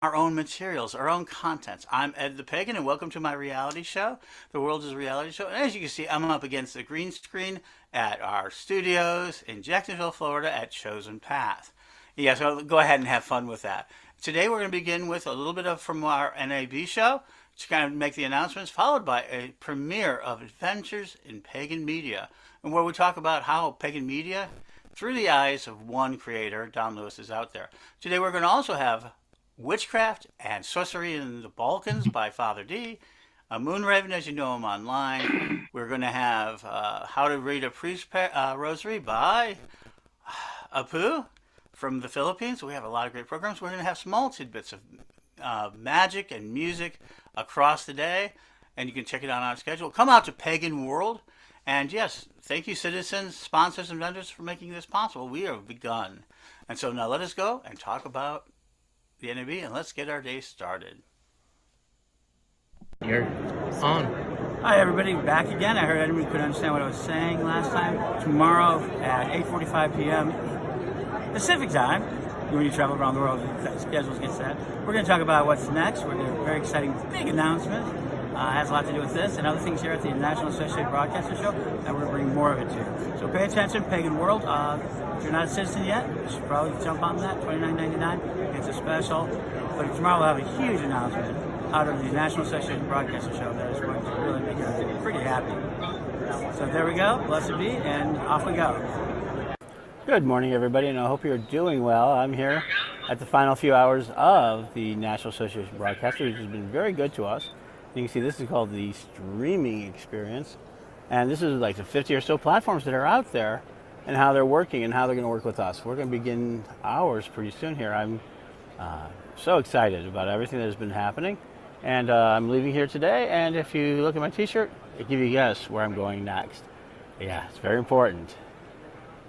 our own materials, our own contents. I'm Ed the Pagan, and welcome to my reality show. The world is a reality show. And as you can see, I'm up against the green screen at our studios in Jacksonville, Florida at Chosen Path. Yeah, so go ahead and have fun with that. Today we're going to begin with a little bit of from our NAB show to kind of make the announcements, followed by a premiere of Adventures in Pagan Media, and where we talk about how Pagan Media, through the eyes of one creator, Don Lewis, is out there. Today we're going to also have Witchcraft and Sorcery in the Balkans by Father D. Moonraven, as you know him online. We're going to have How to Read a Priest Rosary by Apu from the Philippines. We have a lot of great programs. We're going to have small tidbits of magic and music across the day, and you can check it out on our schedule. Come out to Pagan World. And yes, thank you, citizens, sponsors, and vendors for making this possible. We have begun. And so now let us go and talk about the NAB, and let's get our day started. You're on. Hi, everybody. Back again. I heard everybody couldn't understand what I was saying last time. Tomorrow at 8:45 p.m. Pacific time, when you travel around the world, schedules get set. We're going to talk about what's next. We're going to have a very exciting, big announcement. Has a lot to do with this and other things here at the National Associated Broadcaster Show, and we're going to bring more of it to you. So pay attention, Pagan World. If you're not a citizen yet, you should probably jump on that, $29.99. It's a special. But tomorrow we'll have a huge announcement out of the National Associated Broadcaster Show that is going to really make us pretty happy. So there we go. Blessed be, and off we go. Good morning, everybody, and I hope you're doing well. I'm here at the final few hours of the National Association Broadcaster, which has been very good to us. You can see this is called the streaming experience, and this is like the 50 or so platforms that are out there and how they're working and how they're going to work with us. We're going to begin ours pretty soon here. I'm so excited about everything that has been happening, and I'm leaving here today, and if you look at my t-shirt, it gives you a guess where I'm going next. Yeah, it's very important,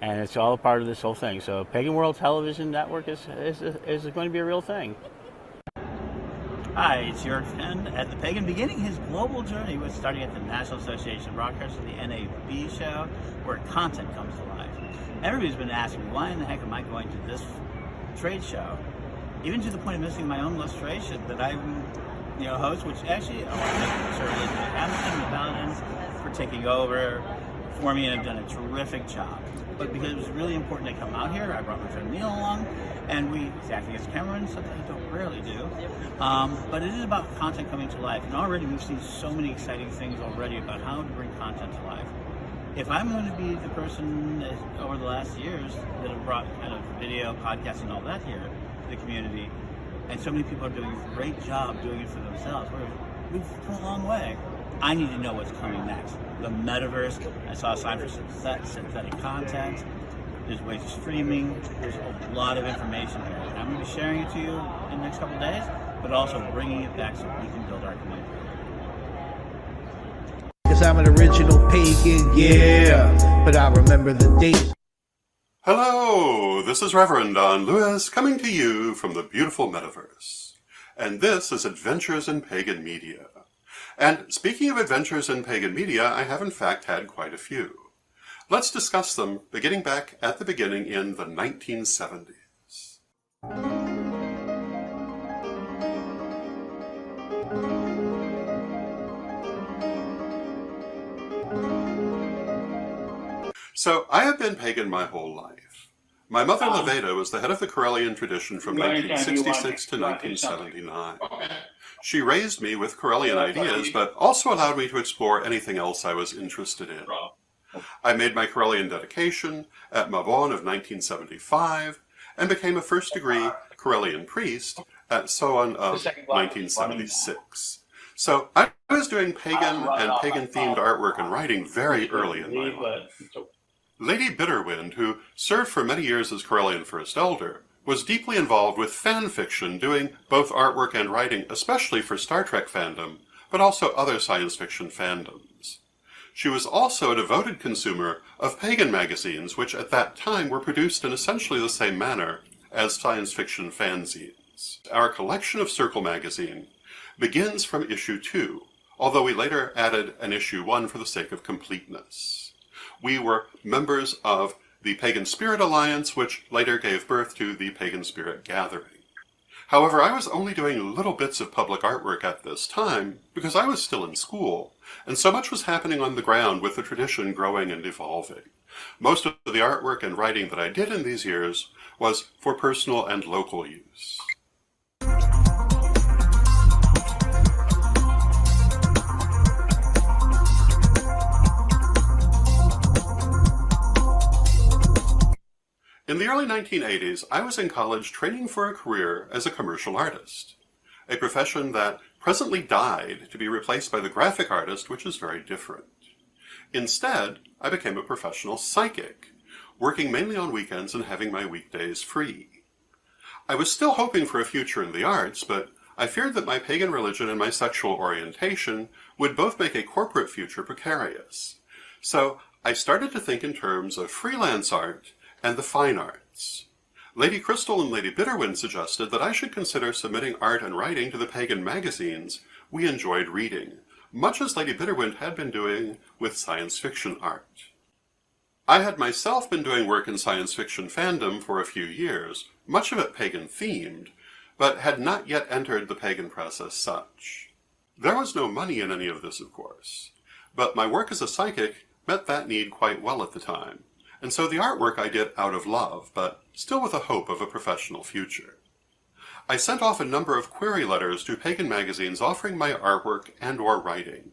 and it's all a part of this whole thing. So Pagan World Television Network is going to be a real thing. Hi, it's your friend at the Pagan, beginning his global journey with starting at the National Association of Broadcasters, the NAB show, where content comes to life. Everybody's been asking me, why in the heck am I going to this trade show? Even to the point of missing my own illustration that I host, which actually I want to thank the Hamilton and the Paladins for taking over for me and have done a terrific job. But because it was really important to come out here, I brought my friend Neil along, and we acting as cameramen, something I don't rarely do. But it is about content coming to life, and already we've seen so many exciting things already about how to bring content to life. If I'm going to be the person over the last years that have brought kind of video, podcasting, and all that here to the community, and so many people are doing a great job doing it for themselves, we've come a long way. I need to know what's coming next. The metaverse, I saw a sign for synthetic content. There's ways of streaming. There's a lot of information here. And I'm going to be sharing it to you in the next couple of days, but also bringing it back so we can build our community. Cause I'm an original pagan, yeah, but I remember the days. Hello, this is Reverend Don Lewis coming to you from the beautiful metaverse. And this is Adventures in Pagan Media. And speaking of adventures in Pagan Media, I have in fact had quite a few. Let's discuss them beginning back at the beginning in the 1970s. So, I have been pagan my whole life. My mother, Leveda, was the head of the Corellian tradition from 1966 to 1979. She raised me with Corellian ideas, but also allowed me to explore anything else I was interested in. I made my Corellian dedication at Mabon of 1975, and became a first-degree Corellian priest at Soan of 1976. So I was doing pagan and pagan-themed artwork and writing very early in my life. Lady Bitterwind, who served for many years as Corellian First Elder, was deeply involved with fan fiction, doing both artwork and writing, especially for Star Trek fandom, but also other science fiction fandoms. She was also a devoted consumer of pagan magazines, which at that time were produced in essentially the same manner as science fiction fanzines. Our collection of Circle magazine begins from issue 2, although we later added an issue 1 for the sake of completeness. We were members of the Pagan Spirit Alliance, which later gave birth to the Pagan Spirit Gathering. However, I was only doing little bits of public artwork at this time because I was still in school, and so much was happening on the ground with the tradition growing and evolving. Most of the artwork and writing that I did in these years was for personal and local use. In the early 1980s, I was in college training for a career as a commercial artist, a profession that presently died to be replaced by the graphic artist, which is very different. Instead, I became a professional psychic, working mainly on weekends and having my weekdays free. I was still hoping for a future in the arts, but I feared that my pagan religion and my sexual orientation would both make a corporate future precarious. So I started to think in terms of freelance art and the fine arts. Lady Crystal and Lady Bitterwind suggested that I should consider submitting art and writing to the pagan magazines we enjoyed reading, much as Lady Bitterwind had been doing with science fiction art. I had myself been doing work in science fiction fandom for a few years, much of it pagan-themed, but had not yet entered the pagan press as such. There was no money in any of this, of course, but my work as a psychic met that need quite well at the time. And so the artwork I did out of love, but still with a hope of a professional future. I sent off a number of query letters to pagan magazines offering my artwork and/or writing,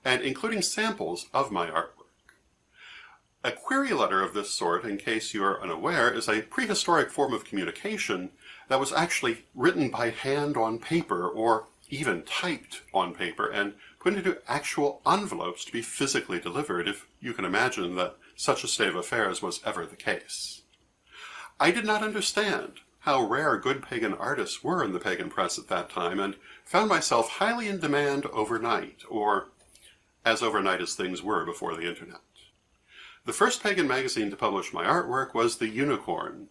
and including samples of my artwork. A query letter of this sort, in case you are unaware, is a prehistoric form of communication that was actually written by hand on paper, or even typed on paper, and put into actual envelopes to be physically delivered, if you can imagine that such a state of affairs was ever the case. I did not understand how rare good pagan artists were in the pagan press at that time, and found myself highly in demand overnight, or as overnight as things were before the internet. The first pagan magazine to publish my artwork was The Unicorn,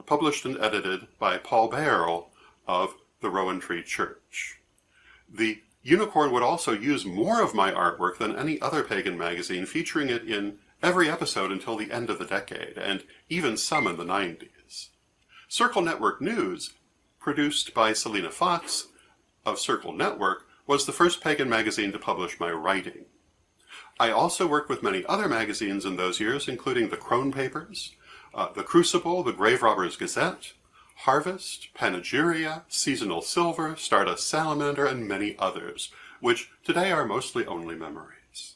published and edited by Paul Bayerl of the Rowan Tree Church. The Unicorn would also use more of my artwork than any other pagan magazine, featuring it in every episode until the end of the decade, and even some in the 90s. Circle Network News, produced by Selena Fox of Circle Network, was the first pagan magazine to publish my writing. I also worked with many other magazines in those years, including the Crone Papers, the Crucible, the Grave Robbers Gazette, Harvest, Panegyria, Seasonal Silver, Stardust Salamander, and many others, which today are mostly only memories.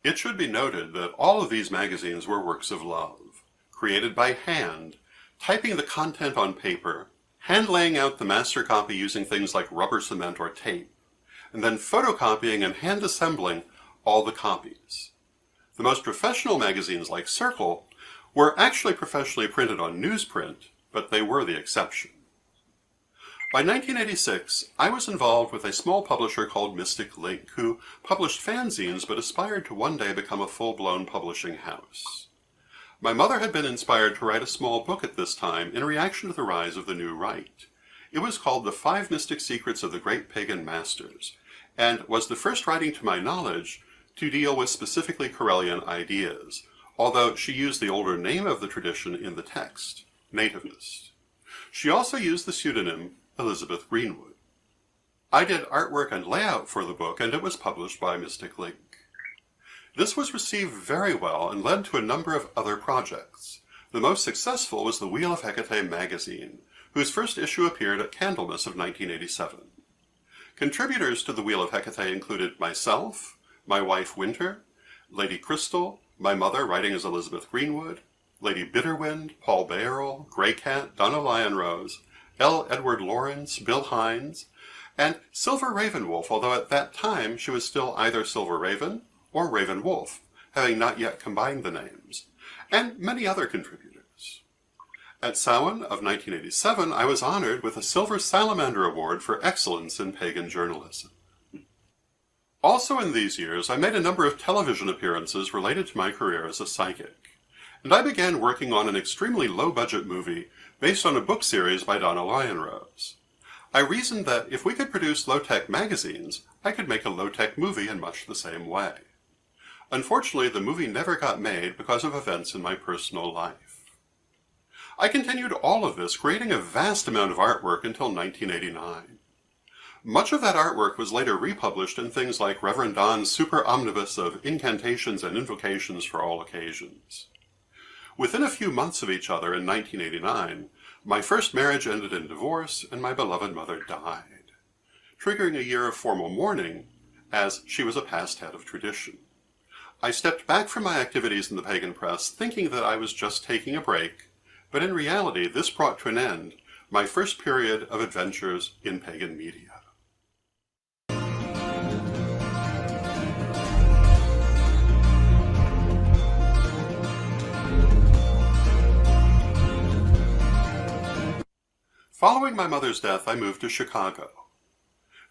It should be noted that all of these magazines were works of love, created by hand, typing the content on paper, hand laying out the master copy using things like rubber cement or tape, and then photocopying and hand assembling all the copies. The most professional magazines like Circle were actually professionally printed on newsprint, but they were the exception. By 1986, I was involved with a small publisher called Mystic Link, who published fanzines but aspired to one day become a full-blown publishing house. My mother had been inspired to write a small book at this time in reaction to the rise of the New Right. It was called The 5 Mystic Secrets of the Great Pagan Masters, and was the first writing to my knowledge to deal with specifically Corellian ideas, although she used the older name of the tradition in the text, Nativist. She also used the pseudonym Elizabeth Greenwood. I did artwork and layout for the book, and it was published by Mystic Link. This was received very well and led to a number of other projects. The most successful was the Wheel of Hecate magazine, whose first issue appeared at Candlemas of 1987. Contributors to the Wheel of Hecate included myself, my wife Winter, Lady Crystal, my mother writing as Elizabeth Greenwood, Lady Bitterwind, Paul Bayerl, Grey Cat, Donna Lionrose, L. Edward Lawrence, Bill Hines, and Silver Ravenwolf, although at that time she was still either Silver Raven or Raven Wolf, having not yet combined the names, and many other contributors. At Samhain of 1987, I was honored with a Silver Salamander Award for excellence in pagan journalism. Also in these years, I made a number of television appearances related to my career as a psychic, and I began working on an extremely low-budget movie based on a book series by Donna Lionrose. I reasoned that if we could produce low-tech magazines, I could make a low-tech movie in much the same way. Unfortunately, the movie never got made because of events in my personal life. I continued all of this, creating a vast amount of artwork until 1989. Much of that artwork was later republished in things like Reverend Don's super omnibus of incantations and invocations for all occasions. Within a few months of each other in 1989, my first marriage ended in divorce and my beloved mother died, triggering a year of formal mourning as she was a past head of tradition. I stepped back from my activities in the pagan press thinking that I was just taking a break, but in reality this brought to an end my first period of adventures in pagan media. Following my mother's death, I moved to Chicago.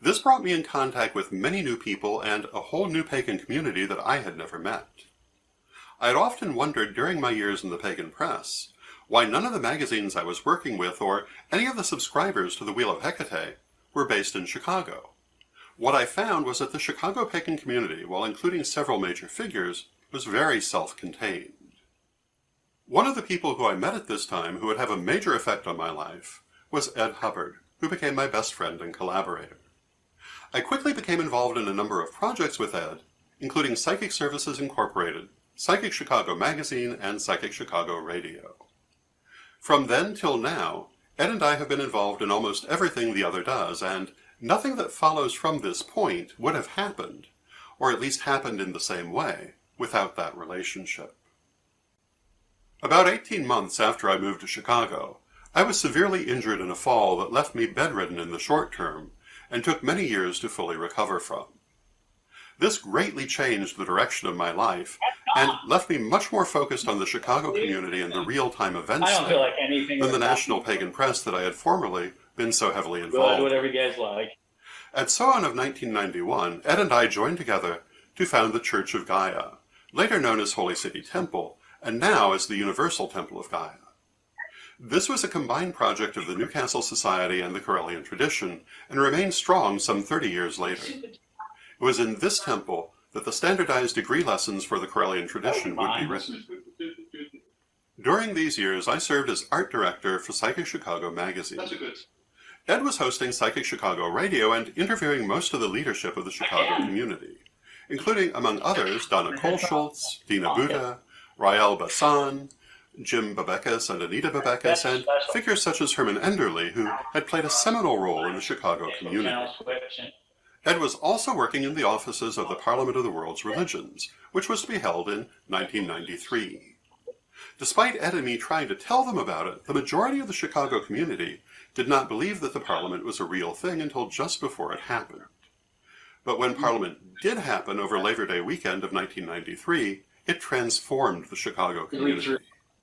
This brought me in contact with many new people and a whole new pagan community that I had never met. I had often wondered during my years in the pagan press why none of the magazines I was working with or any of the subscribers to the Wheel of Hecate were based in Chicago. What I found was that the Chicago pagan community, while including several major figures, was very self-contained. One of the people who I met at this time who would have a major effect on my life was Ed Hubbard, who became my best friend and collaborator. I quickly became involved in a number of projects with Ed, including Psychic Services Incorporated, Psychic Chicago Magazine, and Psychic Chicago Radio. From then till now, Ed and I have been involved in almost everything the other does, and nothing that follows from this point would have happened, or at least happened in the same way, without that relationship. About 18 months after I moved to Chicago, I was severely injured in a fall that left me bedridden in the short term and took many years to fully recover from. This greatly changed the direction of my life and left me much more focused on the Chicago community and the real-time events than the national pagan press that I had formerly been so heavily involved in. Whatever you guys like. At Samhain of 1991, Ed and I joined together to found the Church of Gaia, later known as Holy City Temple, and now as the Universal Temple of Gaia. This was a combined project of the Newcastle Society and the Correllian tradition, and remains strong some 30 years later. It was in this temple that the standardized degree lessons for the Correllian tradition would be written. During these years, I served as art director for Psychic Chicago Magazine. Ed was hosting Psychic Chicago Radio and interviewing most of the leadership of the Chicago community, including, among others, Donna Kohlschultz, Dina Buddha, Rael Bassan, Jim Babekis and Anita Babekis, and figures such as Herman Enderle, who had played a seminal role in the Chicago community. Ed was also working in the offices of the Parliament of the World's Religions, which was to be held in 1993. Despite Ed and me trying to tell them about it, the majority of the Chicago community did not believe that the Parliament was a real thing until just before it happened. But when Parliament did happen over Labor Day weekend of 1993, it transformed the Chicago community.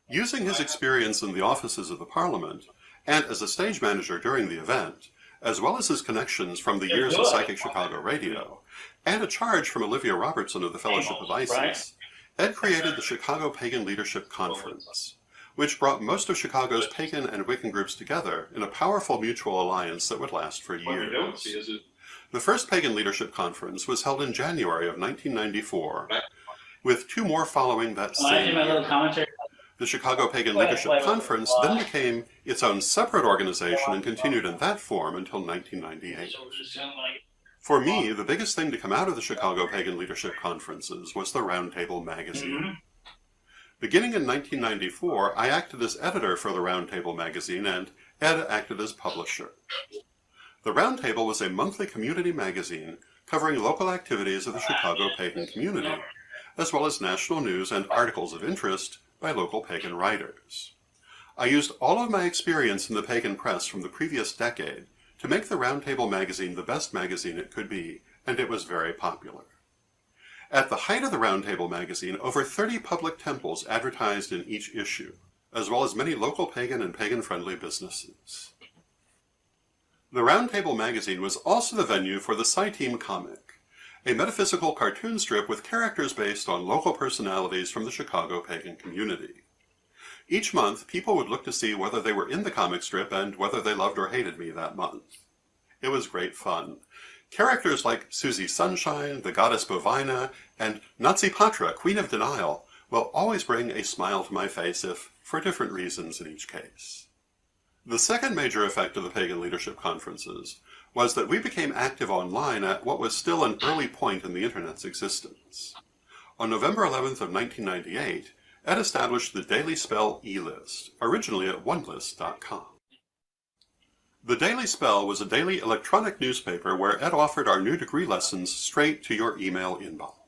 Using his experience in the offices of the Parliament, and as a stage manager during the event, as well as his connections from the years of Psychic Chicago Radio, and a charge from Olivia Robertson of the Fellowship of Isis, Ed created the Chicago Pagan Leadership Conference, which brought most of Chicago's pagan and Wiccan groups together in a powerful mutual alliance that would last for years. The first Pagan Leadership Conference was held in January of 1994, with two more following that same year. The Chicago Pagan Leadership Conference then became its own separate organization and continued in that form until 1998. For me, the biggest thing to come out of the Chicago Pagan Leadership Conferences was the Roundtable magazine. Beginning in 1994, I acted as editor for the Roundtable magazine, and Ed acted as publisher. The Roundtable was a monthly community magazine covering local activities of the Chicago pagan community, as well as national news and articles of interest by local pagan writers. I used all of my experience in the pagan press from the previous decade to make the Roundtable magazine the best magazine it could be, and it was very popular. At the height of the Roundtable magazine, over 30 public temples advertised in each issue, as well as many local pagan and pagan-friendly businesses. The Roundtable magazine was also the venue for the Sci-Team comic, a metaphysical cartoon strip with characters based on local personalities from the Chicago pagan community. Each month, people would look to see whether they were in the comic strip and whether they loved or hated me that month. It was great fun. Characters like Susie Sunshine, the goddess Bovina, and Nazi Patra, Queen of Denial, will always bring a smile to my face, if for different reasons in each case. The second major effect of the Pagan Leadership Conferences was that we became active online at what was still an early point in the Internet's existence. On November 11th of 1998, Ed established the Daily Spell e-list, originally at onelist.com. The Daily Spell was a daily electronic newspaper where Ed offered our new degree lessons straight to your email inbox.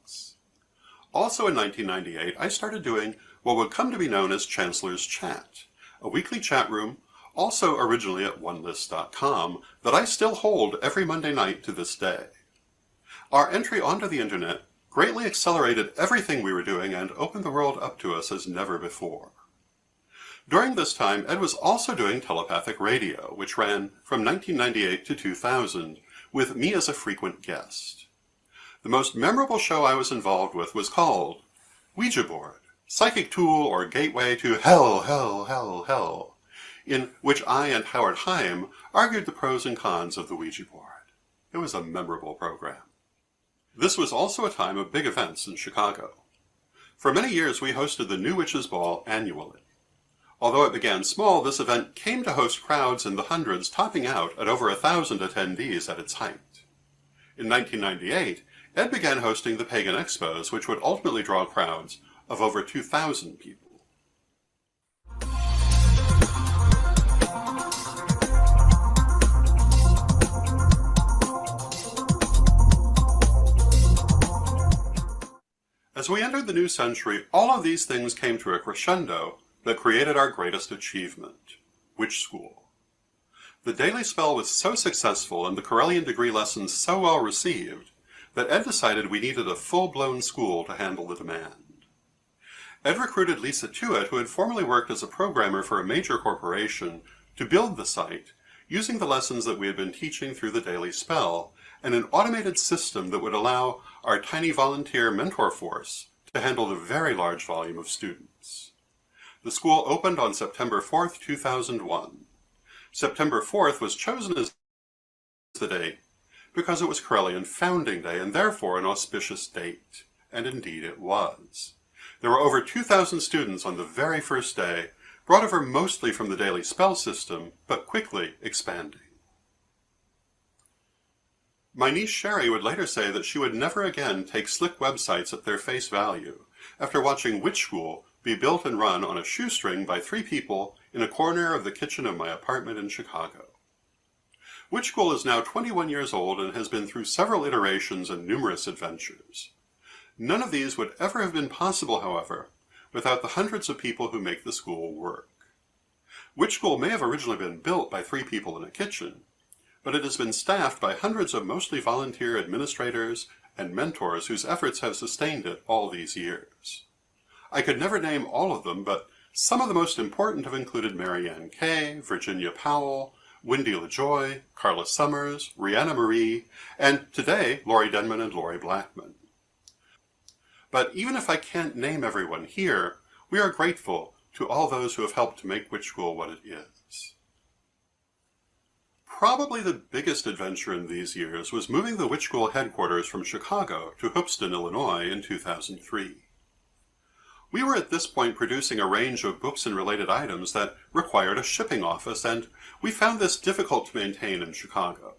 Also in 1998, I started doing what would come to be known as Chancellor's Chat, a weekly chat room, also originally at onelist.com, that I still hold every Monday night to this day. Our entry onto the Internet greatly accelerated everything we were doing and opened the world up to us as never before. During this time, Ed was also doing telepathic radio, which ran from 1998 to 2000, with me as a frequent guest. The most memorable show I was involved with was called Ouija Board, Psychic Tool or Gateway to Hell, Hell, Hell, Hell, in which I and Howard Heim argued the pros and cons of the Ouija board. It was a memorable program. This was also a time of big events in Chicago. For many years we hosted the New Witches' Ball annually. Although it began small, this event came to host crowds in the hundreds, topping out at over 1,000 attendees at its height. In 1998, Ed began hosting the Pagan Expos, which would ultimately draw crowds of over 2,000 people. As we entered the new century, all of these things came to a crescendo that created our greatest achievement, Witch School. The Daily Spell was so successful and the Corellian degree lessons so well received that Ed decided we needed a full-blown school to handle the demand. Ed recruited Lisa Tuitt, who had formerly worked as a programmer for a major corporation, to build the site, using the lessons that we had been teaching through the Daily Spell, and an automated system that would allow our tiny volunteer mentor force to handle the very large volume of students. The school opened on September 4th, 2001. September 4th was chosen as the date because it was Corellian Founding Day and therefore an auspicious date, and indeed it was. There were over 2,000 students on the very first day, brought over mostly from the Daily Spell system, but quickly expanding. My niece Sherry would later say that she would never again take slick websites at their face value after watching Witch School be built and run on a shoestring by 3 people in a corner of the kitchen of my apartment in Chicago. Witch School is now 21 years old and has been through several iterations and numerous adventures. None of these would ever have been possible, however, without the hundreds of people who make the school work. Witch School may have originally been built by 3 people in a kitchen, but it has been staffed by hundreds of mostly volunteer administrators and mentors whose efforts have sustained it all these years. I could never name all of them, but some of the most important have included Mary Ann Kay, Virginia Powell, Wendy LaJoy, Carla Summers, Rihanna Marie, and today, Lori Denman and Lori Blackman. But even if I can't name everyone here, we are grateful to all those who have helped to make Witch School what it is. Probably the biggest adventure in these years was moving the Witch School headquarters from Chicago to Hoopeston, Illinois in 2003. We were at this point producing a range of books and related items that required a shipping office, and we found this difficult to maintain in Chicago.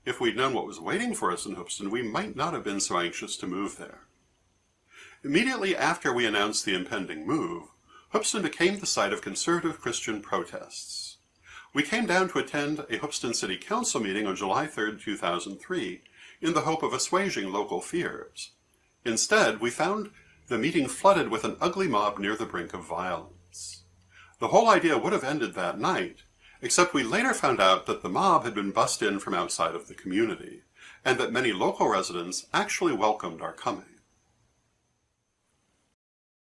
If we'd known what was waiting for us in Hoopeston, we might not have been so anxious to move there. Immediately after we announced the impending move, Hoopeston became the site of conservative Christian protests. We came down to attend a Hoopeston City Council meeting on July 3, 2003, in the hope of assuaging local fears. Instead, we found the meeting flooded with an ugly mob near the brink of violence. The whole idea would have ended that night, except we later found out that the mob had been bussed in from outside of the community, and that many local residents actually welcomed our coming.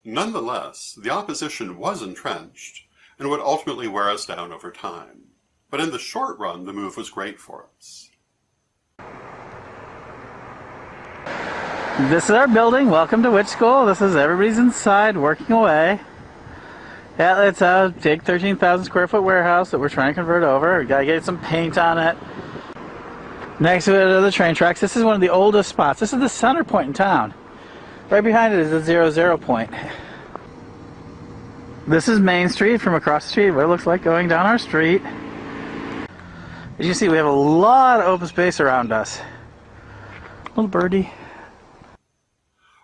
Nonetheless, the opposition was entrenched, and would ultimately wear us down over time. But in the short run, the move was great for us. This is our building. Welcome to Witch School. This is everybody's inside working away. Yeah, it's a big 13,000 square foot warehouse that we're trying to convert over. We gotta get some paint on it. Next to it are the train tracks. This is one of the oldest spots. This is the center point in town. Right behind it is a 0 point. This is Main Street from across the street, what it looks like going down our street. As you can see, we have a lot of open space around us. Little birdie.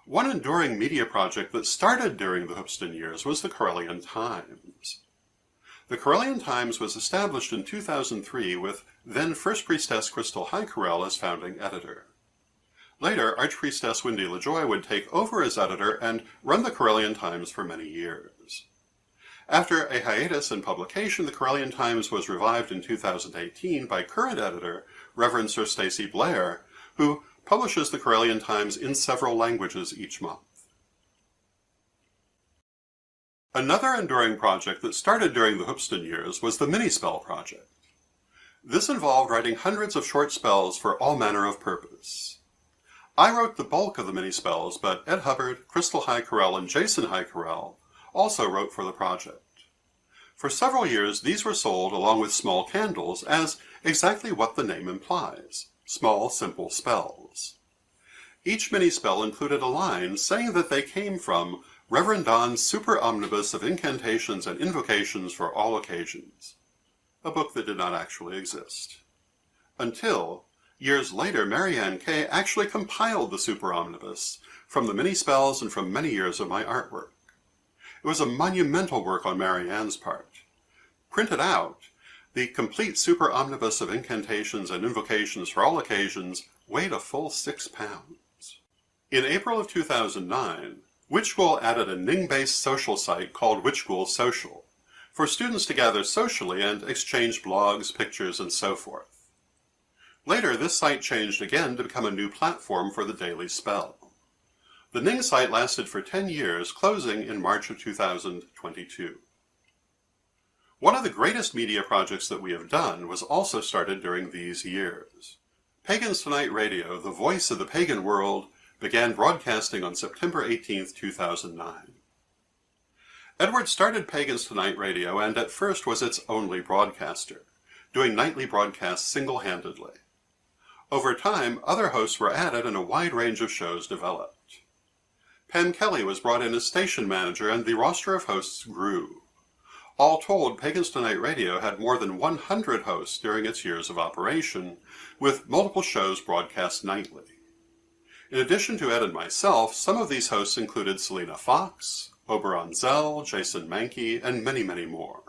One enduring media project that started during the Hoopston years was the Corellian Times. The Corellian Times was established in 2003 with then First Priestess Crystal High-Corell as founding editor. Later, Archpriestess Wendy LaJoy would take over as editor and run the Corellian Times for many years. After a hiatus in publication, the Corellian Times was revived in 2018 by current editor, Reverend Sir Stacey Blair, who publishes the Corellian Times in several languages each month. Another enduring project that started during the Hoopston years was the Mini-Spell Project. This involved writing hundreds of short spells for all manner of purpose. I wrote the bulk of the mini-spells, but Ed Hubbard, Crystal High-Corell, and Jason High-Corell also wrote for the project. For several years, these were sold along with small candles as exactly what the name implies, small, simple spells. Each mini-spell included a line saying that they came from Reverend Don's Super Omnibus of Incantations and Invocations for All Occasions, a book that did not actually exist. Until, years later, Marianne Kay actually compiled the Super Omnibus from the mini-spells and from many years of my artwork. It was a monumental work on Marianne's part. Printed out, the complete Super Omnibus of Incantations and Invocations for All Occasions weighed a full 6 pounds. In April of 2009, Witch School added a Ning-based social site called Witch School Social for students to gather socially and exchange blogs, pictures, and so forth. Later, this site changed again to become a new platform for the daily spell. The Ning site lasted for 10 years, closing in March of 2022. One of the greatest media projects that we have done was also started during these years. Pagans Tonight Radio, the voice of the pagan world, began broadcasting on September 18, 2009. Edward started Pagans Tonight Radio and at first was its only broadcaster, doing nightly broadcasts single-handedly. Over time, other hosts were added and a wide range of shows developed. Pam Kelly was brought in as station manager and the roster of hosts grew. All told, Pagans Tonight Radio had more than 100 hosts during its years of operation, with multiple shows broadcast nightly. In addition to Ed and myself, some of these hosts included Selena Fox, Oberon Zell, Jason Mankey, and many, many more.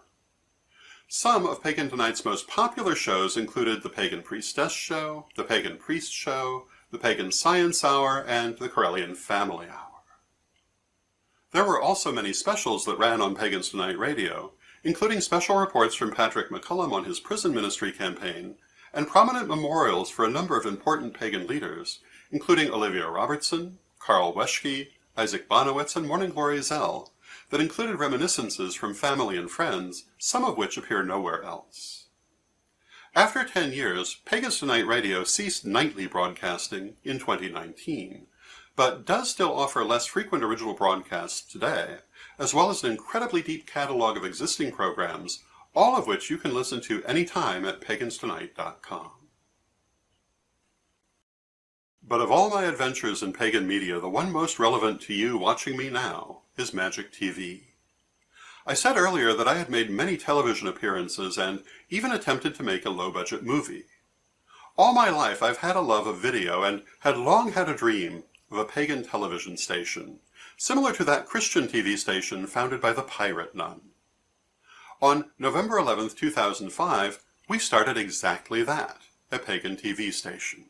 Some of Pagan Tonight's most popular shows included the Pagan Priestess Show, the Pagan Priest Show, the Pagan Science Hour, and the Corellian Family Hour. There were also many specials that ran on Pagans Tonight Radio, including special reports from Patrick McCullum on his prison ministry campaign, and prominent memorials for a number of important pagan leaders, including Olivia Robertson, Carl Weschke, Isaac Bonowitz, and Morning Glory Zell, that included reminiscences from family and friends, some of which appear nowhere else. After 10 years, Pagans Tonight Radio ceased nightly broadcasting in 2019, but does still offer less frequent original broadcasts today, as well as an incredibly deep catalog of existing programs, all of which you can listen to anytime at paganstonight.com. But of all my adventures in pagan media, the one most relevant to you watching me now is Magic TV. I said earlier that I had made many television appearances and even attempted to make a low-budget movie. All my life I've had a love of video and had long had a dream of a pagan television station, similar to that Christian TV station founded by the pirate nun. On November 11, 2005, we started exactly that, a pagan TV station.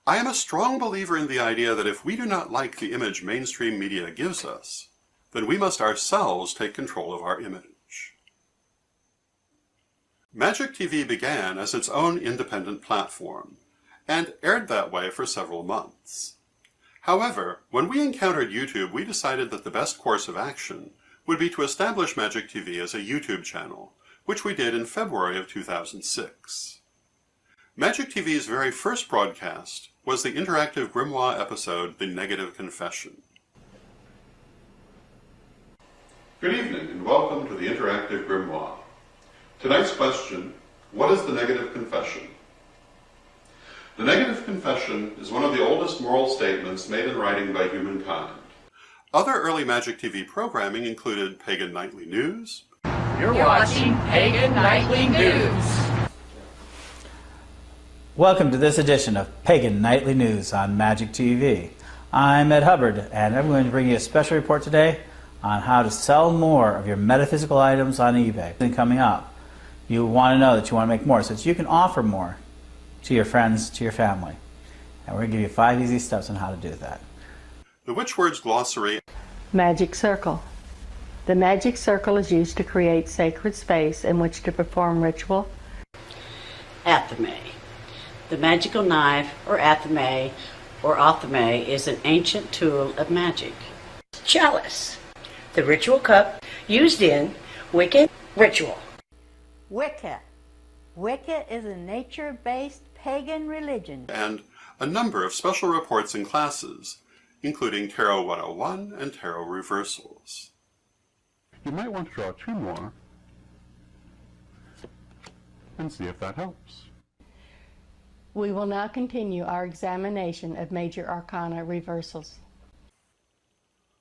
I am a strong believer in the idea that if we do not like the image mainstream media gives us, then we must ourselves take control of our image. Magic TV began as its own independent platform, and aired that way for several months. However, when we encountered YouTube, we decided that the best course of action would be to establish Magic TV as a YouTube channel, which we did in February of 2006. Magic TV's very first broadcast was the interactive grimoire episode, The Negative Confession. Good evening and welcome to the interactive grimoire. Tonight's question, what is the Negative Confession? The Negative Confession confession is one of the oldest moral statements made in writing by humankind. Other early Magic TV programming included Pagan Nightly News. You're watching Pagan Nightly News. Welcome to this edition of Pagan Nightly News on Magic TV. I'm Ed Hubbard, and I'm going to bring you a special report today on how to sell more of your metaphysical items on eBay. And coming up, you want to know that you want to make more so that you can offer more to your friends, to your family. And we're going to give you 5 easy steps on how to do that. The Witch Words Glossary. Magic Circle. The magic circle is used to create sacred space in which to perform ritual. Athame. The magical knife, or athame, or athame, is an ancient tool of magic. Chalice. The ritual cup used in Wiccan ritual. Wicca. Wicca is a nature-based pagan religion. And a number of special reports and classes, including Tarot 101 and Tarot Reversals. You might want to draw 2 more and see if that helps. We will now continue our examination of major arcana reversals.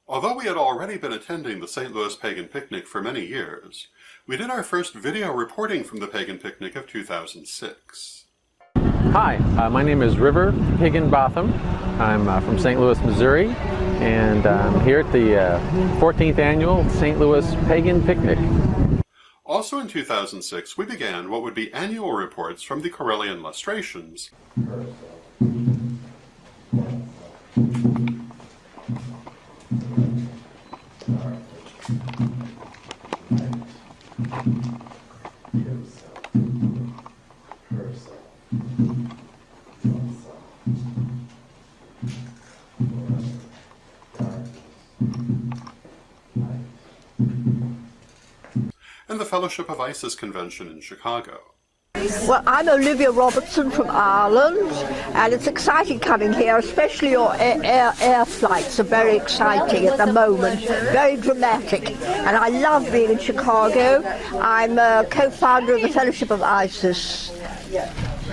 Although we had already been attending the St. Louis Pagan Picnic for many years, we did our first video reporting from the Pagan Picnic of 2006. Hi, my name is River Pagan Botham. I'm from St. Louis, Missouri, and I'm here at the 14th Annual St. Louis Pagan Picnic. Also in 2006, we began what would be annual reports from the Corellian Lustrations. And the Fellowship of Isis convention in Chicago. Well, I'm Olivia Robertson from Ireland, and it's exciting coming here, especially your air flights are very exciting at the moment, very dramatic, and I love being in Chicago. I'm a co-founder of the Fellowship of Isis,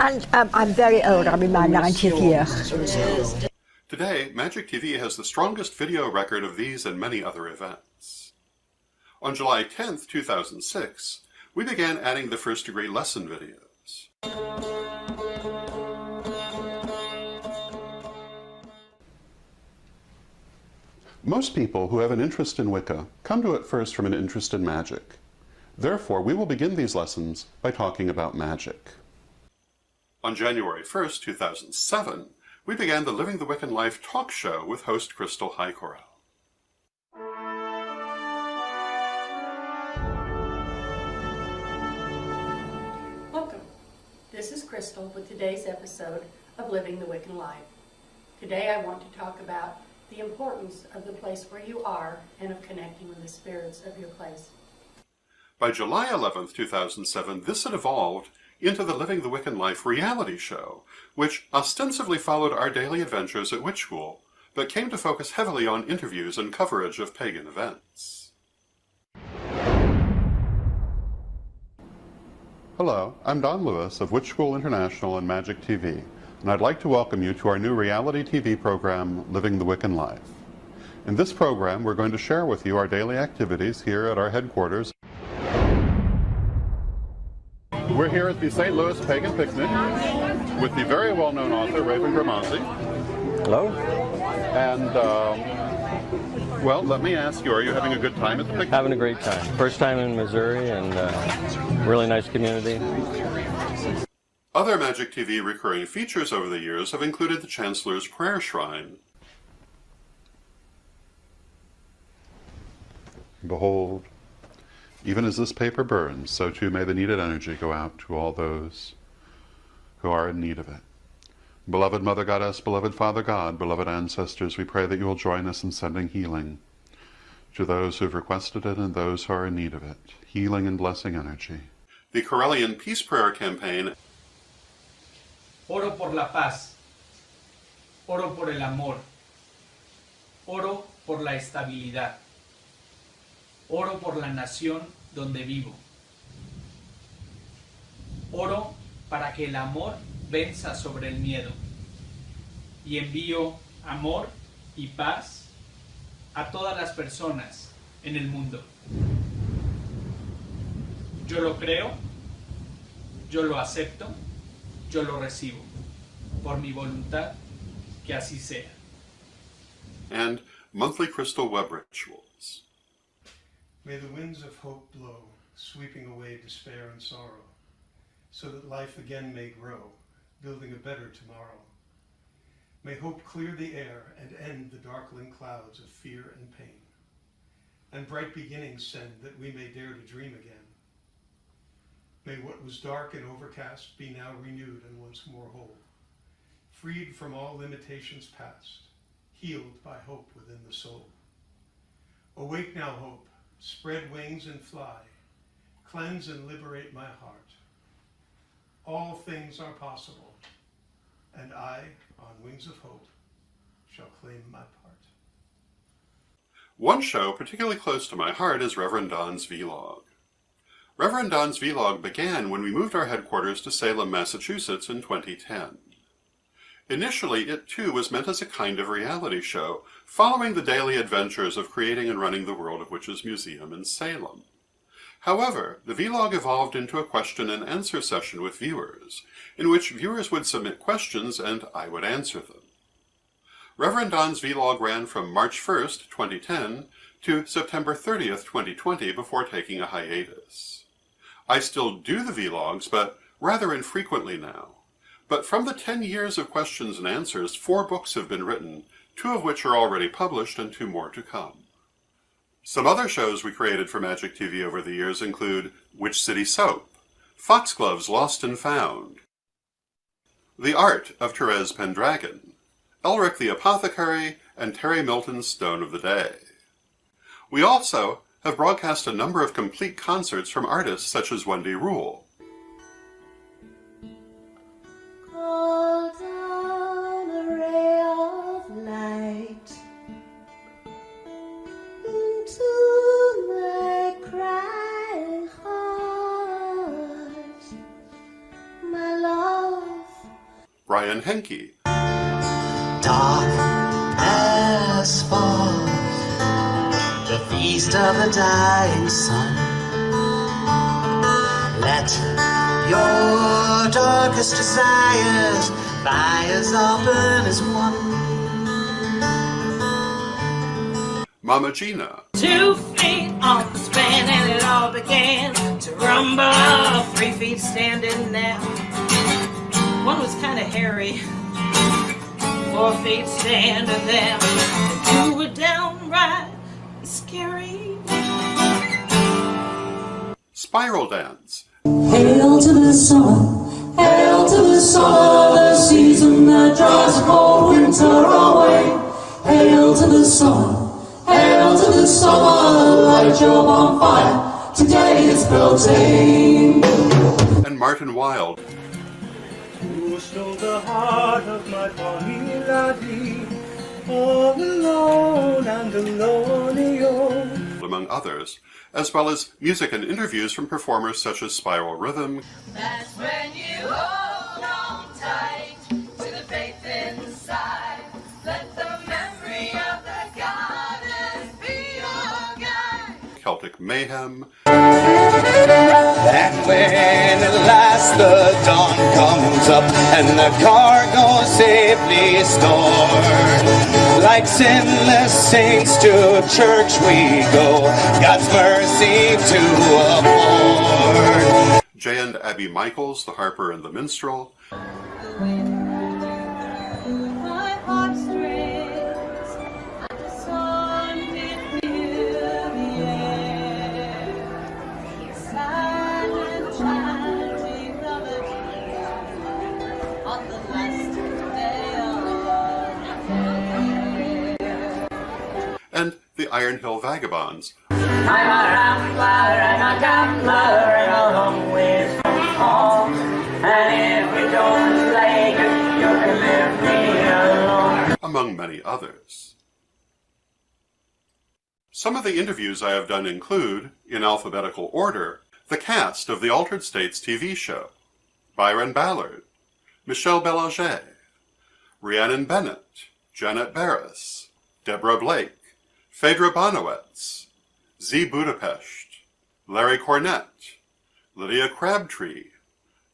and I'm very old, I'm in my 90th year. Today, Magic TV has the strongest video record of these and many other events. On July 10th, 2006, we began adding the first-degree lesson videos. Most people who have an interest in Wicca come to it first from an interest in magic. Therefore, we will begin these lessons by talking about magic. On January 1st, 2007, we began the Living the Wiccan Life talk show with host Crystal Highcorrell. This is Crystal with today's episode of Living the Wiccan Life. Today I want to talk about the importance of the place where you are and of connecting with the spirits of your place. By July 11th, 2007, this had evolved into the Living the Wiccan Life reality show, which ostensibly followed our daily adventures at Witch School, but came to focus heavily on interviews and coverage of pagan events. Hello, I'm Don Lewis of Witch School International and Magic TV, and I'd like to welcome you to our new reality TV program, Living the Wiccan Life. In this program, we're going to share with you our daily activities here at our headquarters. We're here at the St. Louis Pagan Picnic with the very well-known author, Raven Gramazzi. Hello. And, well, let me ask you, are you having a good time at the picnic? Having a great time. First time in Missouri, and really nice community. Other Magic TV recurring features over the years have included the Chancellor's Prayer Shrine. Behold, even as this paper burns, so too may the needed energy go out to all those who are in need of it. Beloved Mother Goddess, beloved Father God, beloved ancestors, we pray that you will join us in sending healing to those who have requested it and those who are in need of it. Healing and blessing energy. The Corellian Peace Prayer Campaign. Oro por la paz. Oro por el amor. Oro por la estabilidad. Oro por la nación donde vivo. Oro para que el amor venza sobre el miedo. y envío amor y paz a todas las personas en el mundo. Yo lo creo, yo lo acepto, yo lo recibo, por mi voluntad, que así sea. And monthly crystal web rituals. May the winds of hope blow, sweeping away despair and sorrow, so that life again may grow, building a better tomorrow. May hope clear the air and end the darkling clouds of fear and pain, and bright beginnings send that we may dare to dream again. May what was dark and overcast be now renewed and once more whole, freed from all limitations past, healed by hope within the soul. Awake now, hope, spread wings and fly, cleanse and liberate my heart. All things are possible, and I, on wings of hope, shall claim my part. One show particularly close to my heart is Reverend Don's Vlog. Reverend Don's Vlog began when we moved our headquarters to Salem, Massachusetts in 2010. Initially, it too was meant as a kind of reality show, following the daily adventures of creating and running the World of Witches Museum in Salem. However, the Vlog evolved into a question and answer session with viewers, in which viewers would submit questions and I would answer them. Reverend Don's Vlog ran from March 1st, 2010 to September 30th, 2020 before taking a hiatus. I still do the Vlogs, but rather infrequently now. But from the 10 years of questions and answers, 4 books have been written, 2 of which are already published and 2 more to come. Some other shows we created for Magic TV over the years include Witch City Soap, Foxgloves Lost and Found, The Art of Therese Pendragon, Elric the Apothecary, and Terry Milton's Stone of the Day. We also have broadcast a number of complete concerts from artists such as Wendy Rule, Call down a ray of light into my crying heart, my love. Brian Henke, Dark as falls the feast of the dying sun. Let your darkest desires fires all burn as one. Mama Gina, 2 feet off the span and it all began to rumble. 3 feet standing there. One was kind of hairy. 4 feet standing there. 2 were downright scary. Spiral Dance, Hail to the summer, hail to the summer, the season that drives the cold winter away. Hail to the summer, hail to the summer, light your bonfire, today is Beltane. and Martin Wilde, Who stole the heart of my bonny laddie, all alone and alone, among others, as well as music and interviews from performers such as Spiral Rhythm, That's when you hold on tight to the faith inside. Let the memory of the goddess be your guide. Celtic Mayhem, And when at last the dawn comes up and the cargo safely stored, like sinless saints to church we go, God's mercy to afford. Jay and Abby Michaels, the harper and the minstrel, My heartstrings, and the sun did fill the air. Silent chanting of the Jesus on the last day of the year. and the Iron Hill Vagabonds, I'm a rambler and a gambler and a long ways from home. And if we don't like it, you can leave me alone. among many others. Some of the interviews I have done include, in alphabetical order, the cast of the Altered States TV show, Byron Ballard, Michelle Belanger, Rhiannon Bennett, Janet Barris, Deborah Blake, Phaedra Bonowitz, Z Budapest, Larry Cornett, Lydia Crabtree,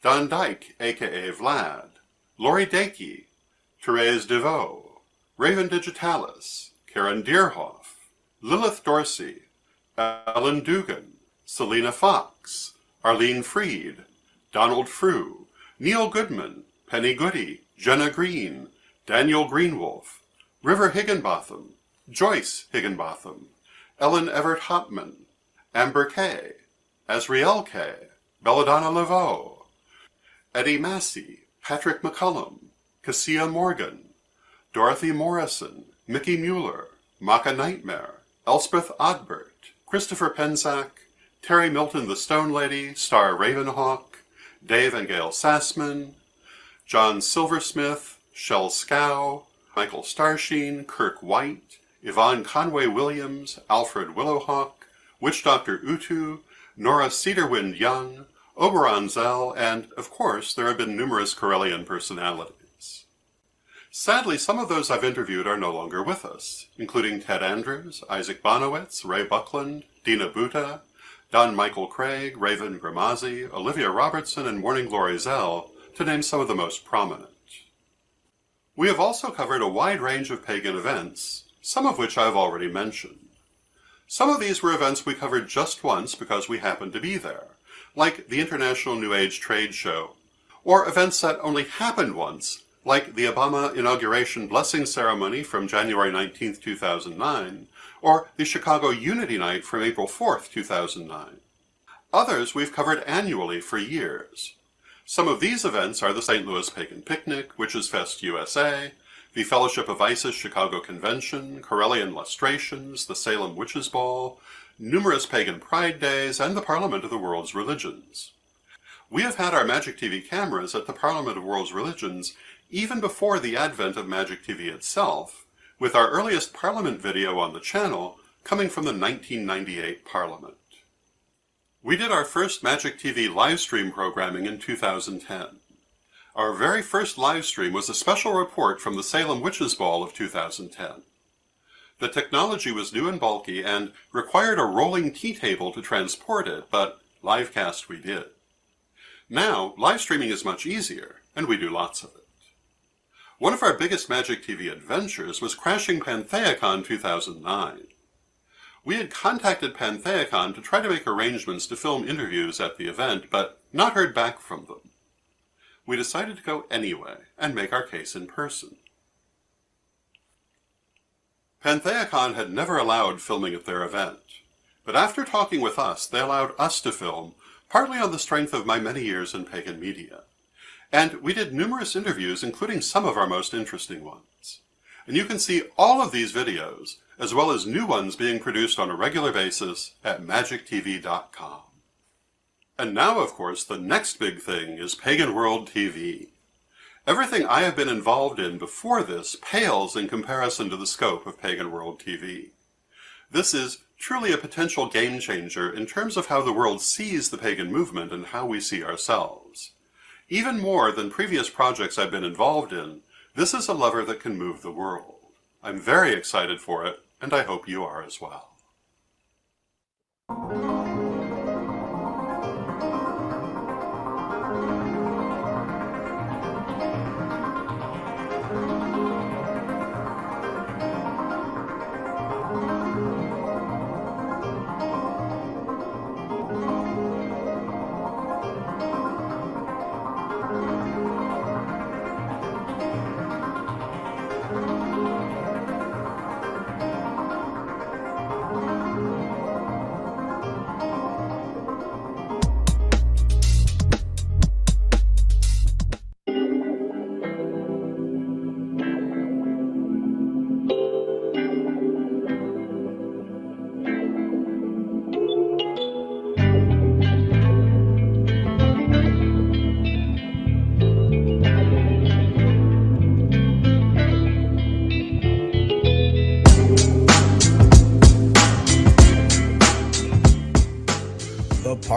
Don Dyke, a.k.a. Vlad, Lori Dakey, Therese DeVoe, Raven Digitalis, Karen Deerhoff, Lilith Dorsey, Ellen Dugan, Selena Fox, Arlene Freed, Donald Frew, Neil Goodman, Penny Goody, Jenna Green, Daniel Greenwolf, River Higginbotham, Joyce Higginbotham, Ellen Everett Hopman, Amber Kay, Azriel Kay, Belladonna Laveau, Eddie Massey, Patrick McCullum, Cassia Morgan, Dorothy Morrison, Mickey Mueller, Maka Nightmare, Elspeth Odbert, Christopher Penzac, Terry Milton the Stone Lady, Star Ravenhawk, Dave and Gail Sassman, John Silversmith, Shell Scow, Michael Starsheen, Kirk White, Yvonne Conway Williams, Alfred Willowhawk, Witch Doctor Utu, Nora Cedarwind Young, Oberon Zell, and, of course, there have been numerous Corellian personalities. Sadly, some of those I've interviewed are no longer with us, including Ted Andrews, Isaac Bonowitz, Ray Buckland, Dina Buta, Don Michael Craig, Raven Gramazzi, Olivia Robertson, and Morning Glory Zell, to name some of the most prominent. We have also covered a wide range of pagan events, some of which I've already mentioned. Some of these were events we covered just once because we happened to be there, like the International New Age Trade Show, or events that only happened once, like the Obama Inauguration Blessing Ceremony from January 19, 2009, or the Chicago Unity Night from April 4, 2009. Others we've covered annually for years. Some of these events are the St. Louis Pagan Picnic, Witches Fest USA, the Fellowship of Isis Chicago Convention, Corellian Lustrations, the Salem Witches Ball, numerous pagan pride days, and the Parliament of the World's Religions. We have had our Magic TV cameras at the Parliament of World's Religions even before the advent of Magic TV itself, with our earliest Parliament video on the channel coming from the 1998 Parliament. We did our first Magic TV livestream programming in 2010. Our very first livestream was a special report from the Salem Witches Ball of 2010. The technology was new and bulky and required a rolling tea table to transport it, but livecast we did. Now, live streaming is much easier, and we do lots of it. One of our biggest Magic TV adventures was crashing PantheaCon 2009. We had contacted PantheaCon to try to make arrangements to film interviews at the event, but not heard back from them. We decided to go anyway and make our case in person. PantheaCon had never allowed filming at their event, but after talking with us, they allowed us to film, partly on the strength of my many years in Pagan Media. And we did numerous interviews, including some of our most interesting ones. And you can see all of these videos, as well as new ones being produced on a regular basis at magictv.com. And now, of course, the next big thing is Pagan World TV. Everything I have been involved in before this pales in comparison to the scope of Pagan World TV. This is truly a potential game changer in terms of how the world sees the pagan movement and how we see ourselves. Even more than previous projects I've been involved in, this is a lever that can move the world. I'm very excited for it, and I hope you are as well.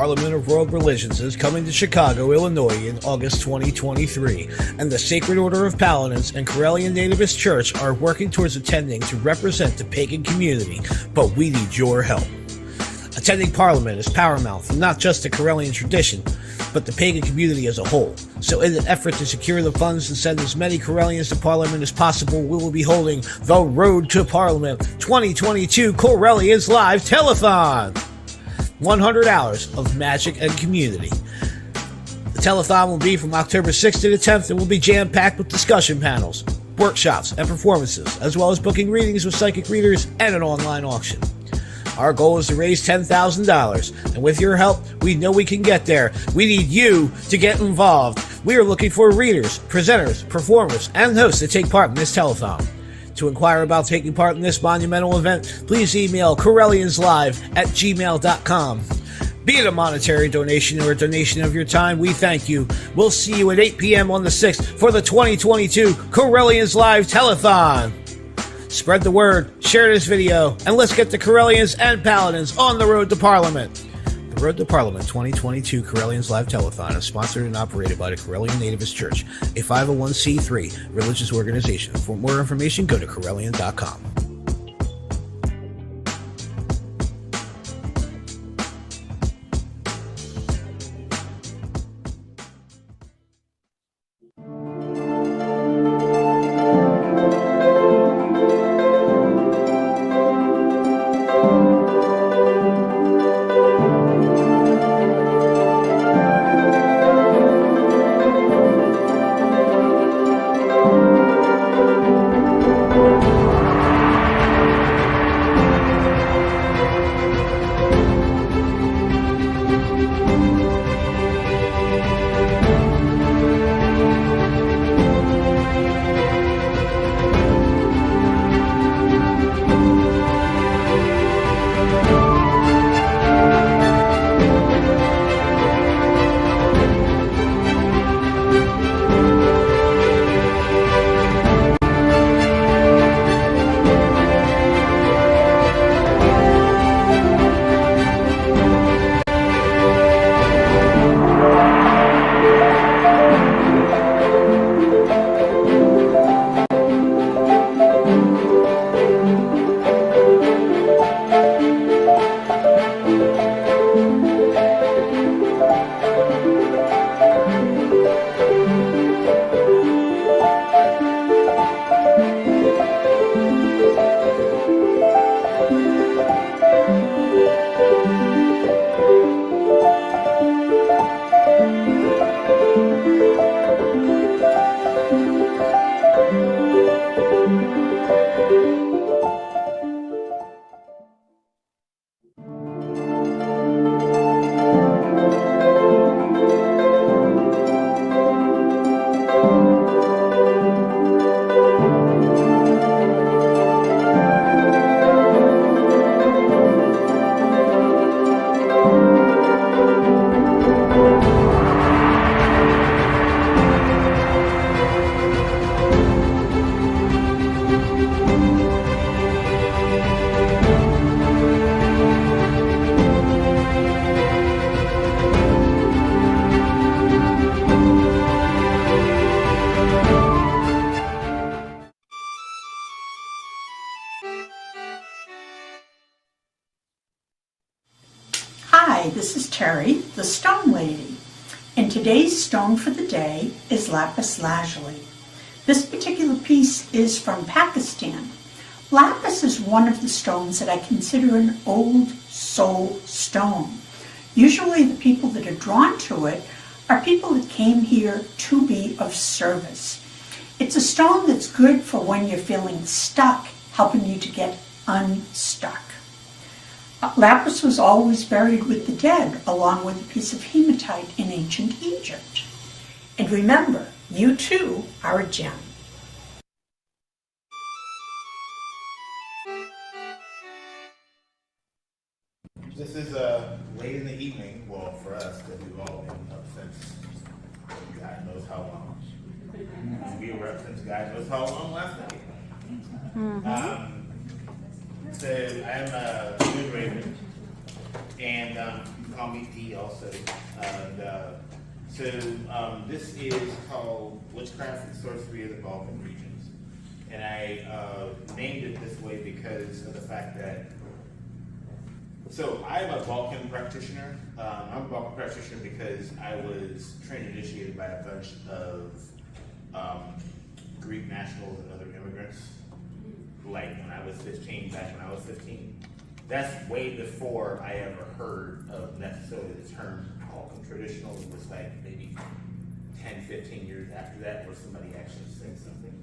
Parliament of World Religions is coming to Chicago, Illinois in August 2023, and the Sacred Order of Paladins and Correllian Nativist Church are working towards attending to represent the pagan community, but we need your help. Attending Parliament is paramount, not just the Correllian tradition, but the pagan community as a whole. So in an effort to secure the funds and send as many Correllians to Parliament as possible, we will be holding the Road to Parliament 2022 Correllians Live Telethon. 100 hours of magic and community. The telethon will be from October 6th to the 10th and will be jam-packed with discussion panels, workshops, and performances, as well as booking readings with psychic readers and an online auction. Our goal is to raise $10,000, and with your help, we know we can get there. We need you to get involved. We are looking for readers, presenters, performers, and hosts to take part in this telethon. To inquire about taking part in this monumental event, please email correllianslive@gmail.com. Be it a monetary donation or a donation of your time, we thank you. We'll see you at 8 p.m. on the 6th for the 2022 Correllians Live Telethon. Spread the word, share this video, and let's get the Correllians and Paladins on the road to Parliament. The Road to Parliament 2022 Correllians Live Telethon is sponsored and operated by the Correllian Nativist Church, a 501c3 religious organization. For more information, go to Correllian.com. Hi, this is Terry, the Stone Lady, and today's stone for the day is lapis lazuli. This particular piece is from Pakistan. Lapis is one of the stones that I consider an old soul stone. Usually the people that are drawn to it are people that came here to be of service. It's a stone that's good for when you're feeling stuck, helping you to get unstuck. Lapis was always buried with the dead, along with a piece of hematite in ancient Egypt. And remember, you too are a gem. This is late in the evening, well, for us, because we've all been up since God knows how long. We were up since God knows how long last night. So I'm a Moon Raven, and call me P also. This is called Witchcraft and Sorcery of the Balkan regions. And I named it this way because of the fact that, so I'm a Balkan practitioner. I'm a Balkan practitioner because I was trained and initiated by a bunch of Greek nationals and other immigrants, like when I was 15, back when I was 15. That's way before I ever heard of necessarily the term Balkan traditional. It was like maybe 10, 15 years after that where somebody actually said something.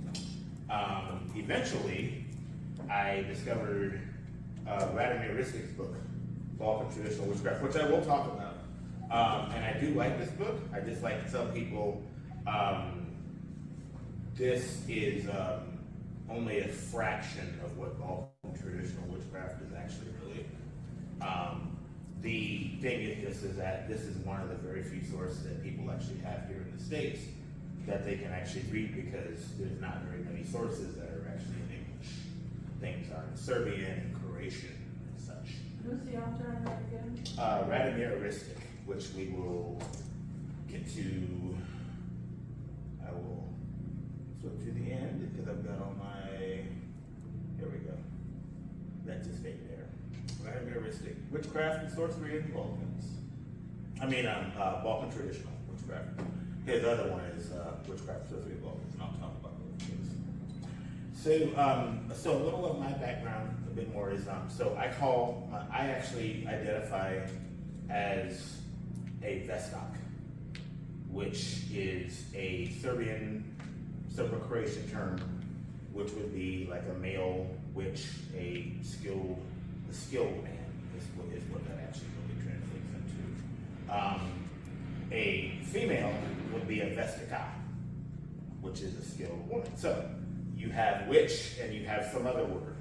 Eventually, I discovered Vladimir Ristik's book, Balkan Traditional Witchcraft, which I will talk about. And I do like this book. I just like to tell people this is only a fraction of what Balkan Traditional Witchcraft is actually really. The thing is that this is one of the very few sources that people actually have here in the States that they can actually read, because there's not very many sources that are actually in English. Things are in Serbian and Croatian and such. Who's the author on that again? Vladimir Ristik, which we will get to. I will flip to the end because I've got all my, here we go. That's his name there. Vladimir Ristik, Witchcraft and Sorcery in the Balkans. Balkan Traditional Witchcraft. His other one is Witchcraft and Sorcery in the Balkans, and I'll talk about those things. So a little of my background, a bit more is, I actually identify as a Vestak, which is a Serbian, Serbo-Croatian term, which would be like a male witch, a skilled man is what that actually really translates into. A female would be a Vestika, which is a skilled woman. So you have witch and you have some other word.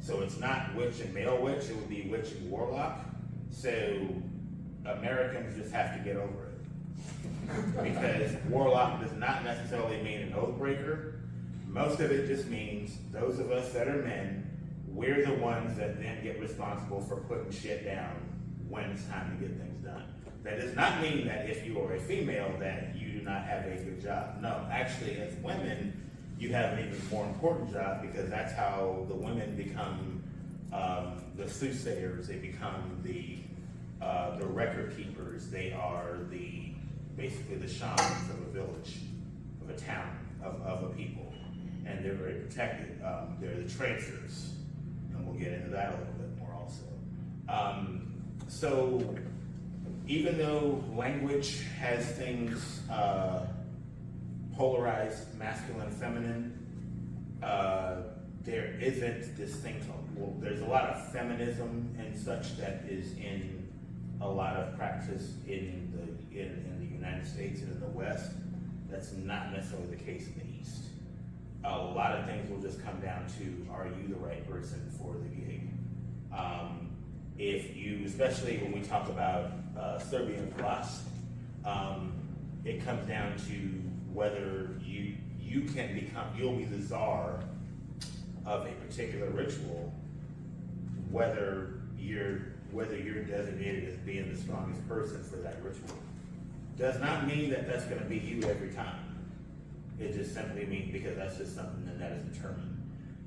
So it's not witch and male witch, it would be witch and warlock. So Americans just have to get over it. Because warlock does not necessarily mean an oath breaker. Most of it just means those of us that are men, we're the ones that then get responsible for putting shit down when it's time to get things done. That does not mean that if you are a female that you do not have a good job. No, actually as women, you have an even more important job, because that's how the women become the soothsayers, they become the record keepers, they are basically the shamans of a village, of a town, of a people. And they're very protected. They're the trancers, and we'll get into that a little bit more also. So even though language has things polarized, masculine, feminine, there isn't this thing called, there's a lot of feminism and such that is in a lot of practice in the United States and in the West. That's not necessarily the case in the East. A lot of things will just come down to, are you the right person for the gig? If you, especially when we talk about Serbian class, it comes down to whether you'll be the czar of a particular ritual, whether you're designated as being the strongest person for that ritual. Does not mean that that's going to be you every time. It just simply means, because that's just something that is determined.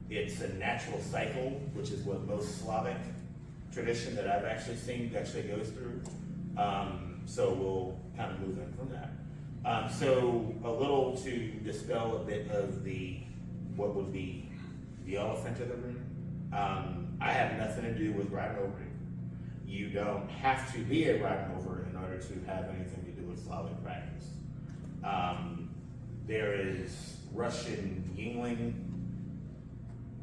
It's a natural cycle, which is what most Slavic tradition that I've actually seen actually goes through. So we'll kind of move in from that. So a little to dispel a bit of what would be the elephant in the room. I have nothing to do with riding over it. You don't have to be a riding over in order to have anything to do with Slavic practice. There is Russian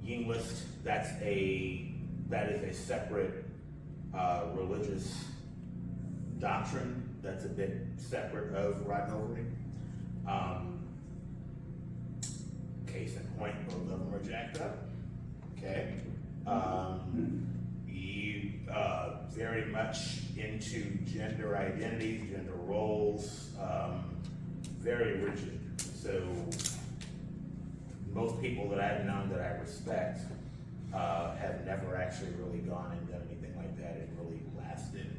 Yinglist. That is a separate religious doctrine that's a bit separate of Radnovering. Case in point, both of them are jacked up. Okay. You very much into gender identities, gender roles, very rigid. So most people that I've known that I respect have never actually really gone and done anything like that and really lasted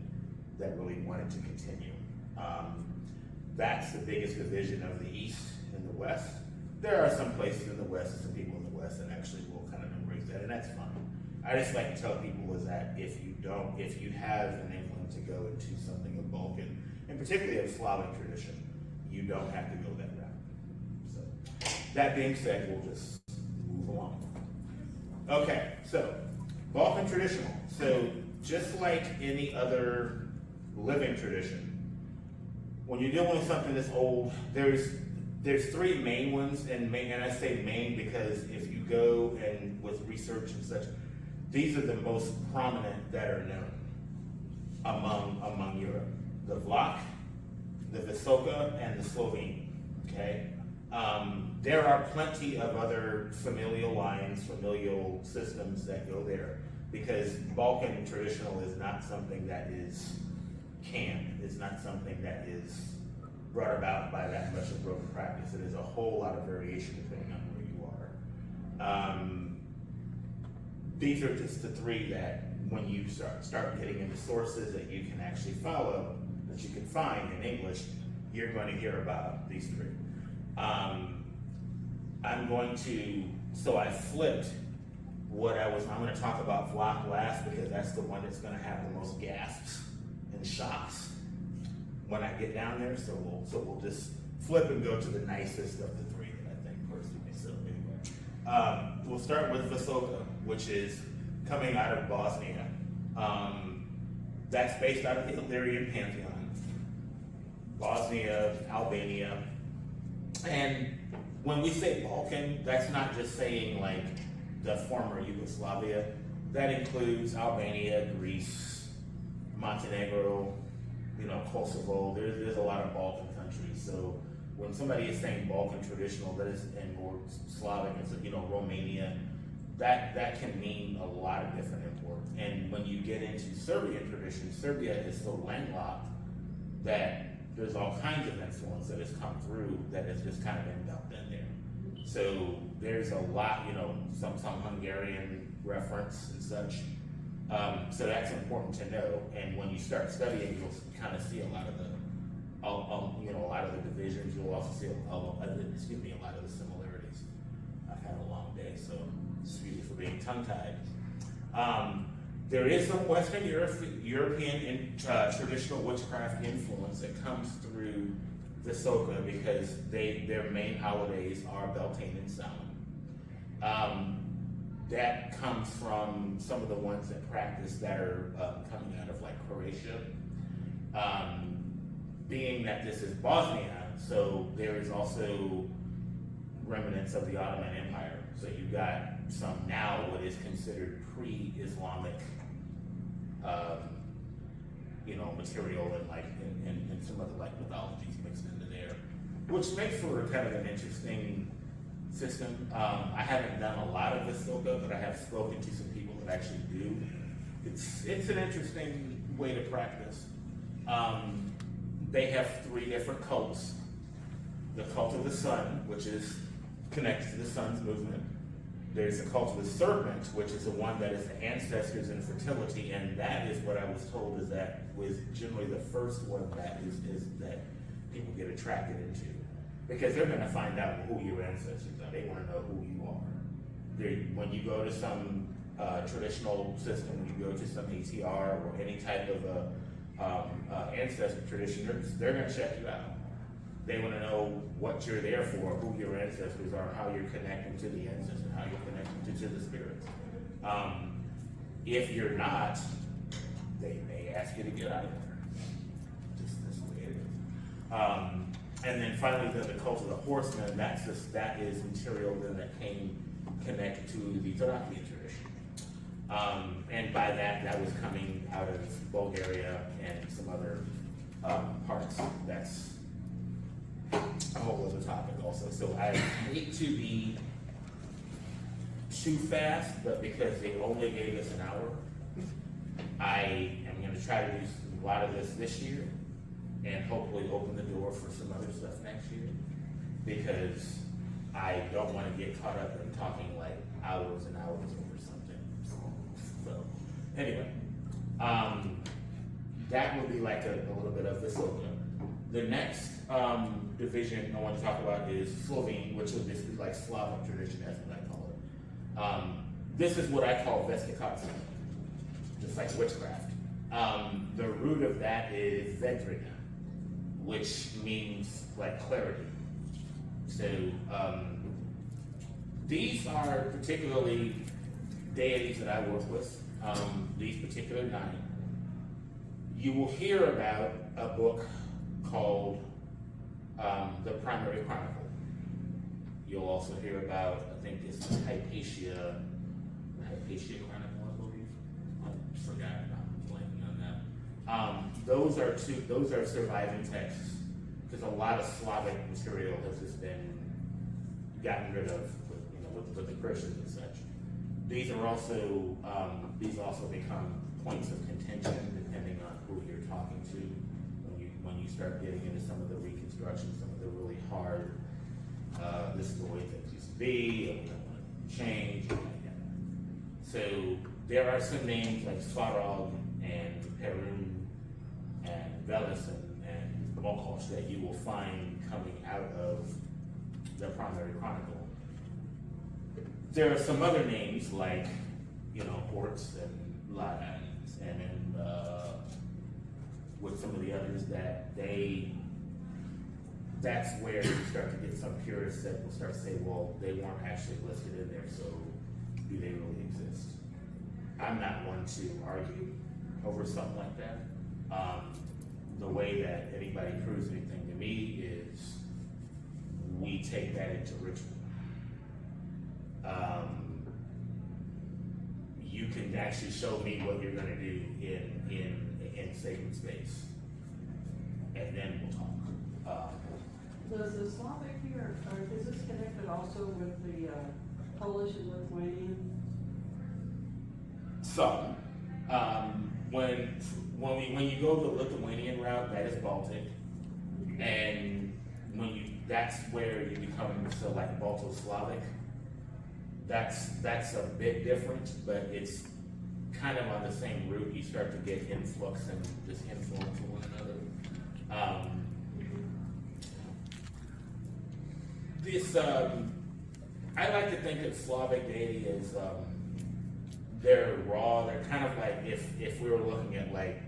that really wanted to continue. That's the biggest division of the East and the West. There are some places in the West and some people in the West that actually will kind of embrace that, and that's fine. I just like to tell people is that if you have an inkling to go into something of Balkan, and particularly of Slavic tradition, you don't have to go that route. So, that being said, we'll just move along. Okay, so Balkan traditional. So just like any other living tradition, when you're dealing with something that's old, there's three main ones, and I say main because if you go and with research and such, these are the most prominent that are known among Europe: the Vlach, the Visoka, and the Slovene. Okay, there are plenty of other familial lines, familial systems that go there, because Balkan traditional is not something that is canned. It's not something that is brought about by that much of broken practice. It is a whole lot of variation depending on where you are. These are just the three that when you start getting into sources that you can actually follow, that you can find in English, you're going to hear about these three. So I flipped I'm going to talk about Vlach last because that's the one that's going to have the most gasps and shocks when I get down there. So we'll just flip and go to the nicest of the three that I think personally. So anyway, we'll start with Visoka, which is coming out of Bosnia. That's based out of the Illyrian pantheon, Bosnia, Albania, and when we say Balkan, that's not just saying like the former Yugoslavia. That includes Albania, Greece, Montenegro, Kosovo. There's a lot of Balkan countries. So when somebody is saying Balkan traditional, that is, and more Slavic, it's Romania, that can mean a lot of different import. And when you get into Serbian tradition, Serbia is so landlocked that there's all kinds of influence that has come through that has just kind of been dumped in there. So there's a lot, some Hungarian reference and such. So that's important to know. And when you start studying, you'll kind of see a lot of the, a lot of the divisions. You'll also see a lot of the similarities. I've had a long day, so excuse me for being tongue-tied. There is some Western European traditional witchcraft influence that comes through Visoka because their main holidays are Beltane and Samhain. That comes from some of the ones that practice that are coming out of like Croatia. Being that this is Bosnia, so there is also remnants of the Ottoman Empire. So you've got some now what is considered pre-Islamic material and some other like mythologies mixed into there, which makes for kind of an interesting system. I haven't done a lot of Visoka, but I have spoken to some people that actually do. It's an interesting way to practice. They have three different cults. The cult of the sun, which is connected to the sun's movement. There's the cult of the serpent, which is the one that is the ancestors and fertility, and that is what I was told is that was generally the first one that is that people get attracted into, because they're going to find out who your ancestors are. They want to know who you are. When you go to some traditional system, when you go to some ATR or any type of ancestor tradition, they're going to check you out. They want to know what you're there for, who your ancestors are, how you're connecting to the ancestors, how you're connecting to the spirits. If you're not, they may ask you to get out of there. Just this way it is. And then finally, the cult of the horseman, that is material then that came connected to the Thracian tradition. And by that was coming out of Bulgaria and some other parts. That's a whole other topic also. So I hate to be too fast, but because they only gave us an hour, I am going to try to do a lot of this year and hopefully open the door for some other stuff next year, because I don't want to get caught up in talking like hours and hours over something. So anyway, that would be like a little bit of Vasilka. The next division I want to talk about is Slovene, which is basically like Slavic tradition, as I call it. This is what I call Vestikatsa, just like witchcraft. The root of that is Vedrina, which means like clarity. So these are particularly deities that I work with, these particular 9. You will hear about a book called The Primary Chronicle. You'll also hear about, I think it's the Hypatia Chronicle, I believe. I forgot, I'm blanking on that. Those are surviving texts, because a lot of Slavic material has just been gotten rid of with the Christians and such. These also become points of contention depending on who you're talking to. When you start getting into some of the reconstruction, some of the really hard, this is the way things used to be, and we don't want to change. So there are some names like Svarog and Perun and Velis and Mokosh that you will find coming out of the Primary Chronicle. There are some other names like, Horts and Ladans, and then with some of the others that's where you start to get some purists that will start to say, well, they weren't actually listed in there, so do they really exist? I'm not one to argue over something like that. The way that anybody proves anything to me is we take that into ritual. You can actually show me what you're going to do in sacred space, and then we'll talk. Does the Slavic here, or is this connected also with the Polish and Lithuanian? Some. When you go the Lithuanian route, that is Baltic, and that's where you become like Balto-Slavic. That's a bit different, but it's kind of on the same route. You start to get influx and just influence of one another. I like to think of Slavic deity as they're raw. They're kind of like if we were looking at like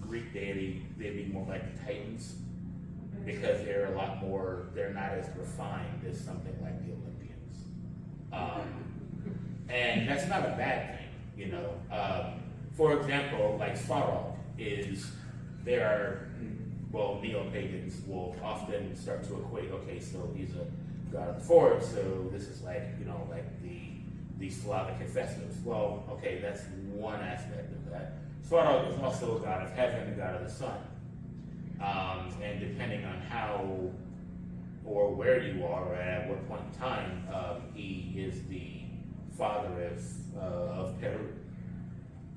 Greek deity, they'd be more like the Titans, because they're a lot more. They're not as refined as something like the Olympians. And that's not a bad thing, For example, like Svarog neo-pagans will often start to equate, okay, so he's a god of the forest, so this is like, like the Slavic Hephaestus. Well, okay, that's one aspect of that. Svarog is also a god of heaven, a god of the sun. And depending on how or where you are, or at what point in time, he is the father of Peru.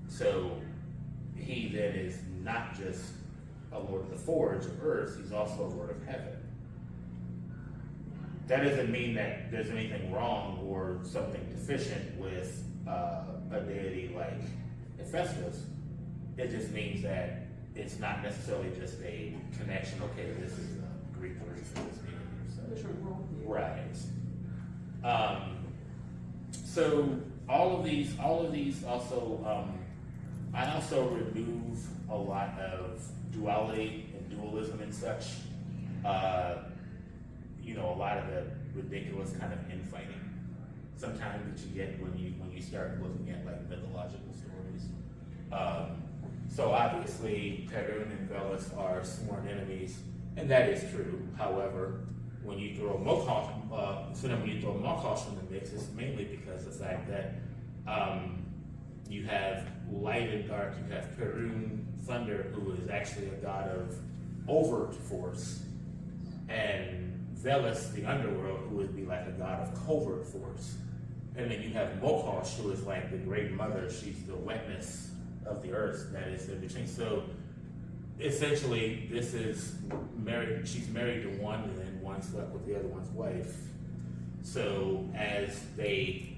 So he then is not just a lord of the forge of earth, he's also a lord of heaven. That doesn't mean that there's anything wrong or something deficient with a deity like Hephaestus. It just means that it's not necessarily just a connection, okay, this is a Greek word for this meaning. Right. So all of these also, I also remove a lot of duality and dualism and such. A lot of the ridiculous kind of infighting sometimes that you get when you start looking at like mythological stories. So obviously Perun and Velis are sworn enemies, and that is true. However, when you throw Mokosh in the mix, it's mainly because of the fact that you have light and dark. You have Perun, thunder, who is actually a god of overt force, and Velis, the underworld, who would be like a god of covert force. And then you have Mokosh, who is like the great mother. She's the wetness of the earth that is in between. So essentially, this is married. She's married to one, and then one slept with the other one's wife. So as they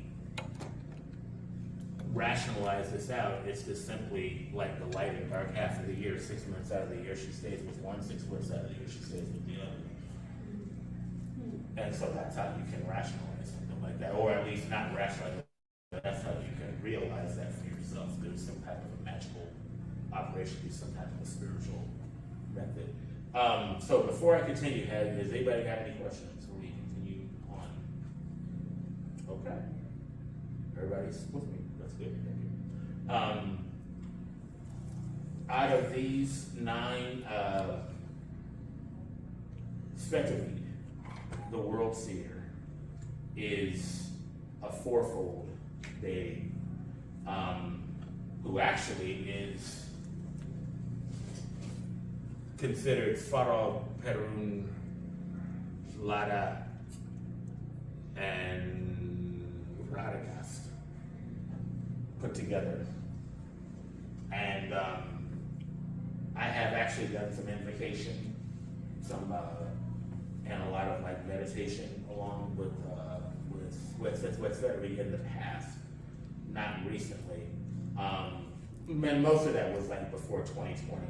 rationalize this out, it's just simply like the light and dark half of the year. 6 months out of the year she stays with one, 6 months out of the year she stays with the other. And so that's how you can rationalize something like that, or at least not rationalize it, but that's how you can realize that for yourself. There's some type of a magical operation, there's some type of a spiritual method. So before I continue, has anybody got any questions before we continue on? Okay. Everybody's with me. That's good. Thank you. Out of these 9 spectrally, the World Seer is a 4-fold deity, who actually is considered Faro, Perun, Lada, and Radagast put together. And I have actually done some invocation, and a lot of like meditation along with Sorcery in the past, not recently. And most of that was like before 2020.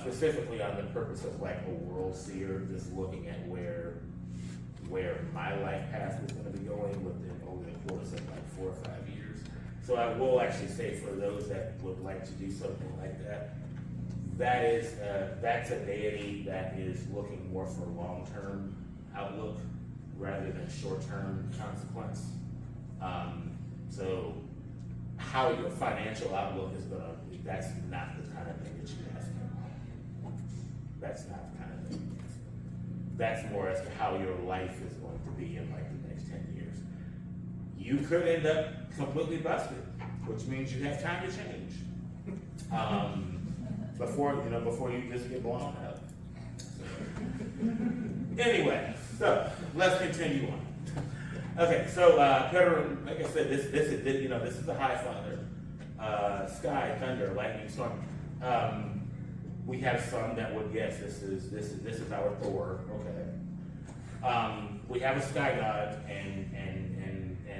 Specifically on the purpose of like a world seer, just looking at where my life path was going to be going within over the course of like 4 or 5 years. So I will actually say, for those that would like to do something like that, that's a deity that is looking more for long-term outlook rather than short-term consequence. So how your financial outlook is going to, that's not the kind of thing that you ask for. That's not the kind of thing. That's more as to how your life is going to be in like the next 10 years. You could end up completely busted, which means you have time to change. Before you just get blown up. So. Anyway, so let's continue on. Okay, so Perun, like I said, this is the High Father, sky, thunder, lightning, storm. We have some that would guess this is our Thor. Okay. We have a sky god and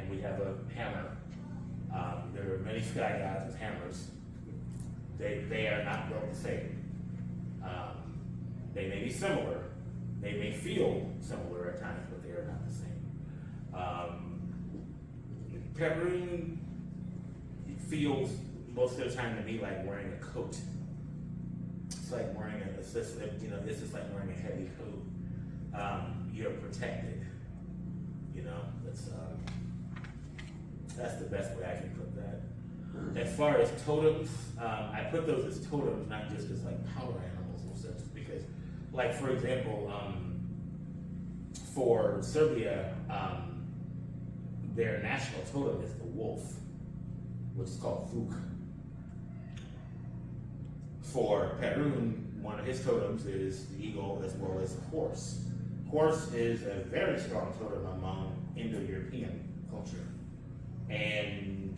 we have a hammer. There are many sky gods with hammers. They are not built the same. They may be similar. They may feel similar at times, but they are not the same. Perun feels most of the time to me like wearing a coat. It's like wearing this is like wearing a heavy coat. You're protected. That's the best way I can put that. As far as totems, I put those as totems, not just as like power animals or such, because, like for example, for Serbia, their national totem is the wolf, which is called Vuk. For Perun, one of his totems is the eagle as well as the horse. Horse is a very strong totem among Indo-European culture. And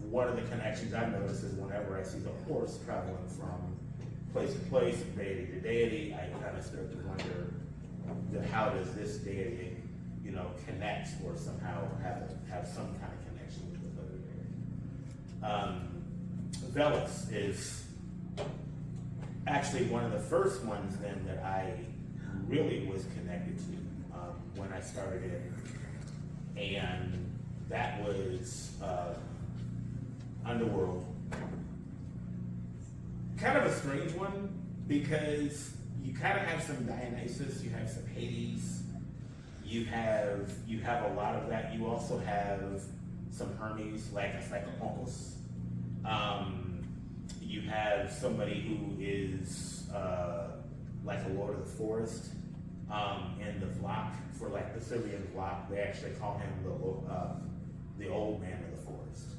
one of the connections I've noticed is whenever I see the horse traveling from place to place, deity to deity, I kind of start to wonder how does this deity, connect or somehow have some kind of connection with the other deity. Velos is actually one of the first ones then that I really was connected to when I started in, and that was Underworld. Kind of a strange one because you kind of have some Dionysus, you have some Hades, you have a lot of that. You also have some Hermes, like a Psychopompus. You have somebody who is like a Lord of the Forest. In the Vlach, for like the Syrian Vlach, they actually call him the old man of the forest.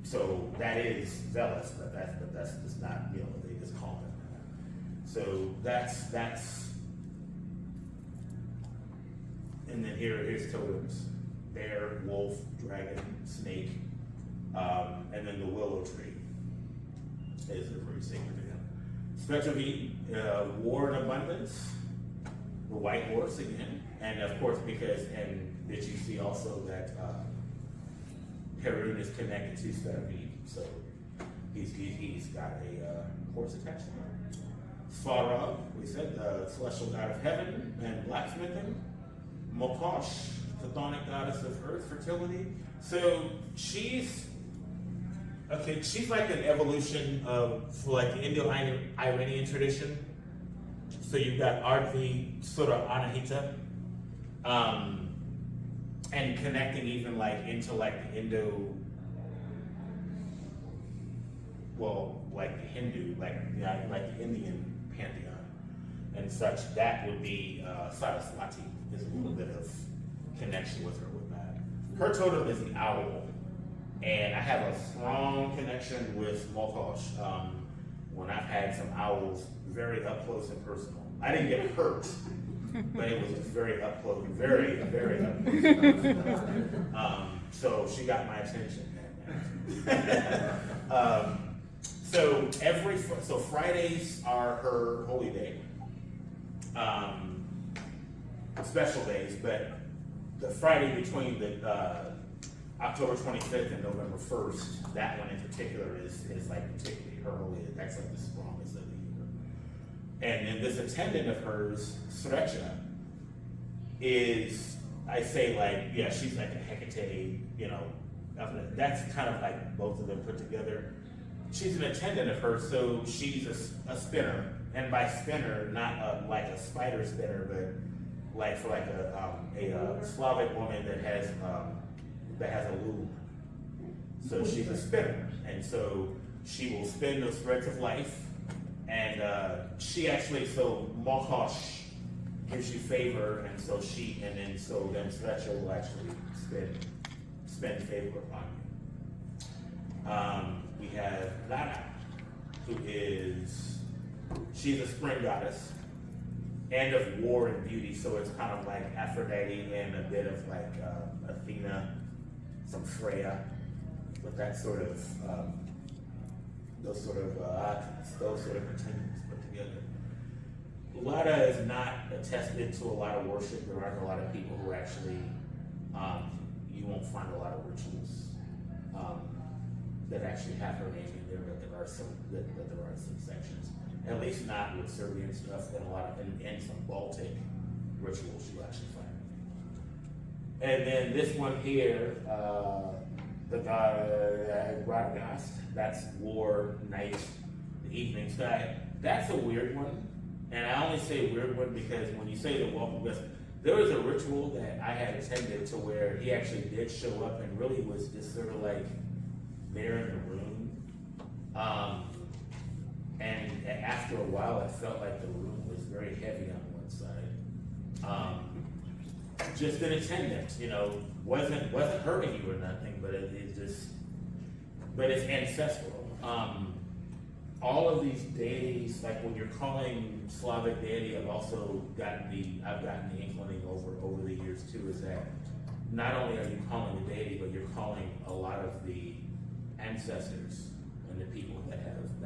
So that is Velos, but that's just not, they just call him that. So that's and then here's totems: bear, wolf, dragon, snake, and then the willow tree is very sacred to him. Spectrally, war and abundance, the white horse again, and of course did you see also that Perun is connected to Staravid, so he's got a horse attached to him. Svarog, we said, the celestial god of heaven and blacksmithing. Mokosh, the chthonic goddess of earth, fertility. So she's like an evolution of like the Indo-Iranian tradition. So you've got Ardvi, Surah Anahita, and connecting even like into like the like the Hindu, like the Indian pantheon and such. That would be Saraswati. There's a little bit of connection with her with that. Her totem is the owl, and I have a strong connection with Mokosh. When I've had some owls very up close and personal. I didn't get hurt, but it was very up close, very up close and personal. So she got my attention. So Fridays are her holy day, special days, but the Friday between the October 25th and November 1st, that one in particular is like particularly her holy day. That's like the strongest of the year. And then this attendant of hers, Srecha, is, I say like, yeah, she's like a Hecate, you know, that's kind of like both of them put together. She's an attendant of hers, so she's a spinner, and by spinner, not like a spider spinner, but like for like a Slavic woman that has a loom. So she's a spinner, and so she will spin those threads of life, and she actually, so Mokosh gives you favor, and so then Srecha will actually spend favor upon you. We have Lana, who she's a spring goddess, and of war and beauty, so it's kind of like Aphrodite and a bit of like Athena, some Freya, with that sort of, those sort of contenders put together. Lana is not attested to a lot of worship. There aren't a lot of people who actually, you won't find a lot of rituals that actually have her name in there, but there are some sections. At least not with Serbian stuff, and some Baltic rituals you actually find. And then this one here, the god Radagast, that's war, night, the evening sky. That's a weird one, and I only say weird one because when you say the welcome guest, there was a ritual that I had attended to where he actually did show up and really was just sort of like there in the room. And after a while, I felt like the room was very heavy on one side. Just an attendant, you know, wasn't hurting you or nothing, but but it's ancestral. All of these deities, like when you're calling Slavic deity, I've gotten the inkling over the years too, is that not only are you calling the deity, but you're calling a lot of the ancestors and the people that have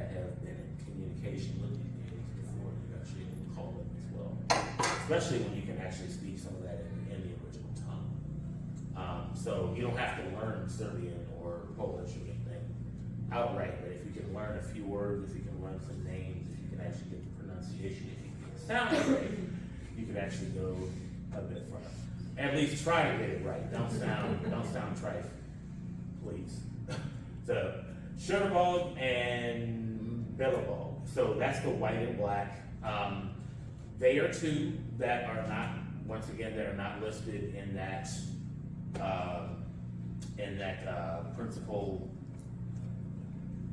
been in communication with these deities before you actually call them as well. Especially when you can actually speak some of that in the original tongue. So you don't have to learn Serbian or Polish or anything outright, but if you can learn a few words, if you can learn some names, if you can actually get the pronunciation, if you can get the sound right, you can actually go a bit further. At least try to get it right. Don't sound trite, please. So Shutterbog and Billabog. So that's the white and black. They are two that are not, once again, that are not listed in that principal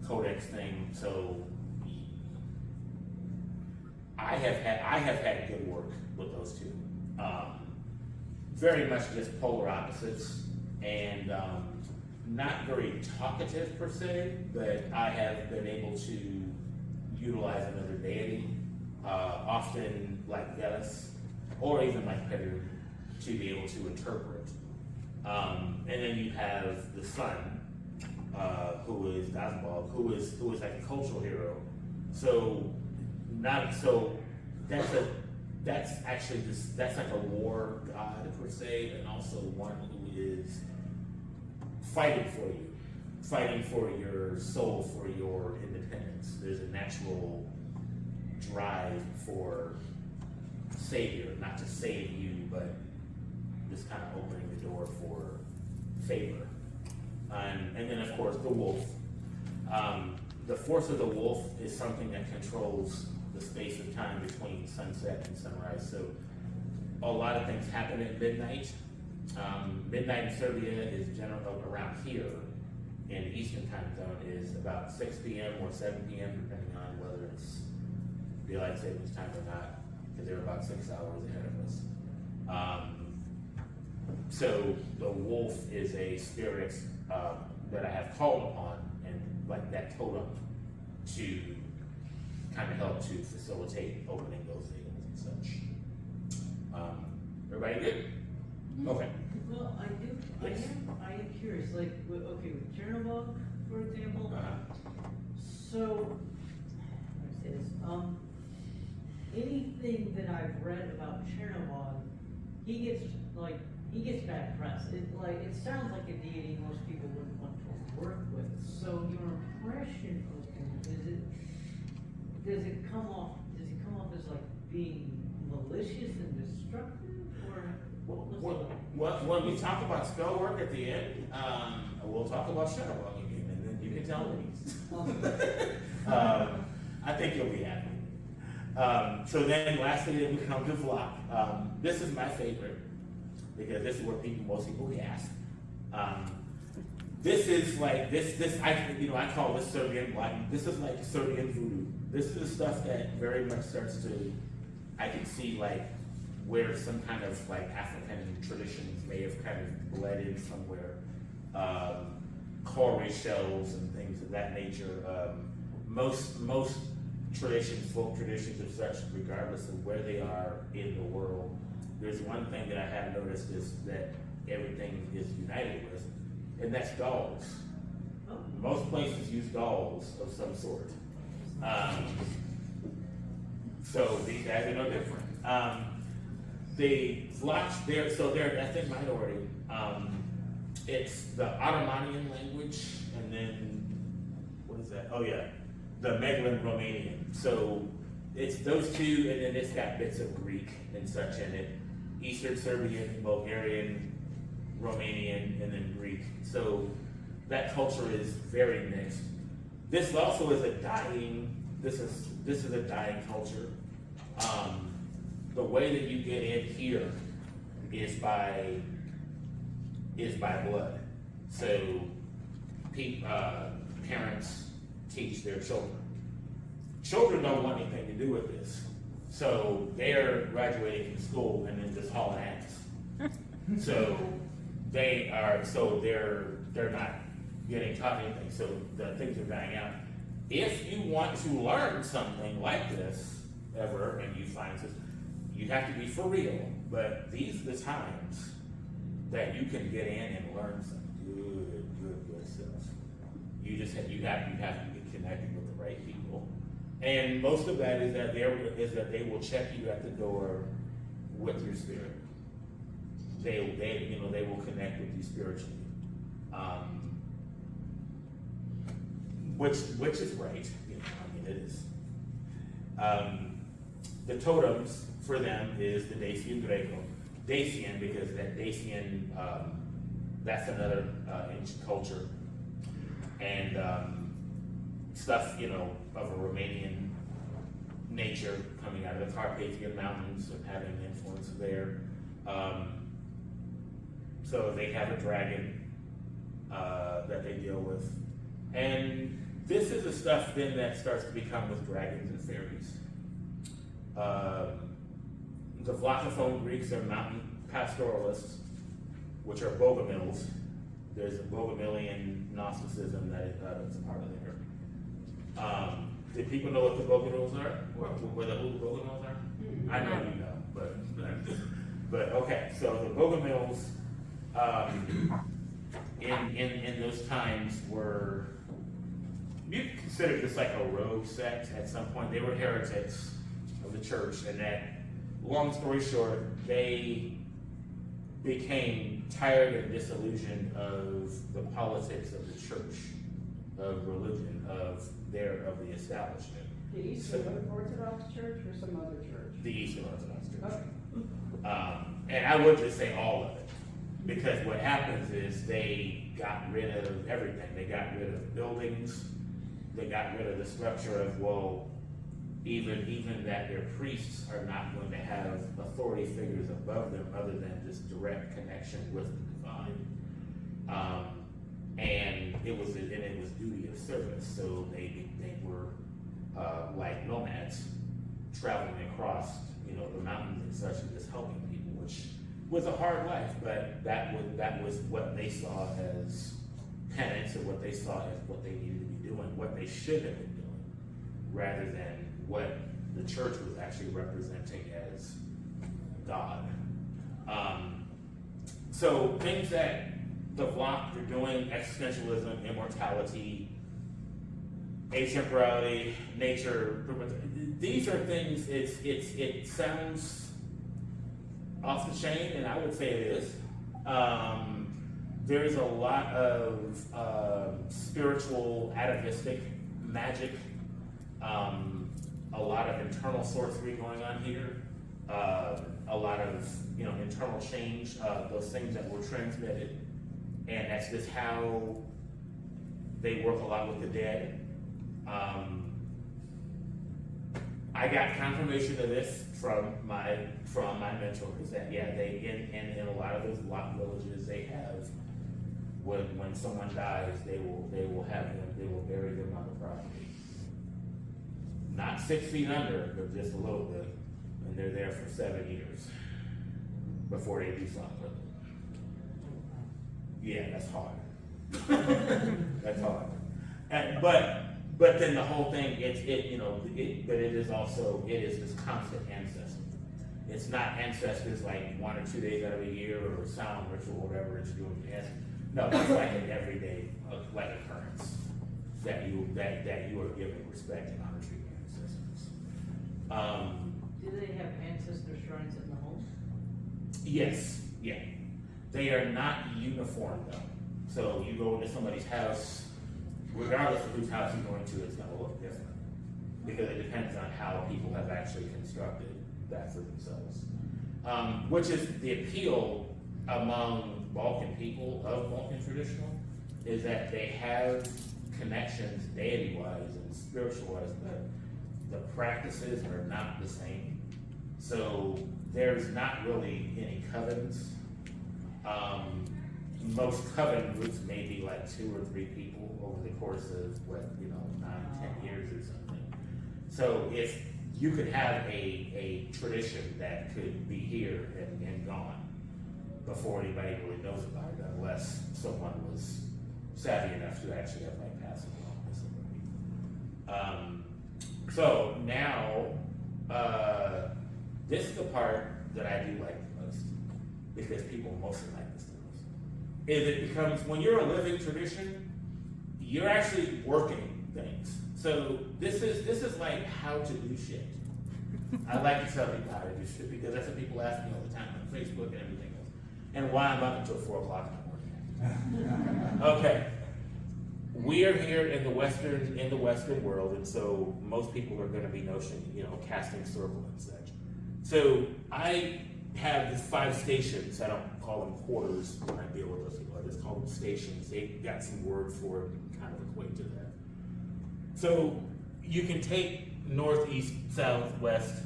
codex thing. So I have had good work with those two. Very much just polar opposites, and not very talkative per se, but I have been able to utilize another deity, often like Veles, or even like Perun, to be able to interpret. And then you have the sun, who is Dazbog, who is like a cultural hero. So that's actually that's like a war god per se, and also one who is fighting for your soul, for your independence. There's a natural drive for savior, not to save you, but just kind of opening the door for favor. And then of course the wolf. The force of the wolf is something that controls the space of time between sunset and sunrise. So a lot of things happen at midnight. Midnight in Serbia is generally around here, and the Eastern time zone is about 6 p.m. or 7 p.m. depending on whether it's daylight savings time or not, because they're about 6 hours ahead of us. So the wolf is a spirit that I have called upon, and like that totem, to kind of help to facilitate opening those things and such. Everybody good? Okay. Well, I am curious, like, okay, with Chernobog, for example, so, how do I say this, anything that I've read about Chernobog, he gets bad press. It sounds like a deity most people wouldn't want to work with. So your impression of him, does it come off as like being malicious and destructive, or when we talk about spell work at the end, we'll talk about Shadowbog again, and then you can tell me. I think you'll be happy. So then lastly, we come to Vlog. This is my favorite, because this is where most people gasp. This is like I call this Serbian black. This is like Serbian voodoo. This is the stuff that very much starts to, I can see like where some kind of like African traditions may have kind of bled in somewhere. Cowrie shells and things of that nature. Most traditions, folk traditions of such, regardless of where they are in the world, there's one thing that I have noticed is that everything is united with, and that's dolls. Most places use dolls of some sort. So these guys are no different. The Vlach, they're ethnic minority. It's the Ottomanian language, and then, what is that? Oh yeah, the Meglan Romanian. So it's those two, and then it's got bits of Greek and such in it. Eastern Serbian, Bulgarian, Romanian, and then Greek. So that culture is very mixed. This also is a dying. This is a dying culture. The way that you get in here is by blood. So parents teach their children. Children don't want anything to do with this. So they're graduating from school and then just hauling ass. So they're not getting taught anything. So the things are dying out. If you want to learn something like this ever, and you find this, you have to be for real. But these are the times that you can get in and learn some good stuff. You have to get connected with the right people. And most of that is that they will check you at the door with your spirit. They will connect with you spiritually, which is right. It is. The totems for them is the Dacian Greco. Dacian because that Dacian, that's another ancient culture, and stuff of a Romanian nature coming out of the Carpathian Mountains and having influence there. So they have a dragon that they deal with. And this is the stuff then that starts to become with dragons and fairies. The Vlachophone Greeks are mountain pastoralists, which are Bogomils. There's a Bogomilian Gnosticism that is a part of there. Do people know what the Bogomils are? Who the Bogomils are? I know you know, but okay. So the Bogomils in those times were, you could consider this like a rogue sect at some point. They were heretics of the church, and that, long story short, they became tired and disillusioned of the politics of the church, of religion, of the establishment. The Eastern Orthodox Church or some other church? The Eastern Orthodox Church. Okay. And I would just say all of it, because what happens is they got rid of everything. They got rid of buildings. They got rid of the structure of, well, even that their priests are not going to have authority figures above them other than just direct connection with the divine. And it was duty of service. So they were like nomads traveling across, the mountains and such, and just helping people, which was a hard life, but that was what they saw as penance, or what they saw as what they needed to be doing, what they should have been doing, rather than what the church was actually representing as God. So things that the Vlach are doing, existentialism, immortality, atemporality, nature, these are things, it sounds off the chain, and I would say it is. There's a lot of spiritual, atavistic magic, a lot of internal sorcery going on here, a lot of internal change, those things that were transmitted, and that's just how they work a lot with the dead. I got confirmation of this from my mentors that they in a lot of those Vlach villages they have when someone dies they will bury them on the property, not 6 feet under, but just a little bit, and they're there for 7 years before they do something with it. Yeah, that's hard. That's hard. But then the whole thing, but it is this constant ancestor. It's not ancestors like 1 or 2 days out of a year or a sound ritual, whatever it's doing. No, it's like an everyday occurrence that you are giving respect and honor to your ancestors. Do they have ancestor shrines in the home? Yes, yeah. They are not uniform though. So you go into somebody's house, regardless of whose house you're going to, it's going to look different, because it depends on how people have actually constructed that for themselves. Which is the appeal among Balkan people of Balkan traditional, is that they have connections deity-wise and spiritual-wise, but the practices are not the same. So there's not really any covens. Most coven groups may be like 2 or 3 people over the course of 9-10 years or something. So if you could have a tradition that could be here and gone before anybody really knows about it, unless someone was savvy enough to actually have pass it along to somebody. So now, this is the part that I do like the most, because people mostly like this the most, is it becomes, when you're a living tradition, you're actually working things. So this is like how to do shit. I like to tell people how to do shit, because that's what people ask me all the time on Facebook and everything else. And why I'm up until 4 o'clock in the morning. Okay. We are here in the Western world, and so most people are going to be casting circle and such. So I have these 5 stations. I don't call them quarters when I deal with those people. I just call them stations. They got some word for it and kind of equate to that. So you can take north, east, south, west,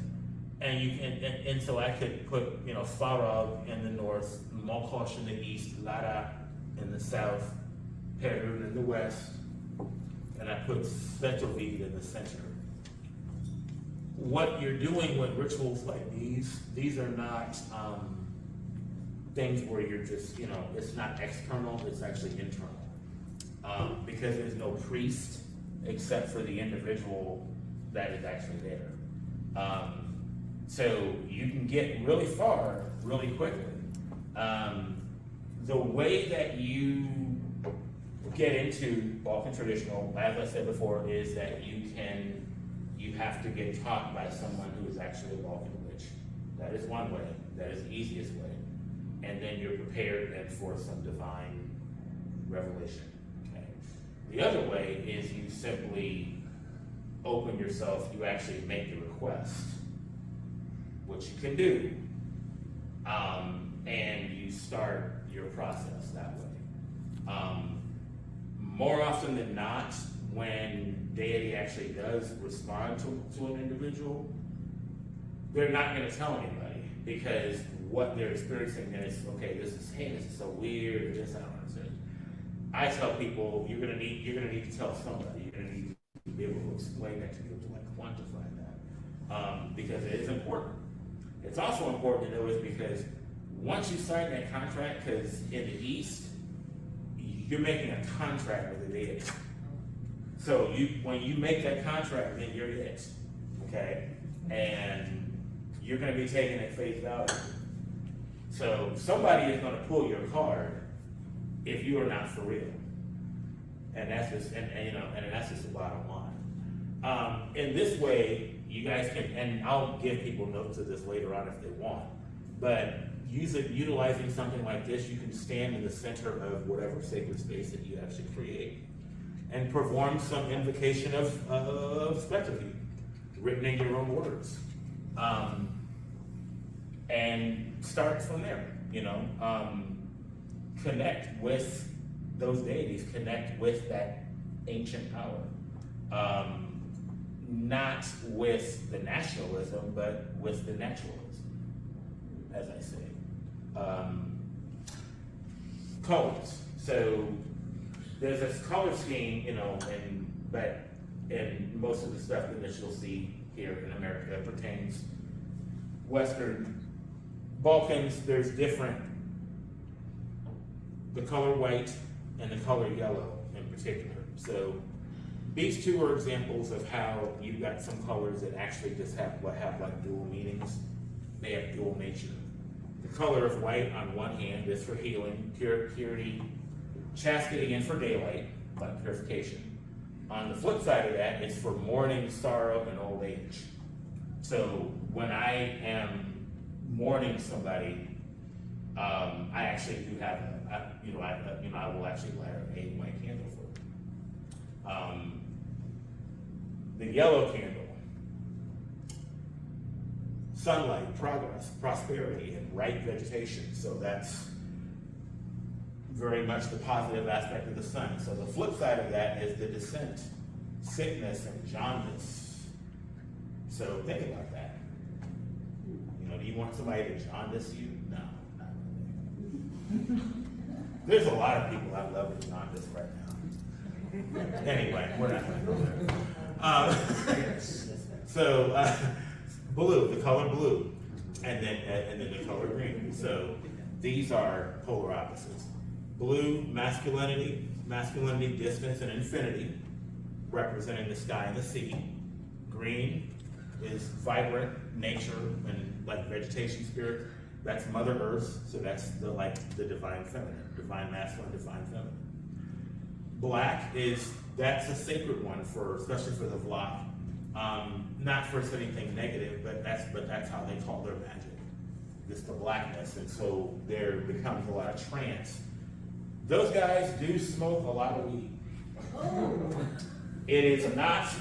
and you can, and so I could put Farag in the north, Mokosh in the east, Lara in the south, Perun in the west, and I put Svetovid in the center. What you're doing with rituals like these are not things where you're just, it's not external, it's actually internal. Because there's no priest except for the individual that is actually there. So you can get really far really quickly. The way that you get into Balkan traditional, as I said before, is that you have to get taught by someone who is actually a Balkan witch. That is one way. That is the easiest way. and then you're prepared then for some divine revelation. Okay. The other way is you simply open yourself, you actually make the request, which you can do, and you start your process that way. More often than not, when deity actually does respond to an individual, they're not going to tell anybody, because what they're experiencing is, okay, this is so weird, or this, I don't understand. I tell people, you're gonna need to tell somebody. You're gonna need to be able to explain that to people, to like quantify that, because it is important. It's also important to know is because once you sign that contract, because in the East, you're making a contract with the deity. So when you make that contract, then you're it, okay? And you're going to be taken at face value. So somebody is going to pull your card if you are not for real, and that's just and that's just the bottom line. In this way, you guys can, and I'll give people notes of this later on if they want, but utilizing something like this, you can stand in the center of whatever sacred space that you actually create and perform some invocation of spectacle written in your own words. And start from there, connect with those deities, connect with that ancient power. Not with the nationalism, but with the naturalism, as I say. Colors. So there's this color scheme, but in most of the stuff that you'll see here in America pertains Western Balkans. There's different, the color white and the color yellow in particular. So these two are examples of how you've got some colors that actually just have like dual meanings. They have dual nature. The color of white on one hand is for healing, purity, chastity, and for daylight, like purification. On the flip side of that, it's for mourning, sorrow, and old age. So when I am mourning somebody, I actually do have I will actually light a white candle for them. The yellow candle, sunlight, progress, prosperity, and right vegetation. So that's very much the positive aspect of the sun. So the flip side of that is the descent, sickness, and jaundice. So think about that. Do you want somebody to jaundice you? No, not really. There's a lot of people I love with jaundice right now. Anyway, we're not going to go there. So blue, the color blue, and then the color green. So these are polar opposites. Blue, masculinity, distance, and infinity, representing the sky and the sea. Green is vibrant nature and like vegetation spirit. That's Mother Earth, so that's the divine feminine, divine masculine, divine feminine. Black that's a sacred one especially for the Vlach. Not for anything negative, but that's how they call their magic. It's the blackness, and so there becomes a lot of trance. Those guys do smoke a lot of weed. It is not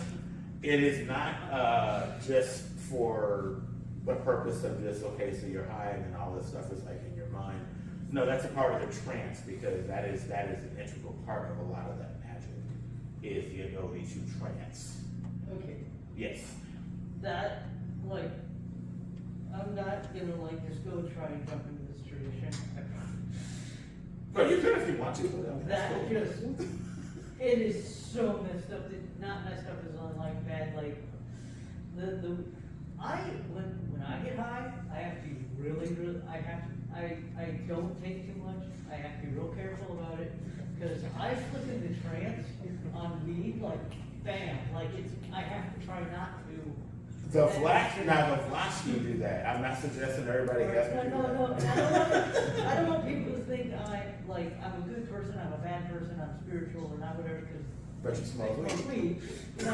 just for the purpose of this, okay, so you're high and all this stuff is like in your mind. No, that's a part of the trance, because that is an integral part of a lot of that magic, is the ability to trance. Okay. Yes. That, I'm not gonna just go try and jump into this tradition. But you could if you want to. That just, it is so messed up. Not messed up as on bad, when I get high, I have to be really, I don't take too much. I have to be real careful about it, because I slip into trance on weed, bam, I have to try not to. The Vlach you do that. I'm not suggesting everybody has to do that. No. I don't want people to think I'm a good person, I'm a bad person, I'm spiritual, or not whatever, because But you smoke weed. weed. You know,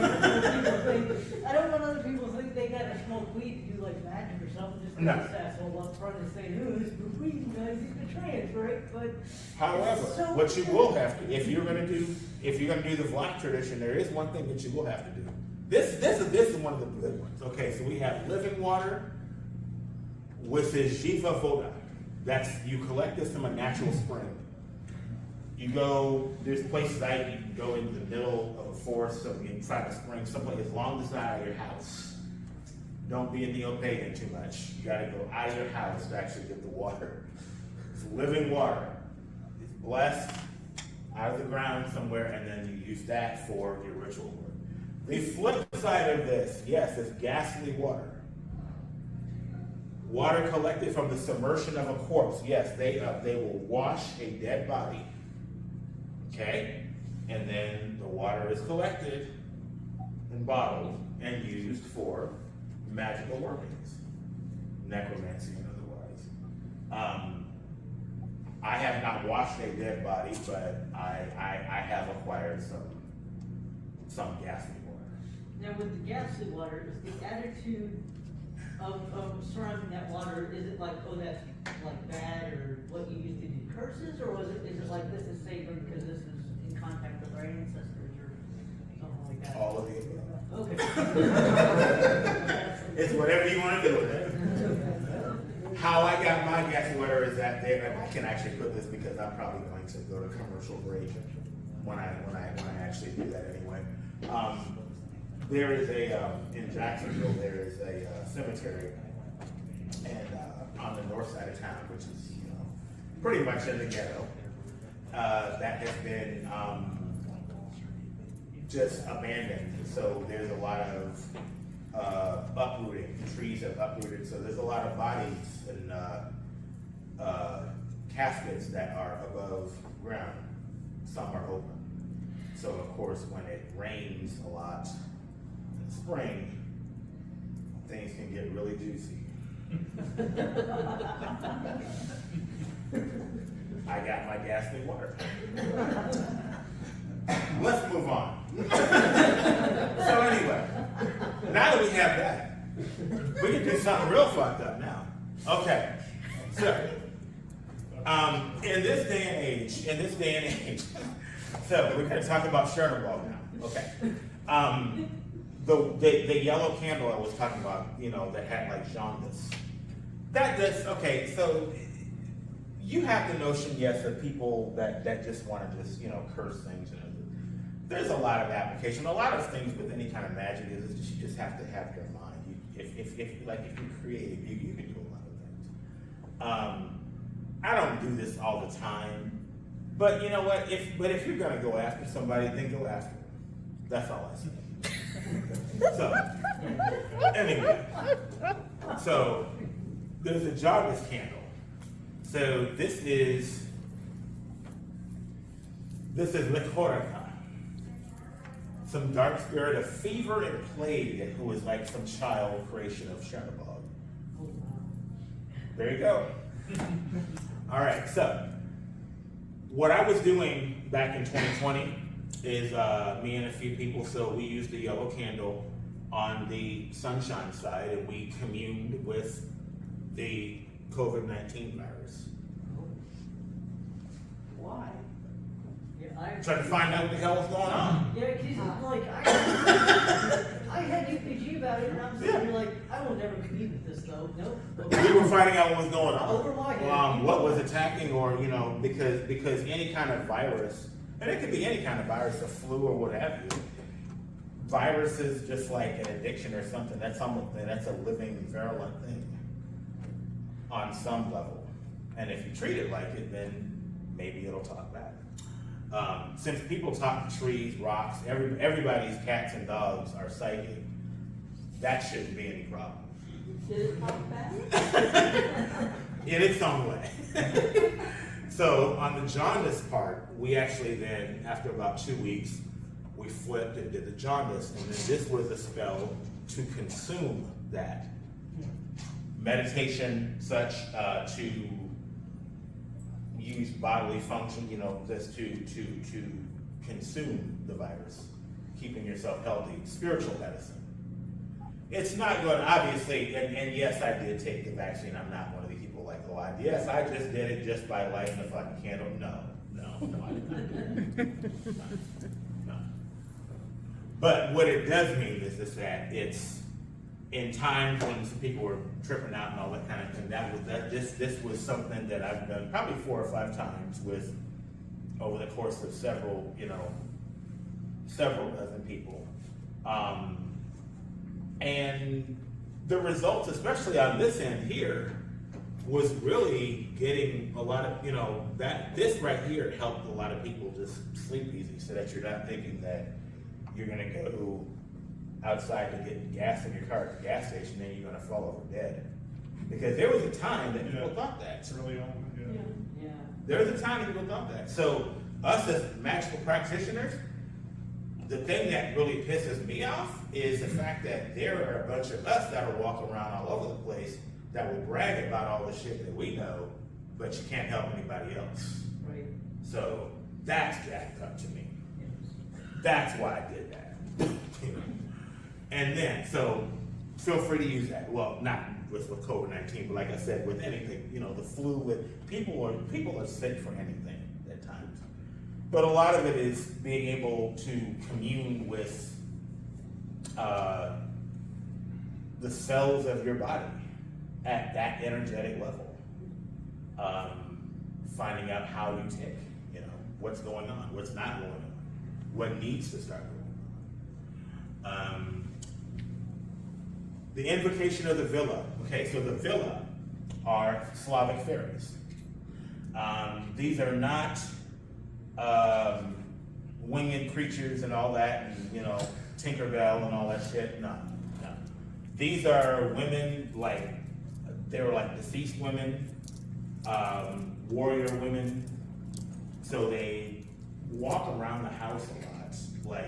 I don't want other people to think they gotta smoke weed to do like magic or something, just No. this asshole up front and say, "Ooh, this is weed, guys, he's a trance, right?" But However, it's so what you will have to, if you're gonna do the Vlach tradition, there is one thing that you will have to do. This is one of the good ones. Okay, so we have living water, which is jiva voda. That's, you collect this from a natural spring. You go, there's places you can go into the middle of a forest, so inside a spring, someplace, as long as it's not out of your house. Don't be a neo-pagan too much. You gotta go out of your house to actually get the water. It's living water. It's blessed out of the ground somewhere, and then you use that for your ritual work. The flip side of this, yes, is ghastly water. Water collected from the submersion of a corpse. Yes, they will wash a dead body. Okay? And then the water is collected and bottled and used for magical workings. Necromancy and otherwise. I have not washed a dead body, but I have acquired some ghastly water. now with the ghastly water, is the attitude of surrounding that water, is it like, oh, that's like bad, or what you used to do curses, or is it like this is sacred because this is in contact with our ancestors, or something like that? All of the above. Okay. It's whatever you want to do with it. How I got my ghastly water is that I can actually put this because I'm probably going to go to commercial break when I actually do that anyway. There is in Jacksonville, there is a cemetery, and on the north side of town, which is pretty much in the ghetto, that has been just abandoned. So there's a lot of uprooting. Trees have uprooted, so there's a lot of bodies and caskets that are above ground. Some are open. So of course, when it rains a lot in spring, things can get really juicy. I got my ghastly water. Let's move on. So anyway, now that we have that, we can do something real fucked up now. Okay, so in this day and age, so we're going to talk about Chernobyl now. Okay, the yellow candle I was talking about, that had like jaundice. Okay, so you have the notion, yes, of people that just want to just curse things. There's a lot of application. A lot of things with any kind of magic is just, you just have to have your mind. If you're creative, you can do a lot of things. I don't do this all the time, but you know what? If you're gonna go after somebody, then go after them. That's all I say. So anyway, so there's a jaundice candle. So this is Lichorica. Some dark spirit of fever and plague who is like some child creation of Chernobyl. There you go. All right, so what I was doing back in 2020 is me and a few people, so we used the yellow candle on the sunshine side and we communed with the COVID-19 virus. Why? Trying to find out what the hell was going on. Yeah, because like I had UPG about it, and I'm sitting here like, I will never compete with this though. Nope. We were finding out what was going on. Over my head. What was attacking, or because any kind of virus, and it could be any kind of virus, the flu or what have you. Virus is just like an addiction or something. That's a living, virulent thing on some level. And if you treat it like it, then maybe it'll talk back. Since people talk to trees, rocks, everybody's cats and dogs are psychic, that shouldn't be any problem. Did it talk back? In its own way. So on the jaundice part, we actually then, after about 2 weeks, we flipped and did the jaundice, and then this was a spell to consume that. Meditation, such to use bodily function, just to consume the virus, keeping yourself healthy, spiritual medicine. It's not going to, obviously, and yes, I did take the vaccine. I'm not one of the people like, oh, I just did it just by lighting a fucking candle. No, I did not do it. No. But what it does mean is that it's in times when some people were tripping out and all that kind of thing. This was something that I've done probably 4 or 5 times with over the course of several dozen people. And the results, especially on this end here, was really getting a lot of, this right here helped a lot of people just sleep easy so that you're not thinking that you're gonna go outside to get gas in your car at the gas station, then you're gonna fall over dead. Because there was a time that people thought that. Early on, Yeah. There was a time that people thought that. So us as magical practitioners, the thing that really pisses me off is the fact that there are a bunch of us that are walking around all over the place that will brag about all the shit that we know, but you can't help anybody else. Right. So that's jacked up to me. That's why I did that. And then, so feel free to use that. Well, not with COVID-19, but like I said, with anything, the flu, with people are sick for anything at times. But a lot of it is being able to commune with the cells of your body at that energetic level. Finding out how you tick, what's going on, what's not going on, what needs to start going on. The invocation of the villa. Okay, so the villa are Slavic fairies. These are not winged creatures and all that, and Tinkerbell and all that shit. No. These are women they were like deceased women, warrior women. So they walk around the house a lot,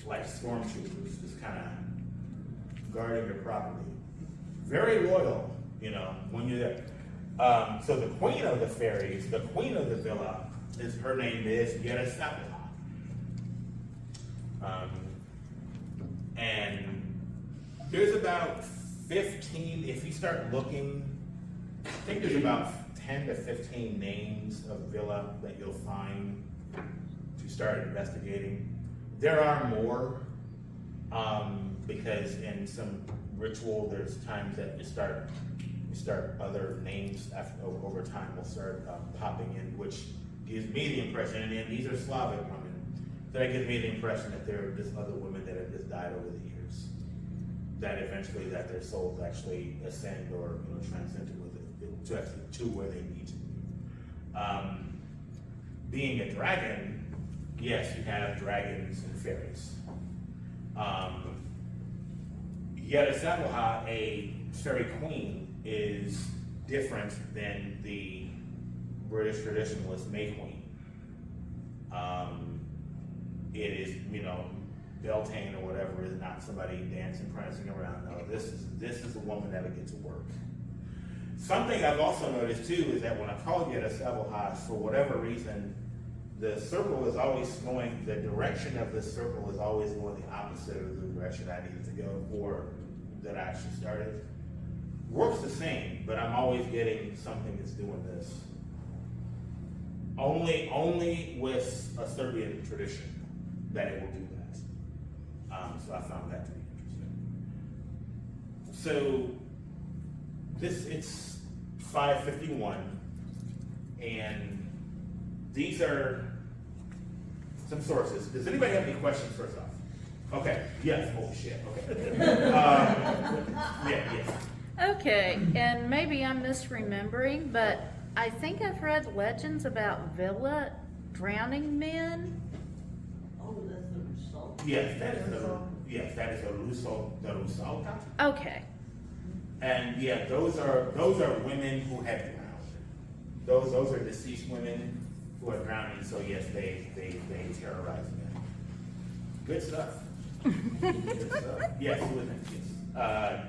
like stormtroopers, just kind of guarding your property. Very loyal, when you're there. So the queen of the fairies, the queen of the villa, her name is Yerasawa. And there's about 15, if you start looking, I think there's about 10 to 15 names of villa that you'll find to start investigating. There are more, because in some ritual, there's times that you start other names over time will start popping in, which gives me the impression, and these are Slavic women, that gives me the impression that there are just other women that have just died over the years, that eventually their souls actually ascend or transcend to where they need to be. Being a dragon, yes, you have dragons and fairies. Yerasawa, a fairy queen, is different than the British traditionalist May Queen. It is, Beltane or whatever is not somebody dancing, prancing around. No, this is a woman that would get to work. Something I've also noticed too is that when I call Yerasawa, for whatever reason, the circle is always going, the direction of the circle is always going the opposite of the direction I needed to go, or that I actually started. Works the same, but I'm always getting something that's doing this. Only with a Serbian tradition that it will do that. So I found that to be interesting. So it's 5:51, and these are some sources. Does anybody have any questions first off? Okay. Yes. Holy shit. Okay. Yes. Okay, and maybe I'm misremembering, but I think I've read legends about Villa drowning men. Oh, that's the result? Yes, that is a Rusalka. Okay. And yeah, those are women who have drowned. Those are deceased women who are drowning. So yes, they terrorize men. Good stuff. Good stuff. Yes, who is it? Yes.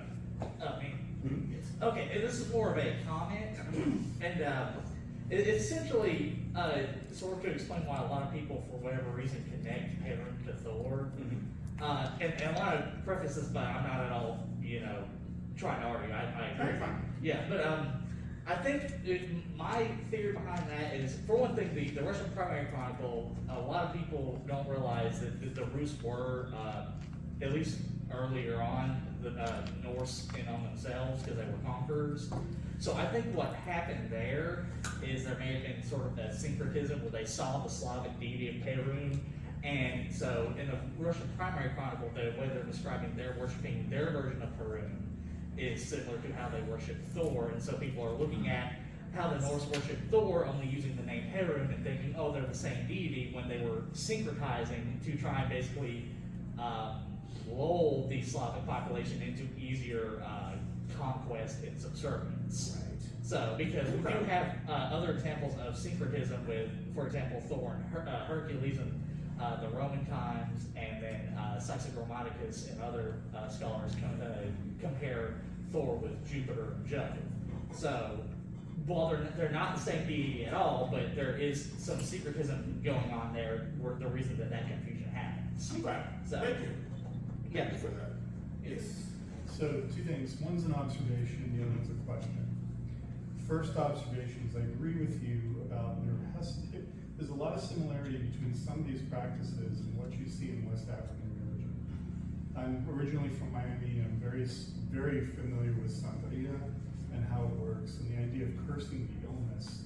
Me. Yes. Okay, and this is more of a comment, and Essentially, sort of to explain why a lot of people, for whatever reason, connect Perun to Thor. And I want to preface this by I'm not at all, trying to argue. I agree. Yeah, but I think my theory behind that is, for one thing, the Russian Primary Chronicle, a lot of people don't realize that the Rus were, at least earlier on, the Norse in on themselves because they were conquerors. So I think what happened there is there may have been sort of that syncretism where they saw the Slavic deity of Perun, and so in the Russian Primary Chronicle, the way they're describing they're worshiping their version of Perun is similar to how they worship Thor, and so people are looking at how the Norse worship Thor only using the name Perun and thinking, oh, they're the same deity, when they were syncretizing to try and basically lull the Slavic population into easier conquest and subservience. Right. So, because we do have other examples of syncretism with, for example, Thor and Hercules in the Roman times, and then Cicero-Grammaticus and other scholars compare Thor with Jupiter and Jove. So, while they're not the same deity at all, but there is some syncretism going on there, where the reason that confusion happens. Right. So, thank you. Yeah. Thank you for that. Yes. So, two things. One's an observation, the other one's a question. First observation is I agree with you about there's a lot of similarity between some of these practices and what you see in West African religion. I'm originally from Miami, and I'm very, very familiar with Santeria and how it works, and the idea of cursing the illness,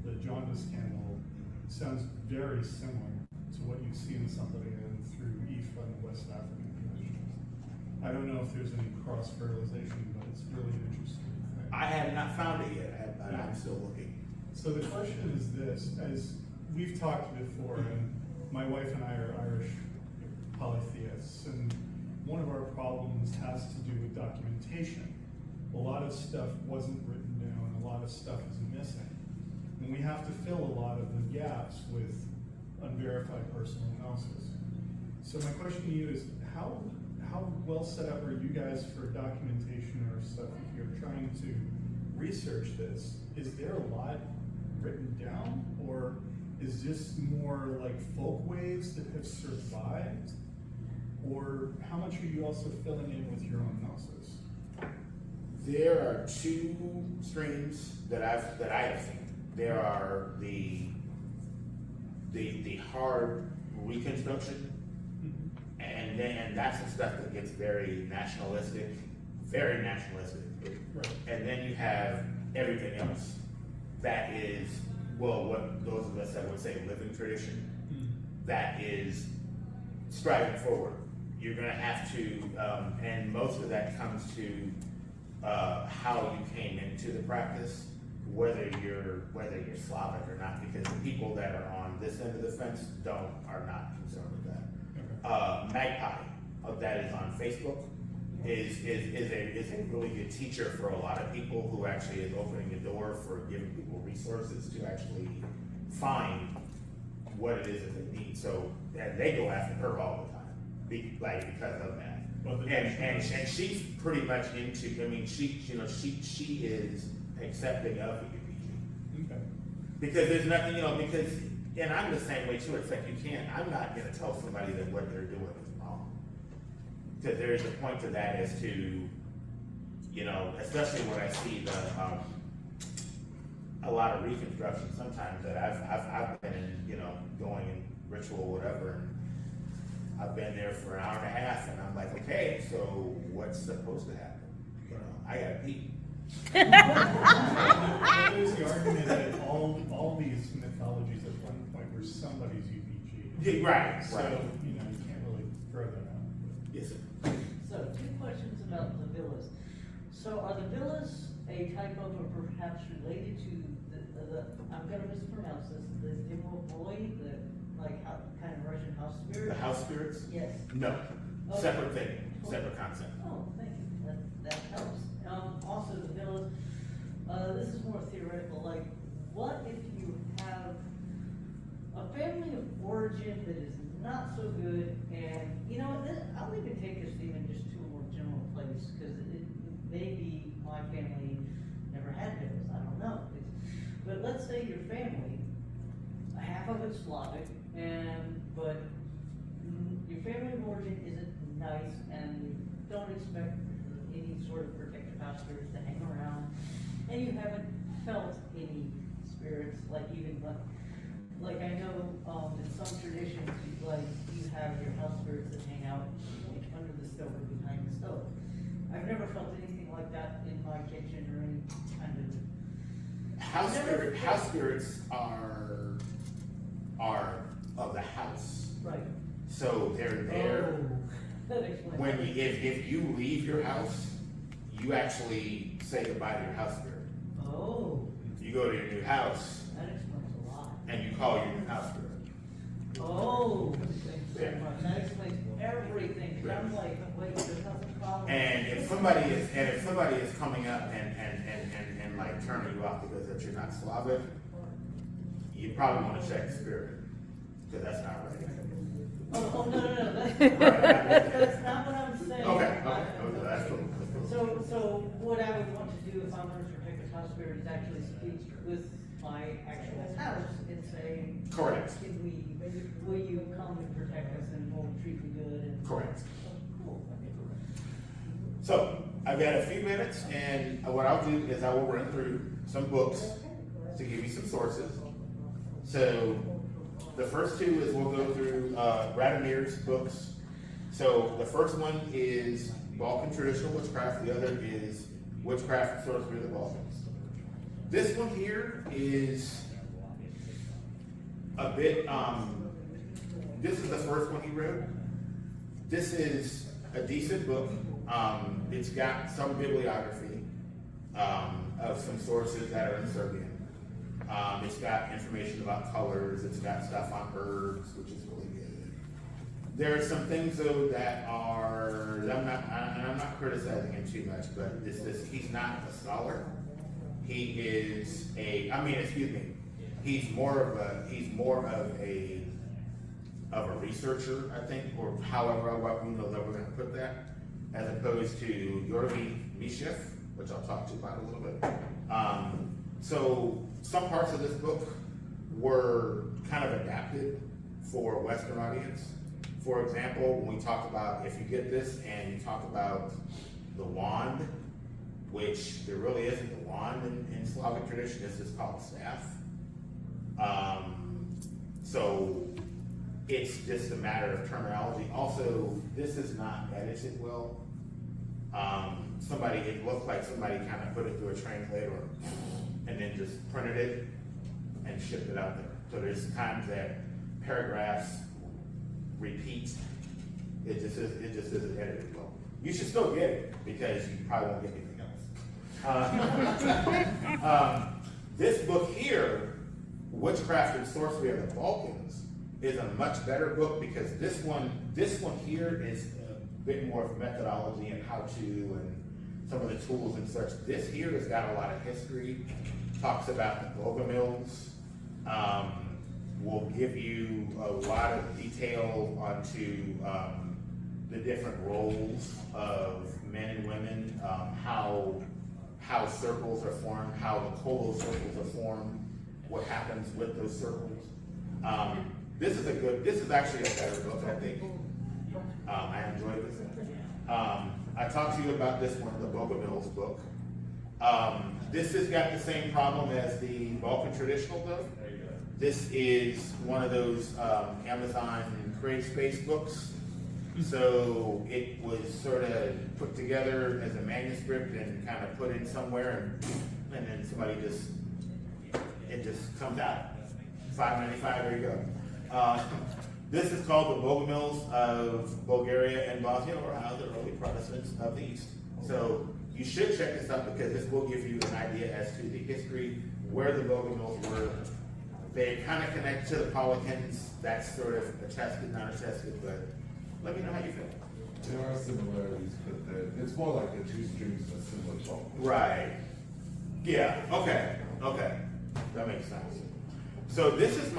the jaundice candle, sounds very similar to what you see in Santeria and through Ifa and West African traditions. I don't know if there's any cross-fertilization, but it's really an interesting thing. I have not found it yet, but I'm still looking. So the question is this, as we've talked before, and my wife and I are Irish polytheists, and one of our problems has to do with documentation. A lot of stuff wasn't written down, a lot of stuff is missing. And we have to fill a lot of the gaps with unverified personal analysis. So my question to you is, how well set up are you guys for documentation or stuff if you're trying to research this? Is there a lot written down, or is this more like folk waves that have survived? Or how much are you also filling in with your own analysis? There are two streams that I have seen. There are the hard reconstruction, and that's the stuff that gets very nationalistic. Right. And then you have everything else that is, well, what those of us that would say living tradition, that is striving forward. You're going to have to, and most of that comes to how you came into the practice, whether you're Slavic or not, because the people that are on this end of the fence are not concerned with that. Magpie, that is on Facebook, is a really good teacher for a lot of people, who actually is opening the door for giving people resources to actually find what it is that they need. So they go after her all the time, because of that. And she's pretty much into. I mean, she is accepting of EPG. Okay. Because there's nothing, because, and I'm the same way too. It's like I'm not going to tell somebody that what they're doing is wrong. Because there is a point to that as to, especially when I see a lot of reconstruction sometimes that I've been in, going in ritual or whatever, and I've been there for an hour and a half, and I'm like, okay, so what's supposed to happen? I gotta pee. There's the argument that all these mythologies at one point were somebody's UPG. Yeah, right. So, you can't really throw that out. Yes, sir. So, two questions about the villas. So, are the villas a type of, or perhaps related to the I'm going to mispronounce this, the Dimopoli, kind of Russian house spirits? The house spirits? Yes. No. Okay. Separate thing. Separate concept. Oh, thank you. That helps. Also, the villas, this is more theoretical. What if you have a family of origin that is not so good, and I'll even take this even just to a more general place, because it may be my family never had bills, I don't know. But let's say your family, half of it's Slavic, but your family of origin isn't nice, and you don't expect any sort of protective house spirits to hang around, and you haven't felt any spirits, like I know, in some traditions, you have your house spirits that hang out under the stove or behind the stove. I've never felt anything like that in my kitchen or any kind of. House spirits are of the house. Right. So they're there. That explains. When if you leave your house, you actually say goodbye to your house spirit. Oh. You go to your new house. That explains a lot. And you call your new house spirit. Oh. That explains everything. Yeah. I'm like, wait, there's nothing wrong. And if somebody is coming up and like turning you off because that you're not Slavic, you probably want to check the spirit, because that's not right. Oh, no, that's, Right. that's not what I'm saying. Okay, that's cool. So what I would want to do if I'm going to protect a house spirit is actually speak with my actual house and say, Correct. Will you come and protect us and we'll treat you good? And Correct. Cool. So I've got a few minutes, and what I'll do is I will run through some books to give you some sources. So the first two is we'll go through Radimir's books. So the first one is Balkan Traditional Witchcraft. The other is Witchcraft and Sorcery of the Balkans. This one here is a bit, this is the first one he wrote. This is a decent book. It's got some bibliography of some sources that are in Serbian. It's got information about colors. It's got stuff on herbs, which is really good. There are some things though that are, I'm not criticizing him too much, but he's not a scholar. He is he's more of a researcher, I think, or however that we're going to put that, as opposed to Yorgi Mishev, which I'll talk to you about a little bit. So some parts of this book were kind of adapted for a Western audience. For example, when we talk about, if you get this and you talk about the wand, which there really isn't a wand in Slavic tradition, this is called staff. So it's just a matter of terminology. Also, this is not edited well. It looked like somebody kind of put it through a translator and then just printed it and shipped it out there. So there's times that paragraphs repeat. It just isn't edited well. You should still get it because you probably won't get anything else. This book here, Witchcraft and Sorcery of the Balkans, is a much better book because this one here is a bit more of methodology and how to and some of the tools and such. This here has got a lot of history, talks about the Bogomils, will give you a lot of detail onto the different roles of men and women, how circles are formed, how the Kolo circles are formed, what happens with those circles. This is actually a better book, I think. I enjoyed this one. I talked to you about this one, the Bogomils book. This has got the same problem as the Balkan Traditional book. This is one of those Amazon Create Space books. So it was sort of put together as a manuscript and kind of put in somewhere, and then somebody it just comes out. $5.95, there you go. This is called The Bogomils of Bulgaria and Bosnia, or how the early Protestants of the East. So you should check this out because this will give you an idea as to the history, where the Bogomils were. They kind of connect to the Pelicans. That's sort of attested, not attested, but let me know how you feel. There are similarities, but it's more like the two streams of similar talk. Right. Yeah. Okay. That makes sense. So this is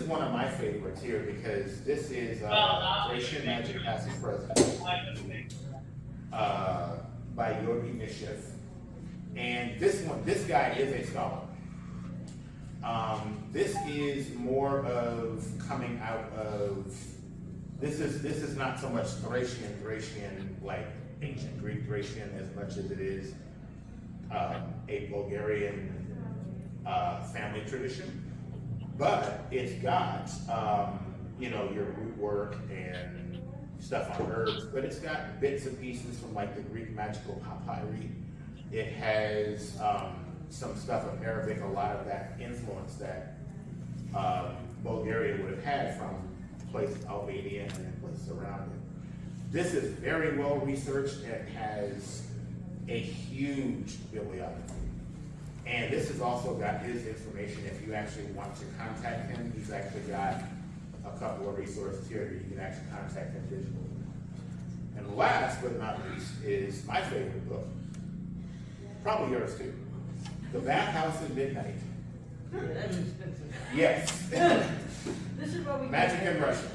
one of my favorites here because this is Thracian Magic Past Present by Yorgi Mishev. And this guy is a scholar. This is more of coming out of, this is not so much Thracian, like ancient Greek Thracian, as much as it is a Bulgarian family tradition. But it's got, you know, your root work and stuff on herbs, but it's got bits and pieces from like the Greek magical papyri. It has some stuff of Arabic, a lot of that influence that Bulgaria would have had from places, Albania and then places around it. This is very well researched and has a huge bibliography. And this has also got his information if you actually want to contact him. He's actually got a couple of resources here that you can actually contact him digitally. And last but not least is my favorite book, probably yours too, The Bathhouse at Midnight. Yeah, that's expensive. Yes. This is what we Magic in Russia.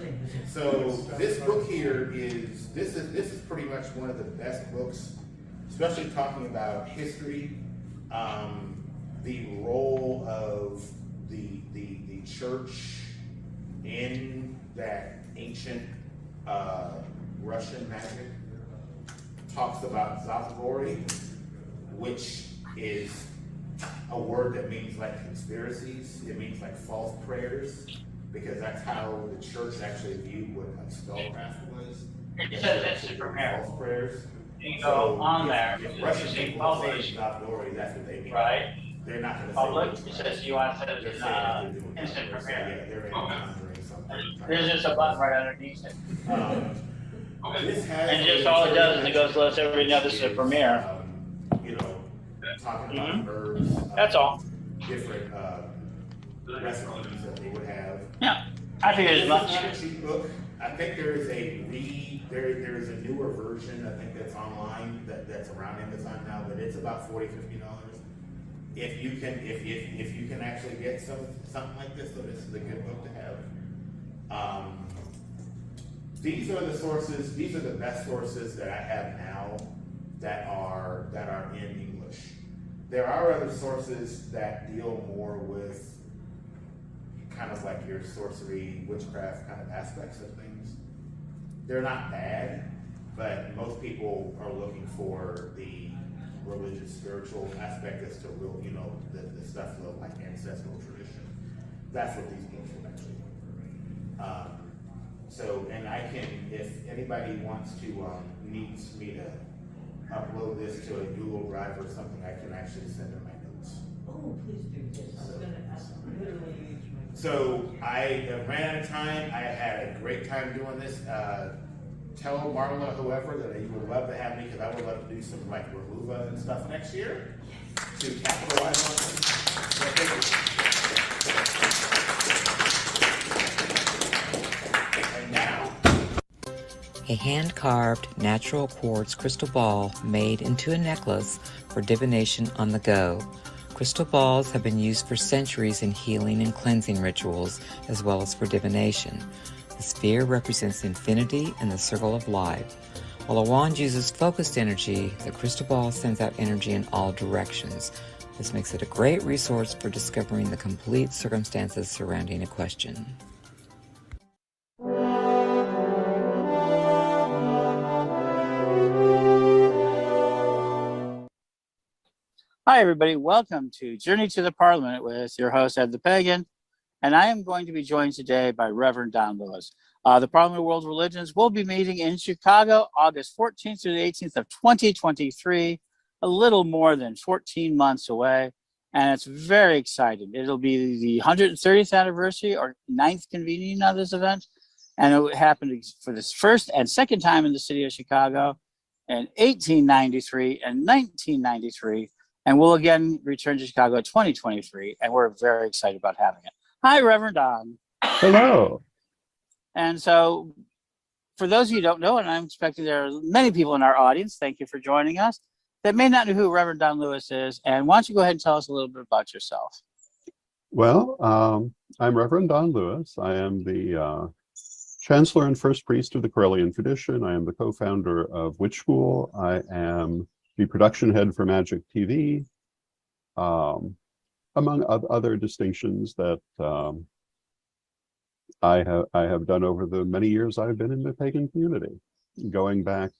So this book here is this is pretty much one of the best books, especially talking about history, the role of the church in that ancient Russian magic. Talks about Zagory, which is a word that means like conspiracies. It means like false prayers, because that's how the church actually viewed what like spellcraft was. It says it's False prayers. You go on there, If Russian you say people say publish, Zagory, that's what they mean. right? They're not going to Public, say it says you want to set it they're in saying they're doing instant numbers. prepare. Yeah, they're encountering something. There's just a button right underneath it. This has And just all it does is it goes, lets everybody know this is a premiere. You know, talking about herbs. That's all. Different recipes that they would have. Yeah, I figured as much. It's not a cheap book. I think there is there is a newer version, I think that's online, that's around Amazon now, but it's about $40–50. If you can actually get something like this, so this is a good book to have. These are the sources, these are the best sources that I have now that are in English. There are other sources that deal more with kind of like your sorcery, witchcraft kind of aspects of things. They're not bad, but most people are looking for the religious, spiritual aspect as to real, you know, the stuff of like ancestral tradition. That's what these books will actually look. So, and I can, if anybody wants to, needs me to upload this to a Google Drive or something, I can actually send them my notes. Oh, please do this. I was gonna ask, literally use my. So I ran out of time. I had a great time doing this. Tell Marla, whoever, that you would love to have me, because I would love to do some like removal and stuff next year to capitalize on this. So thank you. And now, a hand-carved natural quartz crystal ball made into a necklace for divination on the go. Crystal balls have been used for centuries in healing and cleansing rituals, as well as for divination. The sphere represents infinity and the circle of life. While a wand uses focused energy, the crystal ball sends out energy in all directions. This makes it a great resource for discovering the complete circumstances surrounding a question. Hi, everybody. Welcome to Journey to the Parliament with your host, Ed the Pagan. And I am going to be joined today by Reverend Don Lewis. The Parliament of World Religions will be meeting in Chicago, August 14th through the 18th of 2023, a little more than 14 months away. And it's very exciting. It'll be the 130th anniversary or 9th convening of this event. And it happened for this first and second time in the city of Chicago in 1893 and 1993. And we'll again return to Chicago in 2023. And we're very excited about having it. Hi, Reverend Don. Hello. And so for those of you who don't know, and I'm expecting there are many people in our audience, thank you for joining us, that may not know who Reverend Don Lewis is. And why don't you go ahead and tell us a little bit about yourself? Well, I'm Reverend Don Lewis. I am the Chancellor and First Priest of the Correllian tradition. I am the co-founder of Witch School. I am the production head for Magic TV, among other distinctions that I have done over the many years I've been in the pagan community, going back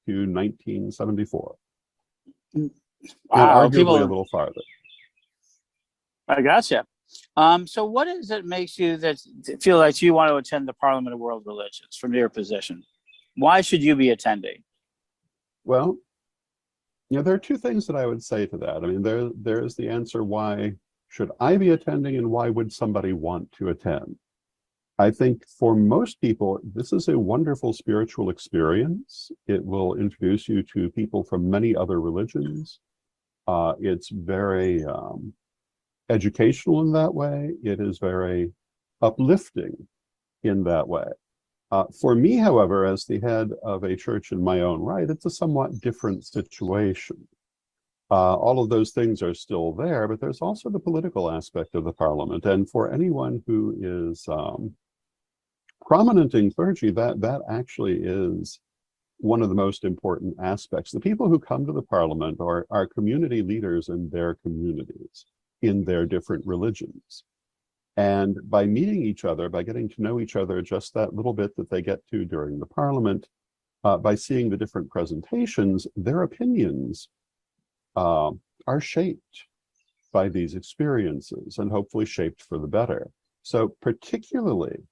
to 1974. Wow, and arguably people, a little farther. I gotcha. So what is it makes you that feel like you want to attend the Parliament of World Religions from your position? Why should you be attending? Well, there are two things that I would say to that. I mean, there's the answer, why should I be attending, and why would somebody want to attend? I think for most people, this is a wonderful spiritual experience. It will introduce you to people from many other religions. It's very educational in that way. It is very uplifting in that way. For me, however, as the head of a church in my own right, it's a somewhat different situation. All of those things are still there, but there's also the political aspect of the parliament. And for anyone who is prominent in clergy, that actually is one of the most important aspects. The people who come to the parliament are community leaders in their communities, in their different religions. And by meeting each other, by getting to know each other just that little bit that they get to during the parliament, by seeing the different presentations, their opinions are shaped by these experiences, and hopefully shaped for the better. So particularly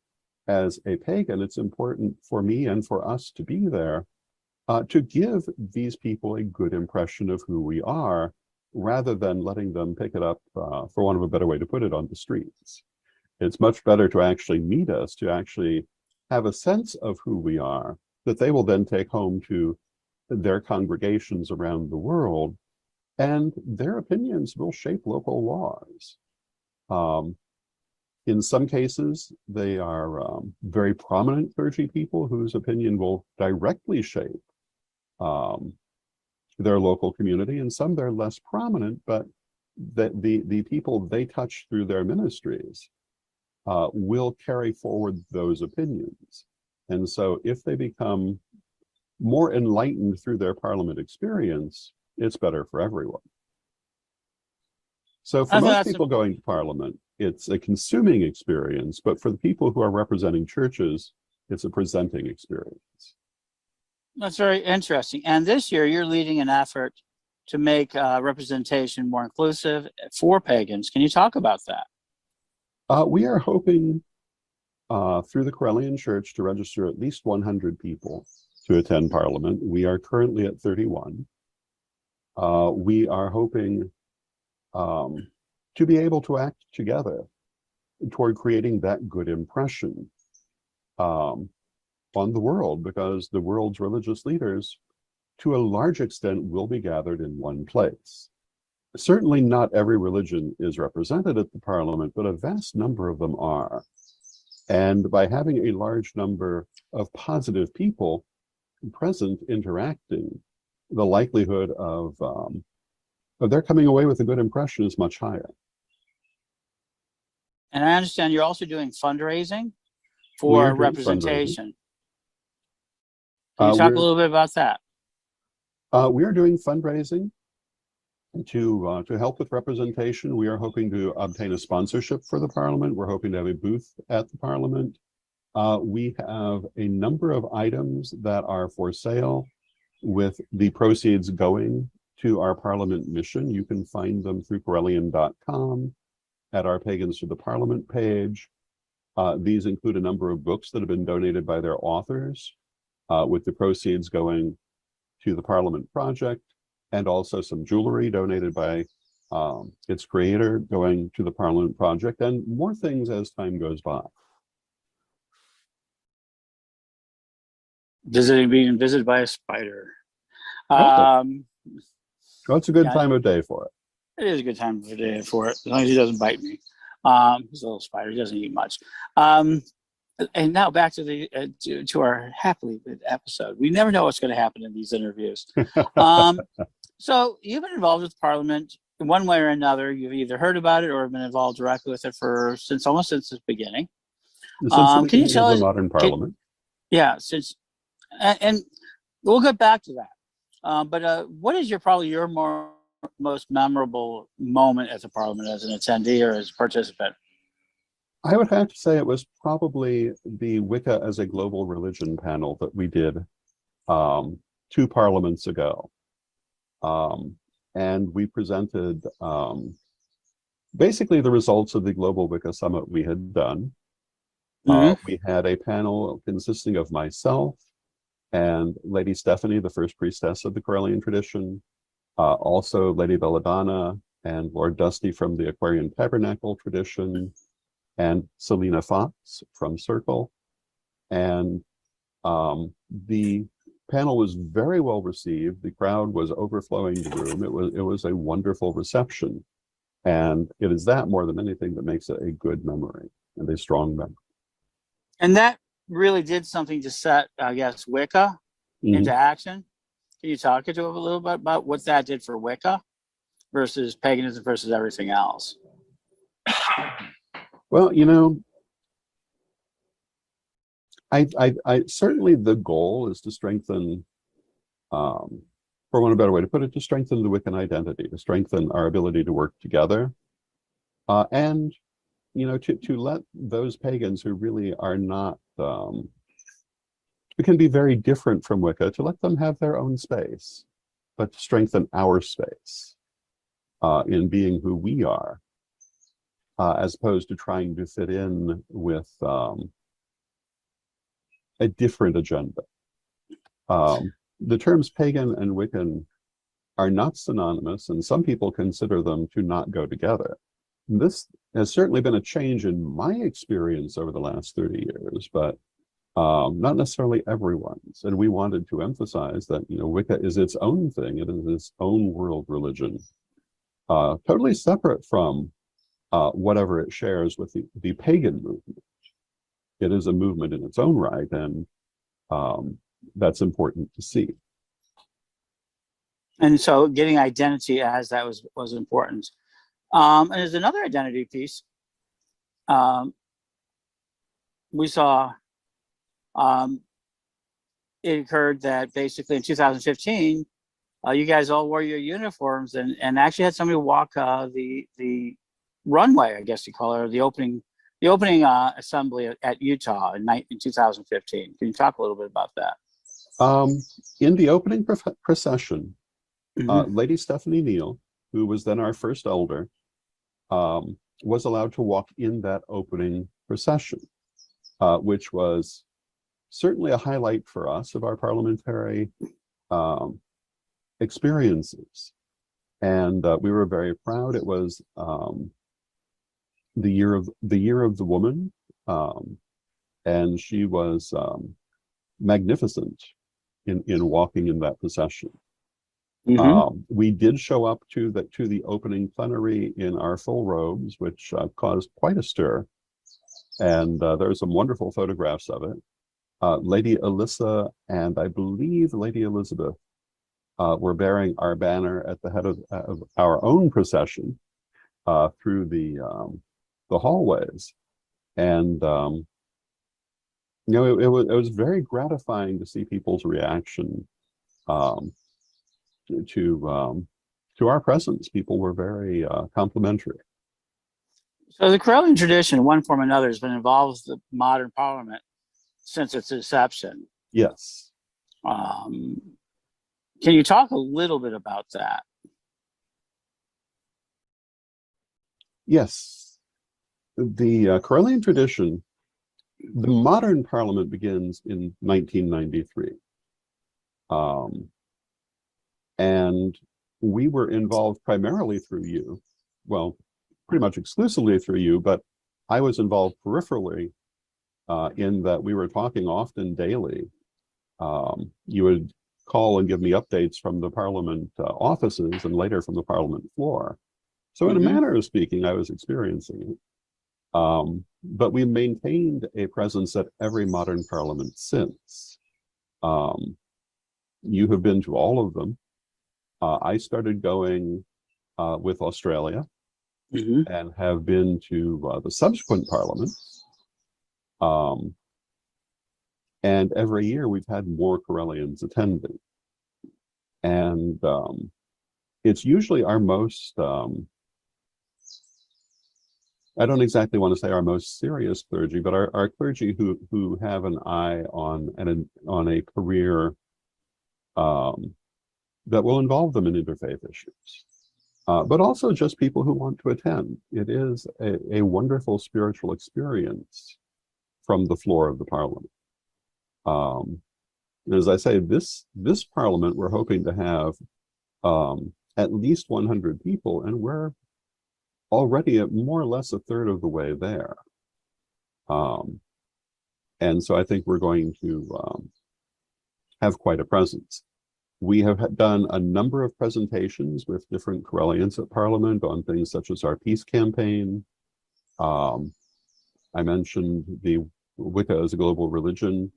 as a pagan, it's important for me and for us to be there to give these people a good impression of who we are, rather than letting them pick it up, for want of a better way to put it, on the streets. It's much better to actually meet us, to actually have a sense of who we are, that they will then take home to their congregations around the world, and their opinions will shape local laws. In some cases, they are very prominent clergy people whose opinion will directly shape their local community. And some they're less prominent, but the people they touch through their ministries will carry forward those opinions. And so if they become more enlightened through their parliament experience, it's better for everyone. So for most people going to parliament, it's a consuming experience, but for the people who are representing churches, it's a presenting experience. That's very interesting. And this year, you're leading an effort to make representation more inclusive for pagans. Can you talk about that? We are hoping through the Corellian Church to register at least 100 people to attend Parliament. We are currently at 31. We are hoping to be able to act together toward creating that good impression on the world, because the world's religious leaders, to a large extent, will be gathered in one place. Certainly not every religion is represented at the Parliament, but a vast number of them are. And by having a large number of positive people present interacting, the likelihood of their coming away with a good impression is much higher. And I understand you're also doing fundraising for representation. Can you talk a little bit about that? We are doing fundraising to help with representation. We are hoping to obtain a sponsorship for the Parliament. We're hoping to have a booth at the Parliament. We have a number of items that are for sale, with the proceeds going to our Parliament mission. You can find them through Corellian.com at our Pagans to the Parliament page. These include a number of books that have been donated by their authors, with the proceeds going to the Parliament project, and also some jewelry donated by its creator going to the Parliament project, and more things as time goes by. Being visited by a spider. Well, it's a good time of day for it. It is a good time of day for it, as long as he doesn't bite me. He's a little spider, he doesn't eat much. And now back to the to our happily lit episode. We never know what's going to happen in these interviews. So you've been involved with Parliament in one way or another. You've either heard about it or been involved directly with it almost since its beginning. Can you tell us? Modern Parliament? And we'll get back to that. But what is probably your most memorable moment at the Parliament as an attendee or as a participant? I would have to say it was probably the Wicca as a Global Religion panel that we did 2 parliaments ago. And we presented basically the results of the Global Wicca Summit we had done. We had a panel consisting of myself and Lady Stephanie, the first priestess of the Correllian tradition, also Lady Belladonna and Lord Dusty from the Aquarian Tabernacle tradition, and Selena Fox from Circle. And the panel was very well received. The crowd was overflowing the room. It was a wonderful reception. And it is that more than anything that makes it a good memory and a strong memory. And that really did something to set, I guess, Wicca into action. Can you talk to us a little bit about what that did for Wicca versus paganism versus everything else? Well, you know, I certainly the goal is to strengthen, for want of a better way to put it, to strengthen the Wiccan identity, to strengthen our ability to work together, and you know, to let those pagans who really are not, who can be very different from Wicca, to let them have their own space, but to strengthen our space in being who we are, as opposed to trying to fit in with a different agenda. The terms pagan and Wiccan are not synonymous, and some people consider them to not go together. This has certainly been a change in my experience over the last 30 years, but not necessarily everyone's. And we wanted to emphasize that, you know, Wicca is its own thing. It is its own world religion, totally separate from whatever it shares with the pagan movement. It is a movement in its own right, and that's important to see. And so getting identity as that was important. And there's another identity piece. We saw it occurred that basically in 2015, you guys all wore your uniforms and actually had somebody walk the runway, I guess you call it, or the opening assembly at Utah in 2015. Can you talk a little bit about that? In the opening procession, Lady Stephanie Neal, who was then our first elder, was allowed to walk in that opening procession, which was certainly a highlight for us of our parliamentary experiences. And we were very proud. It was the year of the woman, and she was magnificent in walking in that procession. We did show up to the opening plenary in our full robes, which caused quite a stir, and there are some wonderful photographs of it. Lady Alyssa and I believe Lady Elizabeth were bearing our banner at the head of our own procession through the hallways, and you know, it was very gratifying to see people's reaction to our presence. People were very complimentary. So the Correllian tradition, in one form or another, has been involved with the modern parliament since its inception. Yes. Can you talk a little bit about that? Yes. The Correllian tradition, the modern parliament begins in 1993. And we were involved primarily through you, well, pretty much exclusively through you, but I was involved peripherally in that we were talking often daily. You would call and give me updates from the parliament offices and later from the parliament floor. So in a manner of speaking, I was experiencing it. But we maintained a presence at every modern parliament since. You have been to all of them. I started going with Australia and have been to the subsequent parliaments. And every year we've had more Correllians attending. And it's usually our most, I don't exactly want to say our most serious clergy, but our clergy who have an eye on a career that will involve them in interfaith issues. But also just people who want to attend. It is a wonderful spiritual experience from the floor of the Parliament. As I say, this Parliament, we're hoping to have at least 100 people, and we're already at more or less a third of the way there. And so I think we're going to have quite a presence. We have done a number of presentations with different Corellians at Parliament on things such as our peace campaign. I mentioned the Wicca as a Global Religion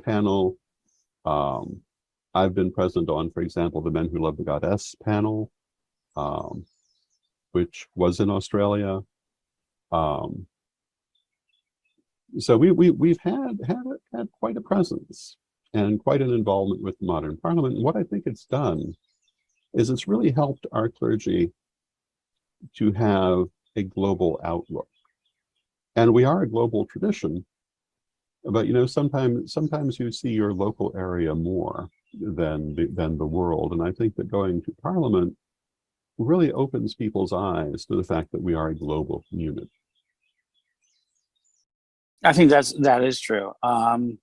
panel. I've been present on, for example, the Men Who Love the Goddess panel, which was in Australia. So we've had quite a presence and quite an involvement with the modern Parliament. And what I think it's done is it's really helped our clergy to have a global outlook. And we are a global tradition, but sometimes you see your local area more than the world. And I think that going to Parliament really opens people's eyes to the fact that we are a global community. I think that is true. And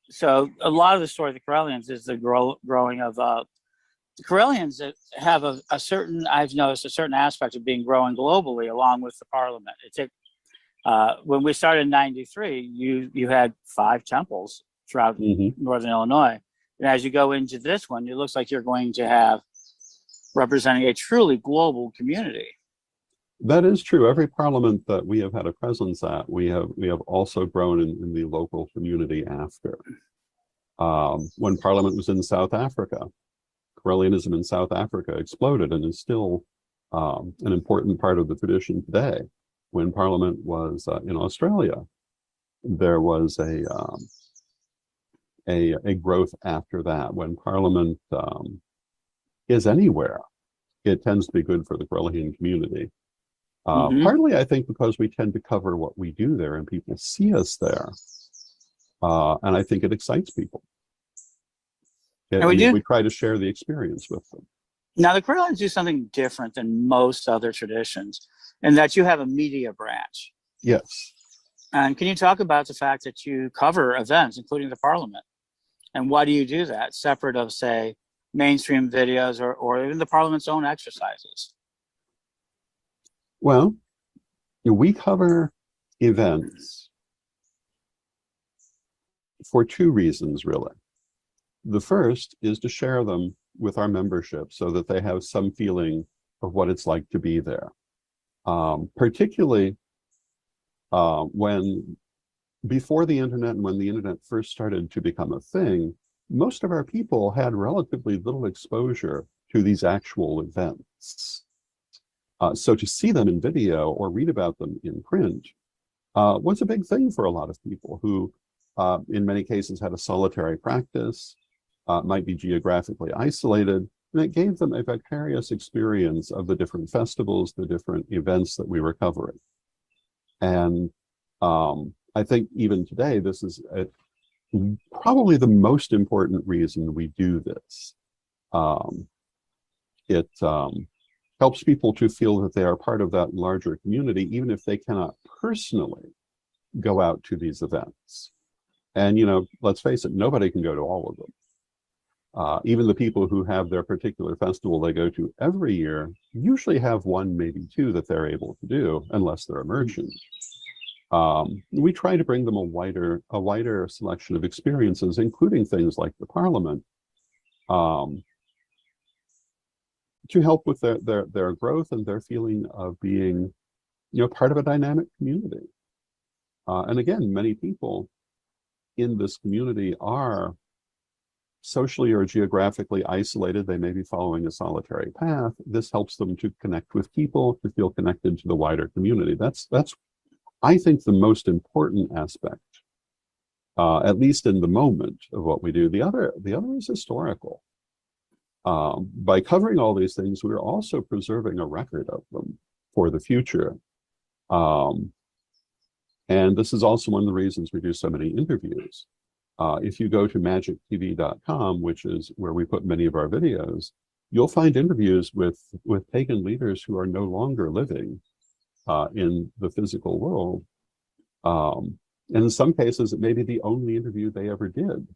so a lot of the story of the Corellians is the growing of the Corellians that have a certain, I've noticed a certain aspect of being growing globally along with the Parliament. When we started in '93, you had 5 temples throughout Northern Illinois. And as you go into this one, it looks like you're going to have representing a truly global community. That is true. Every Parliament that we have had a presence at, we have also grown in the local community after. When Parliament was in South Africa, Corellianism in South Africa exploded and is still an important part of the tradition today. When Parliament was in Australia, there was a growth after that. When Parliament is anywhere, it tends to be good for the Corellian community. Partly, I think, because we tend to cover what we do there and people see us there. And I think it excites people. We try to share the experience with them. Now, the Corellians do something different than most other traditions in that you have a media branch. Yes. And can you talk about the fact that you cover events, including the Parliament? And why do you do that, separate of, say, mainstream videos or even the Parliament's own exercises? Well, we cover events for 2 reasons, really. The first is to share them with our membership so that they have some feeling of what it's like to be there. Particularly before the internet and when the internet first started to become a thing, most of our people had relatively little exposure to these actual events. So to see them in video or read about them in print was a big thing for a lot of people who, in many cases, had a solitary practice, might be geographically isolated, and it gave them a vicarious experience of the different festivals, the different events that we were covering. And I think even today, this is probably the most important reason we do this. It helps people to feel that they are part of that larger community, even if they cannot personally go out to these events. And, let's face it, nobody can go to all of them. Even the people who have their particular festival they go to every year usually have 1, maybe 2 that they're able to do, unless they're a merchant. We try to bring them a wider selection of experiences, including things like the Parliament, to help with their growth and their feeling of being, part of a dynamic community. And again, many people in this community are socially or geographically isolated. They may be following a solitary path. This helps them to connect with people, to feel connected to the wider community. That's I think, the most important aspect at least in the moment of what we do. The other is historical. By covering all these things, we're also preserving a record of them for the future. And this is also one of the reasons we do so many interviews. If you go to magictv.com, which is where we put many of our videos, you'll find interviews with pagan leaders who are no longer living in the physical world. And in some cases, it may be the only interview they ever did.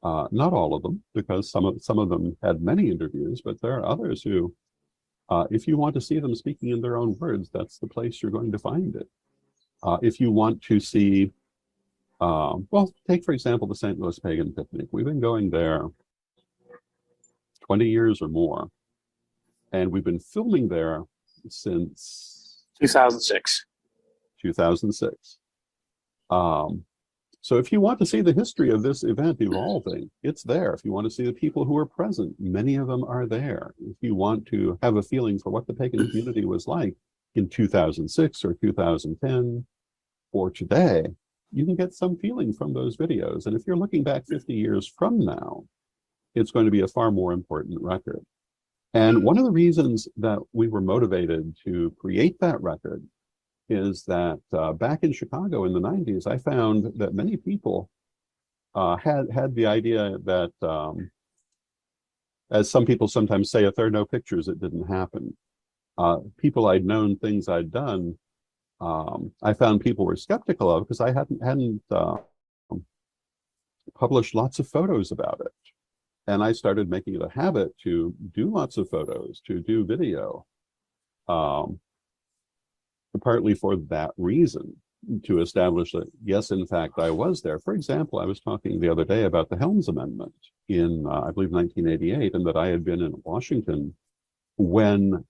Not all of them, because some of them had many interviews, but there are others who, if you want to see them speaking in their own words, that's the place you're going to find it. If you want to see, well, take for example the St. Louis Pagan Picnic. We've been going there 20 years or more, and we've been filming there since 2006. 2006. So if you want to see the history of this event evolving, it's there. If you want to see the people who are present, many of them are there. If you want to have a feeling for what the pagan community was like in 2006 or 2010 or today, you can get some feeling from those videos. And if you're looking back 50 years from now, it's going to be a far more important record. And one of the reasons that we were motivated to create that record is that back in Chicago in the 90s, I found that many people had the idea that, as some people sometimes say, if there are no pictures, it didn't happen. People I'd known, things I'd done, I found people were skeptical of because I hadn't published lots of photos about it. And I started making it a habit to do lots of photos, to do video. Partly for that reason, to establish that, yes, in fact, I was there. For example, I was talking the other day about the Helms Amendment in, I believe, 1988, and that I had been in Washington when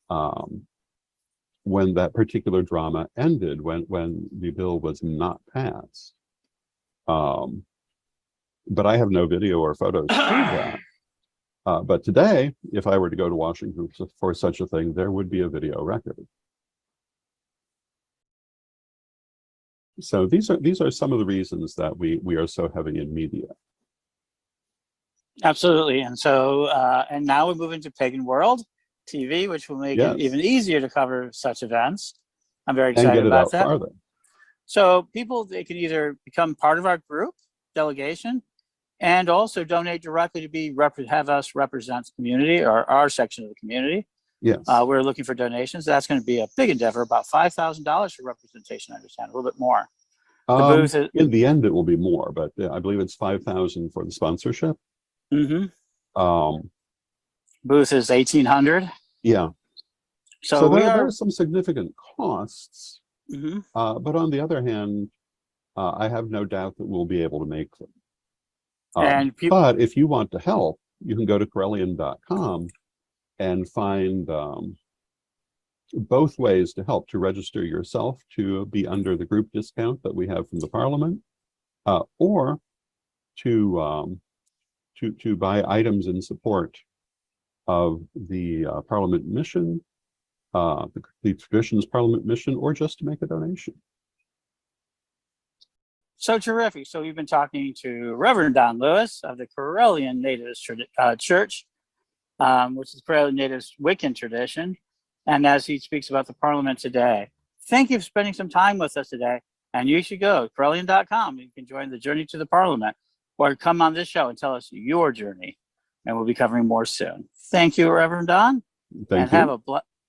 that particular drama ended, when the bill was not passed. But I have no video or photos to prove that. But today, if I were to go to Washington for such a thing, there would be a video record. So these are some of the reasons that we are so heavy in media. Absolutely. And so, and now we move into Pagan World TV, which will make it even easier to cover such events. I'm very excited about that. Farther. So people, they can either become part of our group delegation and also donate directly to have us represent the community or our section of the community. Yes. We're looking for donations. That's going to be a big endeavor, about $5,000 for representation, I understand, a little bit more. The booth is, in the end, it will be more, but I believe it's $5,000 for the sponsorship. Mm-hmm. Booth is $1,800. Yeah. So there are some significant costs, mm-hmm. But on the other hand, I have no doubt that we'll be able to make them. But if you want to help, you can go to Corellian.com and find both ways to help, to register yourself to be under the group discount that we have from the Parliament, or to buy items in support of the Parliament mission, the Traditions Parliament mission, or just to make a donation. So terrific. So we've been talking to Reverend Don Lewis of the Corellian Natives Church, which is Corellian Natives Wiccan tradition. And as he speaks about the Parliament today, thank you for spending some time with us today. And you should go to Corellian.com. You can join the Journey to the Parliament, or come on this show and tell us your journey. And we'll be covering more soon. Thank you, Reverend Don. Thank you.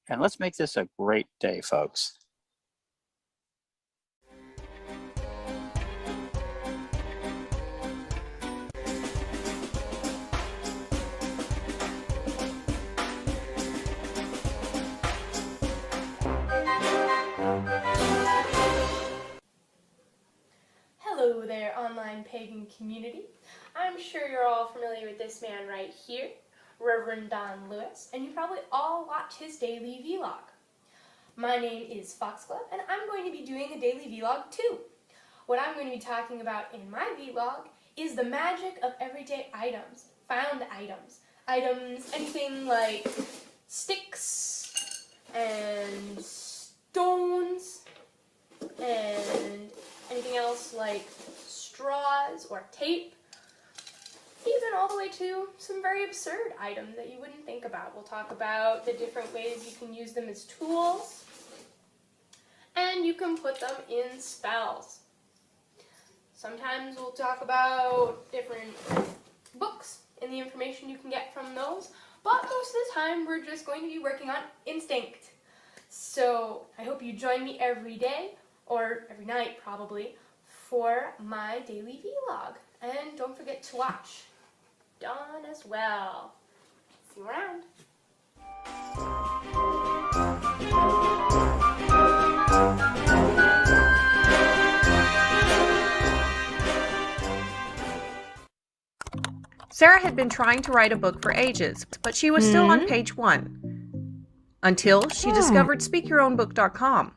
And let's make this a great day, folks. Hello there, online pagan community. I'm sure you're all familiar with this man right here, Reverend Don Lewis, and you probably all watch his daily vlog. My name is Foxglove, and I'm going to be doing a daily vlog too. What I'm going to be talking about in my vlog is the magic of everyday items, found items. Items, anything like sticks and stones and anything else like straws or tape, even all the way to some very absurd items that you wouldn't think about. We'll talk about the different ways you can use them as tools, and you can put them in spells. Sometimes we'll talk about different books and the information you can get from those, but most of the time we're just going to be working on instinct. So I hope you join me every day, or every night probably, for my daily vlog. And don't forget to watch Dawn as well. See you around. Sarah had been trying to write a book for ages, but she was still on page 1. Until she discovered SpeakYourOwnBook.com.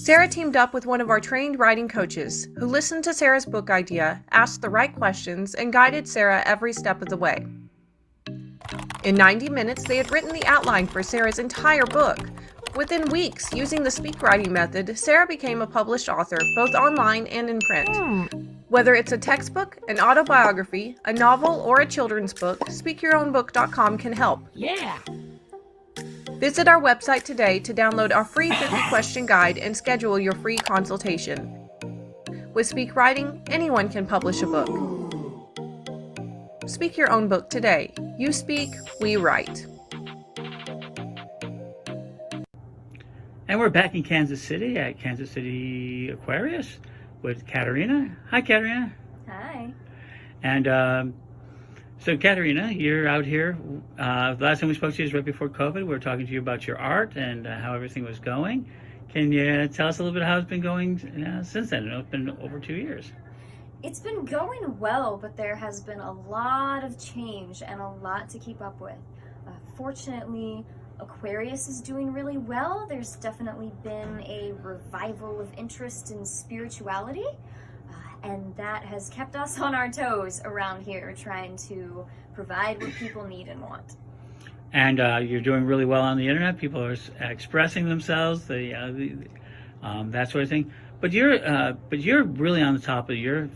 Sarah teamed up with one of our trained writing coaches, who listened to Sarah's book idea, asked the right questions, and guided Sarah every step of the way. In 90 minutes, they had written the outline for Sarah's entire book. Within weeks, using the speak writing method, Sarah became a published author, both online and in print. Whether it's a textbook, an autobiography, a novel, or a children's book, SpeakYourOwnBook.com can help. Yeah! Visit our website today to download our free 50-question guide and schedule your free consultation. With Speak Writing, anyone can publish a book. Speak your own book today. You speak, we write. And we're back in Kansas City at Kansas City Aquarius with Katerina. Hi, Katerina. Hi. And so, Katerina, you're out here. The last time we spoke to you was right before COVID. We were talking to you about your art and how everything was going. Can you tell us a little bit how it's been going since then? It's been over 2 years. It's been going well, but there has been a lot of change and a lot to keep up with. Fortunately, Aquarius is doing really well. There's definitely been a revival of interest in spirituality. And that has kept us on our toes around here, trying to provide what people need and want. And you're doing really well on the internet. People are expressing themselves, that sort of thing. But you're really on the top of your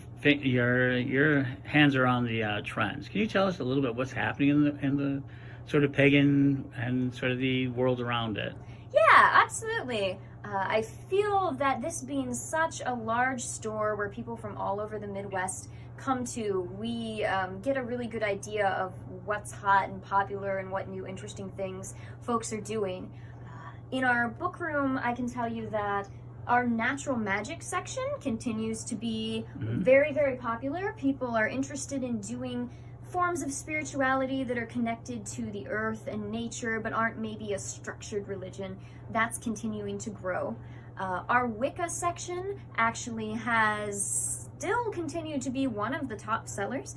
hands are on the trends. Can you tell us a little bit what's happening in the sort of pagan and sort of the world around it? Yeah, absolutely. I feel that this being such a large store where people from all over the Midwest come to, we get a really good idea of what's hot and popular and what new interesting things folks are doing. In our book room, I can tell you that our natural magic section continues to be very, very popular. People are interested in doing forms of spirituality that are connected to the earth and nature, but aren't maybe a structured religion. That's continuing to grow. Our Wicca section actually has still continued to be one of the top sellers.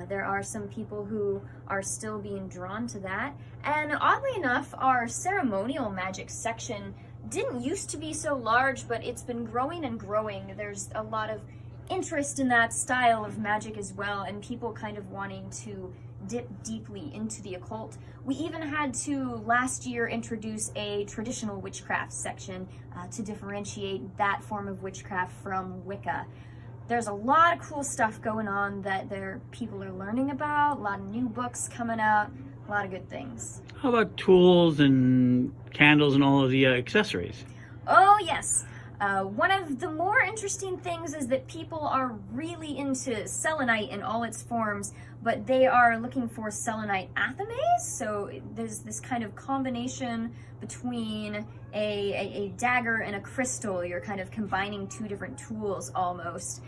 There are some people who are still being drawn to that. And oddly enough, our ceremonial magic section didn't used to be so large, but it's been growing and growing. There's a lot of interest in that style of magic as well, and people kind of wanting to dip deeply into the occult. We even had to last year introduce a traditional witchcraft section to differentiate that form of witchcraft from Wicca. There's a lot of cool stuff going on that people are learning about, a lot of new books coming out, a lot of good things. How about tools and candles and all of the accessories? Oh yes. One of the more interesting things is that people are really into selenite in all its forms, but they are looking for selenite athames. So there's this kind of combination between a dagger and a crystal. You're kind of combining two different tools almost.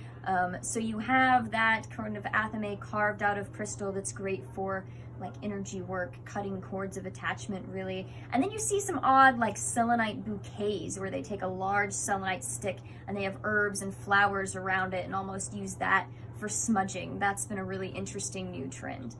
So you have that kind of athame carved out of crystal that's great for like energy work, cutting cords of attachment really. And then you see some odd like selenite bouquets where they take a large selenite stick and they have herbs and flowers around it and almost use that for smudging. That's been a really interesting new trend.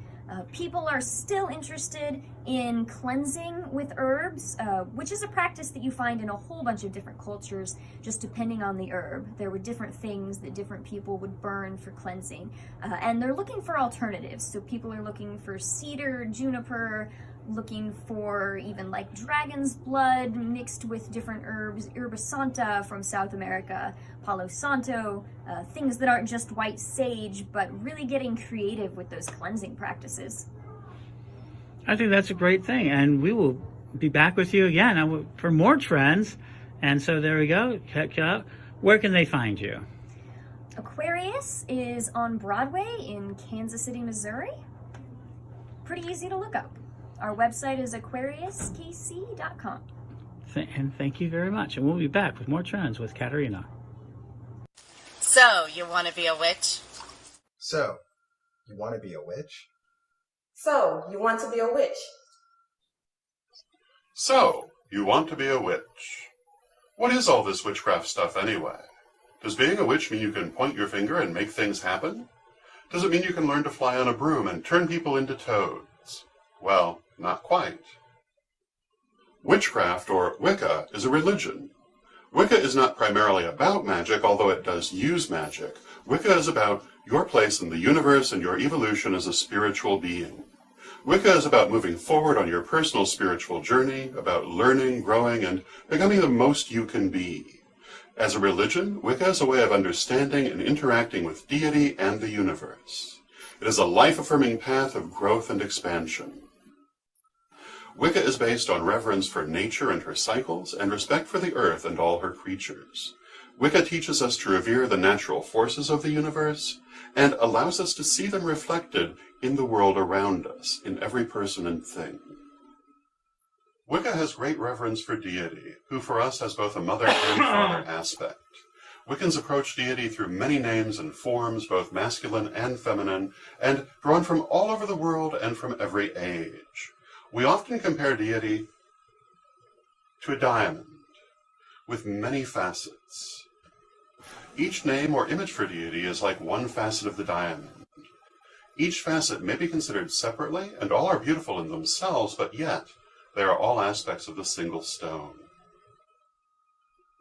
People are still interested in cleansing with herbs, which is a practice that you find in a whole bunch of different cultures, just depending on the herb. There were different things that different people would burn for cleansing. And they're looking for alternatives. So people are looking for cedar, juniper, looking for even like dragon's blood mixed with different herbs, Herba Santa from South America, Palo Santo, things that aren't just white sage, but really getting creative with those cleansing practices. I think that's a great thing, and we will be back with you again for more trends. And so there we go. Check it out. Where can they find you? Aquarius is on Broadway in Kansas City, Missouri. Pretty easy to look up. Our website is aquariuskc.com. And thank you very much. And we'll be back with more trends with Katerina. So, you want to be a witch? So, you want to be a witch? So, you want to be a witch? So, you want to be a witch. What is all this witchcraft stuff anyway? Does being a witch mean you can point your finger and make things happen? Does it mean you can learn to fly on a broom and turn people into toads? Well, not quite. Witchcraft, or Wicca, is a religion. Wicca is not primarily about magic, although it does use magic. Wicca is about your place in the universe and your evolution as a spiritual being. Wicca is about moving forward on your personal spiritual journey, about learning, growing, and becoming the most you can be. As a religion, Wicca is a way of understanding and interacting with deity and the universe. It is a life-affirming path of growth and expansion. Wicca is based on reverence for nature and her cycles, and respect for the earth and all her creatures. Wicca teaches us to revere the natural forces of the universe, and allows us to see them reflected in the world around us, in every person and thing. Wicca has great reverence for deity, who for us has both a mother and father aspect. Wiccans approach deity through many names and forms, both masculine and feminine, and drawn from all over the world and from every age. We often compare deity to a diamond, with many facets. Each name or image for deity is like one facet of the diamond. Each facet may be considered separately, and all are beautiful in themselves, but yet they are all aspects of the single stone.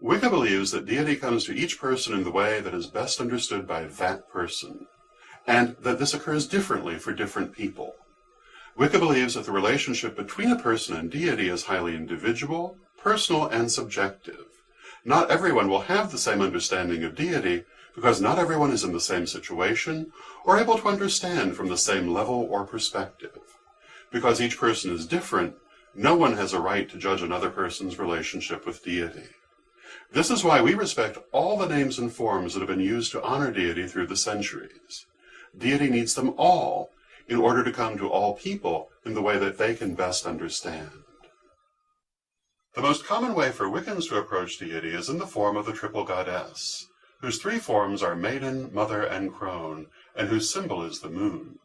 Wicca believes that deity comes to each person in the way that is best understood by that person, and that this occurs differently for different people. Wicca believes that the relationship between a person and deity is highly individual, personal, and subjective. Not everyone will have the same understanding of deity, because not everyone is in the same situation or able to understand from the same level or perspective. Because each person is different, no one has a right to judge another person's relationship with deity. This is why we respect all the names and forms that have been used to honor deity through the centuries. Deity needs them all in order to come to all people in the way that they can best understand. The most common way for Wiccans to approach deity is in the form of the triple goddess, whose three forms are maiden, mother, and crone, and whose symbol is the moon.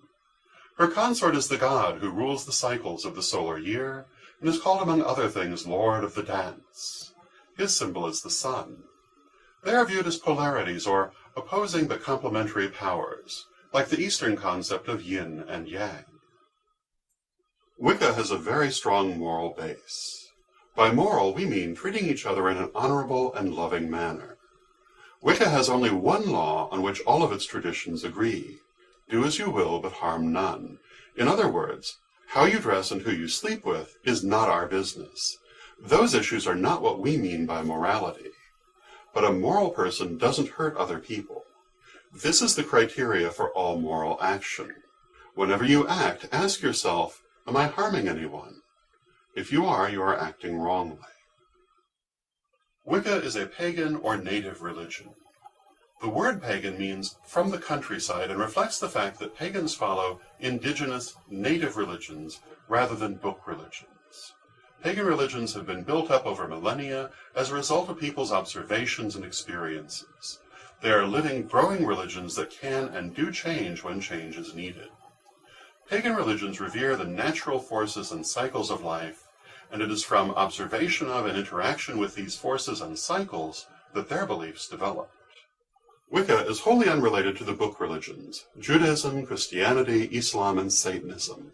Her consort is the god who rules the cycles of the solar year, and is called among other things Lord of the Dance. His symbol is the sun. They are viewed as polarities, or opposing but complementary powers, like the Eastern concept of yin and yang. Wicca has a very strong moral base. By moral, we mean treating each other in an honorable and loving manner. Wicca has only one law on which all of its traditions agree: do as you will, but harm none. In other words, how you dress and who you sleep with is not our business. Those issues are not what we mean by morality. But a moral person doesn't hurt other people. This is the criteria for all moral action. Whenever you act, ask yourself, am I harming anyone? If you are acting wrongly. Wicca is a pagan or native religion. The word pagan means from the countryside and reflects the fact that pagans follow indigenous, native religions rather than book religions. Pagan religions have been built up over millennia as a result of people's observations and experiences. They are living, growing religions that can and do change when change is needed. Pagan religions revere the natural forces and cycles of life, and it is from observation of and interaction with these forces and cycles that their beliefs developed. Wicca is wholly unrelated to the book religions, Judaism, Christianity, Islam, and Satanism.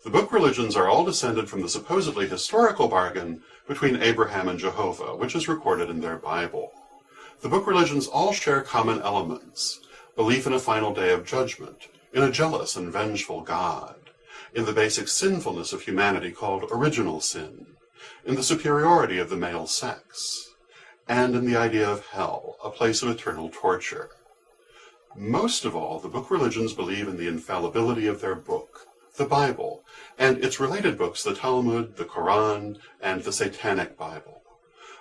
The book religions are all descended from the supposedly historical bargain between Abraham and Jehovah, which is recorded in their Bible. The book religions all share common elements: belief in a final day of judgment, in a jealous and vengeful God, in the basic sinfulness of humanity called original sin, in the superiority of the male sex, and in the idea of hell, a place of eternal torture. Most of all, the book religions believe in the infallibility of their book, the Bible, and its related books, the Talmud, the Quran, and the Satanic Bible.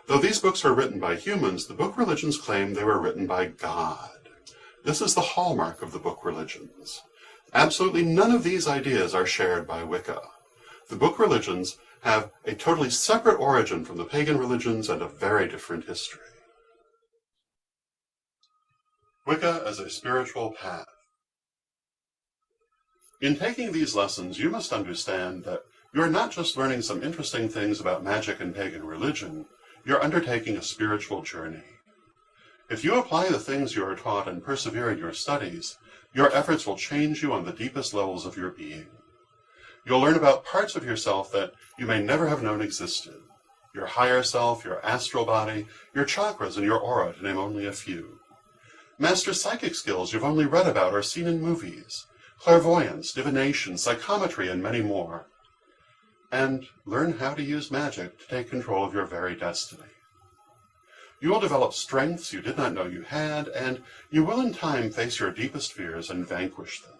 Though these books are written by humans, the book religions claim they were written by God. This is the hallmark of the book religions. Absolutely none of these ideas are shared by Wicca. The book religions have a totally separate origin from the pagan religions and a very different history. Wicca as a spiritual path. In taking these lessons, you must understand that you're not just learning some interesting things about magic and pagan religion, you're undertaking a spiritual journey. If you apply the things you are taught and persevere in your studies, your efforts will change you on the deepest levels of your being. You'll learn about parts of yourself that you may never have known existed. Your higher self, your astral body, your chakras, and your aura, to name only a few. Master psychic skills you've only read about or seen in movies, clairvoyance, divination, psychometry, and many more. And learn how to use magic to take control of your very destiny. You will develop strengths you did not know you had, and you will in time face your deepest fears and vanquish them.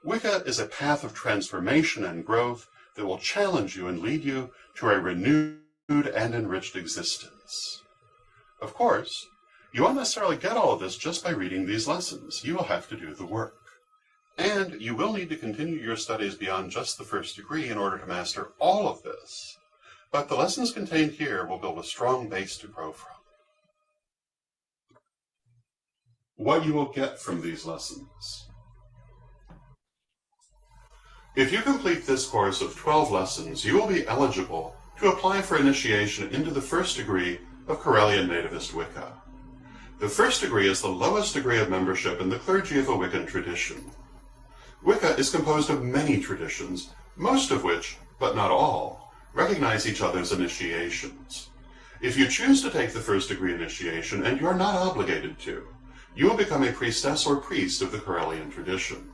Wicca is a path of transformation and growth that will challenge you and lead you to a renewed and enriched existence. Of course, you won't necessarily get all of this just by reading these lessons. You will have to do the work. And you will need to continue your studies beyond just the first degree in order to master all of this. But the lessons contained here will build a strong base to grow from. What you will get from these lessons. If you complete this course of 12 lessons, you will be eligible to apply for initiation into the first degree of Corellian Nativist Wicca. The first degree is the lowest degree of membership in the clergy of a Wiccan tradition. Wicca is composed of many traditions, most of which, but not all, recognize each other's initiations. If you choose to take the first degree initiation, and you're not obligated to, you will become a priestess or priest of the Corellian tradition.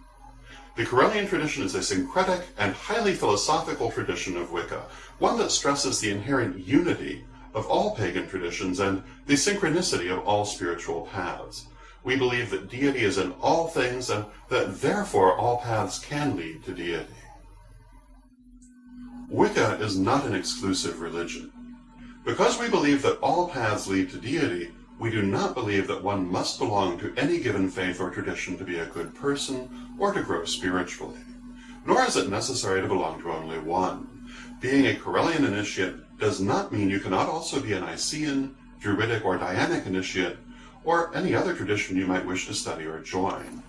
The Corellian tradition is a syncretic and highly philosophical tradition of Wicca, one that stresses the inherent unity of all pagan traditions and the synchronicity of all spiritual paths. We believe that deity is in all things and that therefore all paths can lead to deity. Wicca is not an exclusive religion. Because we believe that all paths lead to deity, we do not believe that one must belong to any given faith or tradition to be a good person or to grow spiritually. Nor is it necessary to belong to only one. Being a Corellian initiate does not mean you cannot also be a Nicene, Druidic, or Dianic initiate, or any other tradition you might wish to study or join.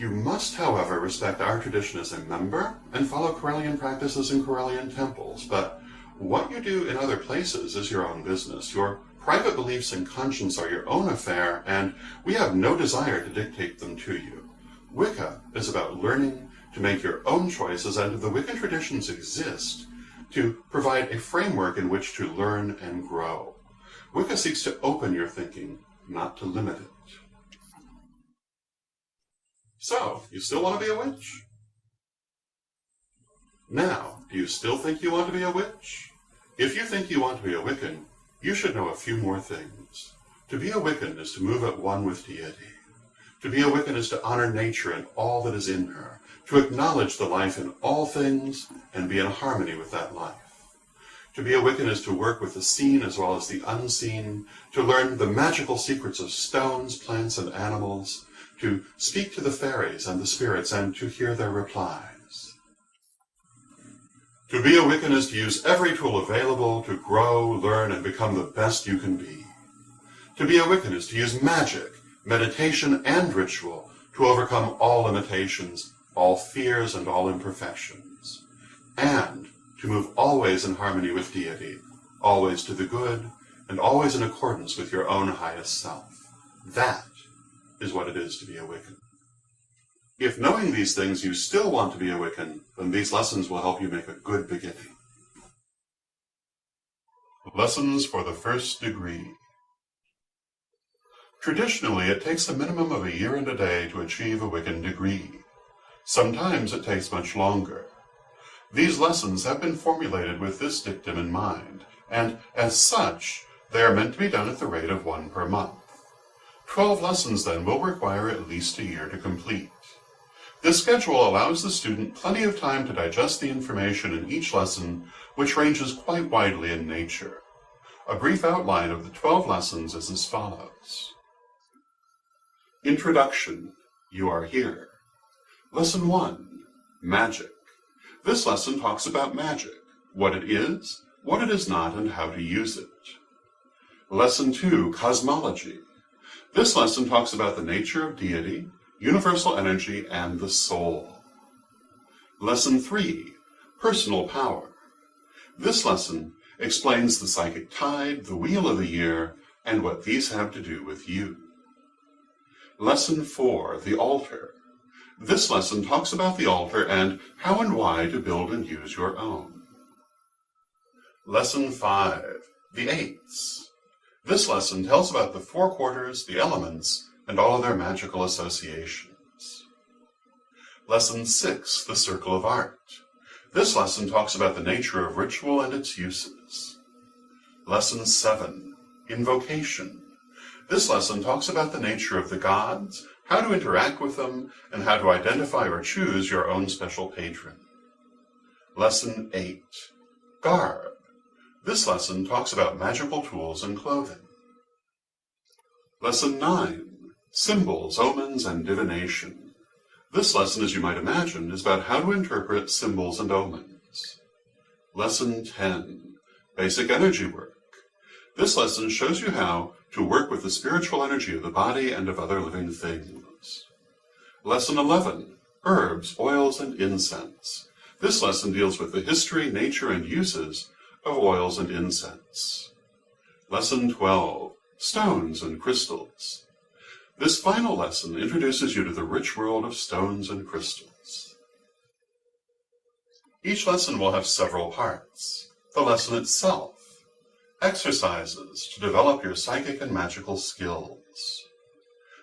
You must, however, respect our tradition as a member and follow Corellian practices in Corellian temples, but what you do in other places is your own business. Your private beliefs and conscience are your own affair, and we have no desire to dictate them to you. Wicca is about learning to make your own choices, and the Wiccan traditions exist to provide a framework in which to learn and grow. Wicca seeks to open your thinking, not to limit it. So, you still want to be a witch? Now, do you still think you want to be a witch? If you think you want to be a Wiccan, you should know a few more things. To be a Wiccan is to move at one with deity. To be a Wiccan is to honor nature and all that is in her, to acknowledge the life in all things and be in harmony with that life. To be a Wiccan is to work with the seen as well as the unseen, to learn the magical secrets of stones, plants, and animals, to speak to the fairies and the spirits and to hear their replies. To be a Wiccan is to use every tool available to grow, learn, and become the best you can be. To be a Wiccan is to use magic, meditation, and ritual to overcome all limitations, all fears, and all imperfections. And to move always in harmony with deity, always to the good, and always in accordance with your own highest self. That is what it is to be a Wiccan. If knowing these things you still want to be a Wiccan, then these lessons will help you make a good beginning. Lessons for the first degree. Traditionally, it takes a minimum of a year and a day to achieve a Wiccan degree. Sometimes it takes much longer. These lessons have been formulated with this dictum in mind, and as such, they are meant to be done at the rate of 1 per month. 12 lessons, then, will require at least a year to complete. This schedule allows the student plenty of time to digest the information in each lesson, which ranges quite widely in nature. A brief outline of the 12 lessons is as follows. Introduction. You are here. Lesson 1. Magic. This lesson talks about magic, what it is not, and how to use it. Lesson 2. Cosmology. This lesson talks about the nature of deity, universal energy, and the soul. Lesson 3. Personal power. This lesson explains the psychic tide, the wheel of the year, and what these have to do with you. Lesson 4. The altar. This lesson talks about the altar and how and why to build and use your own. Lesson 5. The eights. This lesson tells about the 4 quarters, the elements, and all of their magical associations. Lesson 6. The circle of art. This lesson talks about the nature of ritual and its uses. Lesson 7. Invocation. This lesson talks about the nature of the gods, how to interact with them, and how to identify or choose your own special patron. Lesson 8. Garb. This lesson talks about magical tools and clothing. Lesson 9. Symbols, omens, and divination. This lesson, as you might imagine, is about how to interpret symbols and omens. Lesson 10. Basic energy work. This lesson shows you how to work with the spiritual energy of the body and of other living things. Lesson 11. Herbs, oils, and incense. This lesson deals with the history, nature, and uses of oils and incense. Lesson 12. Stones and crystals. This final lesson introduces you to the rich world of stones and crystals. Each lesson will have several parts. The lesson itself. Exercises to develop your psychic and magical skills.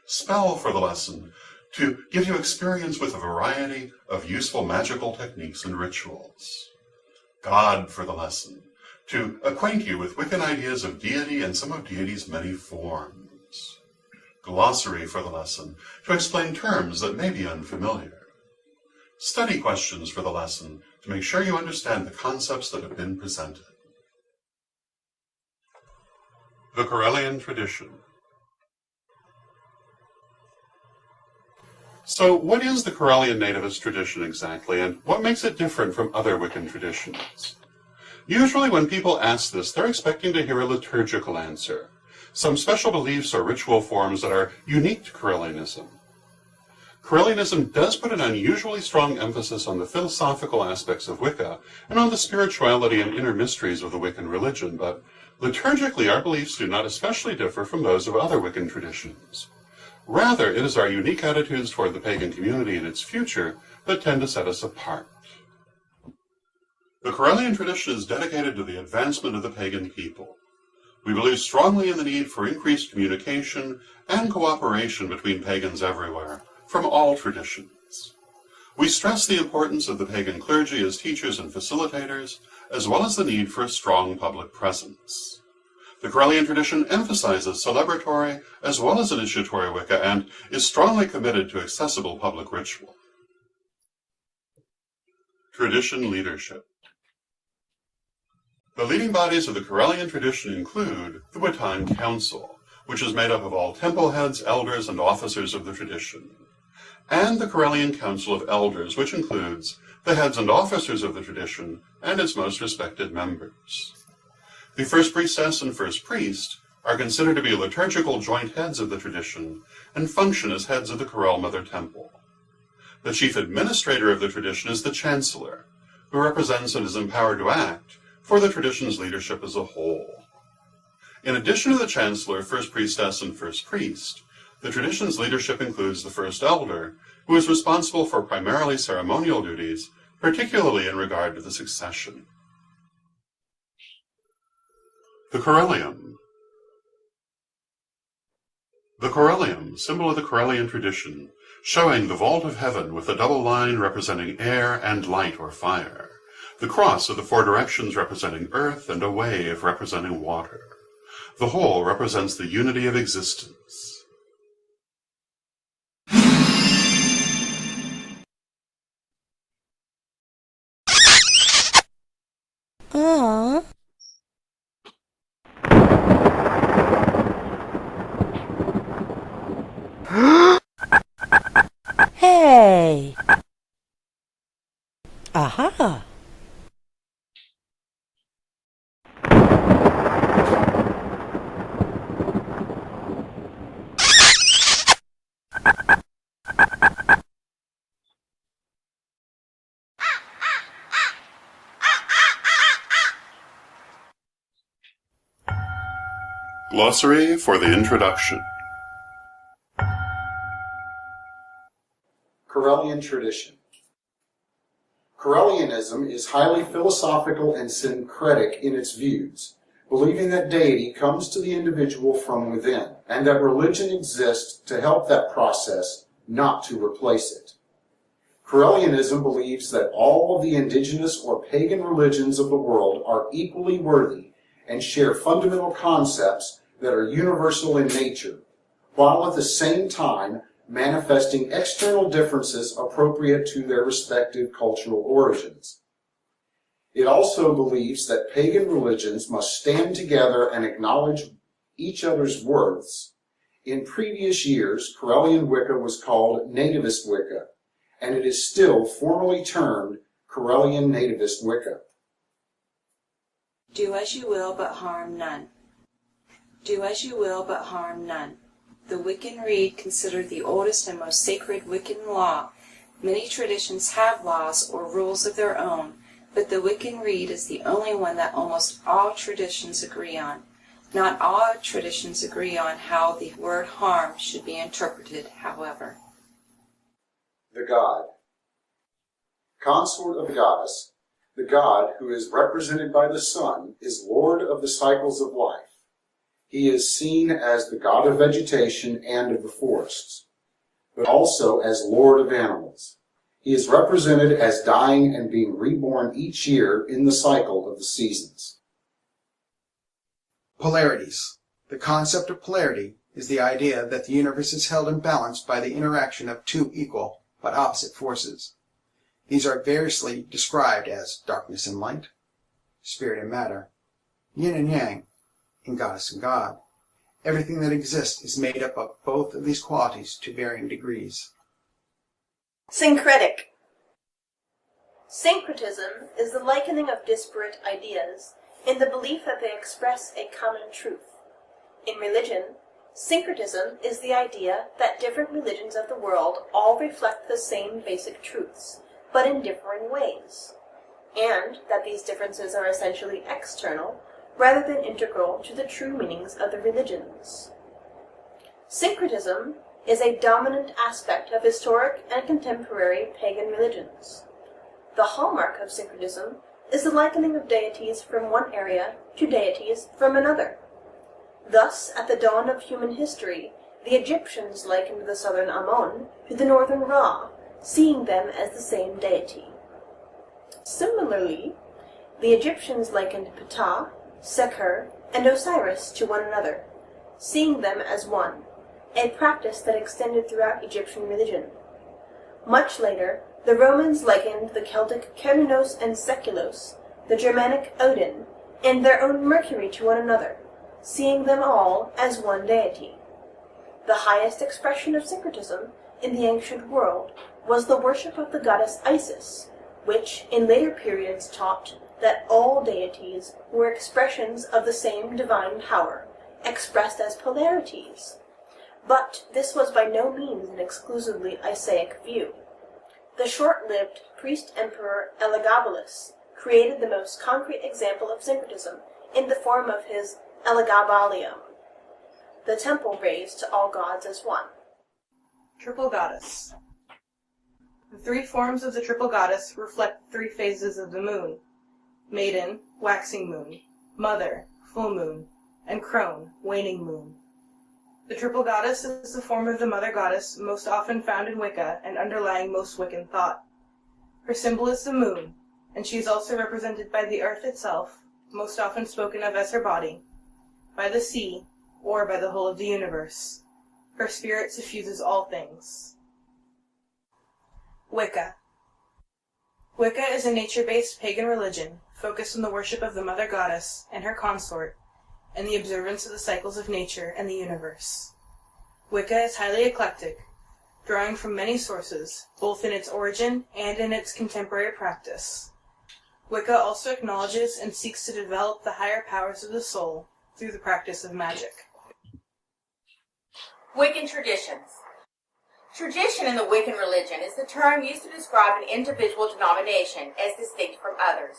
Spell for the lesson to give you experience with a variety of useful magical techniques and rituals. God for the lesson to acquaint you with Wiccan ideas of deity and some of deity's many forms. Glossary for the lesson to explain terms that may be unfamiliar. Study questions for the lesson to make sure you understand the concepts that have been presented. The Corellian tradition. So, what is the Corellian nativist tradition exactly, and what makes it different from other Wiccan traditions? Usually when people ask this, they're expecting to hear a liturgical answer, some special beliefs or ritual forms that are unique to Corellianism. Corellianism does put an unusually strong emphasis on the philosophical aspects of Wicca and on the spirituality and inner mysteries of the Wiccan religion, but liturgically our beliefs do not especially differ from those of other Wiccan traditions. Rather, it is our unique attitudes toward the pagan community and its future that tend to set us apart. The Corellian tradition is dedicated to the advancement of the pagan people. We believe strongly in the need for increased communication and cooperation between pagans everywhere, from all traditions. We stress the importance of the pagan clergy as teachers and facilitators, as well as the need for a strong public presence. The Corellian tradition emphasizes celebratory as well as initiatory Wicca and is strongly committed to accessible public ritual. Tradition leadership. The leading bodies of the Corellian tradition include the Witan Council, which is made up of all temple heads, elders, and officers of the tradition, and the Corellian Council of Elders, which includes the heads and officers of the tradition and its most respected members. The first priestess and first priest are considered to be liturgical joint heads of the tradition and function as heads of the Corel Mother Temple. The chief administrator of the tradition is the chancellor, who represents and is empowered to act for the tradition's leadership as a whole. In addition to the chancellor, first priestess, and first priest, the tradition's leadership includes the first elder, who is responsible for primarily ceremonial duties, particularly in regard to the succession. The Corellium. The Corellium, symbol of the Corellian tradition, showing the vault of heaven with a double line representing air and light or fire. The cross of the four directions representing earth and a wave representing water. The whole represents the unity of existence. Aww. Hey. Aha. Glossary for the introduction. Corellian tradition. Corellianism is highly philosophical and syncretic in its views, believing that deity comes to the individual from within, and that religion exists to help that process, not to replace it. Corellianism believes that all of the indigenous or pagan religions of the world are equally worthy and share fundamental concepts that are universal in nature, while at the same time manifesting external differences appropriate to their respective cultural origins. It also believes that pagan religions must stand together and acknowledge each other's worths. In previous years, Corellian Wicca was called Nativist Wicca, and it is still formally termed Corellian Nativist Wicca. Do as you will, but harm none. Do as you will, but harm none. The Wiccan Rede, considered the oldest and most sacred Wiccan law. Many traditions have laws or rules of their own, but the Wiccan Rede is the only one that almost all traditions agree on. Not all traditions agree on how the word harm should be interpreted, however. The God. Consort of the goddess, the god, who is represented by the sun, is lord of the cycles of life. He is seen as the god of vegetation and of the forests, but also as lord of animals. He is represented as dying and being reborn each year in the cycle of the seasons. Polarities. The concept of polarity is the idea that the universe is held in balance by the interaction of two equal but opposite forces. These are variously described as darkness and light, spirit and matter, yin and yang, and goddess and god. Everything that exists is made up of both of these qualities to varying degrees. Syncretic. Syncretism is the likening of disparate ideas in the belief that they express a common truth. In religion, syncretism is the idea that different religions of the world all reflect the same basic truths, but in differing ways, and that these differences are essentially external rather than integral to the true meanings of the religions. Syncretism is a dominant aspect of historic and contemporary pagan religions. The hallmark of syncretism is the likening of deities from one area to deities from another. Thus, at the dawn of human history, the Egyptians likened the southern Ammon to the northern Ra, seeing them as the same deity. Similarly, the Egyptians likened Ptah, Seker, and Osiris to one another, seeing them as one, a practice that extended throughout Egyptian religion. Much later, the Romans likened the Celtic Cernunnos and Seculos, the Germanic Odin, and their own Mercury to one another, seeing them all as one deity. The highest expression of syncretism in the ancient world was the worship of the goddess Isis, which in later periods taught that all deities were expressions of the same divine power, expressed as polarities. But this was by no means an exclusively Isaic view. The short-lived priest-emperor Elagabalus created the most concrete example of syncretism in the form of his Elagabalium, the temple raised to all gods as one. Triple Goddess. The three forms of the triple goddess reflect three phases of the moon: maiden, waxing moon; mother, full moon; and crone, waning moon. The triple goddess is the form of the mother goddess most often found in Wicca and underlying most Wiccan thought. Her symbol is the moon, and she is also represented by the earth itself, most often spoken of as her body, by the sea, or by the whole of the universe. Her spirit suffuses all things. Wicca. Wicca is a nature-based pagan religion focused on the worship of the mother goddess and her consort, and the observance of the cycles of nature and the universe. Wicca is highly eclectic, drawing from many sources, both in its origin and in its contemporary practice. Wicca also acknowledges and seeks to develop the higher powers of the soul through the practice of magic. Wiccan traditions. Tradition in the Wiccan religion is the term used to describe an individual denomination as distinct from others.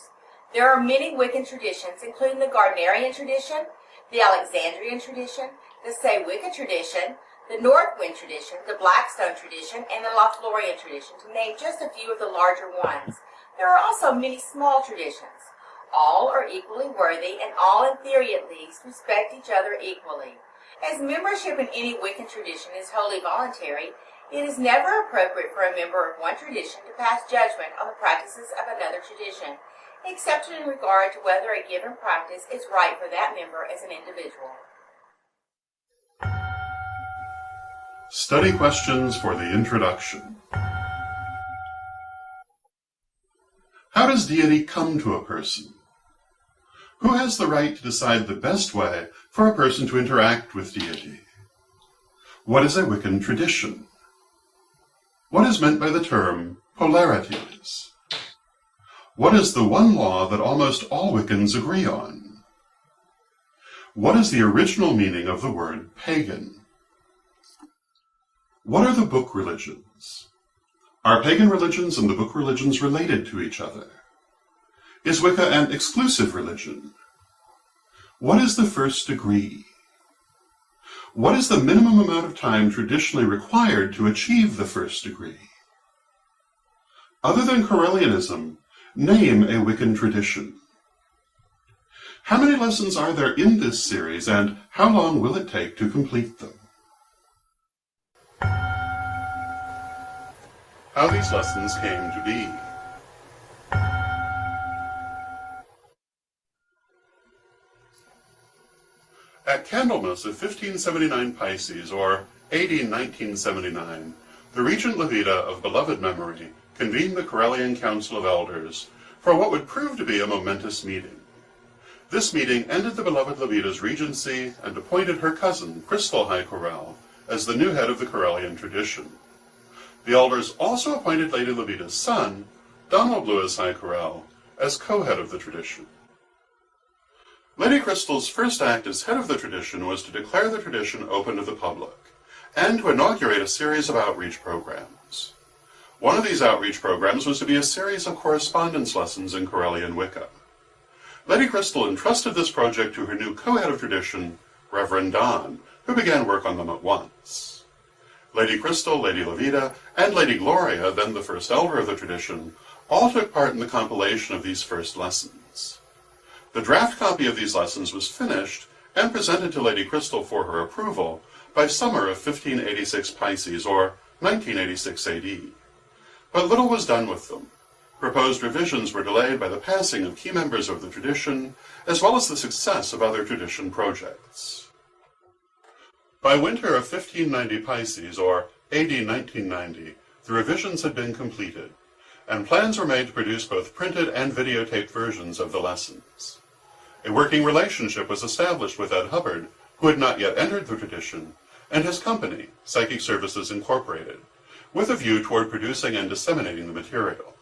There are many Wiccan traditions, including the Gardnerian tradition, the Alexandrian tradition, the Say-Wicca tradition, the North Wind tradition, the Blackstone tradition, and the Lothlorien tradition, to name just a few of the larger ones. There are also many small traditions. All are equally worthy, and all, in theory at least, respect each other equally. As membership in any Wiccan tradition is wholly voluntary, it is never appropriate for a member of one tradition to pass judgment on the practices of another tradition, except in regard to whether a given practice is right for that member as an individual. Study questions for the introduction. How does deity come to a person? Who has the right to decide the best way for a person to interact with deity? What is a Wiccan tradition? What is meant by the term polarities? What is the one law that almost all Wiccans agree on? What is the original meaning of the word pagan? What are the book religions? Are pagan religions and the book religions related to each other? Is Wicca an exclusive religion? What is the first degree? What is the minimum amount of time traditionally required to achieve the first degree? Other than Correllianism, name a Wiccan tradition. How many lessons are there in this series, and how long will it take to complete them? How these lessons came to be. At Candlemas of 1579 Pisces, or AD 1979, the Regent Levita of beloved memory convened the Correllian Council of Elders for what would prove to be a momentous meeting. This meeting ended the beloved Levita's regency and appointed her cousin, Crystal High Correll, as the new head of the Correllian tradition. The elders also appointed Lady Levita's son, Donald Lewis High Correll, as co-head of the tradition. Lady Crystal's first act as head of the tradition was to declare the tradition open to the public, and to inaugurate a series of outreach programs. One of these outreach programs was to be a series of correspondence lessons in Correllian Wicca. Lady Crystal entrusted this project to her new co-head of tradition, Reverend Don, who began work on them at once. Lady Crystal, Lady Levita, and Lady Gloria, then the first elder of the tradition, all took part in the compilation of these first lessons. The draft copy of these lessons was finished and presented to Lady Crystal for her approval by summer of 1586 Pisces, or 1986 AD. But little was done with them. Proposed revisions were delayed by the passing of key members of the tradition, as well as the success of other tradition projects. By winter of 1590 Pisces, or AD 1990, the revisions had been completed, and plans were made to produce both printed and videotaped versions of the lessons. A working relationship was established with Ed Hubbard, who had not yet entered the tradition, and his company, Psychic Services Incorporated, with a view toward producing and disseminating the material.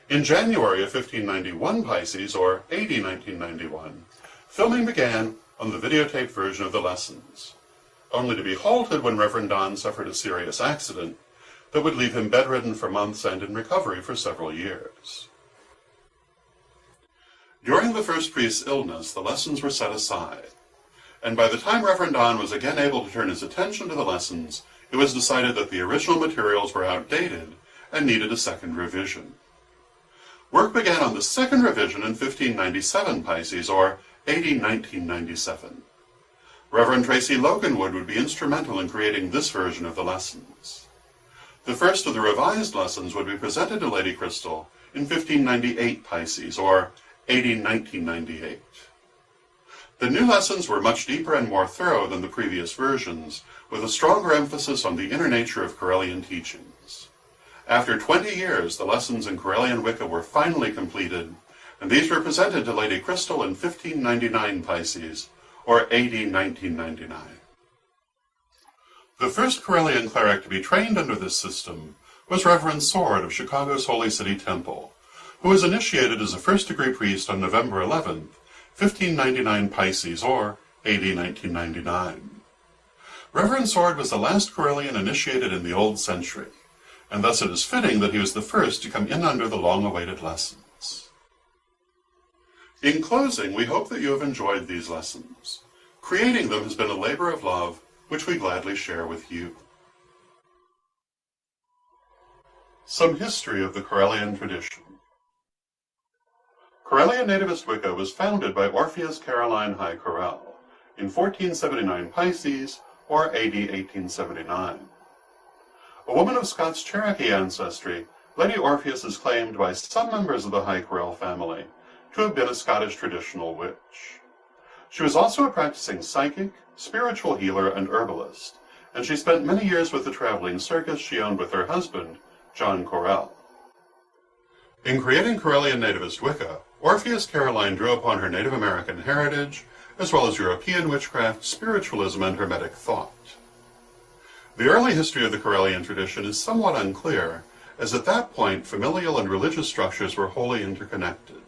In January of 1591 Pisces, or AD 1991, filming began on the videotaped version of the lessons, only to be halted when Reverend Don suffered a serious accident that would leave him bedridden for months and in recovery for several years. During the first priest's illness, the lessons were set aside, and by the time Reverend Don was again able to turn his attention to the lessons, it was decided that the original materials were outdated and needed a second revision. Work began on the second revision in 1597 Pisces, or AD 1997. Reverend Tracy Loganwood would be instrumental in creating this version of the lessons. The first of the revised lessons would be presented to Lady Crystal in 1598 Pisces, or AD 1998. The new lessons were much deeper and more thorough than the previous versions, with a stronger emphasis on the inner nature of Correllian teachings. After 20 years, the lessons in Correllian Wicca were finally completed, and these were presented to Lady Crystal in 1599 Pisces, or AD 1999. The first Correllian cleric to be trained under this system was Reverend Sword of Chicago's Holy City Temple, who was initiated as a first-degree priest on November 11th, 1599 Pisces, or AD 1999. Reverend Sword was the last Correllian initiated in the Old Century, and thus it is fitting that he was the first to come in under the long-awaited lessons. In closing, we hope that you have enjoyed these lessons. Creating them has been a labor of love, which we gladly share with you. Some history of the Correllian tradition. Correllian nativist Wicca was founded by Orpheus Caroline High Correll in 1479 Pisces, or AD 1879. A woman of Scots Cherokee ancestry, Lady Orpheus is claimed by some members of the High Correll family to have been a Scottish traditional witch. She was also a practicing psychic, spiritual healer, and herbalist, and she spent many years with the traveling circus she owned with her husband, John Correll. In creating Correllian nativist Wicca, Orpheus Caroline drew upon her Native American heritage, as well as European witchcraft, spiritualism, and Hermetic thought. The early history of the Correllian tradition is somewhat unclear, as at that point familial and religious structures were wholly interconnected.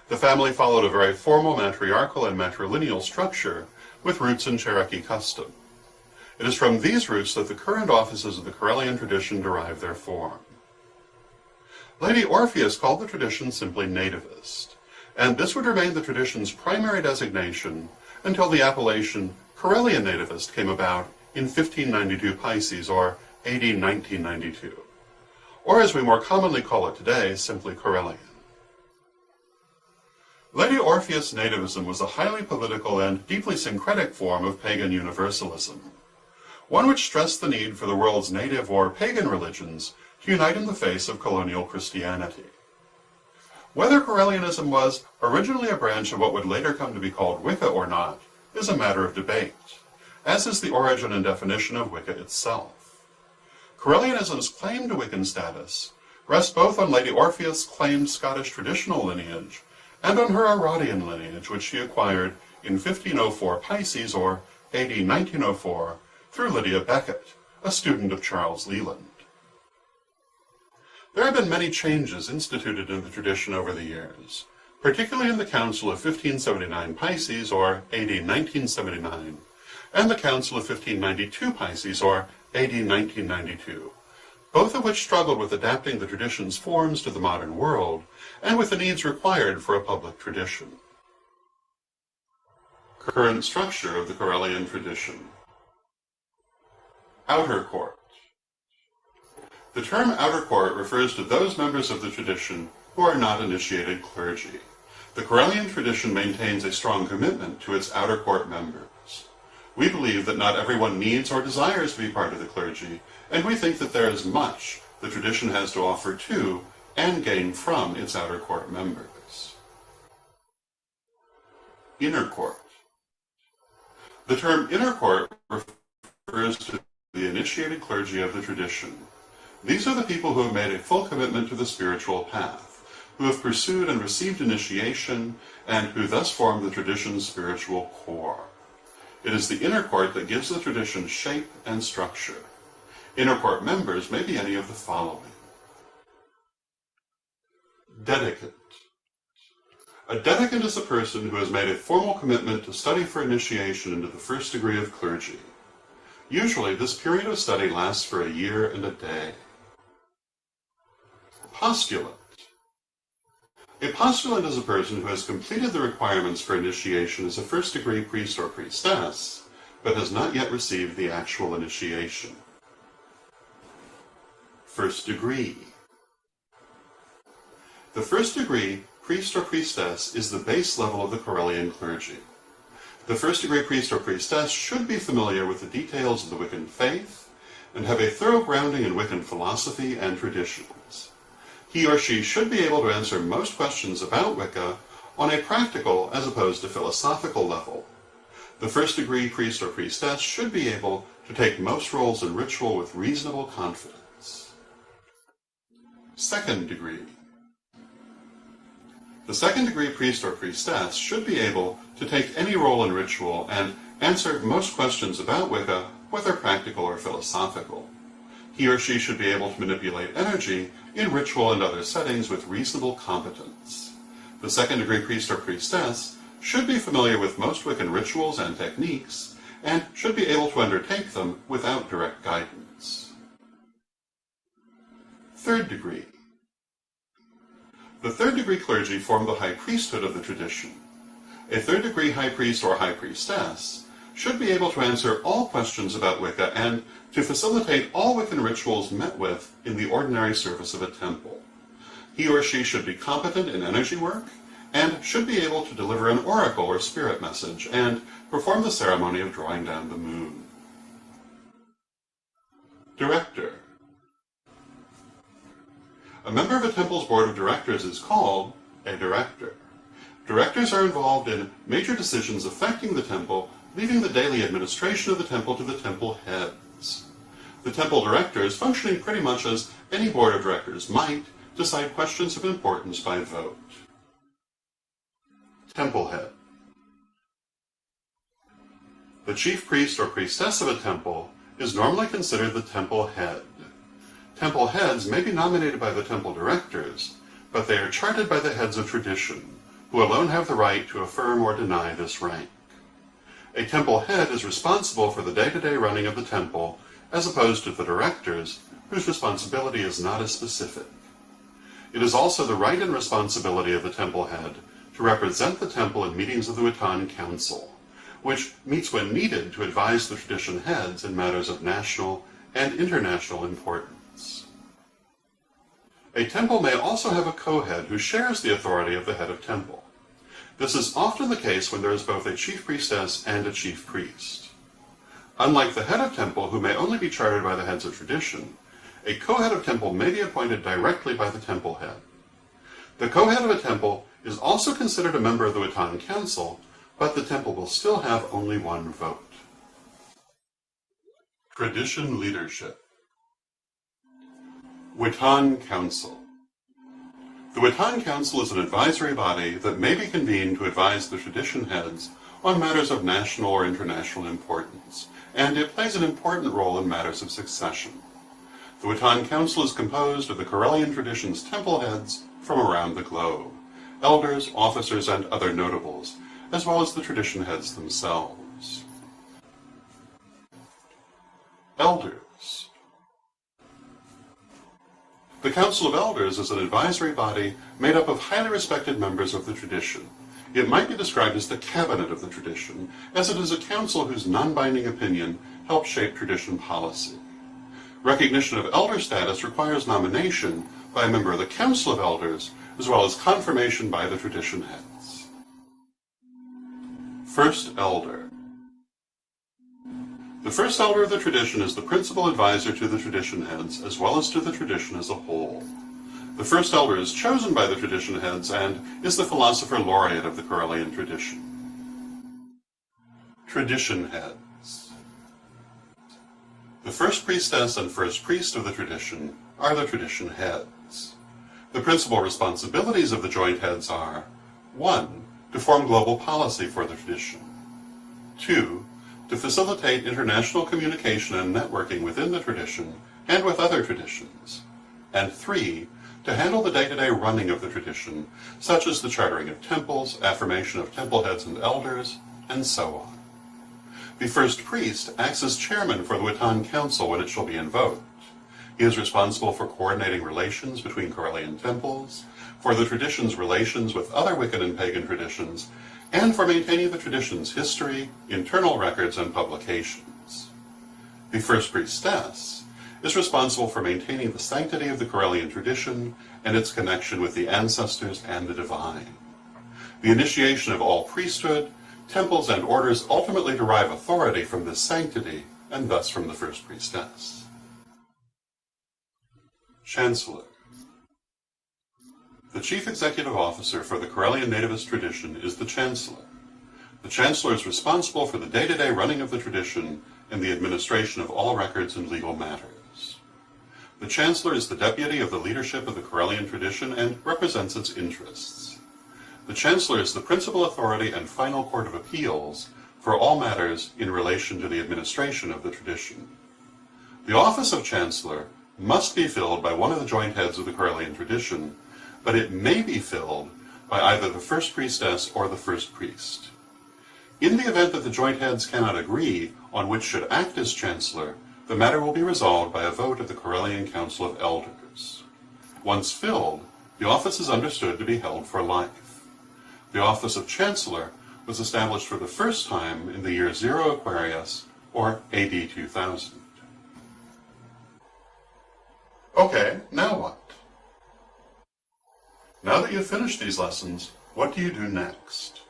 The family followed a very formal matriarchal and matrilineal structure with roots in Cherokee custom. It is from these roots that the current offices of the Correllian tradition derive their form. Lady Orpheus called the tradition simply nativist, and this would remain the tradition's primary designation until the appellation Correllian nativist came about in 1592 Pisces, or AD 1992, or as we more commonly call it today, simply Correllian. Lady Orpheus nativism was a highly political and deeply syncretic form of pagan universalism, one which stressed the need for the world's native or pagan religions to unite in the face of colonial Christianity. Whether Correllianism was originally a branch of what would later come to be called Wicca or not is a matter of debate, as is the origin and definition of Wicca itself. Correllianism's claim to Wiccan status rests both on Lady Orpheus' claimed Scottish traditional lineage and on her Araudian lineage, which she acquired in 1504 Pisces, or AD 1904, through Lydia Becket, a student of Charles Leland. There have been many changes instituted in the tradition over the years, particularly in the Council of 1579 Pisces, or AD 1979, and the Council of 1592 Pisces, or AD 1992, both of which struggled with adapting the tradition's forms to the modern world and with the needs required for a public tradition. Current structure of the Correllian tradition. Outer Court. The term outer court refers to those members of the tradition who are not initiated clergy. The Correllian tradition maintains a strong commitment to its outer court members. We believe that not everyone needs or desires to be part of the clergy, and we think that there is much the tradition has to offer to and gain from its outer court members. Inner court. The term inner court refers to the initiated clergy of the tradition. These are the people who have made a full commitment to the spiritual path, who have pursued and received initiation, and who thus form the tradition's spiritual core. It is the inner court that gives the tradition shape and structure. Inner court members may be any of the following. Dedicant. A dedicant is a person who has made a formal commitment to study for initiation into the first degree of clergy. Usually, this period of study lasts for a year and a day. Postulant. A postulant is a person who has completed the requirements for initiation as a first-degree priest or priestess, but has not yet received the actual initiation. First degree. The first degree, priest or priestess, is the base level of the Correllian clergy. The first-degree priest or priestess should be familiar with the details of the Wiccan faith and have a thorough grounding in Wiccan philosophy and traditions. He or she should be able to answer most questions about Wicca on a practical as opposed to philosophical level. The first-degree priest or priestess should be able to take most roles in ritual with reasonable confidence. Second degree. The second-degree priest or priestess should be able to take any role in ritual and answer most questions about Wicca, whether practical or philosophical. He or she should be able to manipulate energy in ritual and other settings with reasonable competence. The second-degree priest or priestess should be familiar with most Wiccan rituals and techniques, and should be able to undertake them without direct guidance. Third degree. The third-degree clergy form the high priesthood of the tradition. A third-degree high priest or high priestess should be able to answer all questions about Wicca and to facilitate all Wiccan rituals met with in the ordinary service of a temple. He or she should be competent in energy work and should be able to deliver an oracle or spirit message and perform the ceremony of drawing down the moon. Director. A member of a temple's board of directors is called a director. Directors are involved in major decisions affecting the temple, leaving the daily administration of the temple to the temple heads. The temple directors, functioning pretty much as any board of directors might, decide questions of importance by vote. Temple head. The chief priest or priestess of a temple is normally considered the temple head. Temple heads may be nominated by the temple directors, but they are charted by the heads of tradition, who alone have the right to affirm or deny this rank. A temple head is responsible for the day-to-day running of the temple, as opposed to the directors, whose responsibility is not as specific. It is also the right and responsibility of the temple head to represent the temple in meetings of the Wittan Council, which meets when needed to advise the tradition heads in matters of national and international importance. A temple may also have a co-head who shares the authority of the head of temple. This is often the case when there is both a chief priestess and a chief priest. Unlike the head of temple, who may only be chartered by the heads of tradition, a co-head of temple may be appointed directly by the temple head. The co-head of a temple is also considered a member of the Wittan Council, but the temple will still have only one vote. Tradition leadership. Wittan Council. The Wittan Council is an advisory body that may be convened to advise the tradition heads on matters of national or international importance, and it plays an important role in matters of succession. The Wittan Council is composed of the Corellian tradition's temple heads from around the globe, elders, officers, and other notables, as well as the tradition heads themselves. Elders. The Council of Elders is an advisory body made up of highly respected members of the tradition. It might be described as the cabinet of the tradition, as it is a council whose non-binding opinion helps shape tradition policy. Recognition of elder status requires nomination by a member of the Council of Elders, as well as confirmation by the tradition heads. First Elder. The first elder of the tradition is the principal advisor to the tradition heads, as well as to the tradition as a whole. The first elder is chosen by the tradition heads and is the philosopher laureate of the Corellian tradition. Tradition heads. The first priestess and first priest of the tradition are the tradition heads. The principal responsibilities of the joint heads are: 1. To form global policy for the tradition. 2. To facilitate international communication and networking within the tradition and with other traditions. And 3. To handle the day-to-day running of the tradition, such as the chartering of temples, affirmation of temple heads and elders, and so on. The first priest acts as chairman for the Wittan Council when it shall be invoked. He is responsible for coordinating relations between Corellian temples, for the tradition's relations with other Wiccan and pagan traditions, and for maintaining the tradition's history, internal records, and publications. The first priestess is responsible for maintaining the sanctity of the Corellian tradition and its connection with the ancestors and the divine. The initiation of all priesthood, Temples and orders ultimately derive authority from this sanctity, and thus from the first priestess. Chancellor. The chief executive officer for the Corellian nativist tradition is the Chancellor. The Chancellor is responsible for the day-to-day running of the tradition and the administration of all records and legal matters. The Chancellor is the deputy of the leadership of the Corellian tradition and represents its interests. The Chancellor is the principal authority and final court of appeals for all matters in relation to the administration of the tradition. The office of Chancellor must be filled by one of the joint heads of the Corellian tradition, but it may be filled by either the first priestess or the first priest. In the event that the joint heads cannot agree on which should act as Chancellor, the matter will be resolved by a vote of the Corellian Council of Elders. Once filled, the office is understood to be held for life. The office of Chancellor was established for the first time in the year 0 Aquarius, or AD 2000. Okay, now what? Now that you've finished these lessons, what do you do next?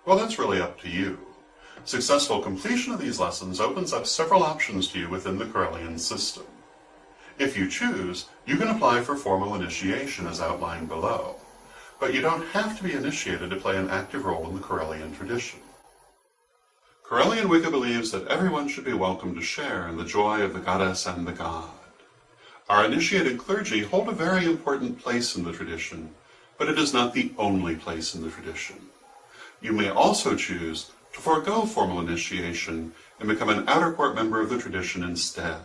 Well, that's really up to you. Successful completion of these lessons opens up several options to you within the Corellian system. If you choose, you can apply for formal initiation as outlined below, but you don't have to be initiated to play an active role in the Corellian tradition. Corellian Wicca believes that everyone should be welcome to share in the joy of the goddess and the god. Our initiated clergy hold a very important place in the tradition, but it is not the only place in the tradition. You may also choose to forego formal initiation and become an outer court member of the tradition instead.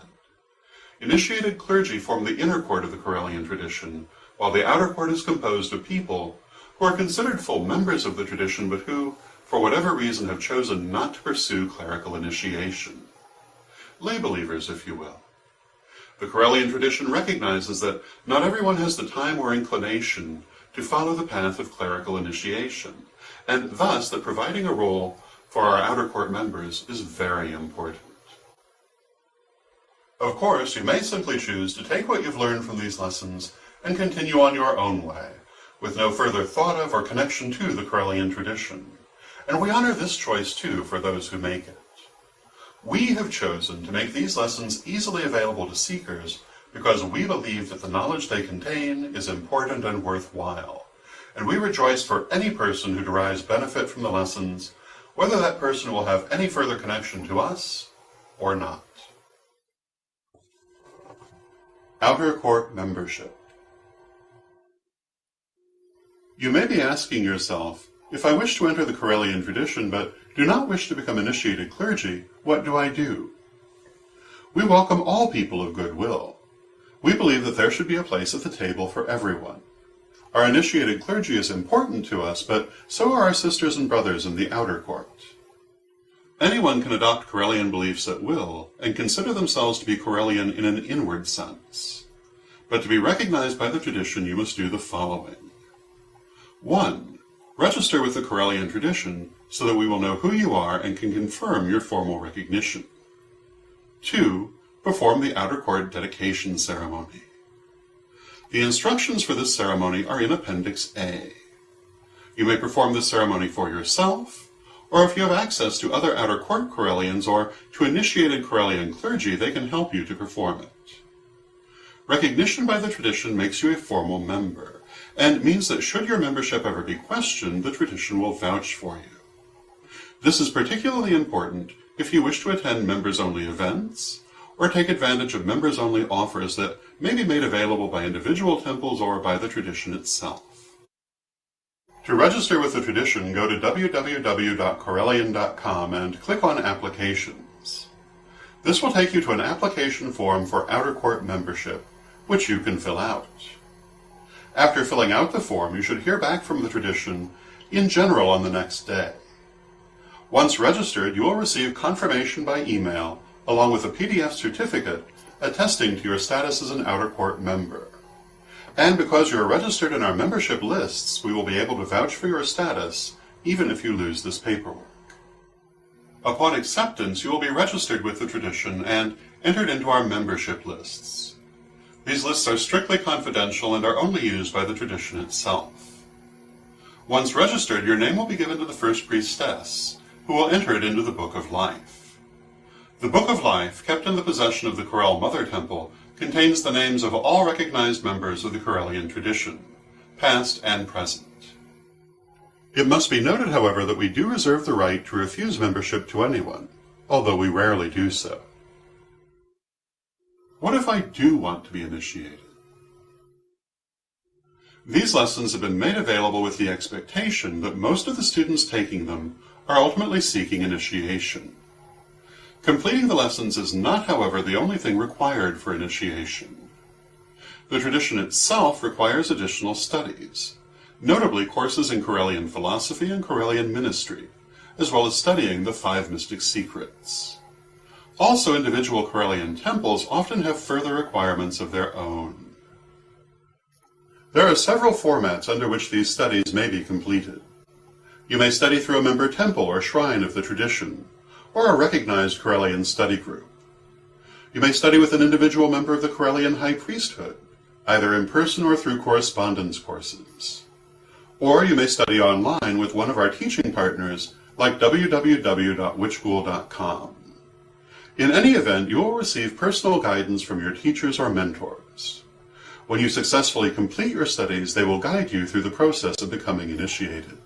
Initiated clergy form the inner court of the Corellian tradition, while the outer court is composed of people who are considered full members of the tradition, but who, for whatever reason, have chosen not to pursue clerical initiation. Lay believers, if you will. The Corellian tradition recognizes that not everyone has the time or inclination to follow the path of clerical initiation, and thus that providing a role for our outer court members is very important. Of course, you may simply choose to take what you've learned from these lessons and continue on your own way, with no further thought of or connection to the Corellian tradition. And we honor this choice too for those who make it. We have chosen to make these lessons easily available to seekers because we believe that the knowledge they contain is important and worthwhile, and we rejoice for any person who derives benefit from the lessons, whether that person will have any further connection to us or not. Outer Court Membership. You may be asking yourself, if I wish to enter the Corellian tradition but do not wish to become initiated clergy, what do I do? We welcome all people of goodwill. We believe that there should be a place at the table for everyone. Our initiated clergy is important to us, but so are our sisters and brothers in the outer court. Anyone can adopt Corellian beliefs at will and consider themselves to be Corellian in an inward sense. But to be recognized by the tradition, you must do the following. 1. Register with the Corellian tradition so that we will know who you are and can confirm your formal recognition. 2. Perform the outer court dedication ceremony. The instructions for this ceremony are in Appendix A. You may perform this ceremony for yourself, or if you have access to other outer court Corellians or to initiated Corellian clergy, they can help you to perform it. Recognition by the tradition makes you a formal member, and means that should your membership ever be questioned, the tradition will vouch for you. This is particularly important if you wish to attend members-only events, or take advantage of members-only offers that may be made available by individual temples or by the tradition itself. To register with the tradition, go to www.corellian.com and click on Applications. This will take you to an application form for outer court membership, which you can fill out. After filling out the form, you should hear back from the tradition in general on the next day. Once registered, you will receive confirmation by email along with a PDF certificate attesting to your status as an outer court member. And because you are registered in our membership lists, we will be able to vouch for your status even if you lose this paperwork. Upon acceptance, you will be registered with the tradition and entered into our membership lists. These lists are strictly confidential and are only used by the tradition itself. Once registered, your name will be given to the first priestess, who will enter it into the Book of Life. The Book of Life, kept in the possession of the Corel Mother Temple, contains the names of all recognized members of the Corellian tradition, past and present. It must be noted, however, that we do reserve the right to refuse membership to anyone, although we rarely do so. What if I do want to be initiated? These lessons have been made available with the expectation that most of the students taking them are ultimately seeking initiation. Completing the lessons is not, however, the only thing required for initiation. The tradition itself requires additional studies, notably courses in Corellian philosophy and Corellian ministry, as well as studying the 5 mystic secrets. Also, individual Corellian temples often have further requirements of their own. There are several formats under which these studies may be completed. You may study through a member temple or shrine of the tradition, or a recognized Corellian study group. You may study with an individual member of the Corellian High Priesthood, either in person or through correspondence courses. Or you may study online with one of our teaching partners, like www.witchschool.com. In any event, you will receive personal guidance from your teachers or mentors. When you successfully complete your studies, they will guide you through the process of becoming initiated.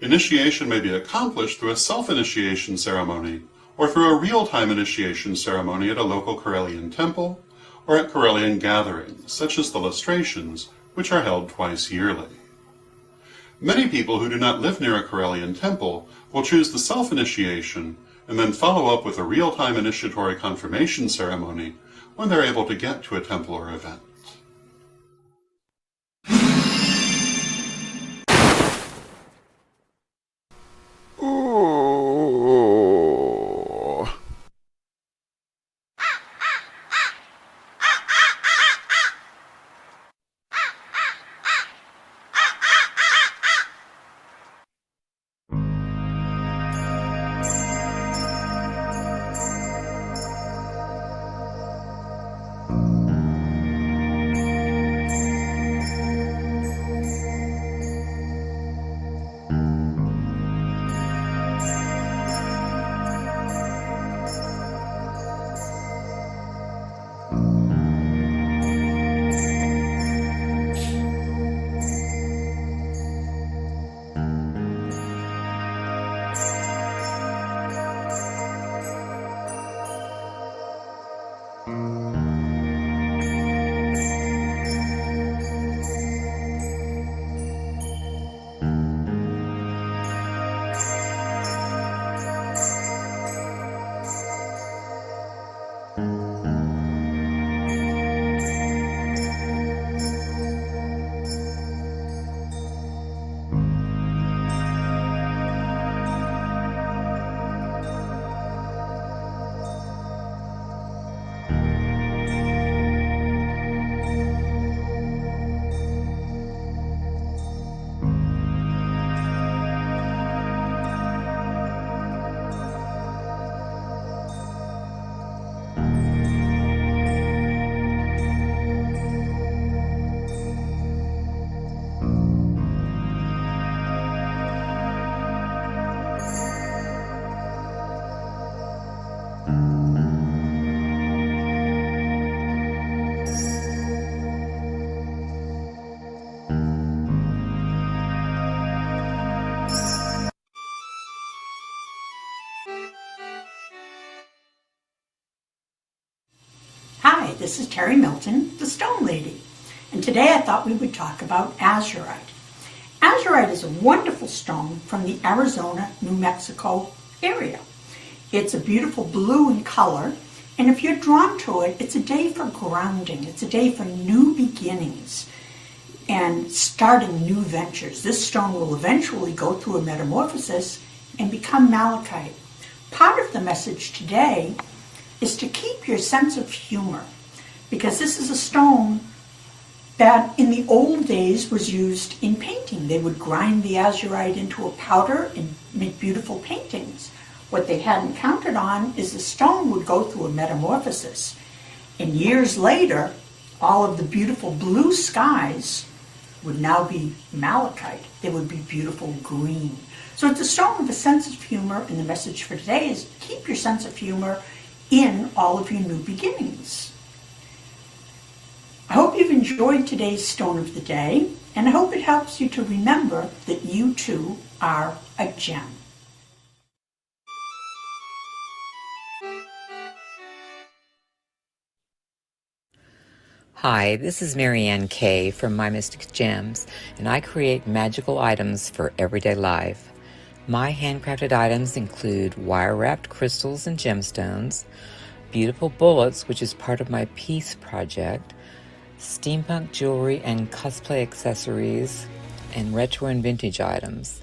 Initiation may be accomplished through a self-initiation ceremony or through a real-time initiation ceremony at a local Corellian temple or at Corellian gatherings, such as the lustrations, which are held twice yearly. Many people who do not live near a Corellian temple will choose the self-initiation and then follow up with a real-time initiatory confirmation ceremony when they're able to get to a temple or event. Hi, this is Terry Milton, the Stone Lady, and today I thought we would talk about azurite. Azurite is a wonderful stone from the Arizona, New Mexico area. It's a beautiful blue in color, and if you're drawn to it, it's a day for grounding. It's a day for new beginnings and starting new ventures. This stone will eventually go through a metamorphosis and become malachite. Part of the message today is to keep your sense of humor, because this is a stone that in the old days was used in painting. They would grind the azurite into a powder and make beautiful paintings. What they hadn't counted on is the stone would go through a metamorphosis. And years later, all of the beautiful blue skies would now be malachite. They would be beautiful green. So it's a stone with a sense of humor, and the message for today is keep your sense of humor in all of your new beginnings. I hope you've enjoyed today's stone of the day, and I hope it helps you to remember that you too are a gem. Hi, this is Marianne Kay from My Mystic Gems, and I create magical items for everyday life. My handcrafted items include wire-wrapped crystals and gemstones, beautiful bullets, which is part of my Peace project, steampunk jewelry and cosplay accessories, and retro and vintage items.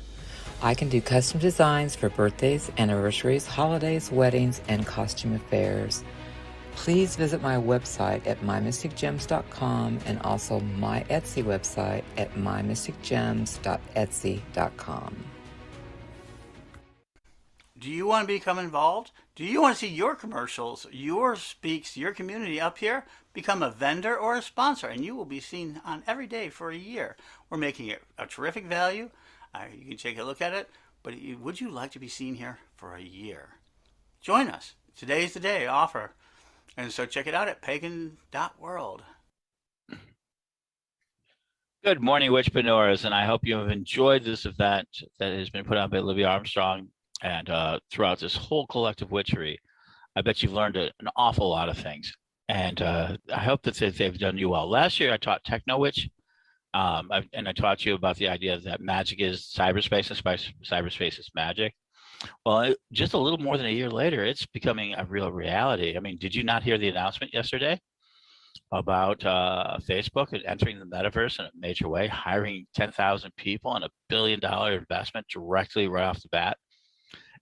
I can do custom designs for birthdays, anniversaries, holidays, weddings, and costume affairs. Please visit my website at mymysticgems.com and also my Etsy website at mymysticgems.etsy.com. Do you want to become involved? Do you want to see your commercials, your speaks, your community up here? Become a vendor or a sponsor, and you will be seen on every day for a year. We're making it a terrific value. You can take a look at it, but would you like to be seen here for a year? Join us. Today's the day offer. And so check it out at pagan.world. Good morning, Witchpreneurs, and I hope you have enjoyed this event that has been put on by Olivia Armstrong and throughout this whole collective witchery. I bet you've learned an awful lot of things, and I hope that they've done you well. Last year, I taught Techno Witch, and I taught you about the idea that magic is cyberspace and cyberspace is magic. Well, just a little more than a year later, it's becoming a real reality. I mean, did you not hear the announcement yesterday about Facebook entering the metaverse in a major way, hiring 10,000 people and $1 billion investment directly right off the bat?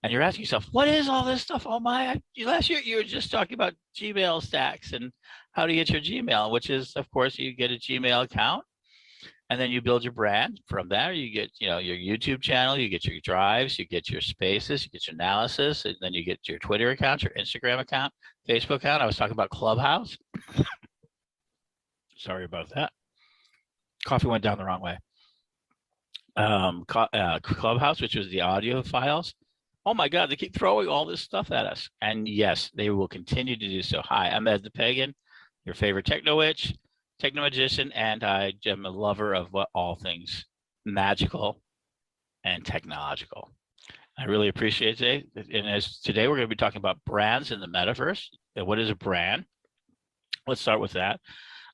And you're asking yourself, what is all this stuff? Oh my, last year you were just talking about Gmail stacks and how to get your Gmail, which is, of course, you get a Gmail account. And then you build your brand. From there, you get, your YouTube channel, you get your drives, you get your spaces, you get your analysis, and then you get your Twitter account, your Instagram account, Facebook account. I was talking about Clubhouse. Sorry about that. Coffee went down the wrong way. Clubhouse, which was the audio files. Oh my God, they keep throwing all this stuff at us. And yes, they will continue to do so. Hi, I'm Ed the Pagan, your favorite techno witch, techno magician, and I am a lover of all things magical and technological. I really appreciate it. And as today we're going to be talking about brands in the metaverse. And what is a brand? Let's start with that.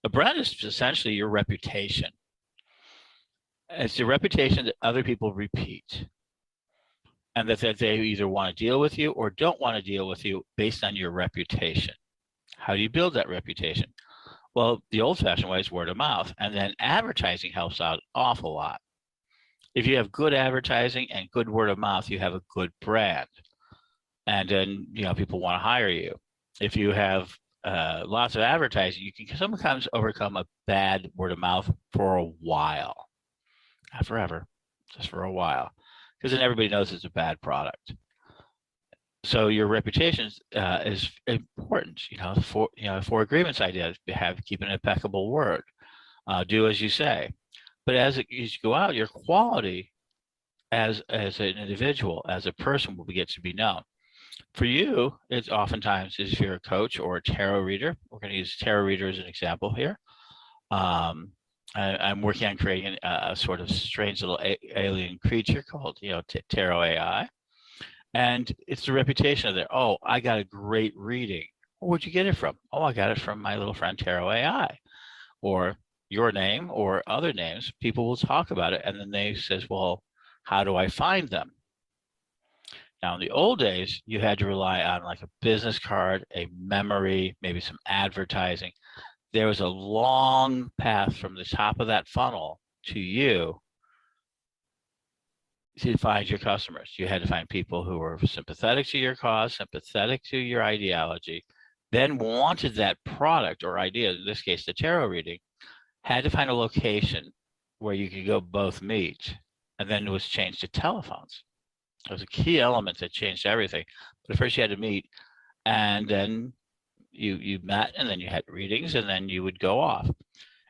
A brand is essentially your reputation. It's your reputation that other people repeat, and that they either want to deal with you or don't want to deal with you based on your reputation. How do you build that reputation? Well, the old-fashioned way is word of mouth, and then advertising helps out an awful lot. If you have good advertising and good word of mouth, you have a good brand, and then people want to hire you. If you have lots of advertising, you can sometimes overcome a bad word of mouth for a while, not forever, just for a while, because then everybody knows it's a bad product. So your reputation is important. For agreements idea, keep an impeccable word, do as you say. But as you go out, your quality as an individual, as a person, will get to be known. For you, it's oftentimes if you're a coach or a tarot reader. We're going to use tarot reader as an example here. I'm working on creating a sort of strange little alien creature called tarot AI. And it's the reputation of oh, I got a great reading. Where'd you get it from? Oh, I got it from my little friend Tarot AI. Or your name or other names, people will talk about it. And then they says, well, how do I find them? Now, in the old days, you had to rely on like a business card, a memory, maybe some advertising. There was a long path from the top of that funnel to you to find your customers. You had to find people who were sympathetic to your cause, sympathetic to your ideology, then wanted that product or idea, in this case, the tarot reading, had to find a location where you could go both meet, and then it was changed to telephones. It was a key element that changed everything. But first you had to meet, and then you met, and then you had readings, and then you would go off.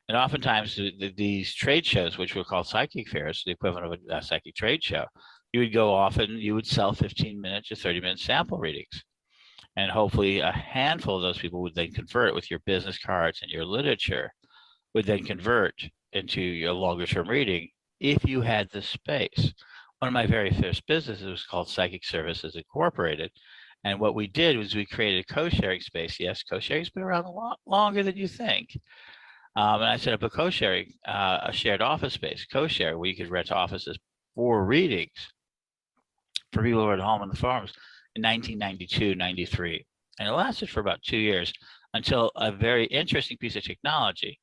And oftentimes these trade shows, which were called psychic fairs, the equivalent of a psychic trade show, you would go off and you would sell 15-minute to 30-minute sample readings. And hopefully a handful of those people would then convert with your business cards and your literature, would then convert into your longer term reading if you had the space. One of my very first businesses was called Psychic Services Incorporated. And what we did was we created a co-sharing space. Yes, co-sharing's been around a lot longer than you think. And I set up a co-sharing, a shared office space, co-share, where you could rent offices for readings for people who are at home on the farms in 1992, 93. And it lasted for about 2 years until a very interesting piece of technology.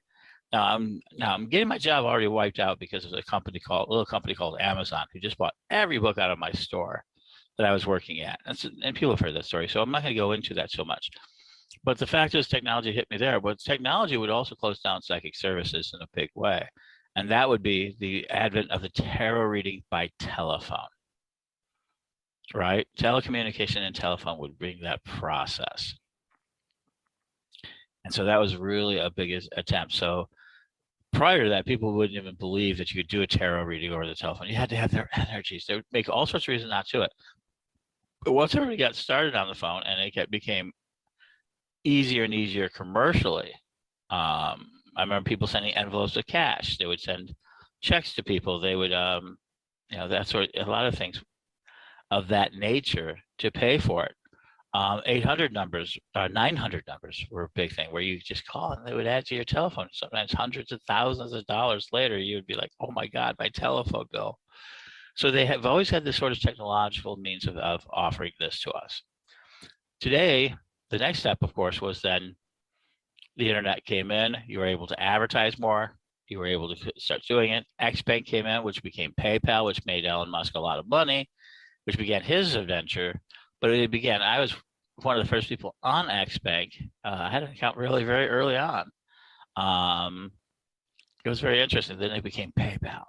Now I'm getting my job already wiped out because of a little company called Amazon, who just bought every book out of my store that I was working at. And people have heard that story, so I'm not going to go into that so much. But the fact is, technology hit me there. But technology would also close down psychic services in a big way. And that would be the advent of the tarot reading by telephone, right? Telecommunication and telephone would bring that process. And so that was really a big attempt. So prior to that, people wouldn't even believe that you could do a tarot reading over the telephone. You had to have their energies. They would make all sorts of reasons not to it. But once everybody got started on the phone and it became easier and easier commercially, I remember people sending envelopes of cash. They would send checks to people. They would, that sort of, a lot of things of that nature to pay for it. 800 numbers, 900 numbers were a big thing, where you just call and they would add to your telephone. Sometimes hundreds of thousands of dollars later, you would be like, oh my God, my telephone bill. So they have always had this sort of technological means of offering this to us. Today, the next step, of course, was then the internet came in. You were able to advertise more. You were able to start doing it. X-Bank came in, which became PayPal, which made Elon Musk a lot of money, which began his adventure. But it began, I was one of the first people on X-Bank. I had an account really very early on. It was very interesting. Then it became PayPal.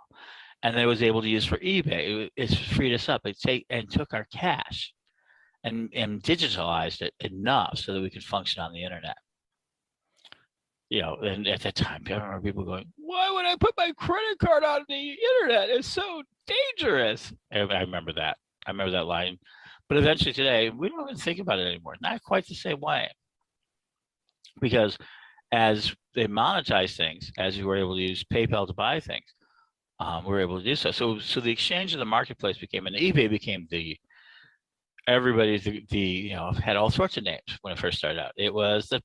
And then it was able to use for eBay. It's freed us up. It took our cash and digitalized it enough so that we could function on the internet. And at that time, I remember people going, why would I put my credit card on the internet? It's so dangerous. I remember that. I remember that line. But eventually today, we don't even think about it anymore. Not quite the same way. Because as they monetize things, as we were able to use PayPal to buy things, we were able to do so. So the exchange of the marketplace became, and eBay became everybody had all sorts of names when it first started out. It was the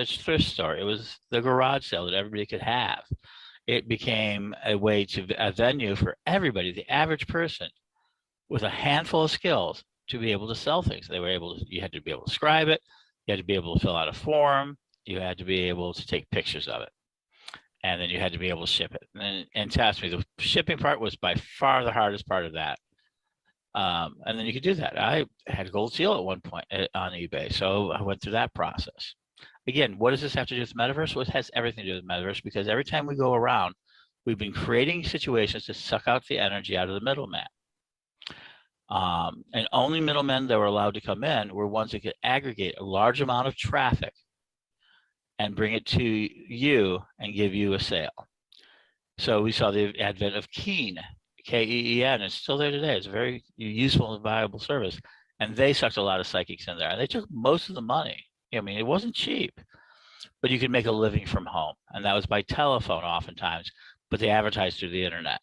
thrift store. It was the garage sale that everybody could have. It became a venue for everybody, the average person, with a handful of skills to be able to sell things. You had to be able to describe it. You had to be able to fill out a form. You had to be able to take pictures of it. And then you had to be able to ship it. And trust me, the shipping part was by far the hardest part of that. And then you could do that. I had a gold seal at one point on eBay. So I went through that process. Again, what does this have to do with metaverse? Well, it has everything to do with metaverse, because every time we go around, we've been creating situations to suck out the energy out of the middleman. And only middlemen that were allowed to come in were ones that could aggregate a large amount of traffic and bring it to you and give you a sale. So we saw the advent of Keen, K-E-E-N. It's still there today. It's a very useful and valuable service. And they sucked a lot of psychics in there. And they took most of the money. I mean, it wasn't cheap, but you could make a living from home. And that was by telephone oftentimes, but they advertised through the internet.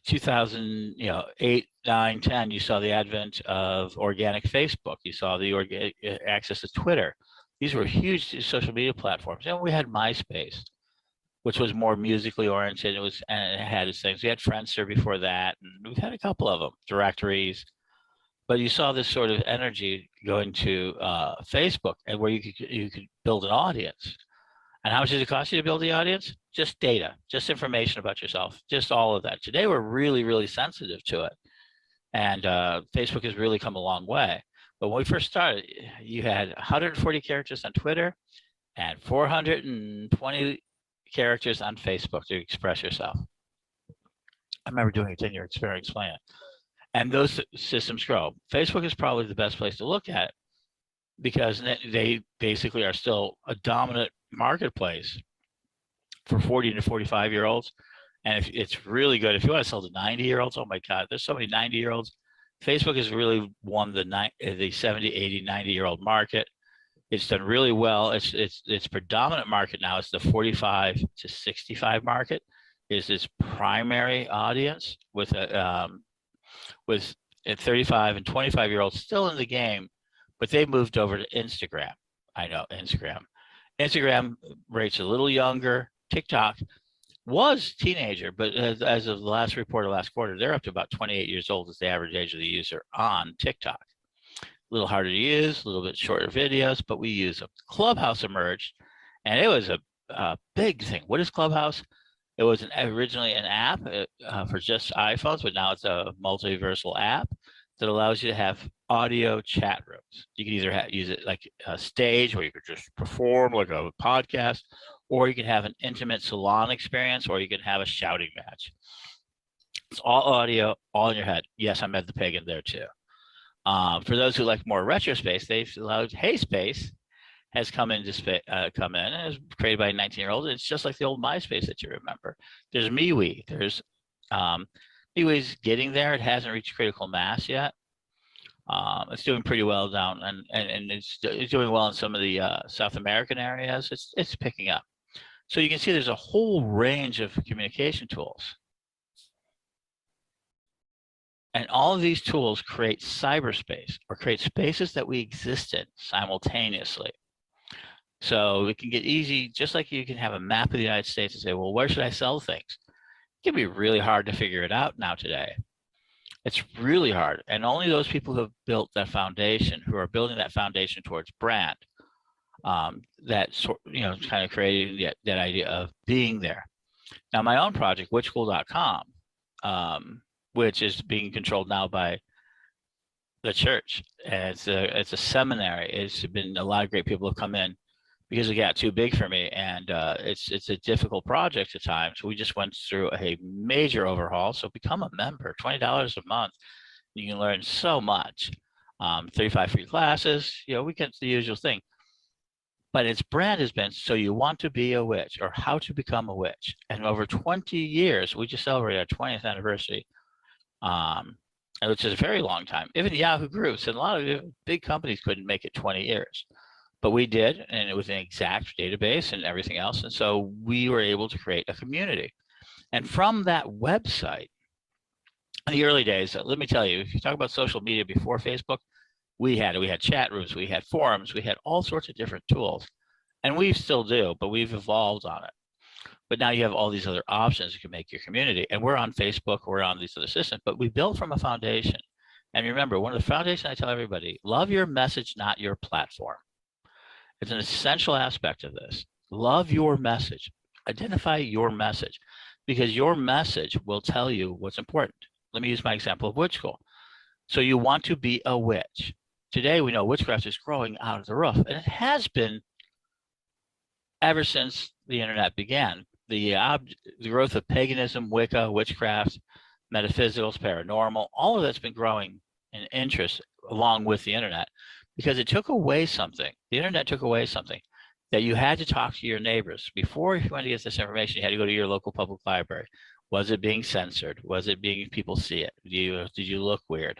2008, 9, 10, you saw the advent of organic Facebook. You saw the access to Twitter. These were huge social media platforms. And we had MySpace, which was more musically oriented. And it had its things. We had Friendster before that, and we've had a couple of them, directories. But you saw this sort of energy going to Facebook, and where you could build an audience. And how much does it cost you to build the audience? Just data, just information about yourself, just all of that. Today, we're really, really sensitive to it. And Facebook has really come a long way. But when we first started, you had 140 characters on Twitter and 420 characters on Facebook to express yourself. I remember doing a 10-year experience plan. And those systems grow. Facebook is probably the best place to look at it, because they basically are still a dominant marketplace for 40 to 45-year-olds And if it's really good, if you want to sell to 90-year-olds, oh my God, there's so many 90-year-olds. Facebook has really won the 70, 80, 90-year-old market. It's done really well. Its predominant market now is the 45 to 65 market, is its primary audience, with 35 and 25-year-olds still in the game, but they moved over to Instagram. I know, Instagram rates a little younger. TikTok was teenager, but as of the last report of last quarter, they're up to about 28 years old as the average age of the user on TikTok. A little harder to use, a little bit shorter videos, but we use them. Clubhouse emerged, and it was a big thing. What is Clubhouse? It was originally an app for just iPhones, but now it's a multiversal app that allows you to have audio chat rooms. You can either use it like a stage where you could just perform like a podcast, or you can have an intimate salon experience, or you can have a shouting match. It's all audio, all in your head. Yes, I'm at the Pagan there too. For those who like more retro space, they've allowed Hey Space has come in and it was created by a 19-year-old. It's just like the old MySpace that you remember. There's MeWe. There's MeWe's getting there. It hasn't reached critical mass yet. It's doing pretty well down, and it's doing well in some of the South American areas. It's picking up. So you can see there's a whole range of communication tools. And all of these tools create cyberspace, or create spaces that we exist in simultaneously. So it can get easy, just like you can have a map of the United States and say, well, where should I sell things? It can be really hard to figure it out now today. It's really hard. And only those people who have built that foundation, who are building that foundation towards brand, that kind of creating that idea of being there. Now, my own project, witchschool.com, which is being controlled now by the church, and it's a seminary. It's been a lot of great people have come in because it got too big for me, and it's a difficult project at times. We just went through a major overhaul. So become a member, $20 a month. You can learn so much. 35 free classes. We get the usual thing. But its brand has been, so you want to be a witch, or how to become a witch. And over 20 years, we just celebrated our 20th anniversary, which is a very long time. Even Yahoo groups and a lot of big companies couldn't make it 20 years. But we did, and it was an exact database and everything else. And so we were able to create a community. And from that website, in the early days, let me tell you, if you talk about social media before Facebook, we had chat rooms, we had forums, we had all sorts of different tools. And we still do, but we've evolved on it. But now you have all these other options you can make your community. And we're on Facebook, we're on these other systems, but we built from a foundation. And remember, one of the foundations I tell everybody, love your message, not your platform. It's an essential aspect of this. Love your message. Identify your message, because your message will tell you what's important. Let me use my example of witch school. So you want to be a witch. Today, we know witchcraft is growing out of the roof, and it has been ever since the internet began. The growth of paganism, Wicca, witchcraft, metaphysicals, paranormal, all of that's been growing in interest along with the internet, because it took away something. The internet took away something that you had to talk to your neighbors. Before you went to get this information, you had to go to your local public library. Was it being censored? Was it being people see it? Did you look weird?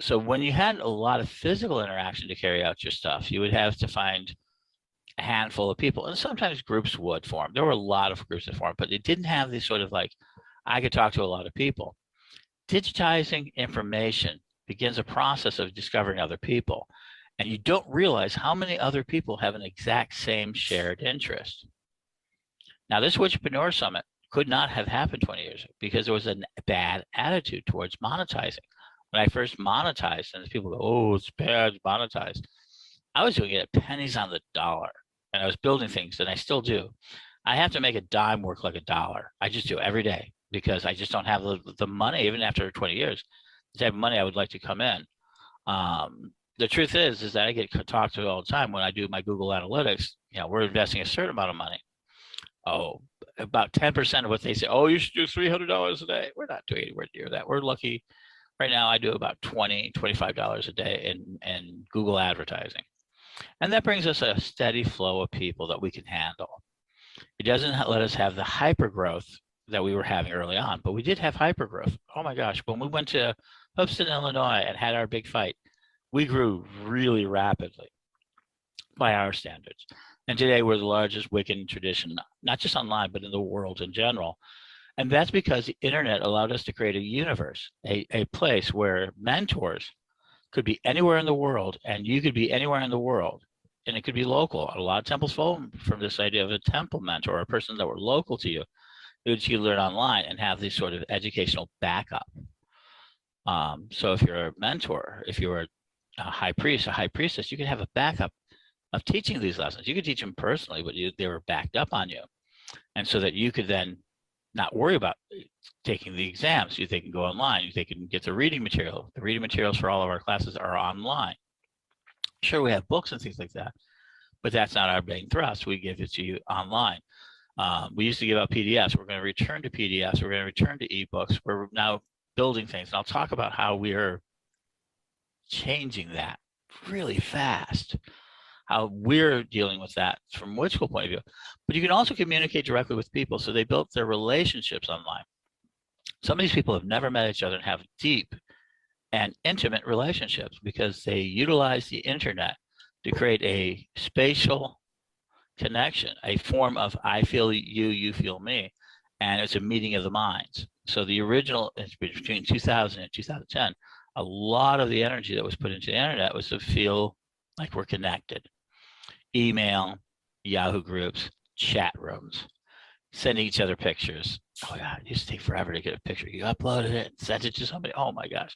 So when you had a lot of physical interaction to carry out your stuff, you would have to find a handful of people, and sometimes groups would form. There were a lot of groups that formed, but it didn't have this sort of like, I could talk to a lot of people. Digitizing information begins a process of discovering other people, and you don't realize how many other people have an exact same shared interest. Now, this Witchpreneur Summit could not have happened 20 years ago because there was a bad attitude towards monetizing. When I first monetized, and people go, oh, it's bad, monetized. I was doing it at pennies on the dollar, and I was building things, and I still do. I have to make a dime work like a dollar. I just do every day because I just don't have the money, even after 20 years, the type of money I would like to come in. The truth is that I get talked to all the time when I do my Google Analytics. We're investing a certain amount of money. Oh, about 10% of what they say, oh, you should do $300 a day. We're not doing anywhere near that. We're lucky. Right now, I do about $20, $25 a day in Google advertising. And that brings us a steady flow of people that we can handle. It doesn't let us have the hyper growth that we were having early on, but we did have hyper growth. Oh my gosh, when we went to Houston, Illinois and had our big fight, we grew really rapidly by our standards. And today we're the largest Wiccan tradition, not just online, but in the world in general. And that's because the internet allowed us to create a universe, a place where mentors could be anywhere in the world, and you could be anywhere in the world, and it could be local. A lot of temples fall from this idea of a temple mentor, a person that were local to you, which you learn online and have this sort of educational backup. So if you're a mentor, if you're a high priest, a high priestess, you can have a backup of teaching these lessons. You could teach them personally, but they were backed up on you. And so that you could then not worry about taking the exams. They can go online. They can get the reading material. The reading materials for all of our classes are online. Sure, we have books and things like that, but that's not our main thrust. We give it to you online. We used to give out PDFs. We're going to return to PDFs. We're going to return to ebooks. We're now building things. And I'll talk about how we are changing that really fast, how we're dealing with that from which school point of view. But you can also communicate directly with people. So they built their relationships online. Some of these people have never met each other and have deep and intimate relationships because they utilize the internet to create a spatial connection, a form of I feel you, you feel me, and it's a meeting of the minds. So the original, between 2000 and 2010, a lot of the energy that was put into the internet was to feel like we're connected. Email, Yahoo groups, chat rooms, sending each other pictures. Oh yeah, it used to take forever to get a picture. You uploaded it, sent it to somebody. Oh my gosh.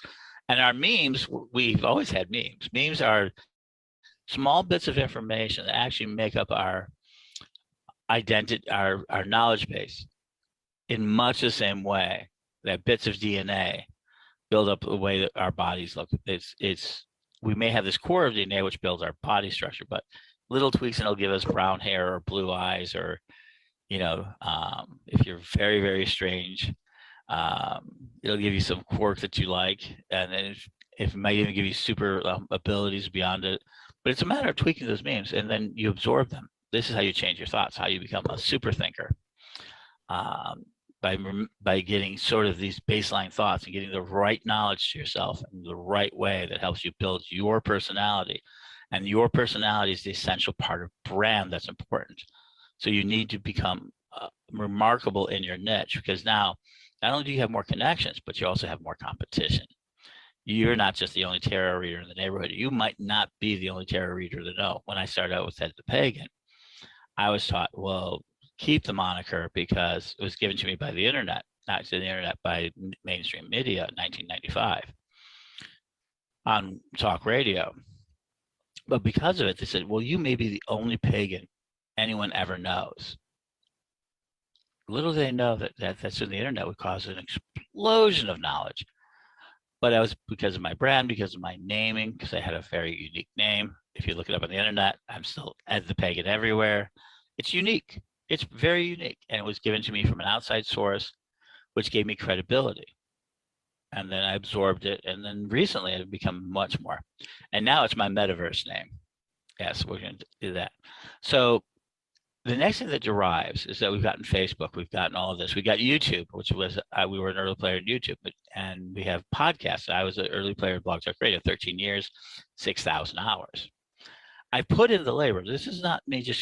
And our memes, we've always had memes. Memes are small bits of information that actually make up our identity, our knowledge base in much the same way that bits of DNA build up the way that our bodies look. We may have this core of DNA which builds our body structure, but little tweaks and it'll give us brown hair or blue eyes, or if you're very, very strange, it'll give you some quirk that you like, and then it might even give you super abilities beyond it. But it's a matter of tweaking those memes, and then you absorb them. This is how you change your thoughts, how you become a super thinker, by getting sort of these baseline thoughts and getting the right knowledge to yourself in the right way that helps you build your personality. And your personality is the essential part of brand that's important. So you need to become remarkable in your niche, because now not only do you have more connections, but you also have more competition. You're not just the only tarot reader in the neighborhood. You might not be the only tarot reader to know. When I started out with Head the Pagan, I was taught, well, keep the moniker because it was given to me by the internet, not to the internet, by mainstream media in 1995 on talk radio. But because of it, they said, well, you may be the only pagan anyone ever knows. Little do they know that's in the internet would cause an explosion of knowledge. But that was because of my brand, because of my naming, because I had a very unique name. If you look it up on the internet, I'm still Ed the Pagan everywhere. It's unique. It's very unique. And it was given to me from an outside source, which gave me credibility. And then I absorbed it. And then recently it's become much more. And now it's my metaverse name. Yes, we're going to do that. So the next thing that derives is that we've gotten Facebook, we've gotten all of this. We got YouTube, which was, we were an early player in YouTube, and we have podcasts. I was an early player in Blog Talk Radio, 13 years, 6,000 hours. I put in the labor. This is not me just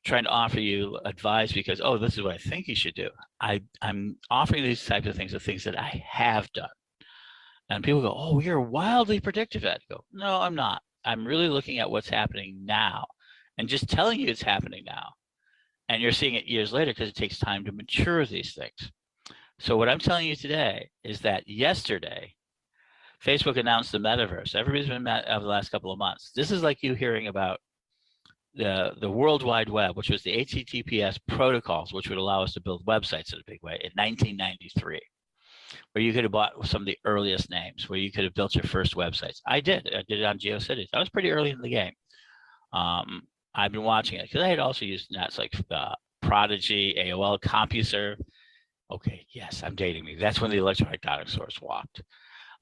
trying to offer you advice because, oh, this is what I think you should do. I'm offering these types of things, the things that I have done. And people go, oh, you're wildly predictive. I go, no, I'm not. I'm really looking at what's happening now and just telling you it's happening now. And you're seeing it years later because it takes time to mature these things. So what I'm telling you today is that yesterday, Facebook announced the metaverse. Everybody's been met over the last couple of months. This is like you hearing about the World Wide Web, which was the HTTPS protocols, which would allow us to build websites in a big way in 1993, where you could have bought some of the earliest names, where you could have built your first websites. I did it on GeoCities. I was pretty early in the game. I've been watching it because I had also used nets like Prodigy, AOL, CompuServe. Okay, yes, I'm dating me. That's when the electronic dinosaurs walked.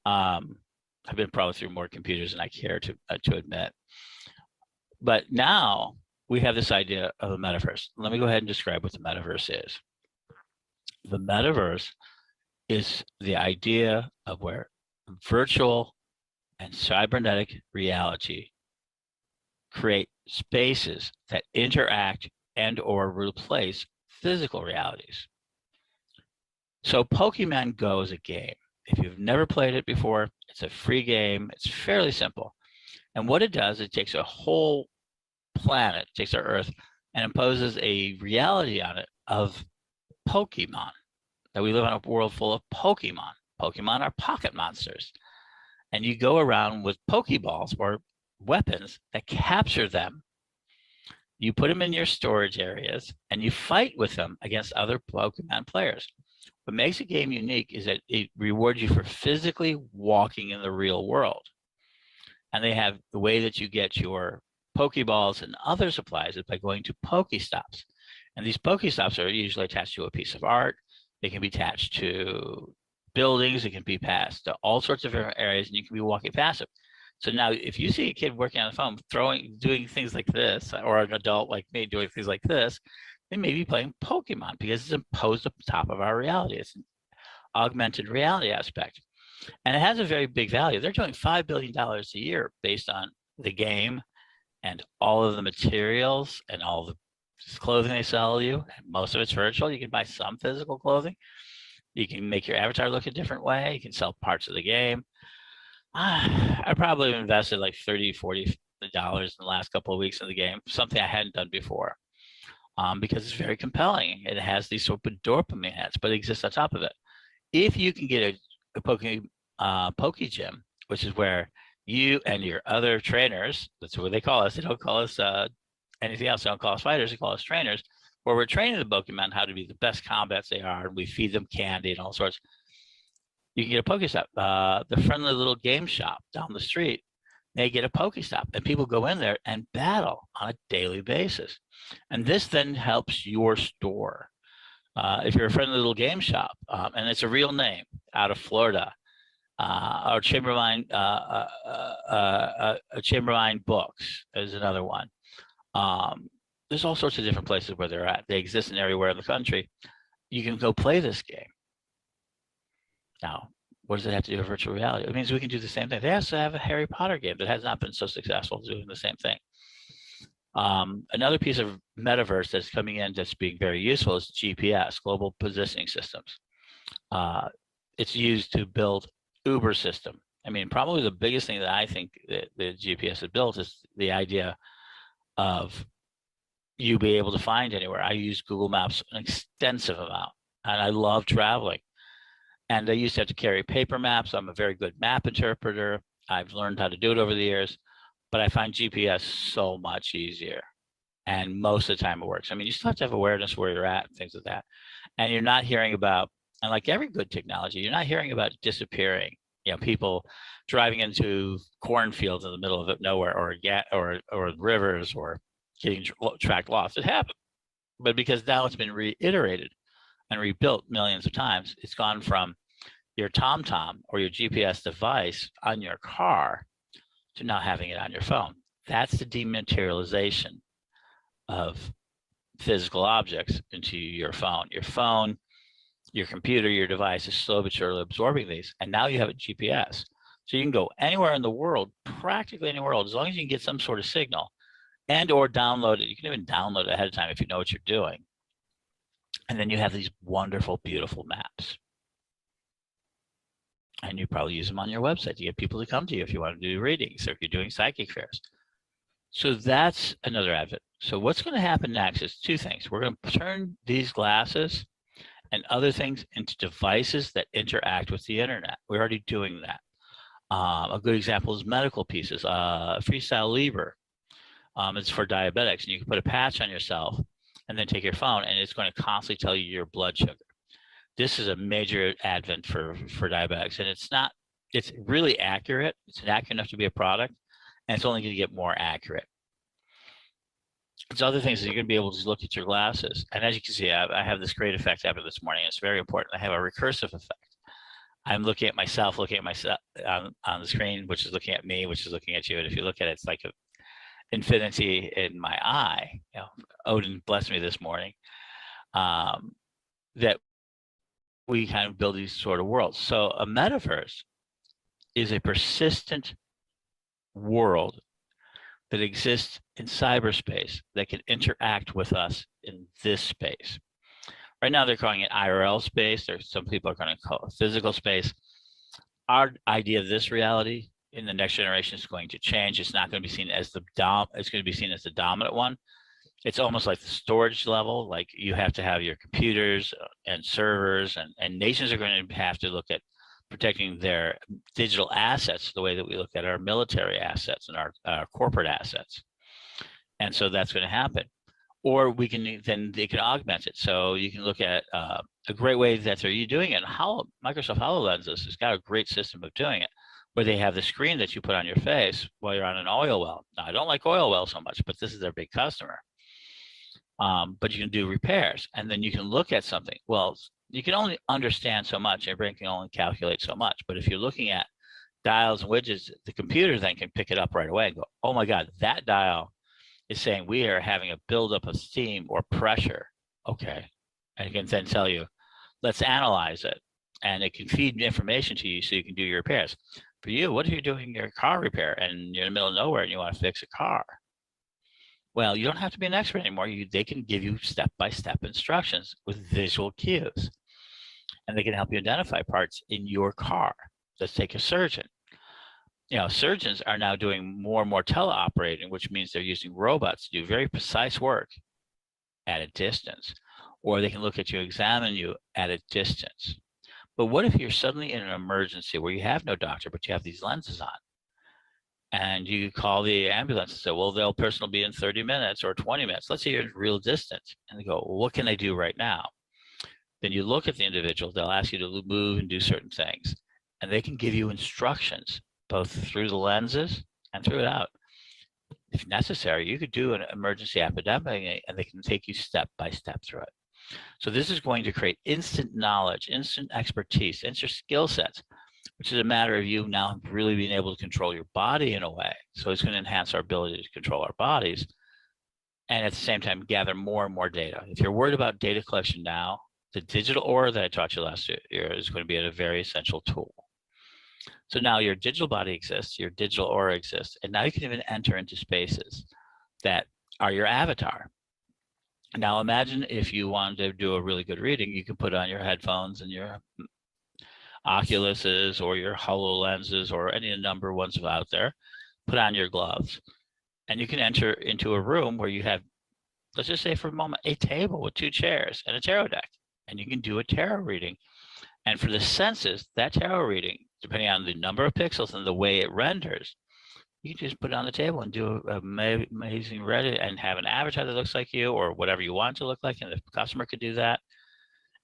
I've been probably through more computers than I care to admit. But now we have this idea of a metaverse. Let me go ahead and describe what the metaverse is. The metaverse is the idea of where virtual and cybernetic reality create spaces that interact and or replace physical realities. So Pokemon Go is a game. If you've never played it before, it's a free game. It's fairly simple. And what it does, it takes a whole planet, takes our Earth, and imposes a reality on it of Pokemon. That we live on a world full of Pokemon. Pokemon are pocket monsters. And you go around with Pokeballs or weapons that capture them. You put them in your storage areas and you fight with them against other Pokemon players. What makes a game unique is that it rewards you for physically walking in the real world. And they have the way that you get your Pokeballs and other supplies is by going to Pokestops. And these Pokestops are usually attached to a piece of art. They can be attached to buildings. It can be passed to all sorts of different areas, and you can be walking past them. So now if you see a kid working on the phone, doing things like this, or an adult like me doing things like this, they may be playing Pokemon because it's imposed up the top of our reality. It's an augmented reality aspect. And it has a very big value. They're doing $5 billion a year based on the game and all of the materials and all the clothing they sell you. Most of it's virtual. You can buy some physical clothing. You can make your avatar look a different way. You can sell parts of the game. I probably invested like $30, $40 in the last couple of weeks in the game, something I hadn't done before, because it's very compelling. It has these sort of dopamine hits, but it exists on top of it. If you can get a Poke Gym, which is where you and your other trainers, that's what they call us. They don't call us anything else. They don't call us fighters. They call us trainers, where we're training the Pokemon how to be the best combats they are. And we feed them candy and all sorts. You can get a Pokestop. The friendly little game shop down the street, they get a Pokestop, and people go in there and battle on a daily basis. And this then helps your store. If you're a friendly little game shop, and it's a real name out of Florida, or Chamberlain Books is another one. There's all sorts of different places where they're at. They exist in everywhere in the country. You can go play this game. Now, what does it have to do with virtual reality? It means we can do the same thing. They also have a Harry Potter game that has not been so successful doing the same thing. Another piece of metaverse that's coming in that's being very useful is GPS, global positioning systems. It's used to build Uber system. I mean, probably the biggest thing that I think that the GPS has built is the idea of you be able to find anywhere. I use Google Maps an extensive amount, and I love traveling. And I used to have to carry paper maps. I'm a very good map interpreter. I've learned how to do it over the years, but I find GPS so much easier. And most of the time it works. I mean, you still have to have awareness where you're at and things like that. And you're not hearing about, and like every good technology, you're not hearing about disappearing. You know, people driving into cornfields in the middle of nowhere, or rivers, or getting tracked lost. It happened, but because now it's been reiterated and rebuilt millions of times, it's gone from your TomTom or your GPS device on your car to now having it on your phone. That's the dematerialization of physical objects into your phone. Your phone, your computer, your device is slowly but surely absorbing these, and now you have a GPS. So you can go anywhere in the world, practically anywhere else, as long as you can get some sort of signal, and or download it. You can even download it ahead of time if you know what you're doing. And then you have these wonderful, beautiful maps. And you probably use them on your website to get people to come to you if you want to do readings, or if you're doing psychic fairs. So that's another advent. So what's going to happen next is two things. We're going to turn these glasses and other things into devices that interact with the internet. We're already doing that. A good example is medical pieces. Freestyle Libre. It's for diabetics, and you can put a patch on yourself and then take your phone, and it's going to constantly tell you your blood sugar. This is a major advent for diabetics, and it's really accurate. It's accurate enough to be a product, and it's only going to get more accurate. It's other things that you're going to be able to look at your glasses. And as you can see, I have this great effect happen this morning. It's very important. I have a recursive effect. I'm looking at myself on the screen, which is looking at me, which is looking at you. And if you look at it, it's like infinity in my eye. Odin blessed me this morning. That we kind of build these sort of worlds. So a metaverse is a persistent world that exists in cyberspace that can interact with us in this space. Right now they're calling it IRL space. There's some people are going to call it physical space. Our idea of this reality in the next generation is going to change. It's not going to be seen as it's going to be seen as the dominant one. It's almost like the storage level, like you have to have your computers and servers, and nations are going to have to look at protecting their digital assets the way that we look at our military assets and our corporate assets. And so that's going to happen. Or they can augment it. So you can look at a great way that they're doing it. Microsoft HoloLenses has got a great system of doing it, where they have the screen that you put on your face while you're on an oil well. Now, I don't like oil wells so much, but this is their big customer. But you can do repairs, and then you can look at something. Well, you can only understand so much. Your brain can only calculate so much. But if you're looking at dials and widgets, the computer then can pick it up right away and go, oh my God, that dial is saying we are having a buildup of steam or pressure. Okay. And it can then tell you, let's analyze it. And it can feed information to you so you can do your repairs. For you, what if you're doing your car repair and you're in the middle of nowhere and you want to fix a car? Well, you don't have to be an expert anymore. They can give you step-by-step instructions with visual cues. And they can help you identify parts in your car. Let's take a surgeon. Surgeons are now doing more and more teleoperating, which means they're using robots to do very precise work at a distance. Or they can look at you, examine you at a distance. But what if you're suddenly in an emergency where you have no doctor, but you have these lenses on? And you call the ambulance and say, well, the person will be in 30 minutes or 20 minutes. Let's say you're in real distance. And they go, well, what can I do right now? Then you look at the individual. They'll ask you to move and do certain things. And they can give you instructions, both through the lenses and through it out. If necessary, you could do an emergency epidemic, and they can take you step by step through it. So this is going to create instant knowledge, instant expertise, instant skill sets, which is a matter of you now really being able to control your body in a way. So it's going to enhance our ability to control our bodies, and at the same time gather more and more data. If you're worried about data collection now, the digital aura that I taught you last year is going to be a very essential tool. So now your digital body exists, your digital aura exists, and now you can even enter into spaces that are your avatar. Now imagine if you wanted to do a really good reading, you can put on your headphones and your Oculuses or your HoloLenses or any number of ones out there, put on your gloves, and you can enter into a room where you have, let's just say for a moment, a table with 2 chairs and a tarot deck, and you can do a tarot reading. And for the senses, that tarot reading, depending on the number of pixels and the way it renders, you can just put it on the table and do an amazing reading and have an avatar that looks like you or whatever you want to look like, and the customer could do that.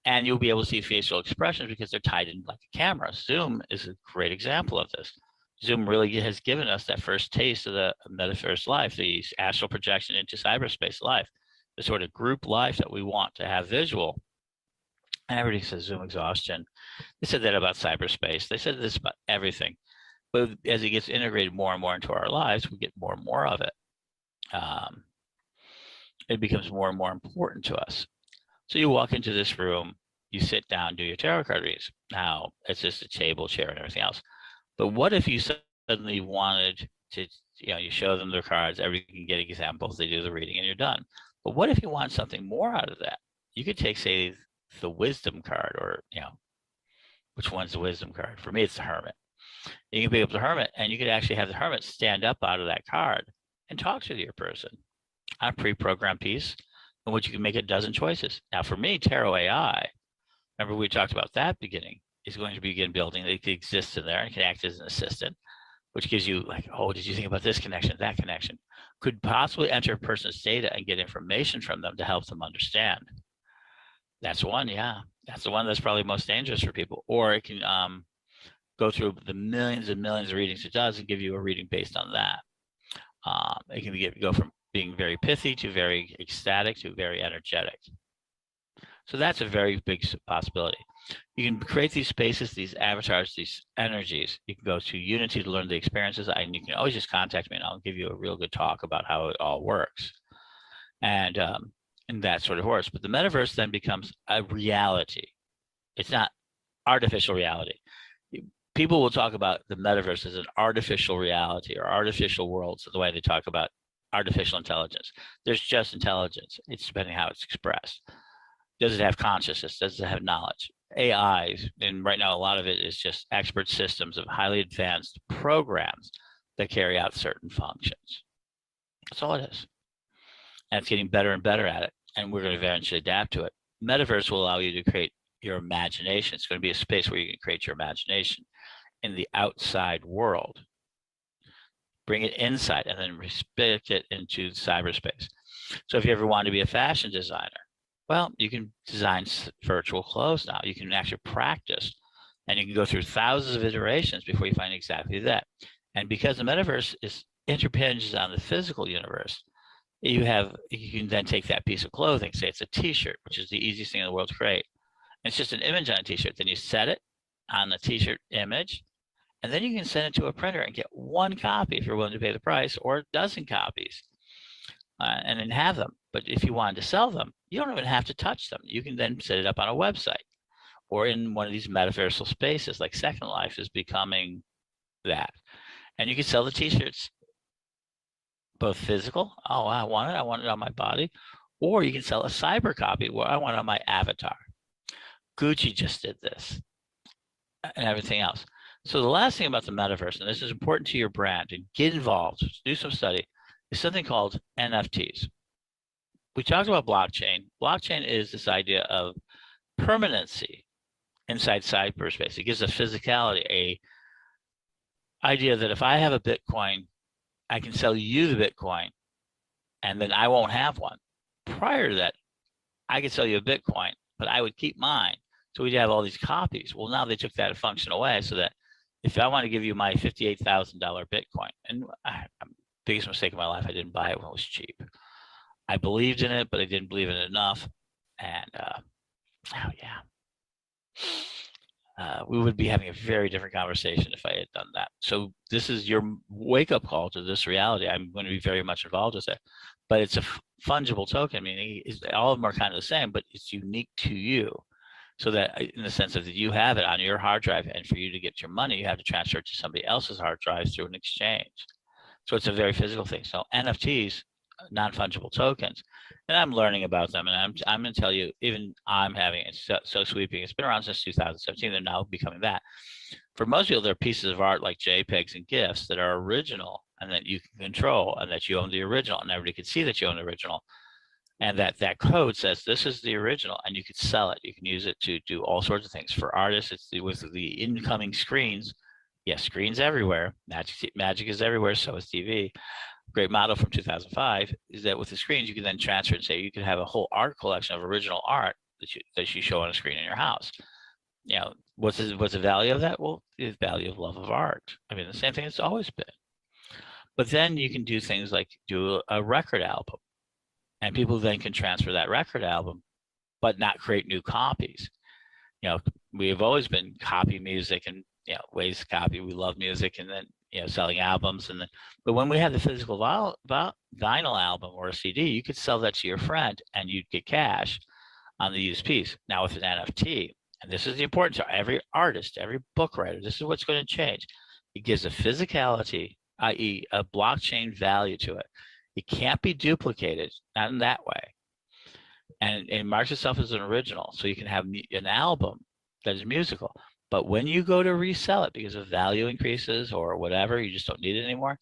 And you'll be able to see facial expressions because they're tied in like a camera. Zoom is a great example of this. Zoom really has given us that first taste of the metaverse life, the astral projection into cyberspace life, the sort of group life that we want to have visual. And everybody says Zoom exhaustion. They said that about cyberspace. They said this about everything. But as it gets integrated more and more into our lives, we get more and more of it. It becomes more and more important to us. So you walk into this room, you sit down, do your tarot card reads. Now, it's just a table, chair, and everything else. But what if you suddenly wanted to, you show them their cards, everybody can get examples, they do the reading, and you're done. But what if you want something more out of that? You could take, say, the wisdom card, or, which one's the wisdom card? For me, it's the hermit. You can pick up the hermit, and you could actually have the hermit stand up out of that card and talk to your person on a pre-programmed piece in which you can make a dozen choices. Now, for me, Tarot AI, remember we talked about that beginning, is going to begin building. It exists in there and can act as an assistant, which gives you like, oh, did you think about this connection, that connection? Could possibly enter a person's data and get information from them to help them understand. That's one, yeah. That's the one that's probably most dangerous for people. Or it can go through the millions and millions of readings it does and give you a reading based on that. It can go from being very pithy to very ecstatic to very energetic. So that's a very big possibility. You can create these spaces, these avatars, these energies. You can go to Unity to learn the experiences, and you can always just contact me and I'll give you a real good talk about how it all works. And that sort of works. But the metaverse then becomes a reality. It's not artificial reality. People will talk about the metaverse as an artificial reality or artificial worlds, the way they talk about artificial intelligence. There's just intelligence. It's depending how it's expressed. Does it have consciousness? Does it have knowledge? AI, and right now a lot of it is just expert systems of highly advanced programs that carry out certain functions. That's all it is. And it's getting better and better at it. And we're going to eventually adapt to it. Metaverse will allow you to create your imagination. It's going to be a space where you can create your imagination in the outside world. Bring it inside and then respect it into cyberspace. So if you ever want to be a fashion designer, well, you can design virtual clothes now. You can actually practice, and you can go through thousands of iterations before you find exactly that. And because the metaverse is interpinges on the physical universe, you can then take that piece of clothing, say it's a t-shirt, which is the easiest thing in the world to create. And it's just an image on a t-shirt. Then you set it on the t-shirt image, and then you can send it to a printer and get one copy if you're willing to pay the price, or a dozen copies, and then have them. But if you wanted to sell them, you don't even have to touch them. You can then set it up on a website or in one of these metaversal spaces, like Second Life is becoming that. And you can sell the t-shirts, both physical, oh, I want it on my body, or you can sell a cyber copy where I want it on my avatar. Gucci just did this and everything else. So the last thing about the metaverse, and this is important to your brand, and get involved, do some study, is something called NFTs. We talked about blockchain. Blockchain is this idea of permanency inside cyberspace. It gives a physicality, a idea that if I have a Bitcoin, I can sell you the Bitcoin, and then I won't have one. Prior to that, I could sell you a Bitcoin, but I would keep mine. So we'd have all these copies. Well, now they took that function away so that if I want to give you my $58,000 Bitcoin, and biggest mistake of my life, I didn't buy it when it was cheap. I believed in it, but I didn't believe in it enough. And we would be having a very different conversation if I had done that. So this is your wake-up call to this reality. I'm going to be very much involved with it. But it's a fungible token, meaning all of them are kind of the same, but it's unique to you. So that in the sense of that you have it on your hard drive, and for you to get your money, you have to transfer it to somebody else's hard drive through an exchange. So it's a very physical thing. So NFTs, non-fungible tokens, and I'm learning about them, and I'm going to tell you, even I'm having it so sweeping. It's been around since 2017. They're now becoming that. For most people, they're pieces of art like JPEGs and GIFs that are original and that you can control, and that you own the original, and everybody can see that you own the original, and that code says this is the original, and you could sell it. You can use it to do all sorts of things. For artists, it's with the incoming screens. Yes, screens everywhere. Magic is everywhere. So is TV. Great model from 2005 is that with the screens, you can then transfer and say you can have a whole art collection of original art that you show on a screen in your house. You know, what's the value of that? Well, the value of love of art. I mean, the same thing it's always been. But then you can do things like do a record album, and people then can transfer that record album, but not create new copies. You know, we have always been copy music and ways to copy. We love music, and then selling albums, and then but when we had the physical vinyl album or a CD, you could sell that to your friend and you'd get cash on the used piece. Now with an NFT, and this is the importance to every artist, every book writer, this is what's going to change. It gives a physicality, i.e. a blockchain value to it. It can't be duplicated, not in that way. And it marks itself as an original. So you can have an album that is musical. But when you go to resell it because of value increases or whatever, you just don't need it anymore,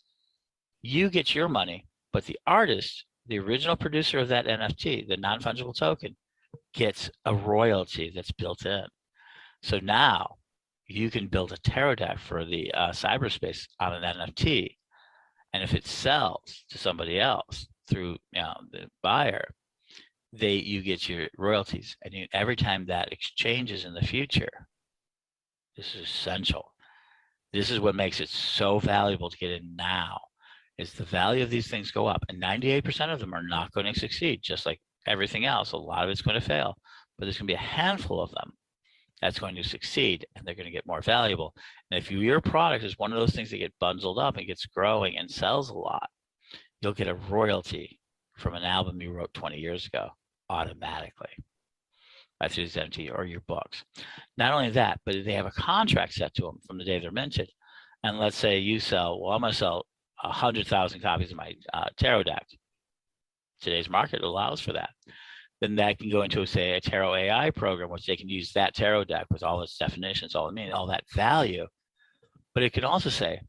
you get your money. But the artist, the original producer of that NFT, the non-fungible token, gets a royalty that's built in. So now you can build a tarot deck for the cyberspace on an NFT. And if it sells to somebody else through the buyer, you get your royalties. And every time that exchanges in the future, this is essential. This is what makes it so valuable to get in now, is the value of these things go up. And 98% of them are not going to succeed, just like everything else. A lot of it's going to fail. But there's going to be a handful of them that's going to succeed, and they're going to get more valuable. And if your product is one of those things that get bundled up and gets growing and sells a lot, you'll get a royalty from an album you wrote 20 years ago automatically by 370 or your books. Not only that, but they have a contract set to them from the day they're minted. And let's say you sell, well, I'm going to sell 100,000 copies of my tarot deck. Today's market allows for that. Then that can go into, say, a tarot AI program, which they can use that tarot deck with all its definitions, all that value. But it can also say,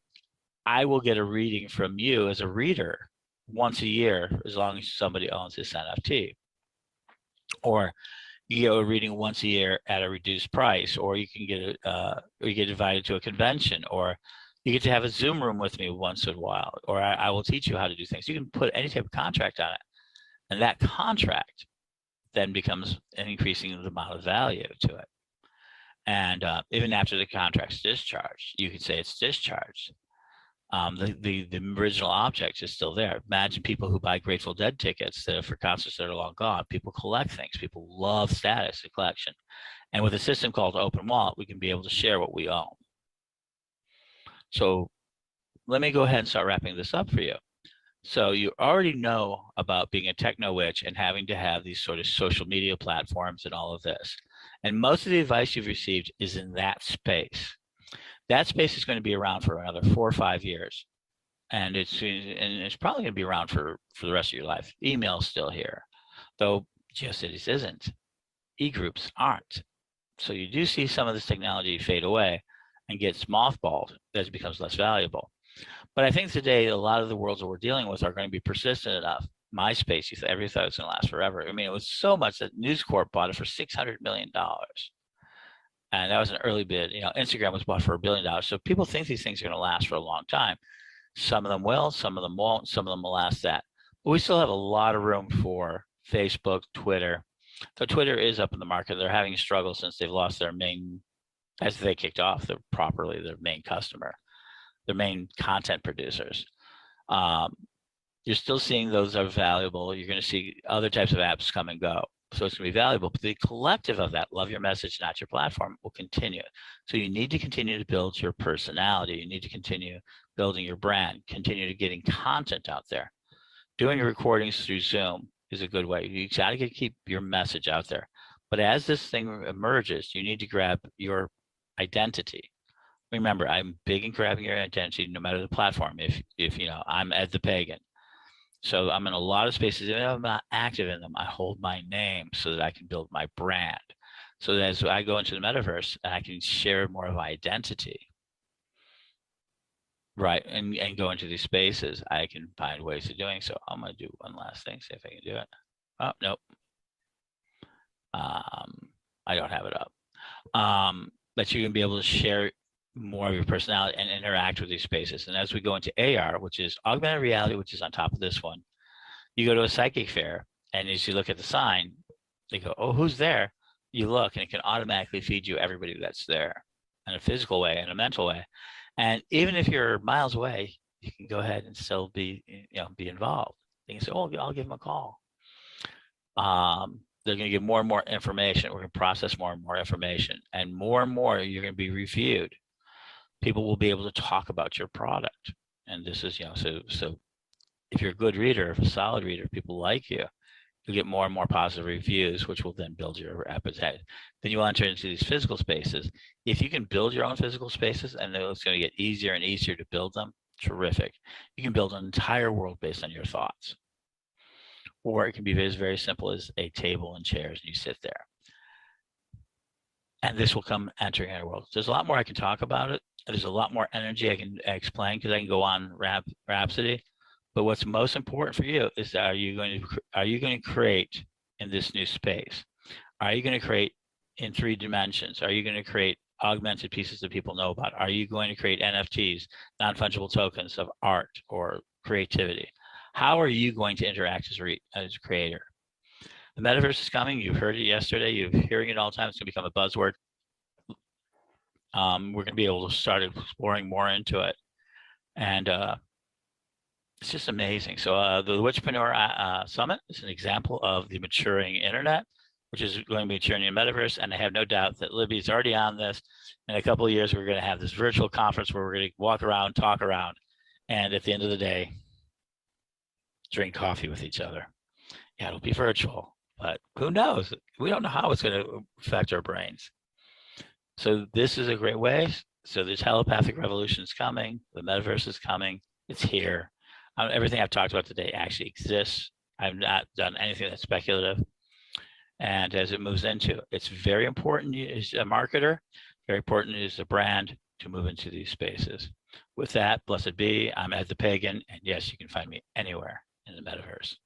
I will get a reading from you as a reader once a year, as long as somebody owns this NFT. Or you get a reading once a year at a reduced price, or you can get or you get invited to a convention, or you get to have a Zoom room with me once in a while, or I will teach you how to do things. You can put any type of contract on it, and that contract then becomes an increasing amount of value to it. And even after the contract's discharged, you could say it's discharged. The original object is still there. Imagine people who buy Grateful Dead tickets that are for concerts that are long gone. People collect things. People love status and collection. And with a system called Open Wallet, we can be able to share what we own. So let me go ahead and start wrapping this up for you. So you already know about being a techno witch and having to have these sort of social media platforms and all of this. And most of the advice you've received is in that space. That space is going to be around for another 4 or 5 years. And it's probably going to be around for the rest of your life. Email's still here, though GeoCities isn't. E-groups aren't. So you do see some of this technology fade away and gets mothballed as it becomes less valuable. But I think today, a lot of the worlds that we're dealing with are going to be persistent enough. MySpace, everybody thought it was going to last forever. I mean, it was so much that News Corp bought it for $600 million. And that was an early bid. Instagram was bought for $1 billion. So people think these things are going to last for a long time. Some of them will, some of them won't, some of them will last that. But we still have a lot of room for Facebook, Twitter. So Twitter is up in the market. They're having a struggle since they've lost their main, as they kicked off their main customer, their main content producers. You're still seeing those are valuable. You're going to see other types of apps come and go. So it's going to be valuable. But the collective of that, love your message, not your platform, will continue. So you need to continue to build your personality. You need to continue building your brand, continue to getting content out there. Doing recordings through Zoom is a good way. You got to keep your message out there. But as this thing emerges, you need to grab your identity. Remember, I'm big in grabbing your identity, no matter the platform. If I'm Ed the Pagan. So I'm in a lot of spaces, even if I'm not active in them, I hold my name so that I can build my brand. So that as I go into the metaverse, I can share more of my identity. Right, and go into these spaces, I can find ways of doing so. I'm going to do one last thing, see if I can do it. Oh, nope. I don't have it up. But you can be able to share more of your personality and interact with these spaces. And as we go into AR, which is augmented reality, which is on top of this one, you go to a psychic fair, and as you look at the sign, they go, oh, who's there? You look, and it can automatically feed you everybody that's there in a physical way and a mental way. And even if you're miles away, you can go ahead and still be involved. You can say, oh, I'll give them a call. They're going to give more and more information. We're going to process more and more information, and more you're going to be reviewed. People will be able to talk about your product. And this is, so if you're a good reader, if a solid reader, people like you, you'll get more and more positive reviews, which will then build your appetite. Then you will enter into these physical spaces. If you can build your own physical spaces, and it's going to get easier and easier to build them, terrific. You can build an entire world based on your thoughts. Or it can be as very simple as a table and chairs, and you sit there. And this will come entering our world. There's a lot more I can talk about it. There's a lot more energy I can explain, because I can go on Rhapsody. But what's most important for you is, are you going to create in this new space? Are you going to create in 3 dimensions? Are you going to create augmented pieces that people know about? Are you going to create NFTs, non-fungible tokens of art or creativity? How are you going to interact as a creator? The metaverse is coming. You heard it yesterday. You're hearing it all the time. It's going to become a buzzword. We're going to be able to start exploring more into it. And it's just amazing. So the Witchpreneur Summit is an example of the maturing internet. which is going to be Journey in Metaverse. And I have no doubt that Libby's already on this. In a couple of years, we're going to have this virtual conference where we're going to walk around, talk around, and at the end of the day, drink coffee with each other. Yeah, it'll be virtual, but who knows? We don't know how it's going to affect our brains. So this is a great way. So this telepathic revolution is coming. The metaverse is coming. It's here. Everything I've talked about today actually exists. I've not done anything that's speculative. And as it moves into, it's very important as a marketer, very important as a brand to move into these spaces. With that, blessed be, I'm Ed the Pagan, and yes, you can find me anywhere in the metaverse.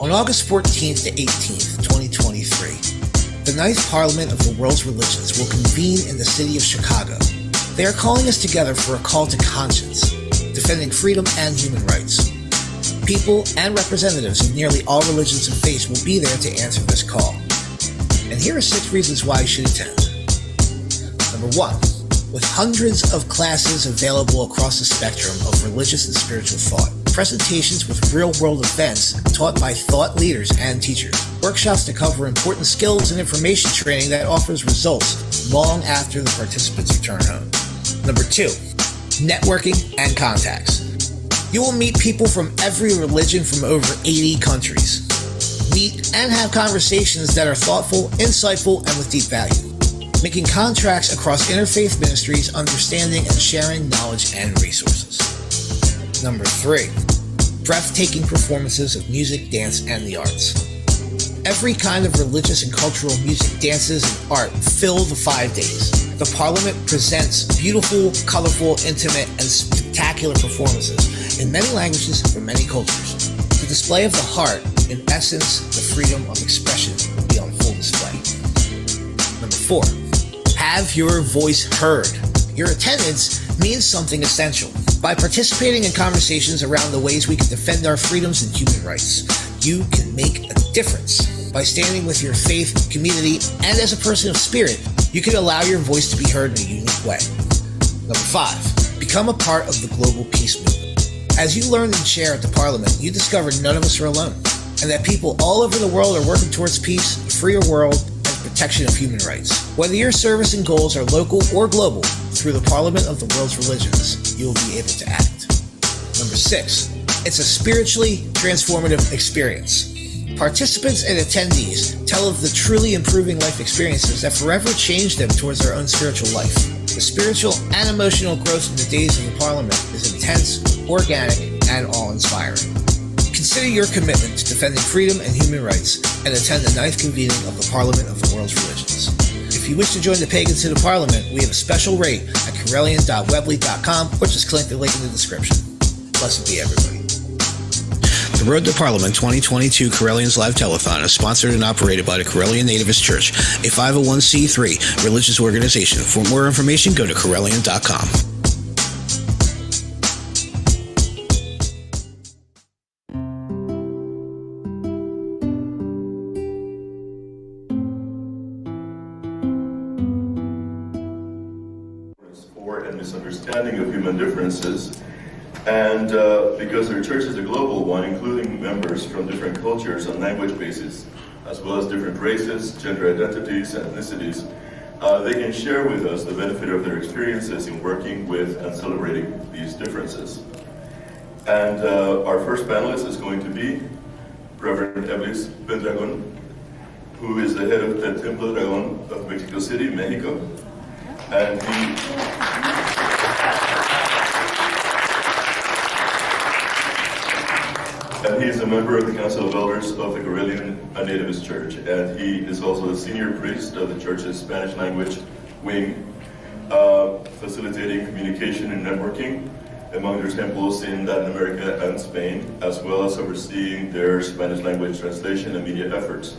On August 14th to 18th, 2023, the Ninth Parliament of the World's Religions will convene in the city of Chicago. They are calling us together for a call to conscience, defending freedom and human rights. People and representatives of nearly all religions and faiths will be there to answer this call. And here are 6 reasons why you should attend. Number 1, with hundreds of classes available across the spectrum of religious and spiritual thought, presentations with real-world events taught by thought leaders and teachers, workshops to cover important skills and information training that offers results long after the participants return home. Number 2, networking and contacts. You will meet people from every religion from over 80 countries. Meet and have conversations that are thoughtful, insightful, and with deep value. Making contracts across interfaith ministries, understanding and sharing knowledge and resources. Number 3, breathtaking performances of music, dance, and the arts. Every kind of religious and cultural music, dances, and art fill the 5 days. The Parliament presents beautiful, colorful, intimate, and spectacular performances in many languages from many cultures. The display of the heart, in essence, the freedom of expression, will be on full display. Number 4, have your voice heard. Your attendance means something essential. By participating in conversations around the ways we can defend our freedoms and human rights, you can make a difference. By standing with your faith, community, and as a person of spirit, you can allow your voice to be heard in a unique way. Number 5, become a part of the global peace movement. As you learn and share at the Parliament, you discover none of us are alone, and that people all over the world are working towards peace, a freer world, and protection of human rights. Whether your service and goals are local or global, through the Parliament of the World's Religions, you will be able to act. Number 6, it's a spiritually transformative experience. Participants and attendees tell of the truly improving life experiences that forever change them towards their own spiritual life. The spiritual and emotional growth in the days of the Parliament is intense, organic, and awe-inspiring. Consider your commitment to defending freedom and human rights and attend the 9th convening of the Parliament of the World's Religions. If you wish to join the Pagans to the Parliament, we have a special rate at Corellian.weebly.com, or just click the link in the description. Blessed be everybody. The Road to Parliament 2022 Corellians Live Telethon is sponsored and operated by the Corellian Nativist Church, a 501c3 religious organization. For more information, go to Corellian.com. And misunderstanding of human differences, and because their church is a global one, including members from different cultures on language basis, as well as different races, gender identities, and ethnicities, they can share with us the benefit of their experiences in working with and celebrating these differences. And our first panelist is going to be Reverend Eblis Pendragon, who is the head of the Templo Dragon of Mexico City, Mexico. And he is a member of the Council of Elders of the Corellian Nativist Church, and he is also the senior priest of the church's Spanish language wing, facilitating communication and networking among their temples in Latin America and Spain, as well as overseeing their Spanish language translation and media efforts.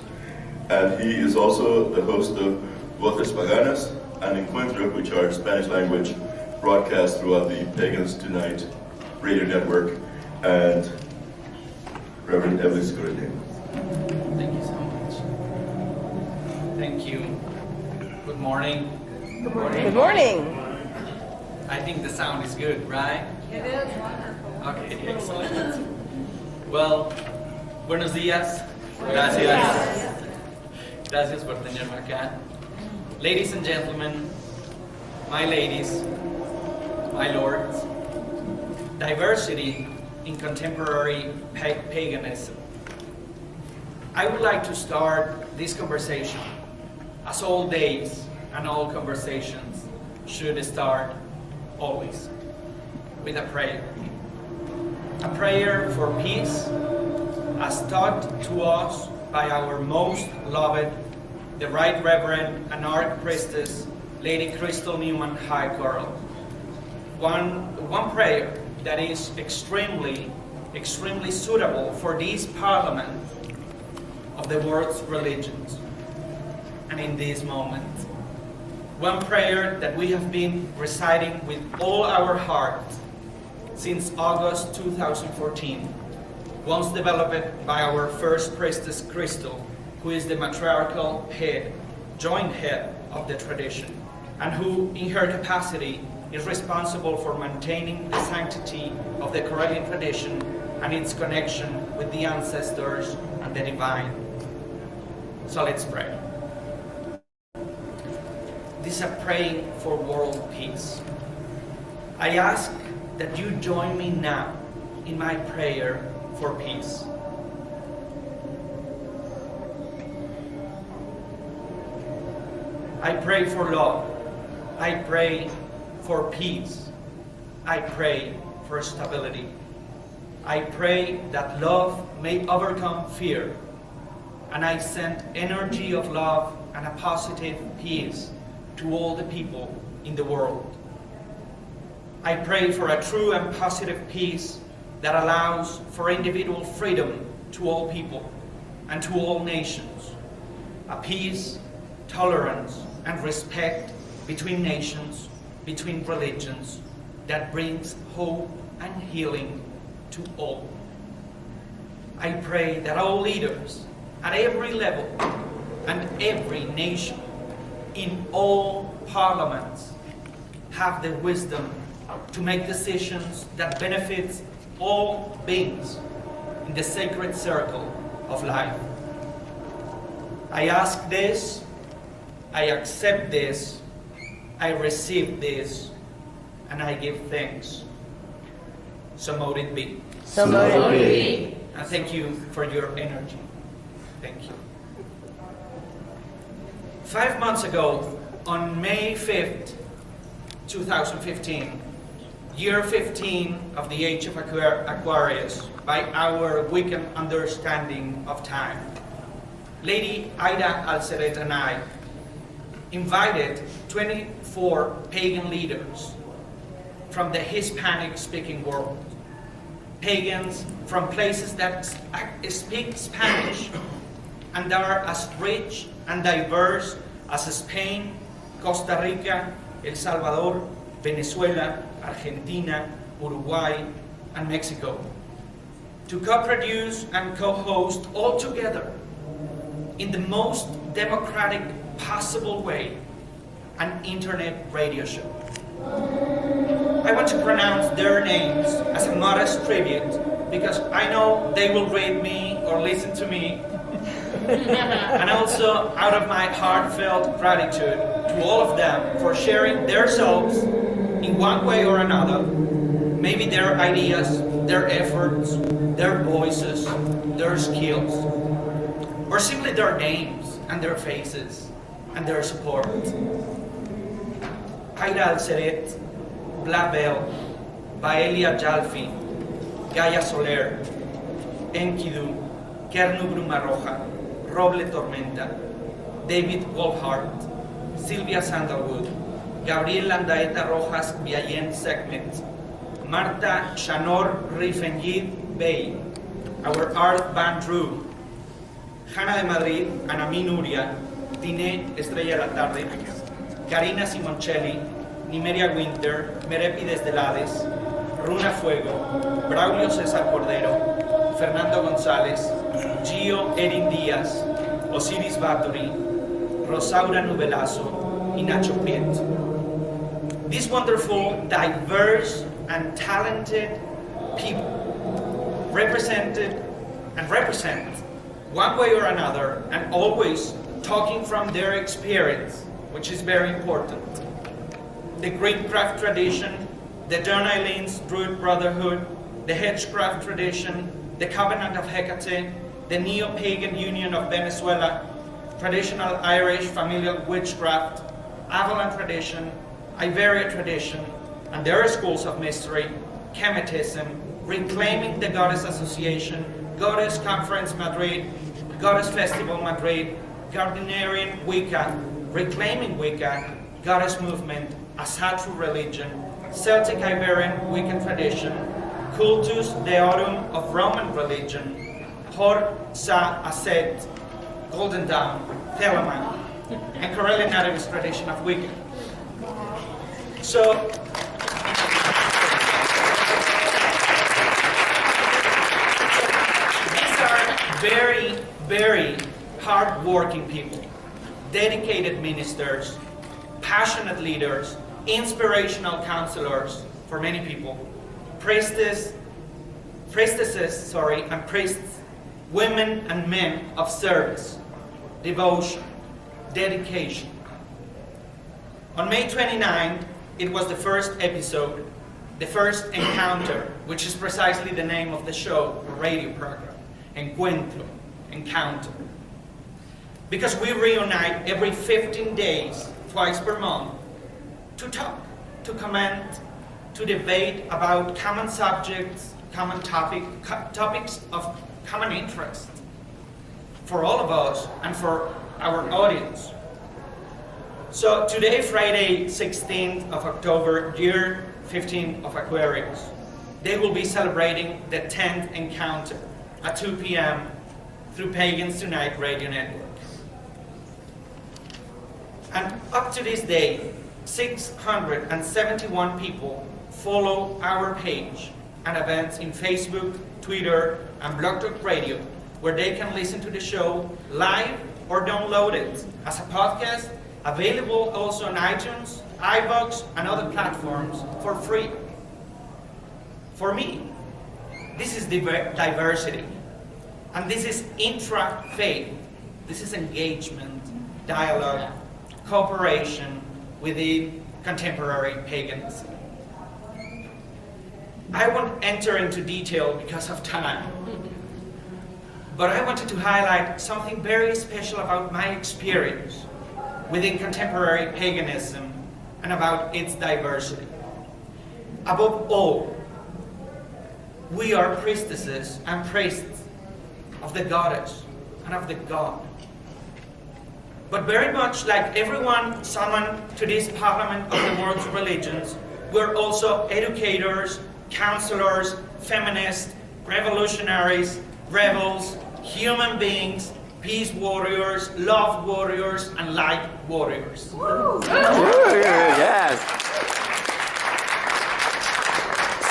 And he is also the host of Voces Paganas, and Encuentro, which are Spanish language broadcast throughout the Pagans Tonight radio network, and Reverend Evelyn Scorodin. Thank you so much. Thank you. Good morning. Good morning. Good morning. I think the sound is good, right? It is wonderful. Okay, excellent. Well, buenos días. Gracias. Gracias por tenerme acá. Ladies and gentlemen, my ladies, my lords, diversity in contemporary paganism. I would like to start this conversation, as all days and all conversations should start always, with a prayer. A prayer for peace, as taught to us by our most loved, the Right Reverend and Archpriestess, Lady Crystal Newman High Coral. One prayer that is extremely suitable for this parliament of the world's religions. And in this moment, one prayer that we have been reciting with all our heart since August 2014, once developed by our first priestess Crystal, who is the matriarchal head, joint head of the tradition, and who in her capacity is responsible for maintaining the sanctity of the Corellian tradition and its connection with the ancestors and the divine. So let's pray. This is a praying for world peace. I ask that you join me now in my prayer for peace. I pray for love. I pray for peace. I pray for stability. I pray that love may overcome fear. And I send energy of love and a positive peace to all the people in the world. I pray for a true and positive peace that allows for individual freedom to all people and to all nations. A peace, tolerance, and respect between nations, between religions, that brings hope and healing to all. I pray that all leaders at every level and every nation in all parliaments have the wisdom to make decisions that benefits all beings in the sacred circle of life. I ask this, I accept this, I receive this, and I give thanks. So mote it be. So mote it be. And thank you for your energy. Thank you. 5 months ago, on May 5th, 2015, year 15 of the age of Aquarius, by our Wiccan understanding of time, Lady Ida Alceret and I invited 24 pagan leaders from the Hispanic-speaking world, pagans from places that speak Spanish and are as rich and diverse as Spain, Costa Rica, El Salvador, Venezuela, Argentina, Uruguay, and Mexico, to co-produce and co-host all together in the most democratic possible way an internet radio show. I want to pronounce their names as a modest tribute because I know they will read me or listen to me, and also out of my heartfelt gratitude to all of them for sharing their souls in one way or another, maybe their ideas, their efforts, their voices, their skills, or simply their names and their faces and their support. Aida Alceret, Blabel, Baelia Jalfi, Gaia Soler, Enkidu, Kernu Bruma Roja, Roble Tormenta, David Wolfhard, Sylvia Sandalwood, Gabriel Landaeta Rojas Viallén Segment, Marta Shanor Rifengid Bey, our art band Drew, Hannah de Madrid, Anami Nuria, Tiné, Estrella de la Tarde, Karina Simoncelli, Nimeria Winter, Merépides del Hades, Runa Fuego, Braulio César Cordero, Fernando González, Gio Erin Díaz, Osiris Bathory, Rosaura Nubelazo, y Nacho Prieto. These wonderful, diverse, and talented people represent one way or another, and always talking from their experience, which is very important. The Greekcraft tradition, the Donnellines Druid Brotherhood, the Hedgecraft tradition, the Covenant of Hecate, the Neo-Pagan Union of Venezuela, traditional Irish familial witchcraft, Avalon tradition, Iberia tradition, and their schools of mystery, Kemetism, Reclaiming the Goddess Association, Goddess Conference Madrid, Goddess Festival Madrid, Gardnerian Wicca, Reclaiming Wicca, Goddess Movement, Asatru Religion, Celtic Iberian Wiccan tradition, Cultus Deorum of Roman religion, Hor Sa Aset, Golden Dawn, Thelaman, and Corellian Nativist tradition of Wicca. So, these are very, very hard-working people, dedicated ministers, passionate leaders, inspirational counselors for many people, priestesses, and priests, women and men of service, devotion, dedication. On May 29th, it was the first episode, the first encounter, which is precisely the name of the show, the radio program, Encuentro, Encounter. Because we reunite every 15 days, twice per month, to talk, to comment, to debate about common subjects, common topics of common interest for all of us and for our audience. So today, Friday, 16th of October, year 15 of Aquarius, they will be celebrating the 10th encounter at 2 p.m. through Pagans Tonight Radio Network. And up to this day, 671 people follow our page and events in Facebook, Twitter, and Blog Talk Radio, where they can listen to the show live or download it as a podcast, available also on iTunes, iVoox, and other platforms for free. For me, this is diversity, and this is intra-faith. This is engagement, dialogue, cooperation within contemporary paganism. I won't enter into detail because of time, but I wanted to highlight something very special about my experience within contemporary paganism and about its diversity. Above all, we are priestesses and priests of the goddess and of the god. But very much like everyone summoned to this parliament of the world's religions, we're also educators, counselors, feminists, revolutionaries, rebels, human beings, peace warriors, love warriors, and light warriors. Woo! Yes.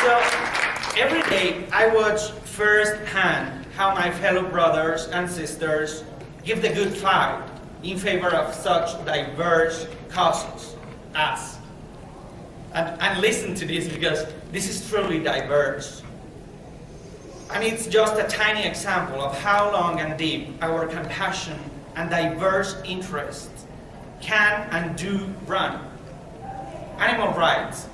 So every day I watch firsthand how my fellow brothers and sisters give the good fight in favor of such diverse causes as. And listen to this, because this is truly diverse. And it's just a tiny example of how long and deep our compassion and diverse interests can and do run. Animal rights,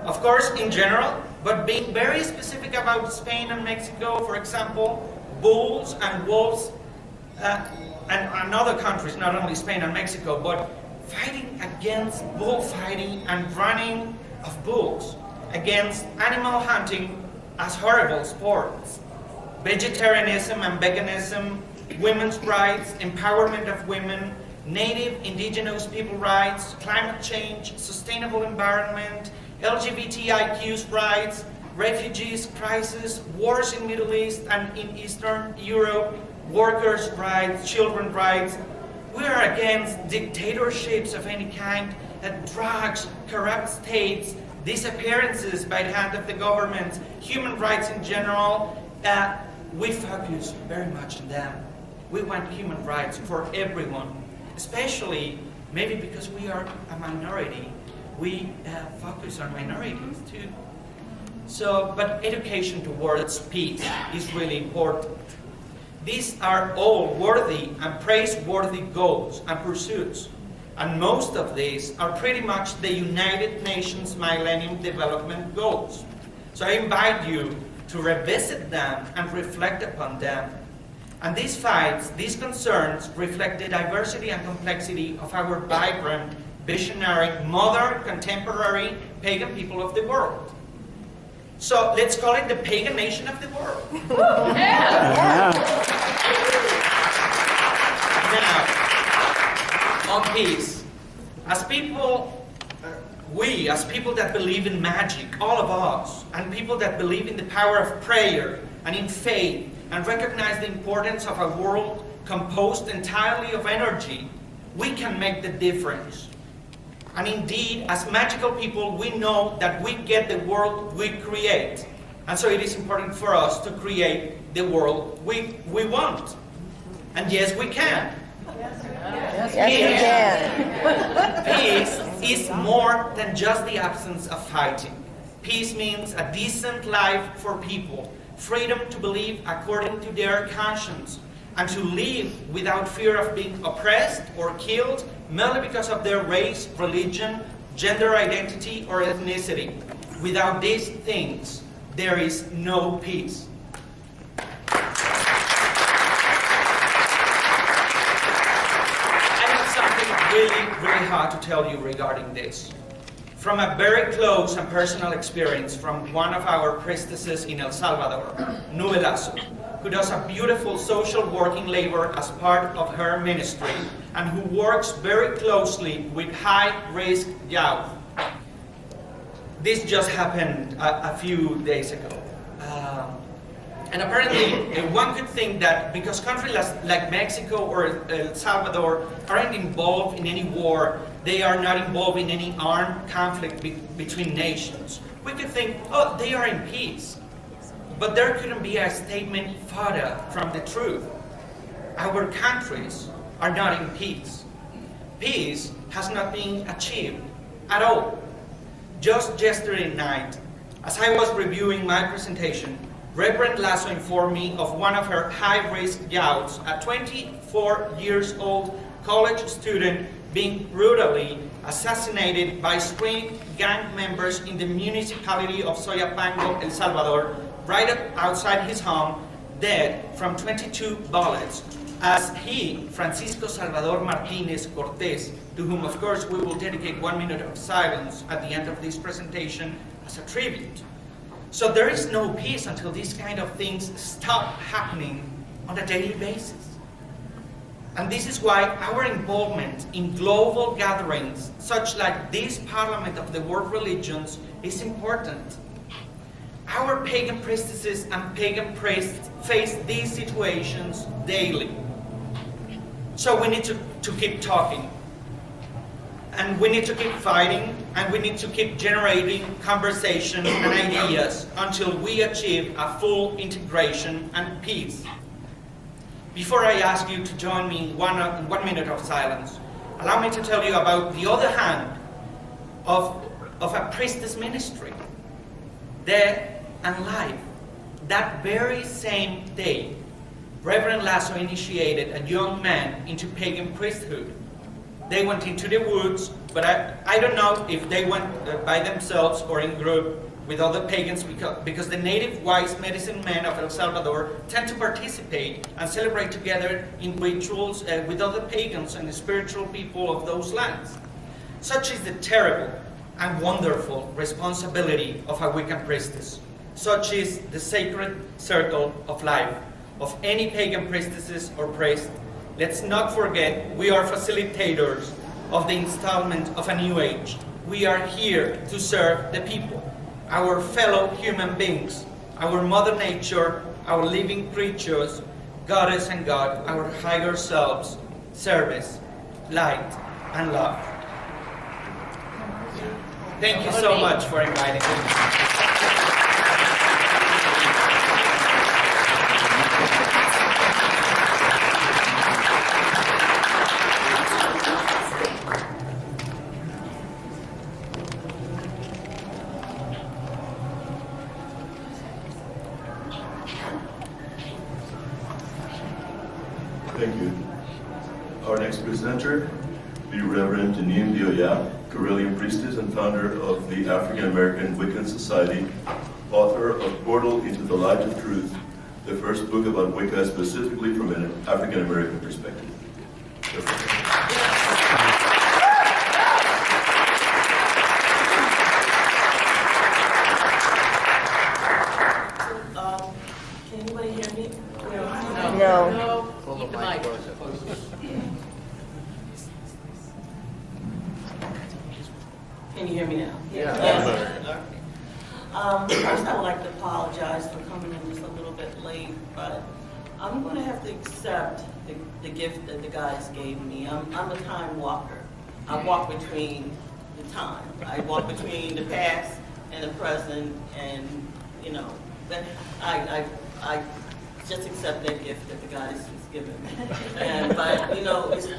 of course, in general, but being very specific about Spain and Mexico, for example, bulls and wolves, and other countries, not only Spain and Mexico, but fighting against bullfighting and running of bulls, against animal hunting as horrible sports, vegetarianism and veganism, women's rights, empowerment of women, native indigenous people rights, climate change, sustainable environment, LGBTIQ's rights, refugees crisis, wars in Middle East and in Eastern Europe, workers' rights, children's rights, We are against dictatorships of any kind, drugs, corrupt states, disappearances by the hand of the government, human rights in general. We focus very much on them. We want human rights for everyone, especially maybe because we are a minority. We focus on minorities too. So, but education towards peace is really important. These are all worthy and praiseworthy goals and pursuits, and most of these are pretty much the United Nations Millennium Development Goals. So I invite you to revisit them and reflect upon them. And these fights, these concerns, reflect the diversity and complexity of our vibrant, visionary, modern, contemporary, pagan people of the world. So let's call it the pagan nation of the world. Now, on peace. As people, we, as people that believe in magic, all of us, and people that believe in the power of prayer and in faith, and recognize the importance of a world composed entirely of energy, we can make the difference. And indeed, as magical people, we know that we get the world we create. And so it is important for us to create the world we want. And yes, we can. Yes, Peace is more than just the absence of fighting. Peace means a decent life for people, freedom to believe according to their conscience, and to live without fear of being oppressed or killed merely because of their race, religion, gender identity, or ethnicity. Without these things, there is no peace. Really hard to tell you regarding this. From a very close and personal experience from one of our priestesses in El Salvador, Nubelazo, who does a beautiful social working labor as part of her ministry and who works very closely with high-risk youth. This just happened a few days ago. And apparently, one could think that because countries like Mexico or El Salvador aren't involved in any war, they are not involved in any armed conflict between nations. We could think, oh, they are in peace. But there couldn't be a statement further from the truth. Our countries are not in peace. Peace has not been achieved at all. Just yesterday night, as I was reviewing my presentation, Reverend Lasso informed me of one of her high-risk youths, a 24-year-old college student being brutally assassinated by string gang members in the municipality of Soyapango, El Salvador, right outside his home, dead from 22 bullets, as he, Francisco Salvador Martinez Cortez, to whom of course we will dedicate 1 minute of silence at the end of this presentation as a tribute. So there is no peace until these kind of things stop happening on a daily basis. And this is why our involvement in global gatherings, such like this Parliament of the World Religions, is important. Our pagan priestesses and pagan priests face these situations daily. So we need to keep talking. And we need to keep fighting, and we need to keep generating conversation and ideas until we achieve a full integration and peace. Before I ask you to join me in one minute of silence, allow me to tell you about the other hand of a priestess ministry, death and life. That very same day, Reverend Lasso initiated a young man into pagan priesthood. They went into the woods, but I don't know if they went by themselves or in group with other pagans because the native wise medicine men of El Salvador tend to participate and celebrate together in rituals with other pagans and spiritual people of those lands. Such is the terrible and wonderful responsibility of a Wiccan priestess. Such is the sacred circle of life of any pagan priestesses or priest. Let's not forget, we are facilitators of the installment of a new age. We are here to serve the people, our fellow human beings, our Mother Nature, our living creatures, Goddess and God, our higher selves, service light, and love. Thank you so much for inviting me. Thank you. Our next presenter, the Reverend Janine Dioya, Correllian priestess and founder of the African American Wiccan Society, author of Portal into the Light of Truth, the first book about Wicca specifically from an African American perspective. Can anybody hear me? No. Keep the mic. Can you hear me now? Yeah. First, I would like to apologize for coming in just a little bit late, but I'm going to have to accept the gift that the guys gave me. I'm a time walker. I walk between the time. I walk between the past and the present, and that I just accept that gift that the goddess has given me. But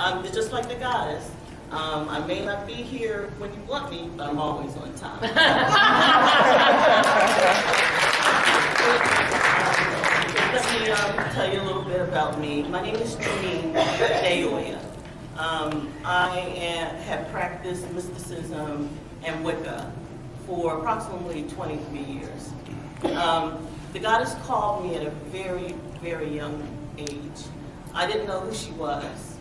I'm just like the goddess. I may not be here when you want me, but I'm always on time. Let me tell you a little bit about me. My name is Janine Dioya. I have practiced mysticism and Wicca for approximately 23 years. The goddess called me at a very, very young age. I didn't know who she was.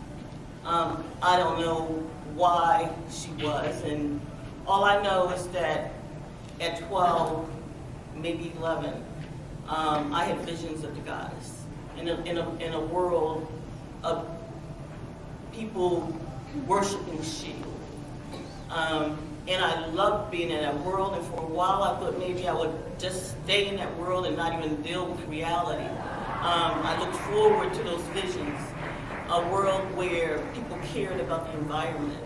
I don't know why she was, and all I know is that at 12, maybe 11, I had visions of the goddess in a world of people worshiping she. And I loved being in that world, and for a while I thought maybe I would just stay in that world and not even deal with reality. I looked forward to those visions, a world where people cared about the environment,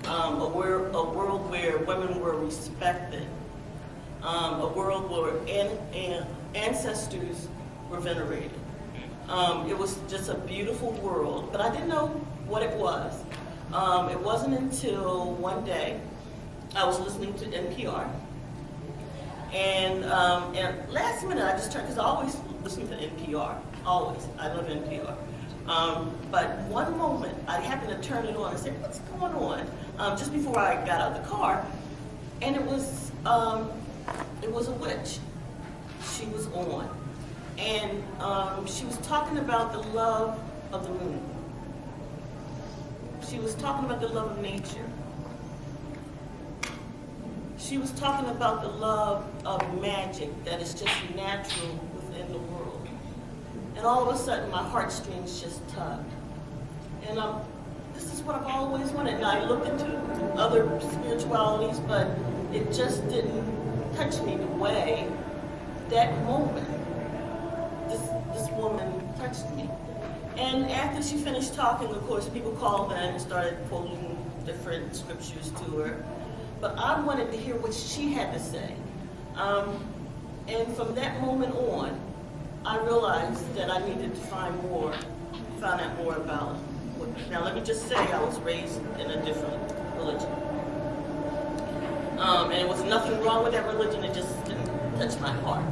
a world where women were respected, a world where ancestors were venerated. It was just a beautiful world, but I didn't know what it was. It wasn't until one day I was listening to NPR, and last minute I just turned, because I always listen to NPR, always. I love NPR. But one moment I happened to turn it on and say, "What's going on?" Just before I got out of the car, and it was a witch. She was on, and she was talking about the love of the moon. She was talking about the love of nature. She was talking about the love of magic that is just natural within the world. And all of a sudden, my heartstrings just tugged. And this is what I've always wanted. And I looked into other spiritualities, but it just didn't touch me the way that moment this woman touched me. And after she finished talking, of course, people called in and started quoting different scriptures to her. But I wanted to hear what she had to say. And from that moment on, I realized that I needed to find out more about it. Now, let me just say I was raised in a different religion. And there was nothing wrong with that religion, it just didn't touch my heart.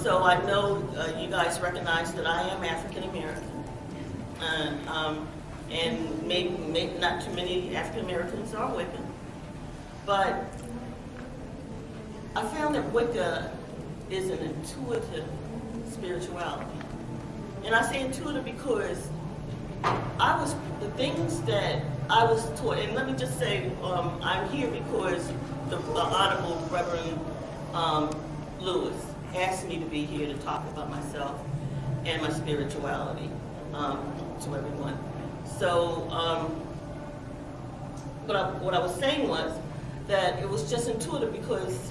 So I know you guys recognize that I am African American. And maybe not too many African Americans are Wiccan. But I found that Wicca is an intuitive spirituality. And I say intuitive because the things that I was taught, and let me just say, I'm here because the Honorable Reverend Lewis asked me to be here to talk about myself and my spirituality to everyone. So what I was saying was that it was just intuitive because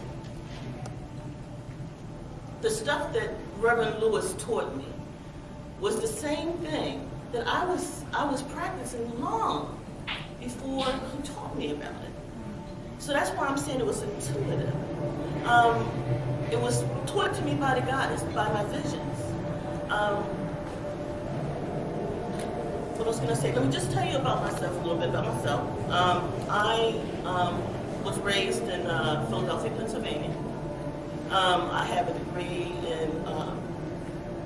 the stuff that Reverend Lewis taught me was the same thing that I was practicing long before he taught me about it. So that's why I'm saying it was intuitive. It was taught to me by the goddess, by my visions. What I was going to say, let me just tell you about myself, a little bit about myself. I was raised in Philadelphia, Pennsylvania. I have a degree in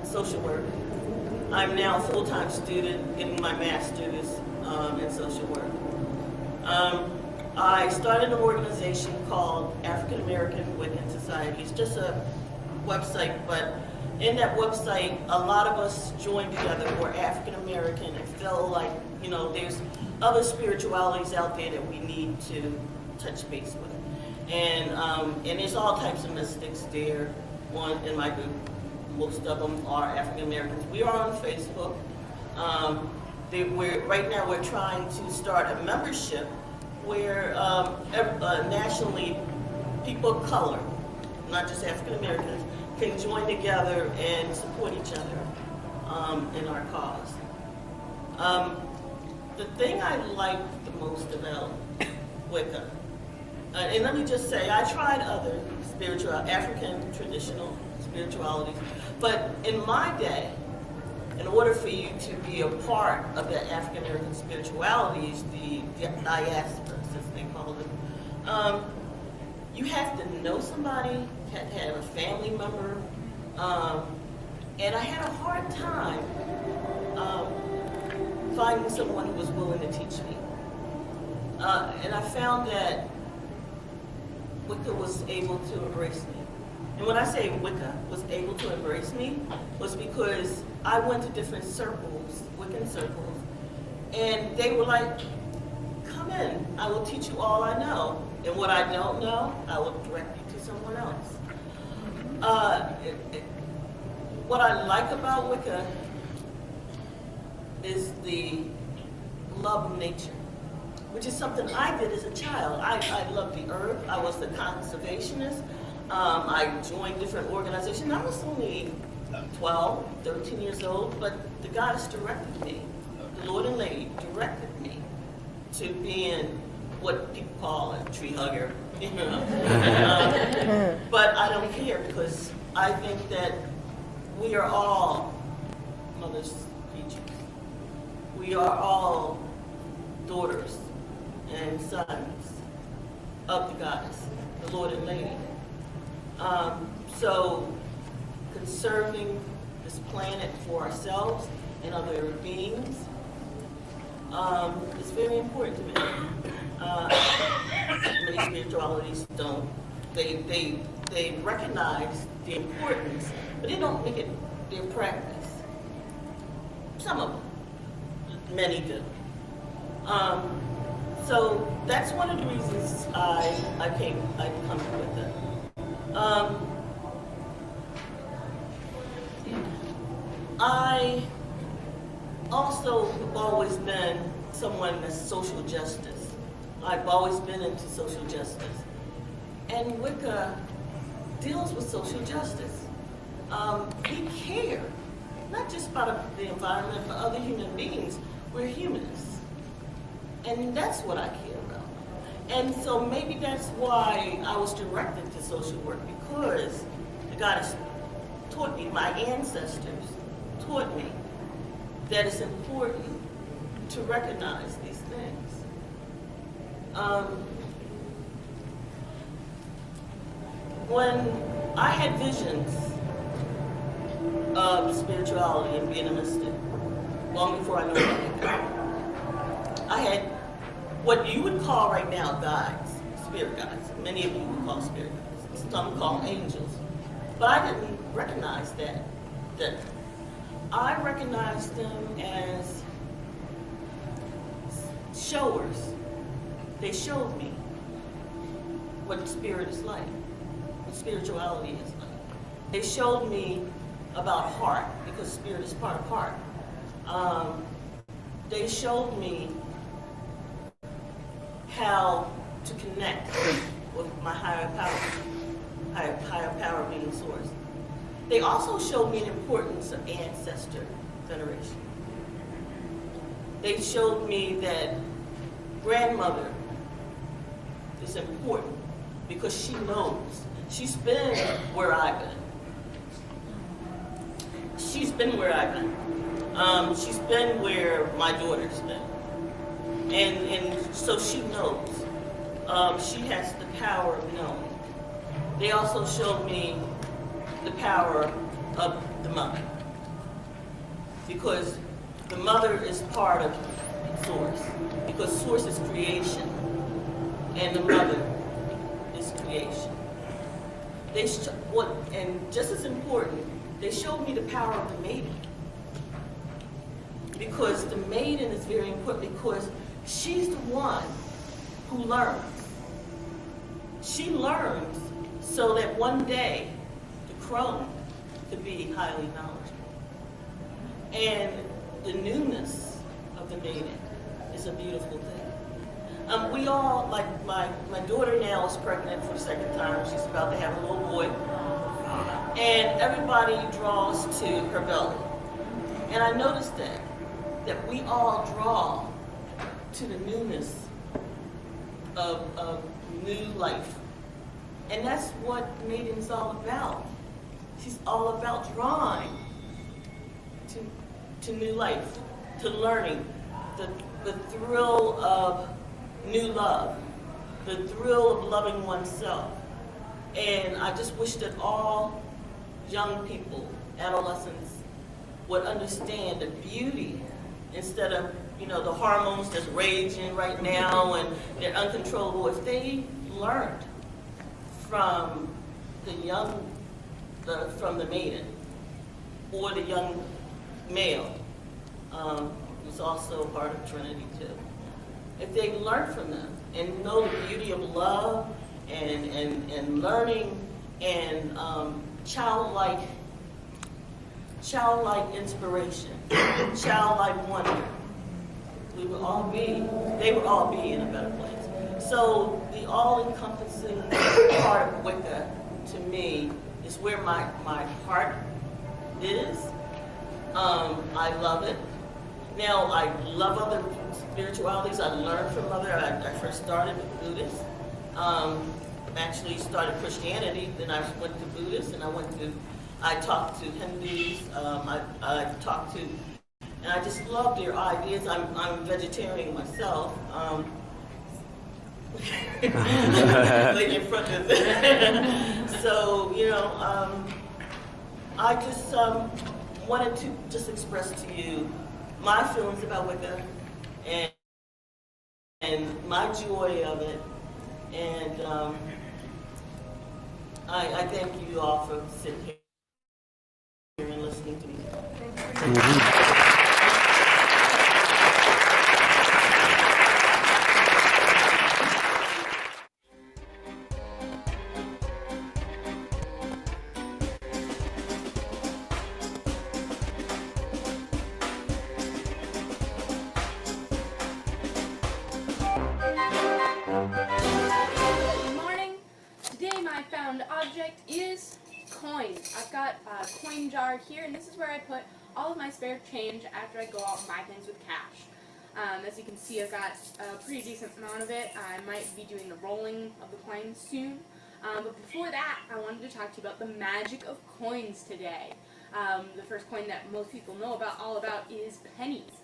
social work. I'm now a full-time student getting my master's in social work. I started an organization called African American Wiccan Society. It's just a website, but in that website, a lot of us joined together who are African American and feel like, you know, there's other spiritualities out there that we need to touch base with. And there's all types of mystics there in my group. Most of them are African Americans. We are on Facebook. Right now we're trying to start a membership where nationally people of color, not just African Americans, can join together and support each other in our cause. The thing I like the most about Wicca, and let me just say, I tried other African traditional spiritualities, but in my day, in order for you to be a part of the African American spiritualities, the diaspora, as they call it, you have to know somebody, you have to have a family member, and I had a hard time finding someone who was willing to teach me. And I found that Wicca was able to embrace me. And when I say Wicca was able to embrace me, was because I went to different circles, Wiccan circles, and they were like, come in, I will teach you all I know. And what I don't know, I will direct you to someone else. What I like about Wicca is the love of nature, which is something I did as a child. I loved the earth. I was the conservationist. I joined different organizations. I was only 12, 13 years old, but the goddess directed me. The Lord and Lady directed me to being what people call a tree hugger, you know. But I don't care, because I think that we are all mother's creatures. We are all daughters and sons of the goddess, the Lord and Lady. So conserving this planet for ourselves and other beings is very important to me. Many spiritualities don't. They recognize the importance, but they don't make it their practice. Some of them, many do. So that's one of the reasons I come with it. I also have always been someone that's social justice. I've always been into social justice. And Wicca deals with social justice. We care, not just about the environment, but other human beings. We're humanists. And that's what I care about. And so maybe that's why I was directed to social work, because the goddess taught me, my ancestors taught me that it's important to recognize these things. When I had visions of spirituality and being a mystic, long before I knew about it, I had what you would call right now guides, spirit guides. Many of you would call spirit guides. Some call angels. But I didn't recognize that. I recognized them as showers. They showed me what spirit is like, what spirituality is like. They showed me about heart, because spirit is part of heart. They showed me how to connect with my higher power being source. They also showed me the importance of Federation. They showed me that grandmother is important because she knows. She's been where I've been. She's been where I've been. She's been where my daughter's been. And so she knows. She has the power of knowing. They also showed me the power of the mother. Because the mother is part of Source. Because Source is creation. And the mother is creation. And just as important, they showed me the power of the maiden. Because the maiden is very important because she's the one who learns. She learns so that one day the crone could be highly knowledgeable. And the newness of the maiden is a beautiful thing. We all, like my daughter now is pregnant for the second time. She's about to have a little boy. And everybody draws to her belly. And I noticed that we all draw to the newness of new life. And that's what Maiden's all about. She's all about drawing to new life, to learning, the thrill of new love, the thrill of loving oneself. And I just wish that all young people, adolescents, would understand the beauty instead of, the hormones that's raging right now and they're uncontrollable. If they learned from the maiden or the young male, who's also a part of Trinity too. If they learn from them and know the beauty of love and learning and childlike inspiration, childlike wonder, they would all be in a better place. So the all-encompassing part of Wicca, to me, is where my heart is. I love it. Now, I love other spiritualities. I learned from other. I first started with Buddhist. Actually started Christianity, then I went to Buddhist, and I talked to Hindus. I talked to, and I just love their ideas. I'm vegetarian myself. Like in front of it. So, I just wanted to just express to you my feelings about Wicca and my joy of it. And I thank you all for sitting here and listening to me. Object is coins. I've got a coin jar here, and this is where I put all of my spare change after I go out and buy things with cash. As you can see, I've got a pretty decent amount of it. I might be doing the rolling of the coins soon. But before that, I wanted to talk to you about the magic of coins today. The first coin that most people know all about is pennies.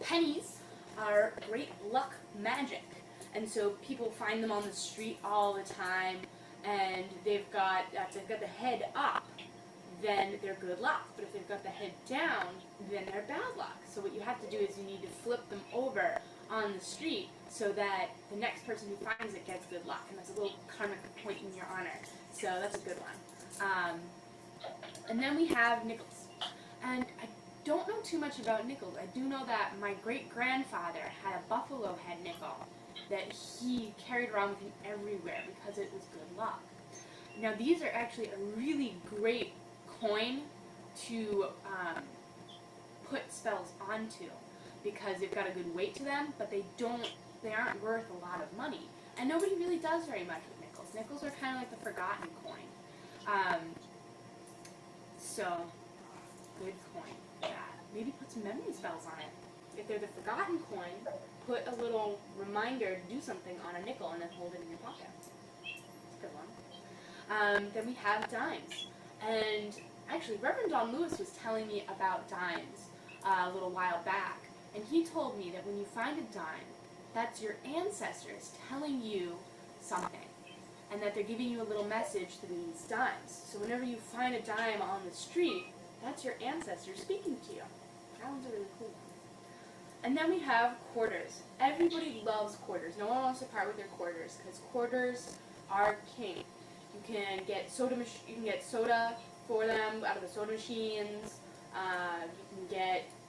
Pennies are great luck magic. And so people find them on the street all the time, and they've got the head up, then they're good luck. But if they've got the head down, then they're bad luck. So what you have to do is you need to flip them over on the street so that the next person who finds it gets good luck. And that's a little karmic point in your honor. So that's a good one. And then we have nickels. And I don't know too much about nickels. I do know that my great-grandfather had a buffalo head nickel that he carried around with him everywhere because it was good luck. Now these are actually a really great coin to put spells onto because they've got a good weight to them, but they aren't worth a lot of money. And nobody really does very much with nickels. Nickels are kind of like the forgotten coin. So good coin. Maybe put some memory spells on it. If they're the forgotten coin, put a little reminder to do something on a nickel and then hold it in your pocket. That's a good one. Then we have dimes. And actually, Reverend Don Lewis was telling me about dimes a little while back. And he told me that when you find a dime, that's your ancestors telling you something. And that they're giving you a little message through these dimes. So whenever you find a dime on the street, that's your ancestors speaking to you. That one's a really cool one. And then we have quarters. Everybody loves quarters. No one wants to part with their quarters because quarters are king. You can get soda for them out of the soda machines.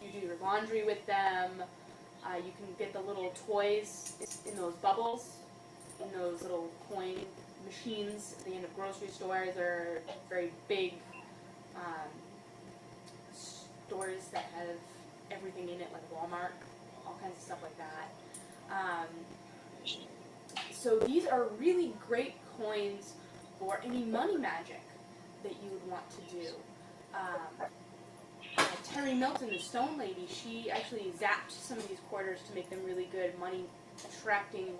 You do your laundry with them. You can get the little toys in those bubbles, in those little coin machines at the end of grocery stores or very big stores that have everything in it, like Walmart, all kinds of stuff like that. So these are really great coins for any money magic that you would want to do. Terry Milton, the Stone Lady, she actually zapped some of these quarters to make them really good money-attracting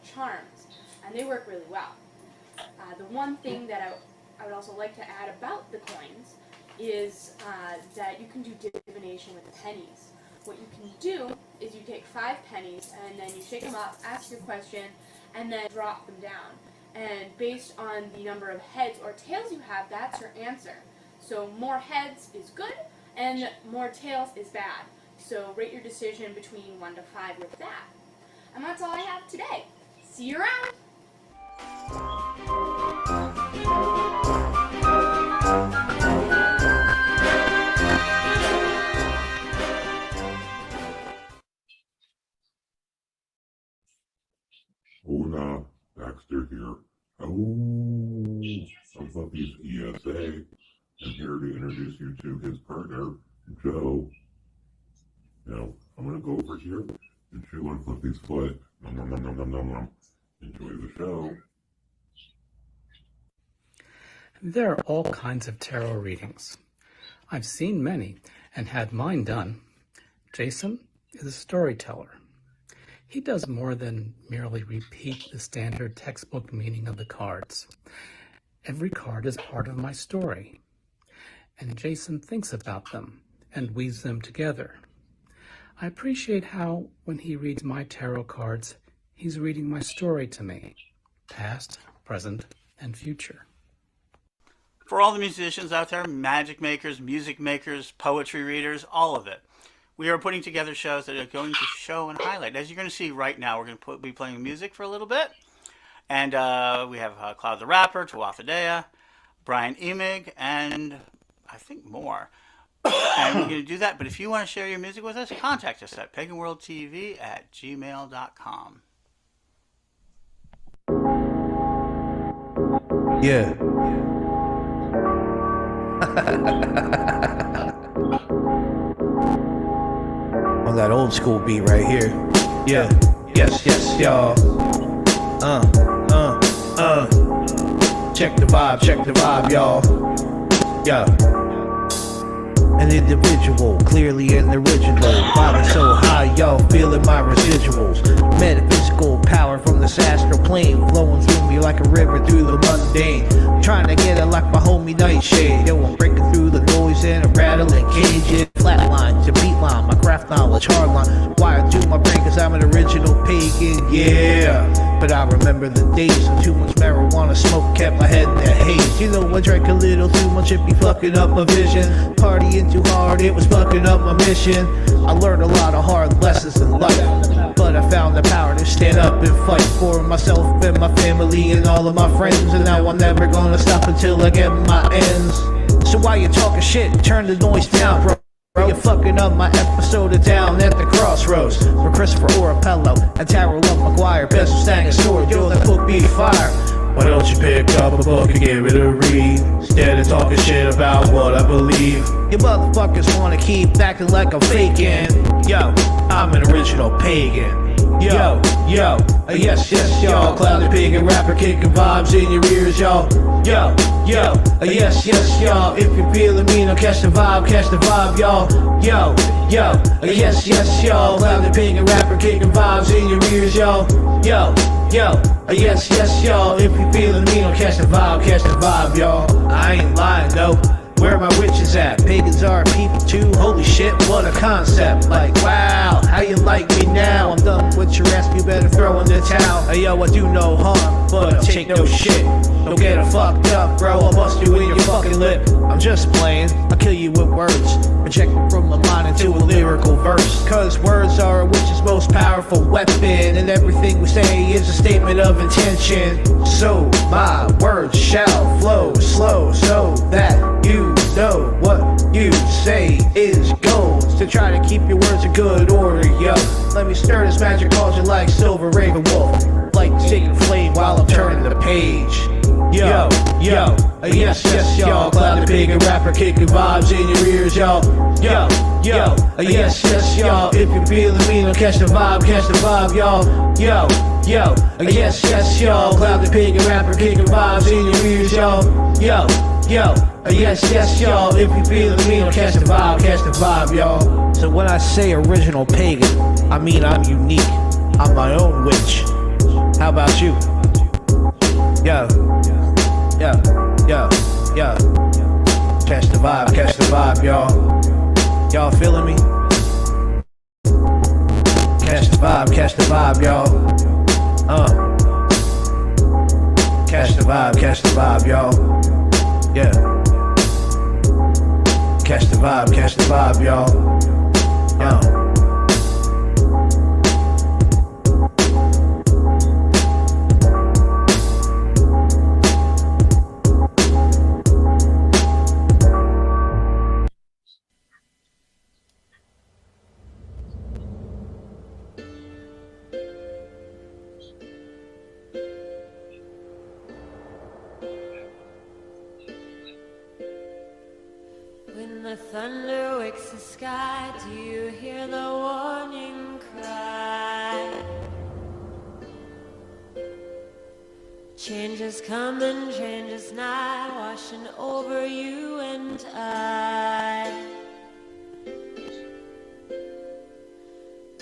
charms, and they work really well. The one thing that I would also like to add about the coins is that you can do divination with pennies. What you can do is you take 5 pennies and then you shake them up, ask your question, and then drop them down. And based on the number of heads or tails you have, that's your answer. So more heads is good, and more tails is bad. So rate your decision between 1 to 5 with that. And that's all I have today. See you around! Hola, Baxter here. Oh, I'm Fluffy's ESA. I'm here to introduce you to his partner, Joe. Now, I'm going to go over here and chew on Fluffy's foot. Nom, nom, nom, nom, nom, nom, nom. Enjoy the show. There are all kinds of tarot readings. I've seen many and had mine done. Jason is a storyteller. He does more than merely repeat the standard textbook meaning of the cards. Every card is part of my story, and Jason thinks about them and weaves them together. I appreciate how, when he reads my tarot cards, he's reading my story to me, past, present, and future. For all the musicians out there, magic makers, music makers, poetry readers, all of it, we are putting together shows that are going to show and highlight. As you're going to see right now, we're going to be playing music for a little bit. And we have Cloud the Rapper, Tuathadea, Brian Emig, and I think more. And we're going to do that. But if you want to share your music with us, contact us at paganworldtv@gmail.com. Yeah. On that old school beat right here. Yeah. Yes, y'all. Check the vibe, y'all. Yeah. An individual, clearly an original. Vibing so high, y'all feeling my residuals. Metaphysical power from this astral plane, flowing through me like a river through the mundane. Trying to get it like my homie Nightshade. Yo, I'm breaking through the noise and I'm rattling cages. Flatline to beat line, my craft knowledge hardline. Wired to my brain cause I'm an original pagan, yeah. But I remember the days of too much marijuana smoke kept my head in the haze. You know I drank a little too much, it be fucking up my vision. Partying too hard, it was fucking up my mission. I learned a lot of hard lessons in life, but I found the power to stand up and fight for myself and my family and all of my friends. And now I'm never gonna stop until I get my ends. So while you talking shit, turn the noise down, bro. You're fucking up my episode of Down at the Crossroads. For Christopher Orapello and Tara Love McGuire, best of Stang and Sword, yo, that book be fire. Why don't you pick up a book and give it a read, instead of talking shit about what I believe? You motherfuckers wanna keep acting like I'm faking. Yo, I'm an original pagan. yo, yes, y'all. Clouded pagan rapper kicking vibes in your ears, y'all. Yo, yes, y'all. If you're feeling me, now catch the vibe, y'all. Yo, yes, y'all. Clouded pagan rapper kicking vibes in your ears, y'all. Yo, yes, y'all. If you're feeling me, now catch the vibe, y'all. I ain't lying though. Where are my witches at? Pagans are people too. Holy shit, what a concept. Like, wow, how you like me now? I'm done with your ass, you better throw in the towel. Hey yo, I do no harm, but take no shit. Don't get it fucked up, bro, I'll bust you in your fucking lip. I'm just playing, I'll kill you with words. Projecting from my mind into a lyrical verse. Cause words are a witch's most powerful weapon, and everything we say is a statement of intention. So my words shall flow slow, so that you know what you say is gold. To try to keep your words in good order, yo. Let me stir this magic cauldron like Silver Raven Wolf. Like taking flame while I'm turning the page. Yo, yes, y'all. Clouded pagan rapper kicking vibes in your ears, y'all. Yo, yes, y'all. If you're feeling me, now catch the vibe, y'all. Yo, yes, y'all. Clouded pagan rapper kicking vibes in your ears, y'all. Yo, yes, y'all. If you feeling me, now catch the vibe, y'all. So when I say original pagan, I mean I'm unique. I'm my own witch. How about you? Yo. Catch the vibe, y'all. Y'all feeling me? Catch the vibe, y'all. Catch the vibe, y'all. Yeah. Catch the vibe, y'all. When the thunder wakes the sky, do you hear the warning cry? Change is coming, change is nigh, washing over you and I.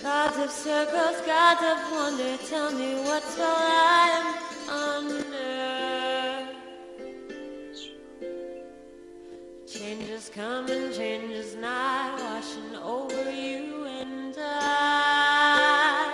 Gods of circles, gods of wonder, tell me what's while I'm under. Change is coming, change is nigh, washing over you and I.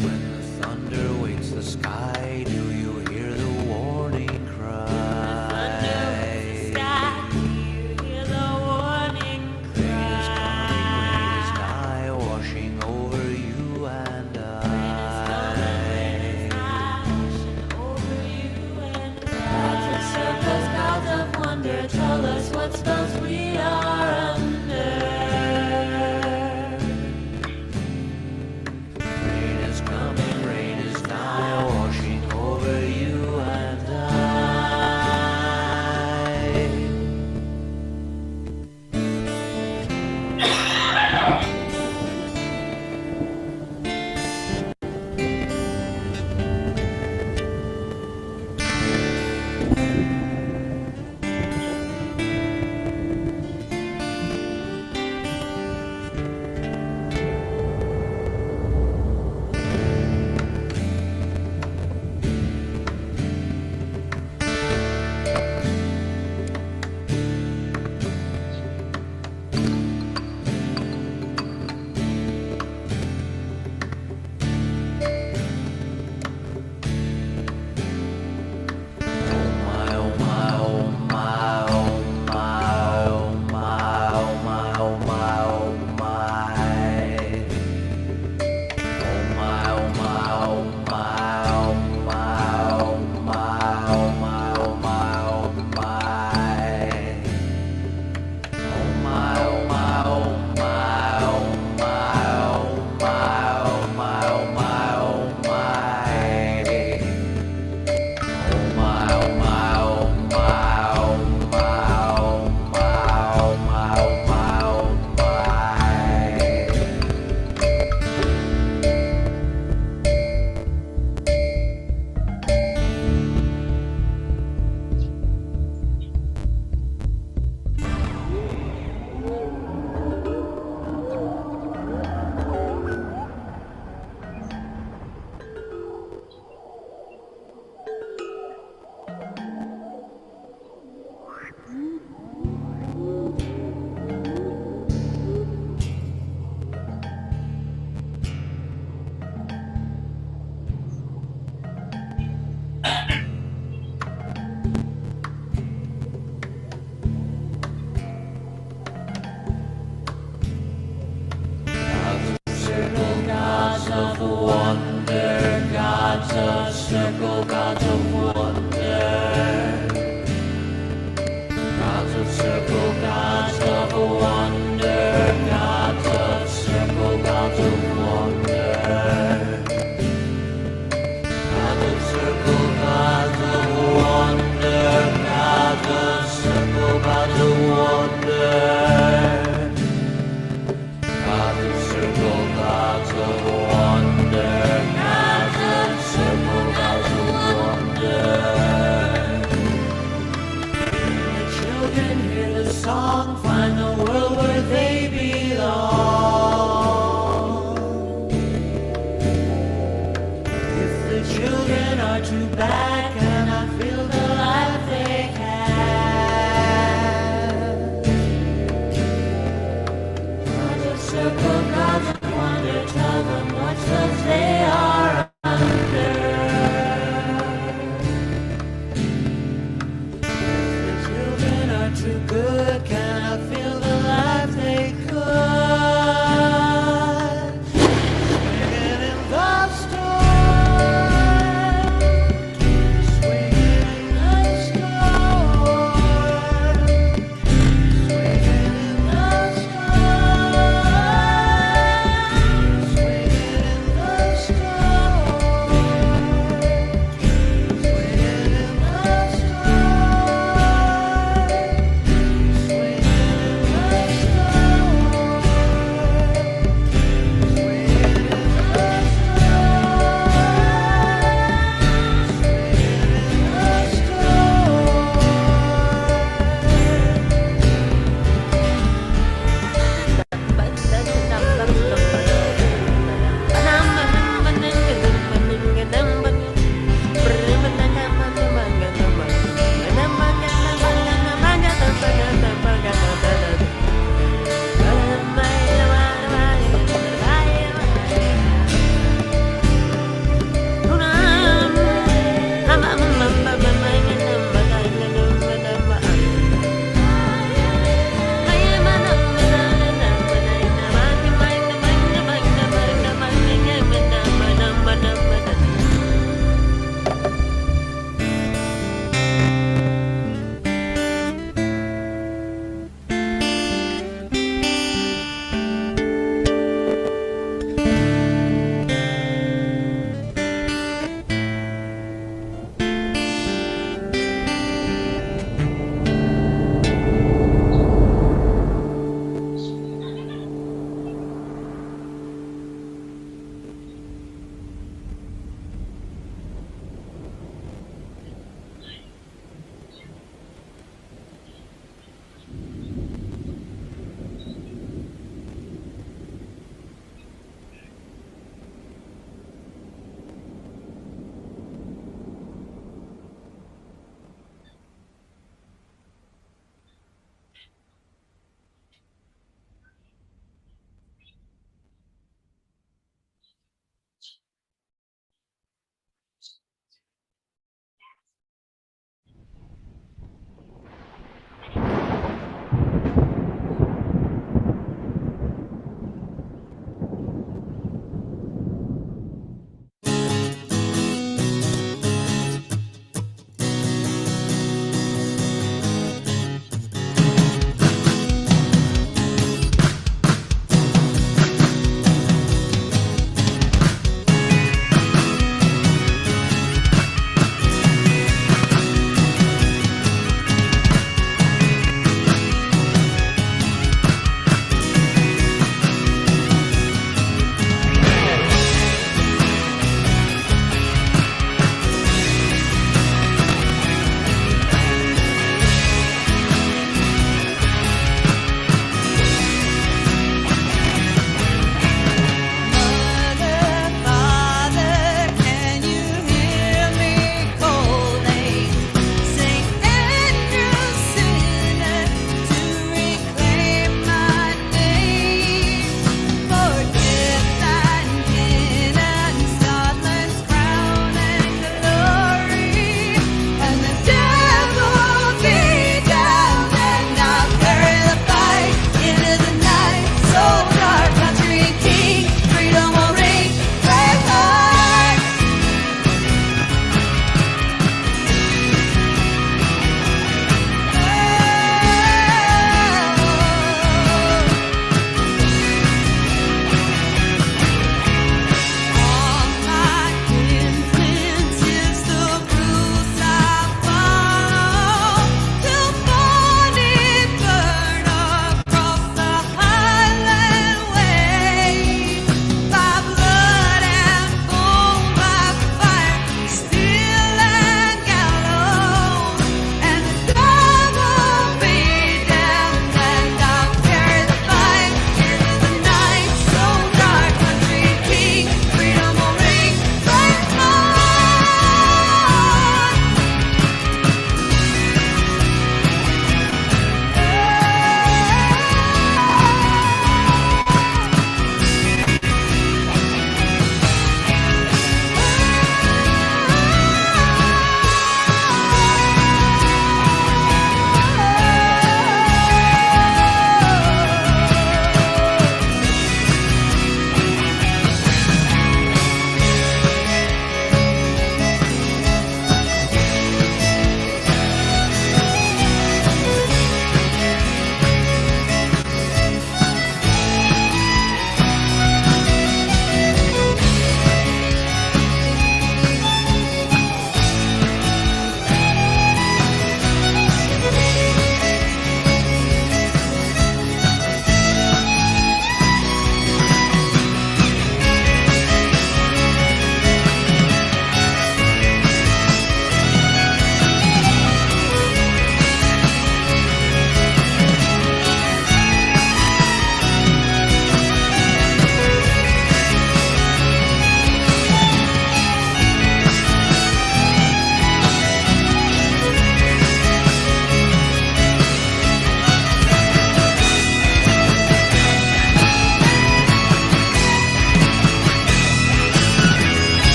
When the thunder wakes the sky, do circle, gods of wonder. Gods of circle, gods of wonder. Gods of circle, gods of wonder. Gods of circle, gods of wonder. Gods of circle, gods of wonder. Gods of circle, gods of wonder. Gods of circle, gods of wonder. The children hear the song, find the world where they belong. If the children are too bad, cannot feel the life they have. Gods of circle, gods of wonder, tell them what spells they are under. If the children are too good, cannot feel the life they could. Swinging in the storm,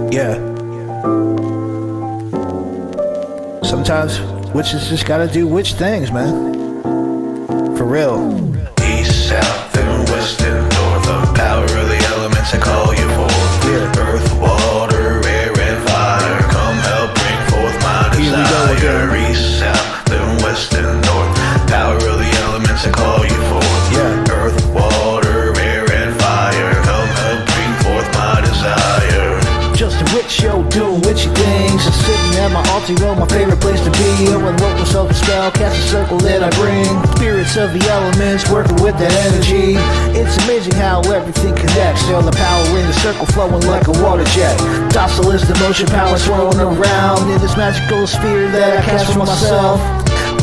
Yeah. Sometimes witches just gotta do witch things, man. For real. East, south, and west and north. The power of the elements I call you forth. Yeah. Earth, water, air, and fire. Come help bring forth my desire. East, south, and west and north. Power of the elements I call you forth. Yeah. Earth, water, air, and fire. Come help bring forth my desire. Just a witch show doing witchy things. I'm sitting at my altar, my favorite place to be. I would rope myself a spell, cast a circle that I bring. Spirits of the elements working with that energy. It's amazing how everything connects. Feel the power in the circle flowing like a water jet. Docile is the motion, power swirling around in this magical sphere that I cast for myself.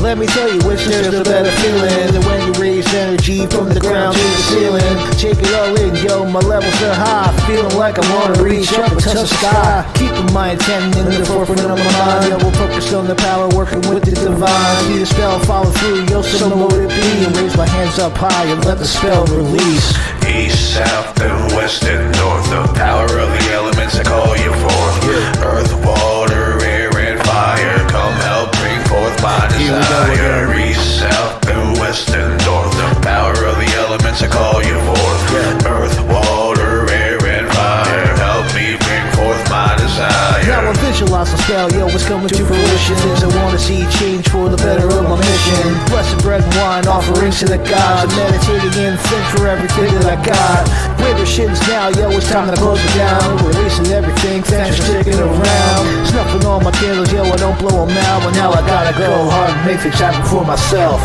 Let me tell you, witch, there's a better feeling than when you raise energy from the ground to the ceiling. Take it all in, yo, my levels are high. Feeling like I wanna reach up and touch the sky. Keeping my intent in the forefront of my mind. Yo, we'll focus on the power, working with the divine. See the spell follow through, yo, so know what it be. And raise my hands up high and let the spell release. East, south, and west and north. The power of the elements I call you forth. Earth, water, air, and fire. Come help bring forth my desire. East, south, and west and north. The power of the elements I call you forth. Earth, water, air, and fire. Help me bring forth my desire. Now I visualize the spell, yo, it's coming to fruition. I wanna see change for the better of my mission. Blessed bread and wine, offerings to the gods. I'm meditating and think for everything that I got. Winter shins now, yo, it's time to close it down. Releasing everything, thanks for sticking around. Snuffing all my candles, yo, I don't blow them out. But now I gotta go hard and make things happen for myself.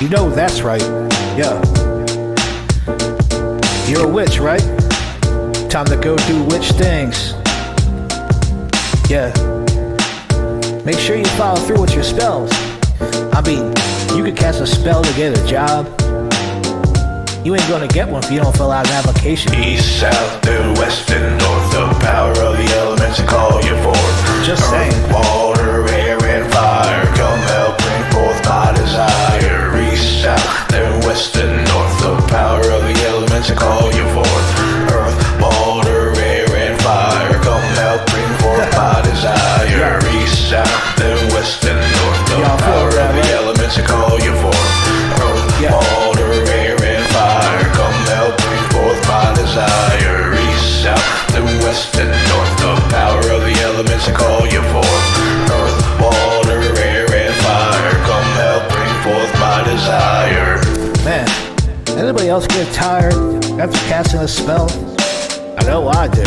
You know that's right, yeah. You're a witch, right? Time to go do witch things. Yeah. Make sure you follow through with your spells. I mean, you could cast a spell to get a job. You ain't gonna get one if you don't fill out an application. East, south, and west and north. The power of the elements I call you forth. Just saying. Water, air, and fire. Come help bring forth my desire. East, south, and west and north. The power of the elements I call you forth. Earth, water, air, and fire. Come help bring forth my desire. East, south, and west and north. The power of the elements I call you forth. Earth, water, air, and fire. Come help bring forth my desire. East, south, and west and north. The power of the elements I call you forth. Earth, water, air, and fire. Come help bring forth my desire. Man, anybody else get tired after casting a spell? I know I do.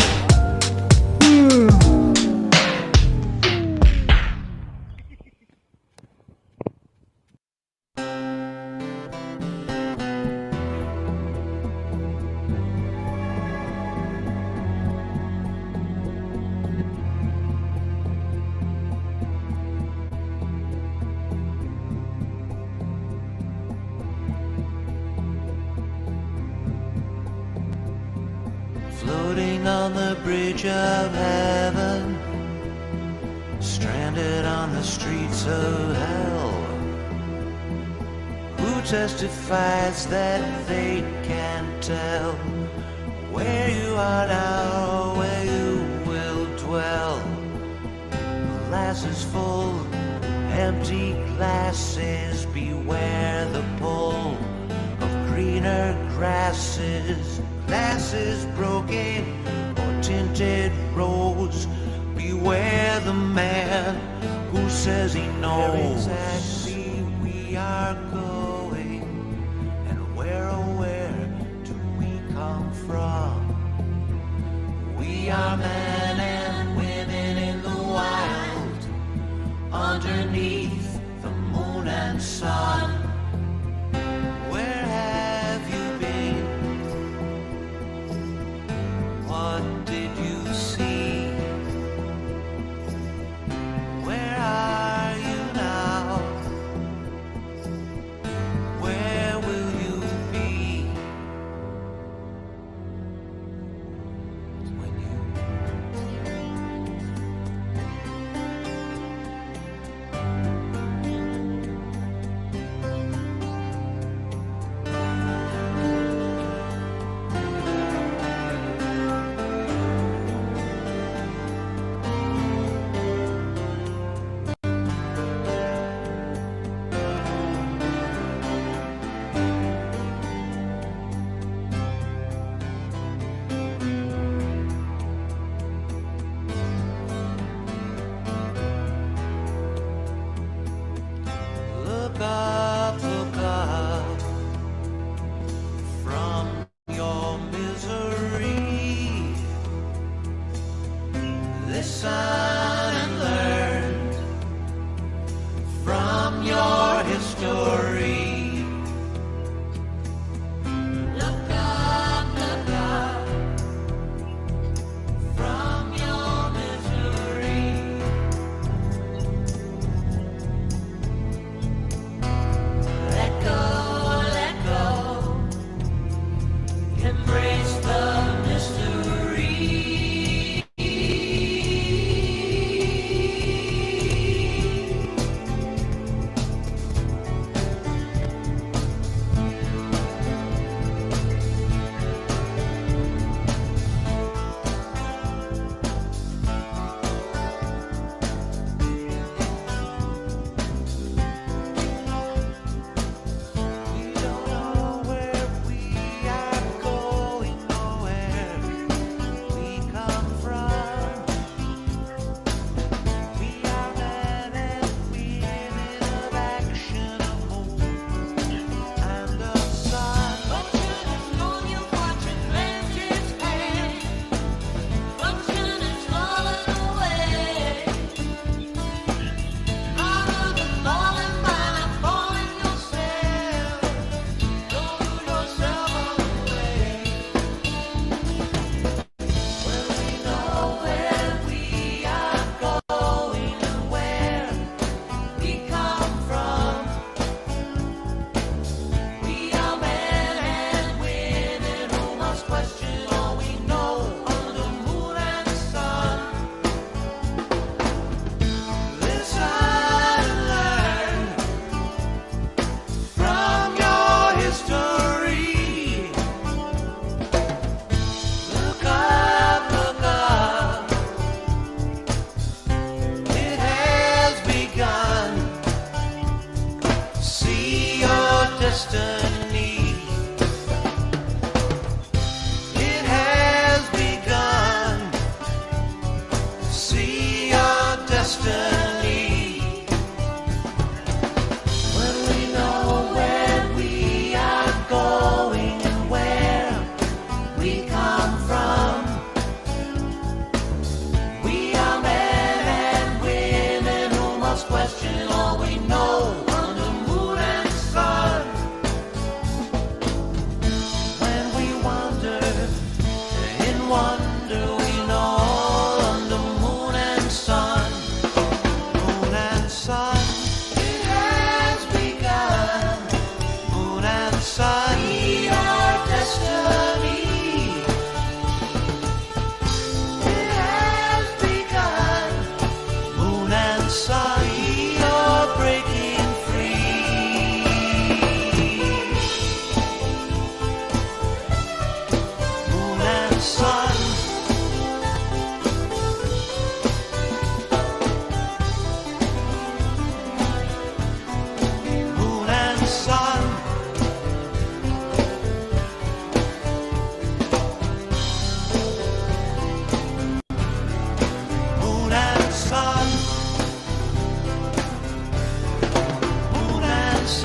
on the bridge of heaven, stranded on the streets of hell. Who testifies that they can't tell where you are now or where you will dwell? Glass is full, empty glasses, beware the pull of greener grasses. Glasses broken or tinted rose, beware the man who says he knows. Where exactly we are going, and where do we come from? We are men and women in the wild, underneath the moon and sun. Where have you been? What did you see? Where are you now? Where will you be when you look up from your misery. Listen and learn from your history. Look up from your misery. Let go, embrace the mystery.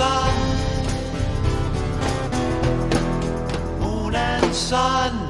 sun, moon and sun.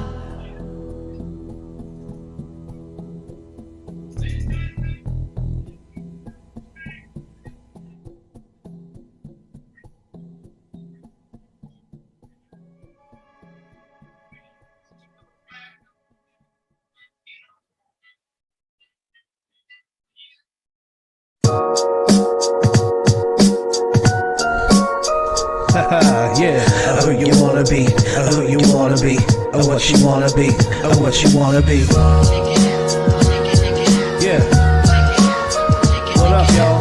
Yeah, who you wanna be, who you wanna be, what you wanna be, what you wanna be. Yeah. What up, y'all?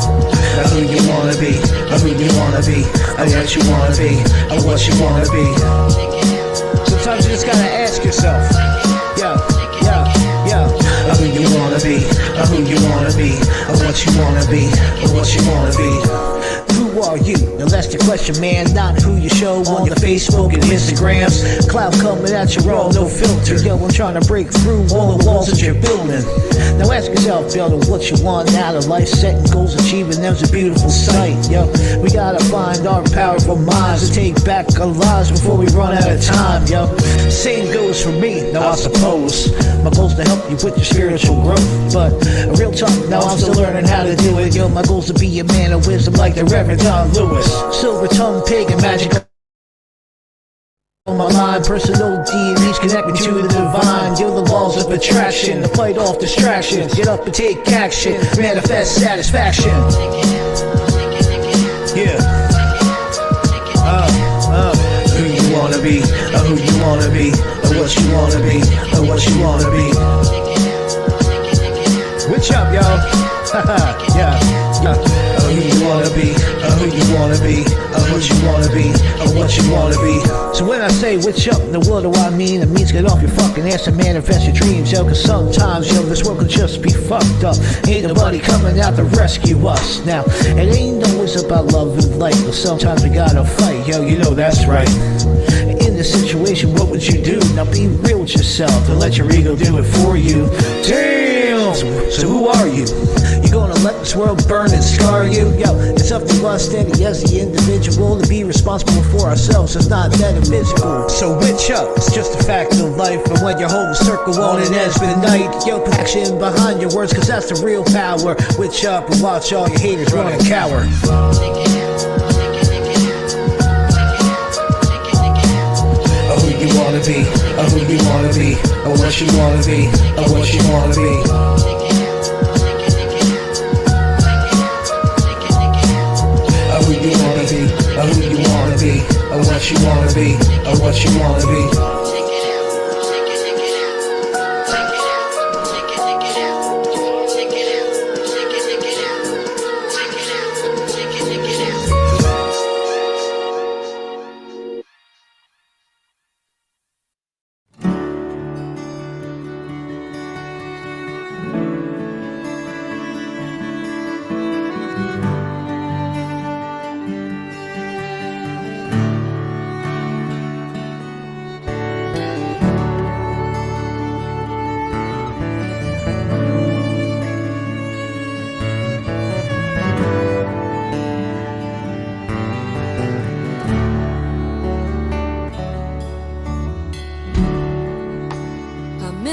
Who you wanna be, who you wanna be, what you wanna be, what you wanna be. Sometimes you just gotta ask yourself, yo, who you wanna be, who you wanna be, what you wanna be, what you wanna be. Who are you? Now that's the question, man, not who you show on your Facebook and Instagrams. Cloud coming at you raw, no filter. Yo, I'm trying to break through all the walls that you're building. Now ask yourself, yo, what you want out of life. Setting goals, achieving them's a beautiful sight. Yo, we gotta find our powerful minds to take back our lives before we run out of time. Yo, same goes for me. Now I suppose my goal's to help you with your spiritual growth, but real talk, now I'm still learning how to do it. Yo, my goal's to be a man of wisdom like the Reverend John Lewis. Silver tongue, pagan magic on my mind, personal deities connect me to the divine. You're the laws of attraction, to fight off distractions. Get up and take action, manifest satisfaction. Yeah. Who you wanna be, who you wanna be, what you wanna be, what you wanna be. Witch up, y'all. Yeah. Who you wanna be, who you wanna be, what you wanna be, what you wanna be. So when I say witch up, now what do I mean? It means get off your fucking ass and manifest your dreams, yo. Cause sometimes, yo, this world could just be fucked up. Ain't nobody coming out to rescue us. Now, it ain't always about love and light, but sometimes we gotta fight, yo, you know that's right. In this situation, what would you do? Now be real with yourself and let your ego do it for you. Damn! So who are you? You gonna let this world burn and scar you? Yo, it's up to us steady as the individual to be responsible for ourselves. It's not metaphysical. So witch up, it's just a fact of life. And when your whole circle on an edge for the night, yo, put action behind your words, cause that's the real power. Witch up and watch all your haters run and cower. Who you wanna be, who you wanna be, what you wanna be, what you wanna be. Who you wanna be, who you wanna be, what you wanna be, what you wanna be.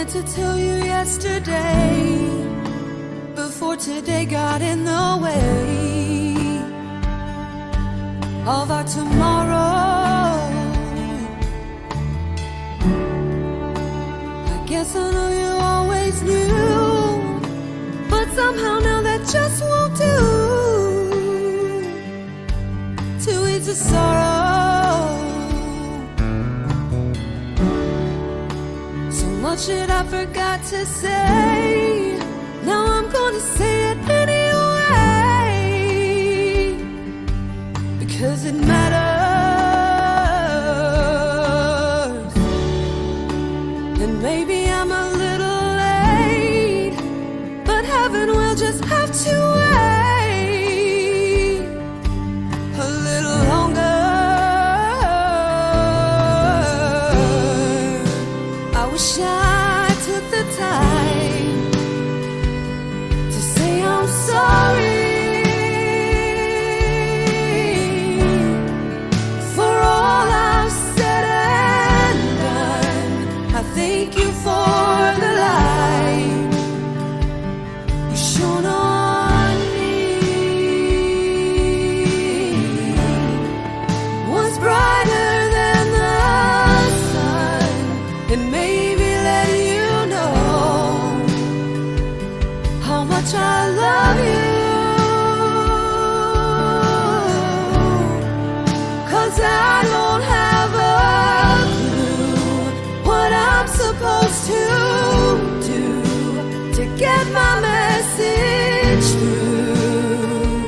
To tell you yesterday, before today got in the way of our tomorrow. I guess I know you always knew, but somehow now that just won't do. To ease the sorrow. Much that I forgot to say, now I'm gonna say it anyway, because it matters. And maybe I'm a little late, but heaven will just have to wait a little longer. I wish I took the time to say I'm sorry. much I love you. 'Cause I don't have a clue what I'm supposed to do to get my message through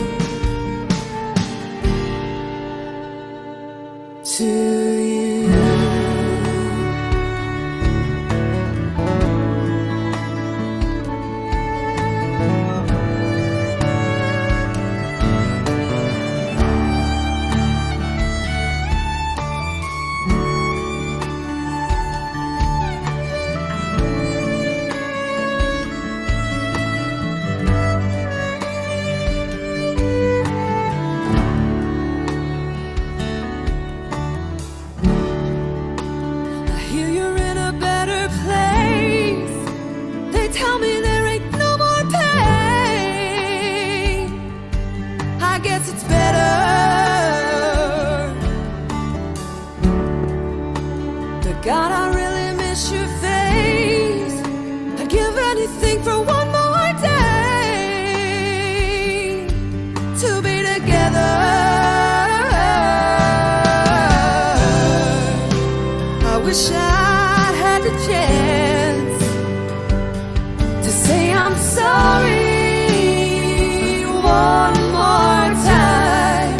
to you. God, I really miss your face. I'd give anything for one more day to be together. I wish I'd had the chance to say I'm sorry one more time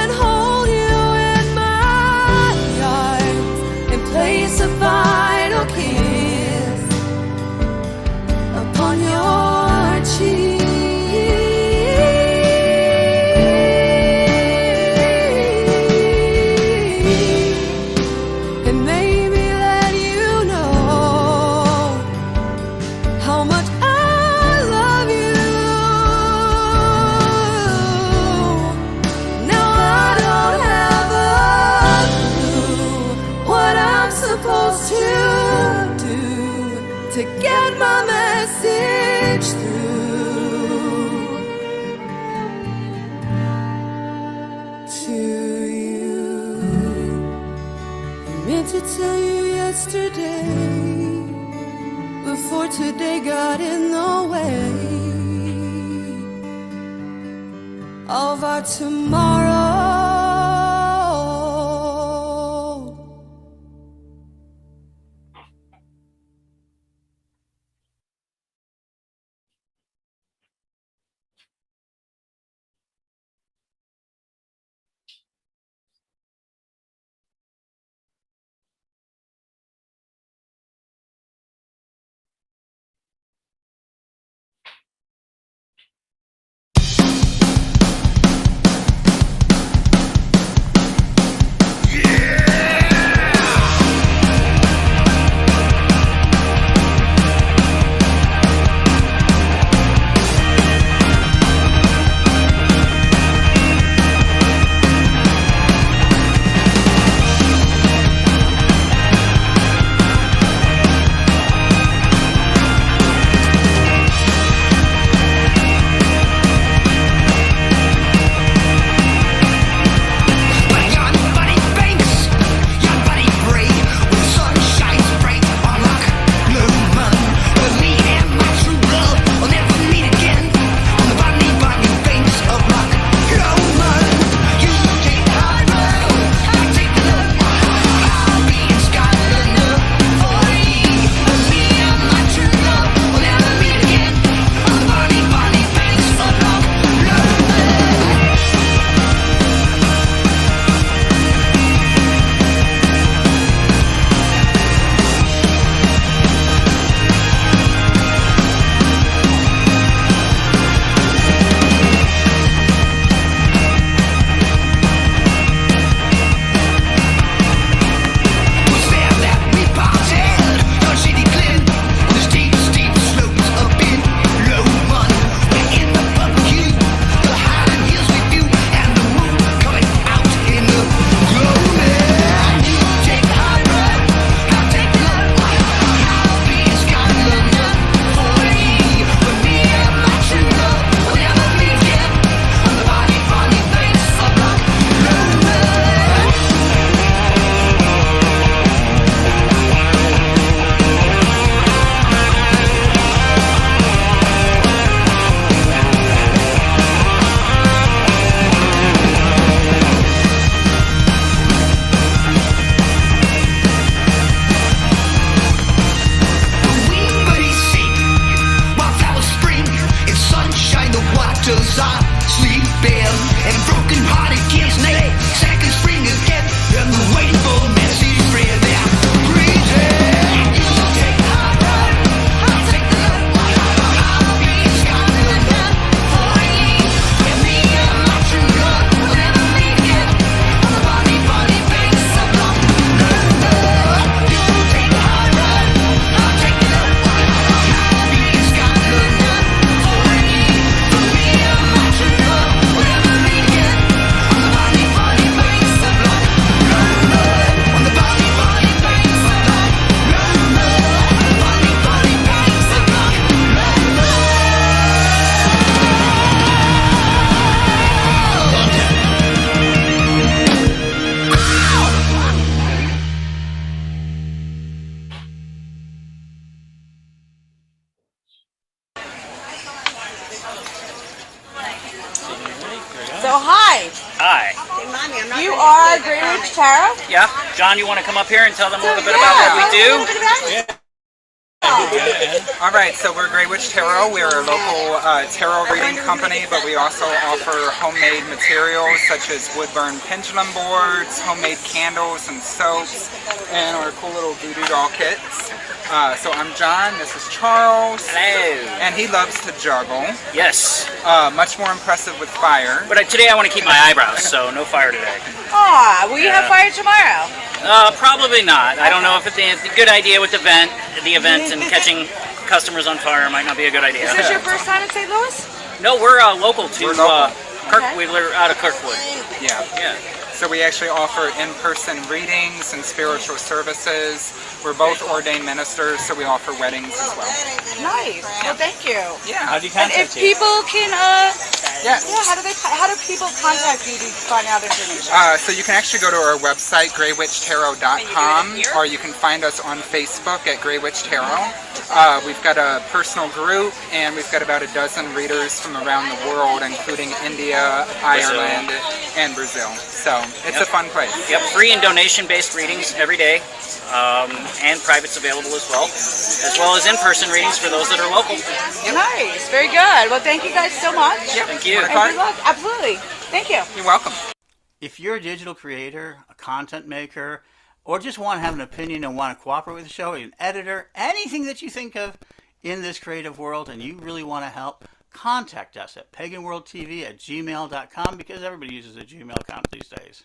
and hold you in my arms and place a final kiss upon your cheek. And maybe let you know how much I love you. Now I don't have a clue what I'm supposed to do to get my message through to you. I meant to tell you yesterday before today got in the way of our tomorrow. you are Grey Witch Tarot? Yeah. John, you want to come up here and tell them a little bit about what we do? All right, so we're Grey Witch Tarot. We're a local tarot reading company, but we also offer homemade materials such as wood-burn pendulum boards, homemade candles and soaps, and our cool little voodoo doll kits. So I'm John, this is Charles. Hello. And he loves to juggle. Yes. Much more impressive with fire. But today I want to keep my eyebrows, so no fire today. Aw, will you have fire tomorrow? Probably not. I don't know if it's a good idea with the event and catching customers on fire might not be a good idea. Is this your first time in St. Louis? No, we're local to we live out of Kirkwood. Yeah. Yeah. So we actually offer in-person readings and spiritual services. We're both ordained ministers, so we offer weddings as well. Nice. Well, thank you. Yeah. How do you And contact if people can, Yes. yeah, how do people contact you to find out information? So you can actually go to our website, greywitchtarot.com, or you can find us on Facebook at Grey Witch Tarot. We've got a personal group, and we've got about a dozen readers from around the world, including India, Ireland, and Brazil. So it's a fun place. Yep, free and donation-based readings every day, and privates available as well as in-person readings for those that are local. Nice. Very good. Well, thank you guys so much. Yep. Thank you. And good luck. Absolutely. Thank you. You're welcome. If you're a digital creator, a content maker, or just want to have an opinion and want to cooperate with the show, an editor, anything that you think of in this creative world and you really want to help, contact us at paganworldtv@gmail.com, because everybody uses a Gmail account these days.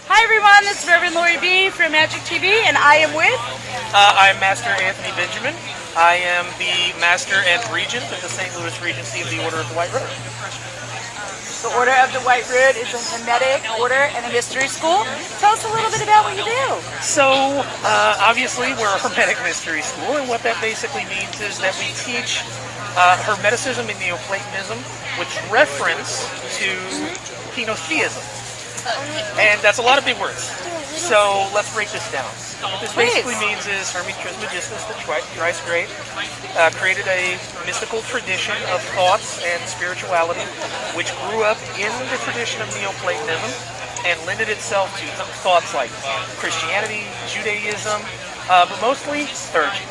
Hi, everyone. This is Reverend Lori B. from Magic TV, and I am with... I'm Master Anthony Benjamin. I am the Master and Regent of the St. Louis Regency of the Order of the White Rood. The Order of the White Rood is a Hermetic order and a mystery school. Tell us a little bit about what you do. So, obviously, we're a Hermetic mystery school, and what that basically means is that we teach Hermeticism and Neoplatonism, which reference to henotheism. And that's a lot of big words. So let's break this down. What this basically means is Hermes Trismegistus, the thrice great, created a mystical tradition of thoughts and spirituality, which grew up in the tradition of Neoplatonism and lended itself to thoughts like Christianity, Judaism, but mostly theurgy.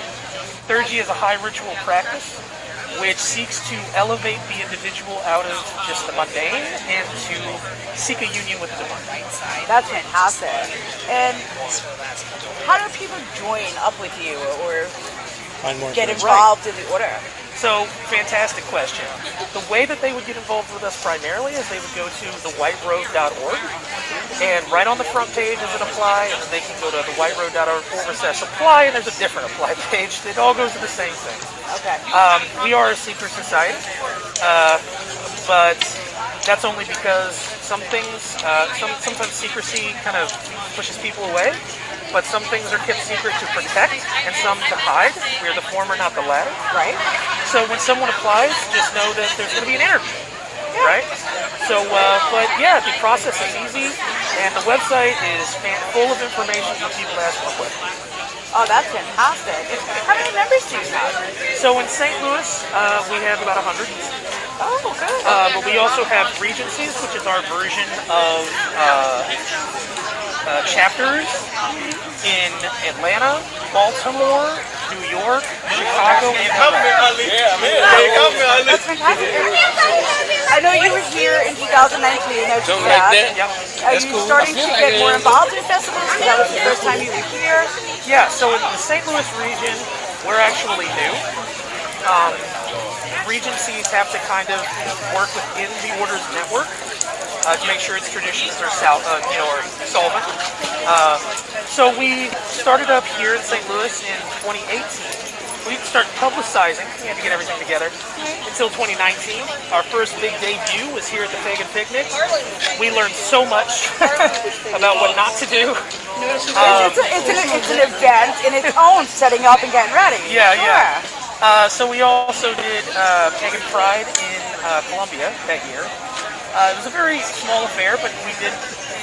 Theurgy is a high ritual practice which seeks to elevate the individual out of just the mundane and to seek a union with the divine. That's fantastic. And how do people join up with you or get involved in the order? So, fantastic question. The way that they would get involved with us primarily is they would go to thewhiteroad.org, and right on the front page is an apply, and then they can go to thewhiteroad.org/apply, and there's a different apply page. It all goes to the same thing. Okay. We are a secret society, but that's only because some things, sometimes secrecy kind of pushes people away. But some things are kept secret to protect and some to hide. We are the former, not the latter. Right. So when someone applies, just know that there's going to be an interview. Right? So, but yeah, the process is easy, and the website is full of information for people to ask more questions. Oh, that's fantastic. How many members do you have? So in St. Louis, we have about 100. Oh, good. But we also have Regencies, which is our version of chapters in Atlanta, Baltimore, New York, Chicago, and That's fantastic. I know you were here in 2019. Something like that. Yep. Are you starting to get more involved in festivals? Because that was the first time you were here. Yeah, so in the St. Louis region, we're actually new. Regencies have to kind of work within the Order's network to make sure its traditions are solvent. So we started up here in St. Louis in 2018. We didn't start publicizing. We had to get everything together until 2019. Our first big debut was here at the Pagan Picnic. We learned so much about what not to do. It's an event in its own, setting up and getting ready. Yeah. So we also did Pagan Pride in Columbia that year. It was a very small affair, but we did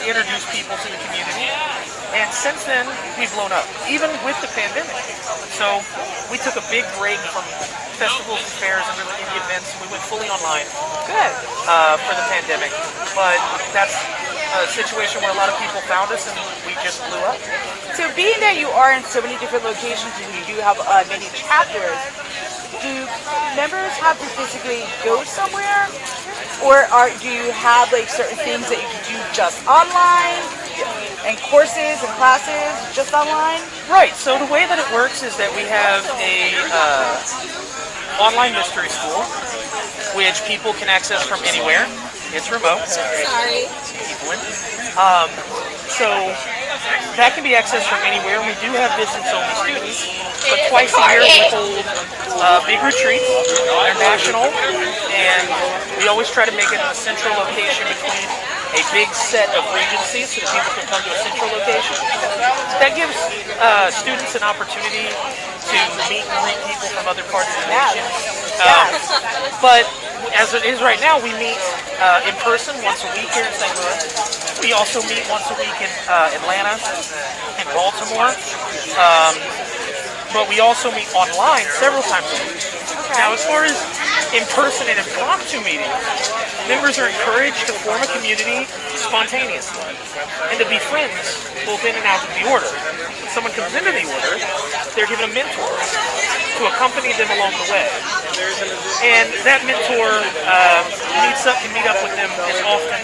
introduce people to the community. And since then, we've blown up, even with the pandemic. So we took a big break from festivals and fairs and really indie events. We went fully online. Good. For the pandemic. But that's a situation where a lot of people found us and we just blew up. So being that you are in so many different locations and you do have many chapters, do members have to physically go somewhere? Or do you have like certain things that you can do just online? And courses and classes just online? Right, so the way that it works is that we have a online mystery school, which people can access from anywhere. It's remote. Sorry. So that can be accessed from anywhere. We do have distance-only students, but twice a year we hold big retreats. They're national, and we always try to make it in a central location between a big set of regencies so that people can come to a central location. That gives students an opportunity to meet and greet people from other parts of the nation. But as it is right now, we meet in person once a week here in St. Louis. We also meet once a week in Atlanta and Baltimore. But we also meet online several times a week. Now, as far as in-person and impromptu meetings, members are encouraged to form a community spontaneously and to be friends both in and out of the order. When someone comes into the order, they're given a mentor to accompany them along the way. And that mentor can meet up with them as often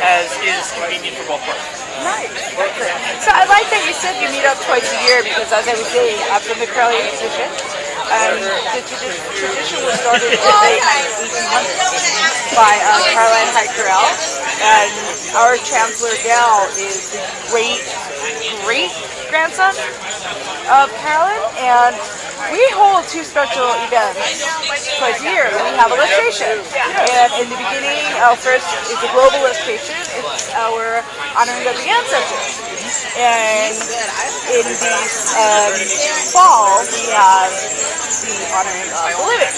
as is convenient for both parties. Nice. So I like that you said you meet up twice a year because, as I was saying, I'm from the Correllian tradition. The tradition was started in the late 1800s by Caroline Hyde Correll, and our chancellor now is the great-grandson of Caroline, and we hold two special events twice a year. We have a lustration, and in the beginning, first is a global lustration. It's our honoring of the ancestors, and in the fall we have the honoring of the living.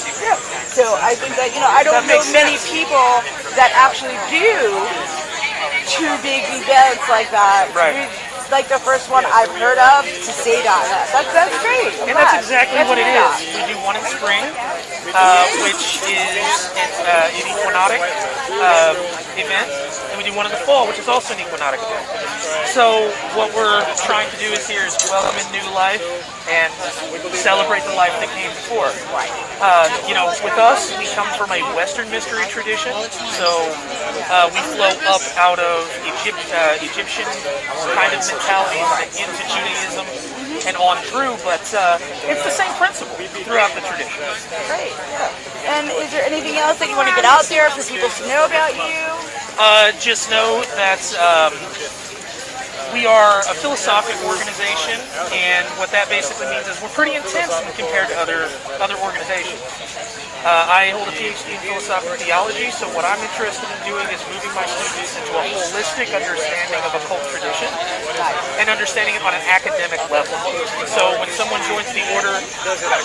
So I think that I don't know many people that actually do two big events like that. Right. Like the first one I've heard of to say that. That's great. And that's exactly what it is. We do one in spring, which is an equinotic event, and we do one in the fall, which is also an equinotic event. So what we're trying to do here is welcome in new life and celebrate the life that came before. With us, we come from a Western mystery tradition, so we flow up out of Egyptian kind of mentality into Judaism and on through, but it's the same principle throughout the tradition. Great, yeah. And is there anything else that you want to get out there for people to know about you? Just know that we are a philosophic organization, and what that basically means is we're pretty intense when compared to other organizations. I hold a PhD in philosophical theology, so what I'm interested in doing is moving my students into a holistic understanding of occult tradition and understanding it on an academic level. So when someone joins the order,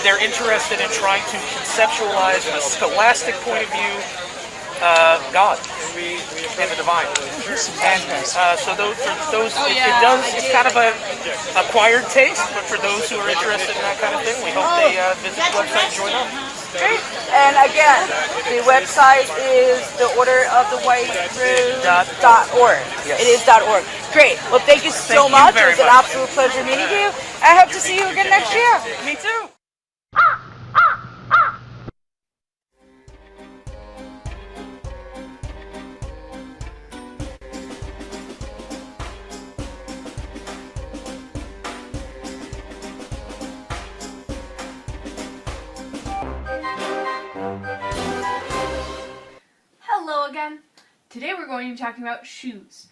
they're interested in trying to conceptualize from a scholastic point of view God and the divine. And so it's kind of an acquired taste, but for those who are interested in that kind of thing, we hope they visit the website and join up. Great. And again, the website is theorderofthewhiterose.org. Yes. It is .org. Great. Well, thank you so much. It was an absolute pleasure meeting you. I hope to see you again next year. Me too. Hello again. Today we're going to be talking about shoes.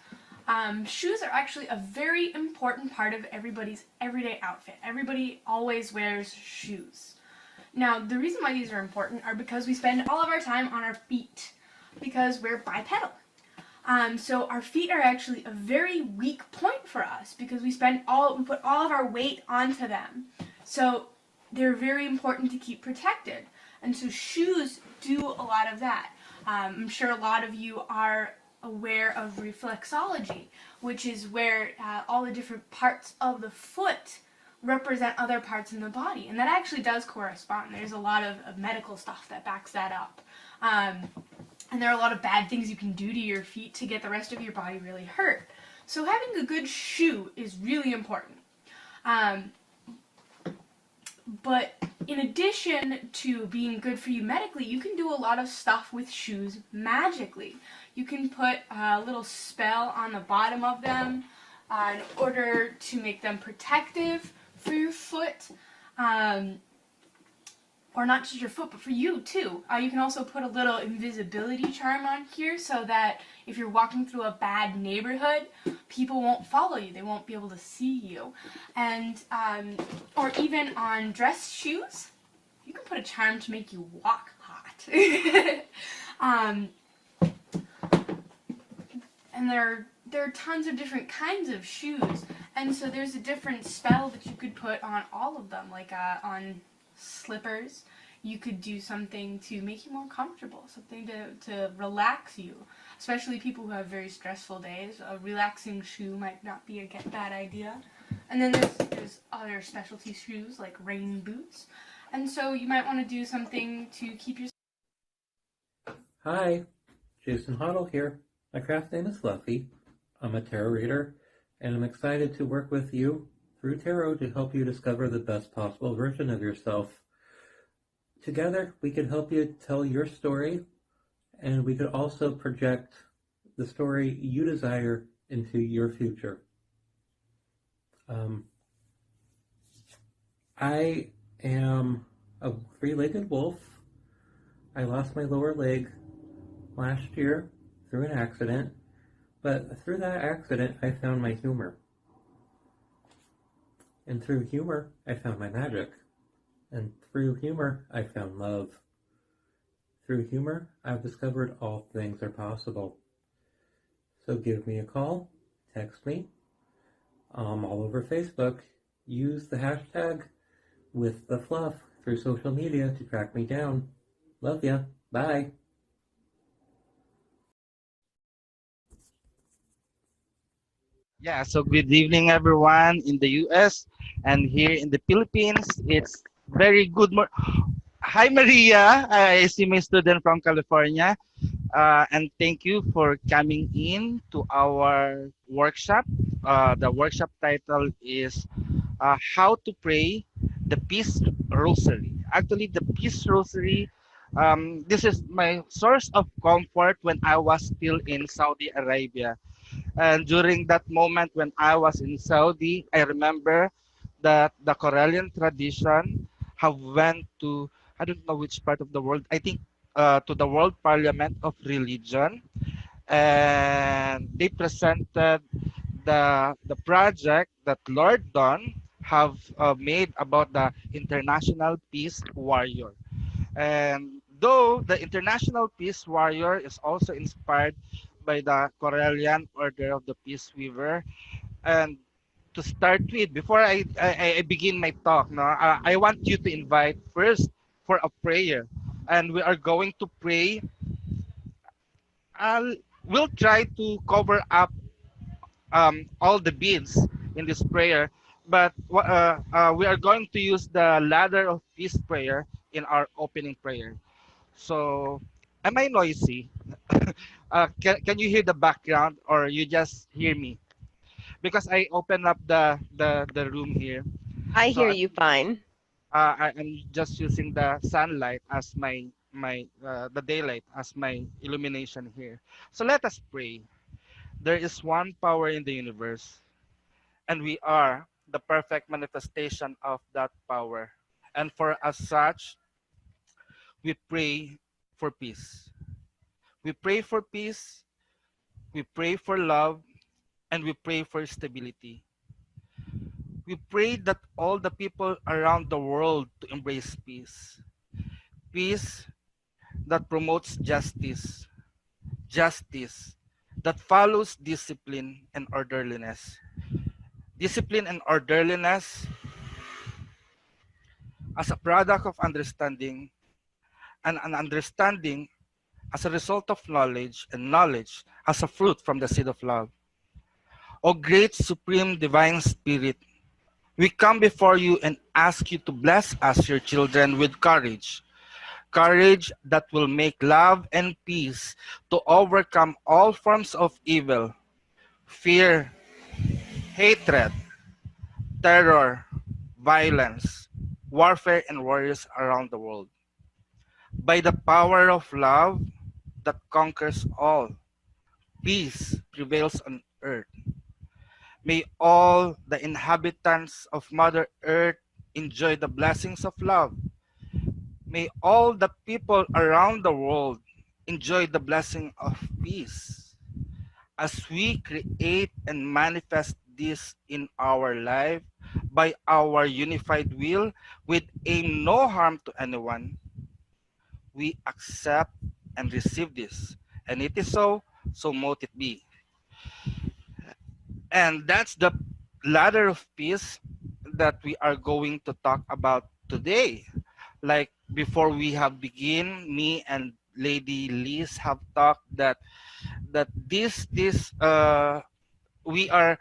Shoes are actually a very important part of everybody's everyday outfit. Everybody always wears shoes. Now, the reason why these are important are because we spend all of our time on our feet because we're bipedal. So our feet are actually a very weak point for us because we put all of our weight onto them. So they're very important to keep protected. And so shoes do a lot of that. I'm sure a lot of you are aware of reflexology, which is where all the different parts of the foot represent other parts in the body, and that actually does correspond. There's a lot of medical stuff that backs that up. And there are a lot of bad things you can do to your feet to get the rest of your body really hurt. So having a good shoe is really important. But in addition to being good for you medically, you can do a lot of stuff with shoes magically. You can put a little spell on the bottom of them in order to make them protective for your foot. Or not just your foot, but for you too. You can also put a little invisibility charm on here so that if you're walking through a bad neighborhood, people won't follow you. They won't be able to see you. And or even on dress shoes, you can put a charm to make you walk hot. And there are tons of different kinds of shoes, and so there's a different spell that you could put on all of them, like on slippers. You could do something to make you more comfortable, something to relax you, especially people who have very stressful days. A relaxing shoe might not be a bad idea. And then there's other specialty shoes like rain boots, and so you might want to do something to keep your... Hi, Jason Hoddle here. My craft name is Fluffy. I'm a tarot reader, and I'm excited to work with you through tarot to help you discover the best possible version of yourself. Together, we can help you tell your story, and we could also project the story you desire into your future. I am a three-legged wolf. I lost my lower leg last year through an accident, but through that accident, I found my humor. And through humor, I found my magic. And through humor, I found love. Through humor, I've discovered all things are possible. So give me a call, text me, all over Facebook. Use the hashtag with the fluff through social media to track me down. Love ya. Bye. Yeah, so good evening everyone in the US and here in the Philippines. It's very good morning. Hi Maria, I see my student from California. And thank you for coming in to our workshop. The workshop title is How to Pray the Peace Rosary. Actually, the Peace Rosary, this is my source of comfort when I was still in Saudi Arabia. And during that moment when I was in Saudi, I remember that the Corellian tradition have went to, I don't know which part of the world, I think to the World Parliament of Religion. And they presented the project that Lord Don have made about the International Peace Warrior. And though the International Peace Warrior is also inspired by the Corellian Order of the Peace Weaver. And to start with, before I begin my talk, I want you to invite first for a prayer. And we are going to pray. We'll try to cover up all the beads in this prayer, but we are going to use the ladder of peace prayer in our opening prayer. So, am I noisy? Can you hear the background or you just hear me? Because I open up the room here. I hear you fine. I'm just using the sunlight as the daylight as my illumination here. So let us pray. There is one power in the universe, and we are the perfect manifestation of that power. And for as such, we pray for peace. We pray for peace, we pray for love, and we pray for stability. We pray that all the people around the world to embrace peace. Peace that promotes justice. Justice that follows discipline and orderliness. Discipline and orderliness as a product of understanding, and an understanding as a result of knowledge, and knowledge as a fruit from the seed of love. O great supreme divine spirit, We come before you and ask you to bless us, your children, with courage. Courage that will make love and peace to overcome all forms of evil, fear, hatred, terror, violence, warfare, and warriors around the world. By the power of love that conquers all, peace prevails on earth. May all the inhabitants of Mother Earth enjoy the blessings of love. May all the people around the world enjoy the blessing of peace. As we create and manifest this in our life by our unified will with aim no harm to anyone, we accept and receive this. And it is so, so mote it be. And that's the ladder of peace that we are going to talk about today. Like before we have begin, me and Lady Liz have talked that we are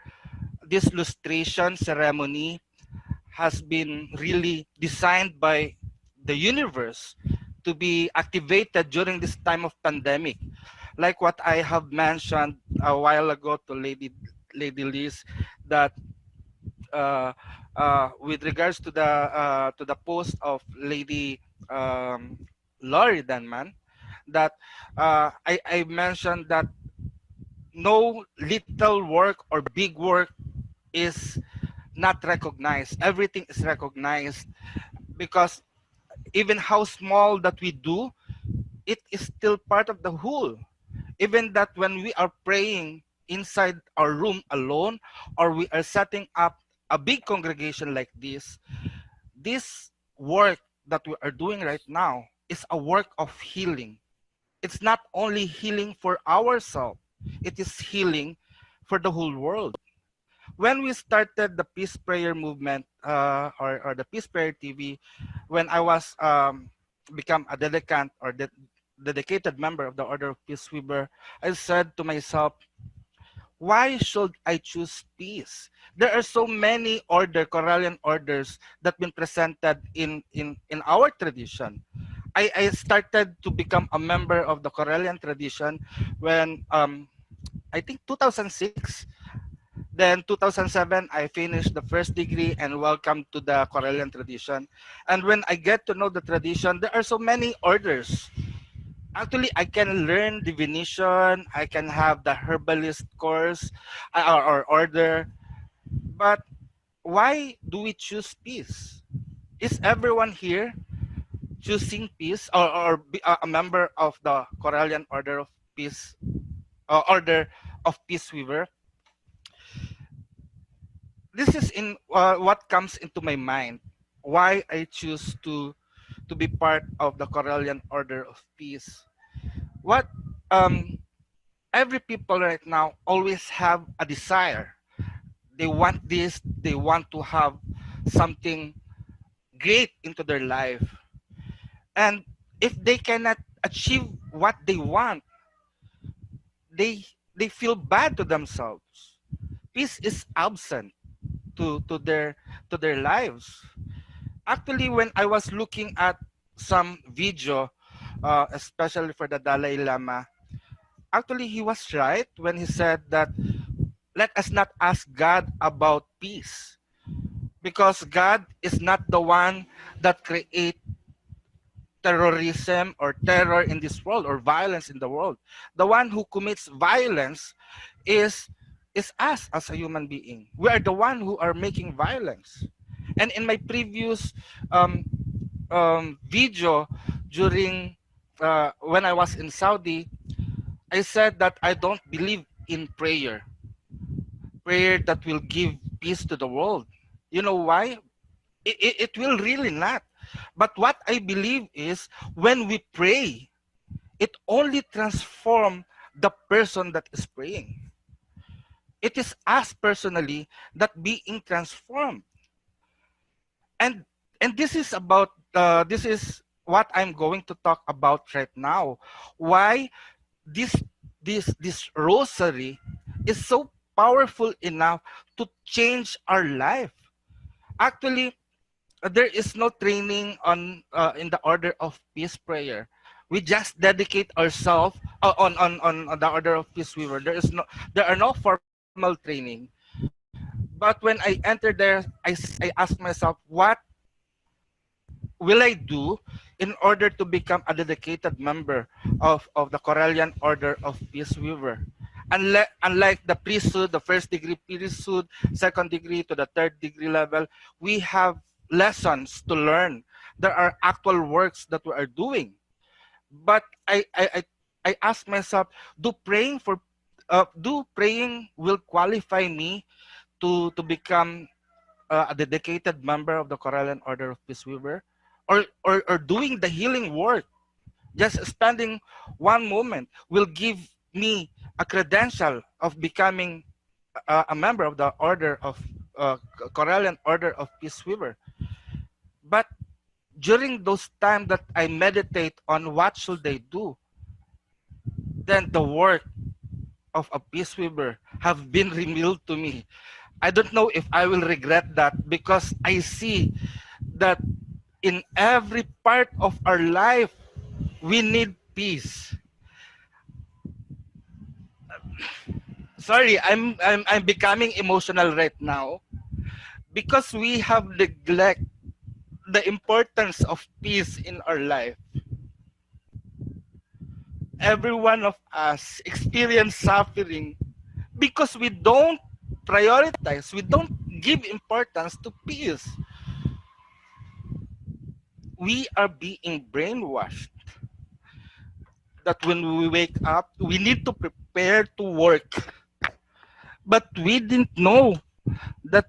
this lustration ceremony has been really designed by the universe to be activated during this time of pandemic. Like what I have mentioned a while ago to Lady Liz, that with regards to the post of Lady Laurie Denman, that I mentioned that no little work or big work is not recognized. Everything is recognized because even how small that we do, it is still part of the whole. Even that when we are praying inside our room alone, or we are setting up a big congregation like this work that we are doing right now is a work of healing. It's not only healing for ourselves, it is healing for the whole world. When we started the Peace Prayer movement, or the Peace Prayer TV, when I was become a dedicant or dedicated member of the Order of Peace Weaver, I said to myself, why should I choose peace? There are so many Corellian orders that been presented in our tradition. I started to become a member of the Corellian tradition when I think 2006. Then 2007, I finished the first degree and welcome to the Corellian tradition. And when I get to know the tradition, there are so many orders. Actually, I can learn divination. I can have the herbalist course or order. But why do we choose peace? Is everyone here choosing peace or be a member of the Corellian Order of Peace, Order of Peace Weaver? This is in what comes into my mind. Why I choose to be part of the Corellian Order of Peace. What every people right now always have a desire. They want this. They want to have something great into their life. And if they cannot achieve what they want, they feel bad to themselves. Peace is absent to their lives. Actually, when I was looking at some video, especially for the Dalai Lama, actually he was right when he said that let us not ask God about peace, because God is not the one that create terrorism or terror in this world or violence in the world. The one who commits violence is us as a human being. We are the one who are making violence. And in my previous video during when I was in Saudi, I said that I don't believe in prayer that will give peace to the world. You know why? It will really not. But what I believe is when we pray, it only transforms the person that is praying. It is us personally that being transformed. And this is about this is what I'm going to talk about right now. Why this rosary is so powerful enough to change our life. Actually, there is no training on in the order of peace prayer. We just dedicate ourselves on the order of peace weaver. There are no formal training. But when I entered there, I asked myself, what will I do in order to become a dedicated member of the Corellian Order of Peace Weaver? Unlike the priesthood, the first degree priesthood, second degree to the third degree level, we have lessons to learn. There are actual works that we are doing. But I ask myself, do praying will qualify me to become a dedicated member of the Corellian Order of Peace Weaver, or doing the healing work, just spending one moment will give me a credential of becoming a member of the Order of Corellian Order of Peace Weaver. But during those times that I meditate on what should they do, then the work of a peace weaver have been revealed to me. I don't know if I will regret that, because I see that in every part of our life, we need peace. Sorry, I'm becoming emotional right now, because we have neglected the importance of peace in our life. Every one of us experience suffering because we don't prioritize, we don't give importance to peace. We are being brainwashed that when we wake up, we need to prepare to work. But we didn't know that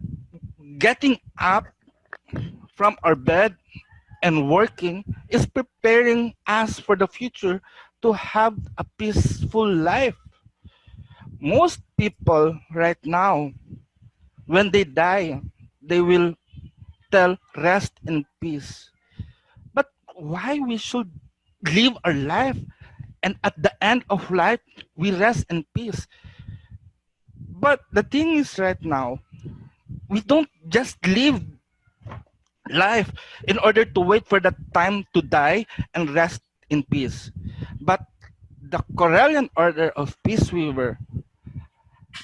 getting up from our bed and working is preparing us for the future to have a peaceful life. Most people right now, when they die, they will tell rest in peace. But why we should live our life and at the end of life we rest in peace? But the thing is, right now, we don't just live life in order to wait for the time to die and rest in peace. But the Corellian Order of Peace Weaver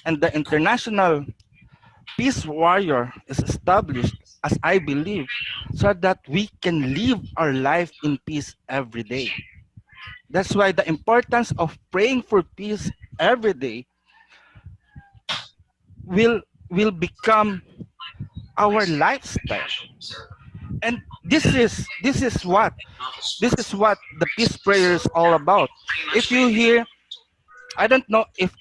and the International Peace Warrior is established, as I believe, so that we can live our life in peace every day. That's why the importance of praying for peace every day will become our lifestyle. And this is what the peace prayer is all about. If you hear, I don't know if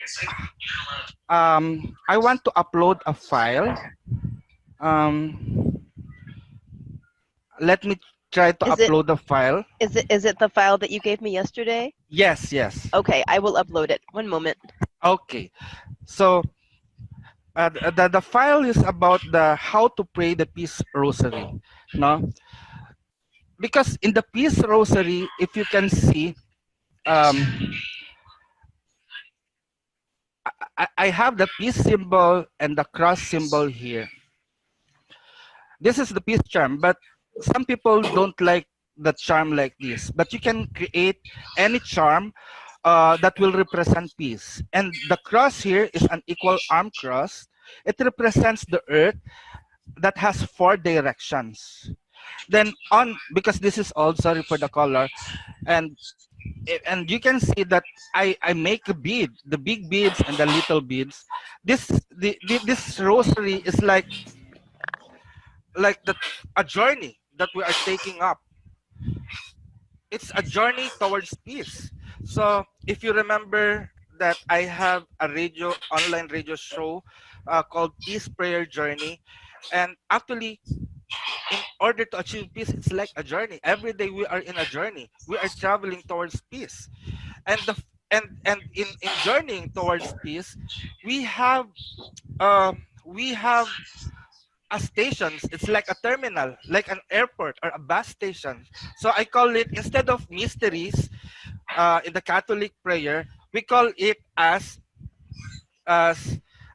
I want to upload a file. Let me try to upload the file. Is it the file that you gave me yesterday? Yes, yes. Okay, I will upload it. One moment. Okay, so the file is about the how to pray the peace rosary, no? Because in the peace rosary, if you can see, I have the peace symbol and the cross symbol here. This is the peace charm, but some people don't like the charm like this. But you can create any charm that will represent peace. And the cross here is an equal arm cross. It represents the earth that has 4 directions. Then because this is all, sorry for the color, and you can see that I make a bead, the big beads and the little beads. This rosary is like a journey that we are taking up. It's a journey towards peace. So if you remember that I have a online radio show called Peace Prayer Journey, and actually, in order to achieve peace, it's like a journey. Every day we are in a journey. We are traveling towards peace, and in journeying towards peace, we have a stations. It's like a terminal, like an airport or a bus station. So I call it, instead of mysteries in the Catholic prayer, we call it as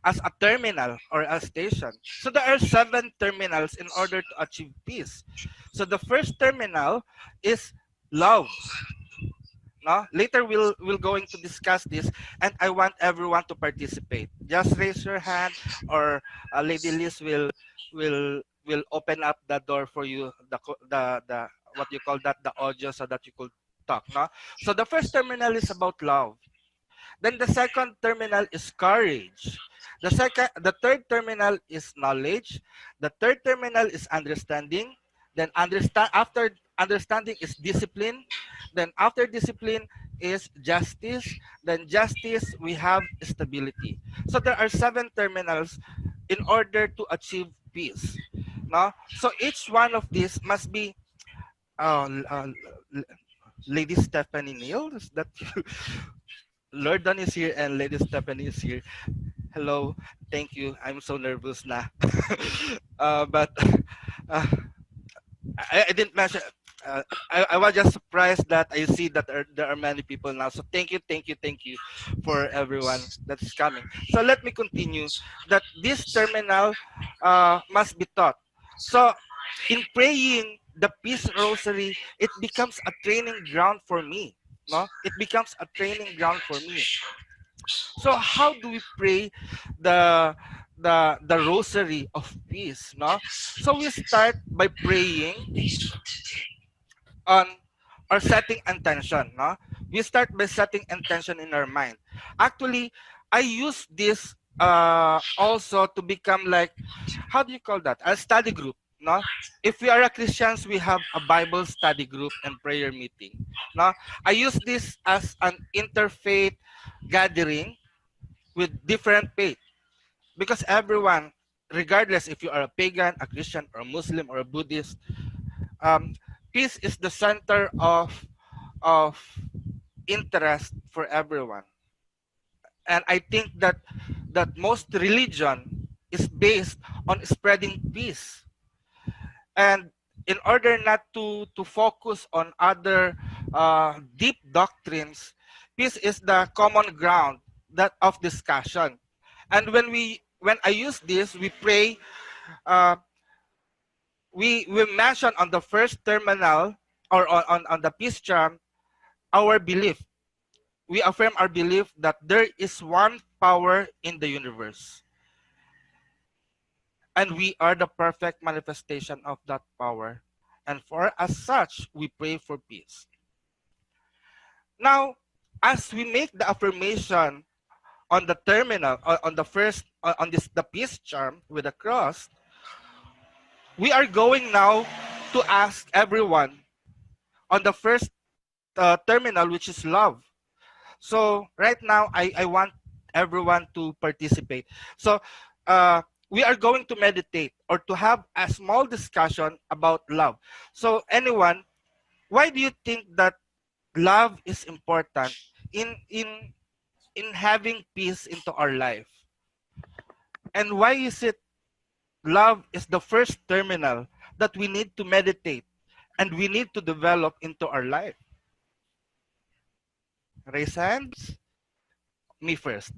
as a terminal or a station. So there are 7 terminals in order to achieve peace. So the first terminal is love. No? Later we'll going to discuss this, and I want everyone to participate. Just raise your hand, or Lady Liz will open up the door for you, the what you call that, the audio, so that you could talk. No? So the first terminal is about love. Then the second terminal is courage. The third terminal is knowledge. The third terminal is understanding. Then after understanding is discipline. Then after discipline is justice. Then justice, we have stability. So there are 7 terminals in order to achieve peace. No? So each one of these must be Lady Stephanie Neal, is that you? Lord Don is here and Lady Stephanie is here. Hello, thank you. I'm so nervous now. But I didn't mention. I was just surprised that I see that there are many people now. So thank you for everyone that's coming. So let me continue. That this terminal must be taught. So in praying the Peace Rosary, it becomes a training ground for me. No, it becomes a training ground for me. So how do we pray the Rosary of Peace? No, so we start by praying on or setting intention. No, we start by setting intention in our mind. Actually, I use this also to become like, how do you call that, a study group. No, if we are a Christians, we have a Bible study group and prayer meeting. No, I use this as an interfaith gathering with different faith, because everyone, regardless if you are a pagan, a Christian, or a Muslim, or a Buddhist, peace is the center of interest for everyone. And I think that most religion is based on spreading peace. And in order not to focus on other deep doctrines, peace is the common ground that of discussion. And when I use this, we pray. We mention on the first terminal, or on the peace charm, our belief. We affirm our belief that there is one power in the universe, and we are the perfect manifestation of that power. And for as such, we pray for peace. Now, as we make the affirmation on the terminal, on the first, on this the peace charm with the cross, we are going now to ask everyone on the first terminal, which is love. So right now, I want everyone to participate. So we are going to meditate or to have a small discussion about love. So anyone, why do you think that love is important in having peace into our life? And why is it love is the first terminal that we need to meditate and we need to develop into our life? Raise hands. Me first.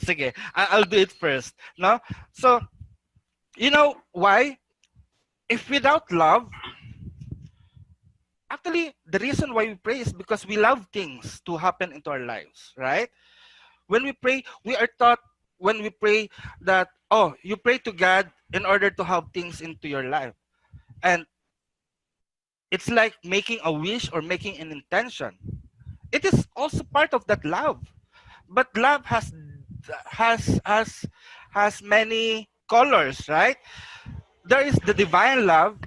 Sige, I'll do it first. No? So, you know why? If without love, actually, the reason why we pray is because we love things to happen into our lives, right? When we pray, we are taught when we pray that, oh, you pray to God in order to have things into your life. And it's like making a wish or making an intention. It is also part of that love. But love has many colors, right? There is the divine love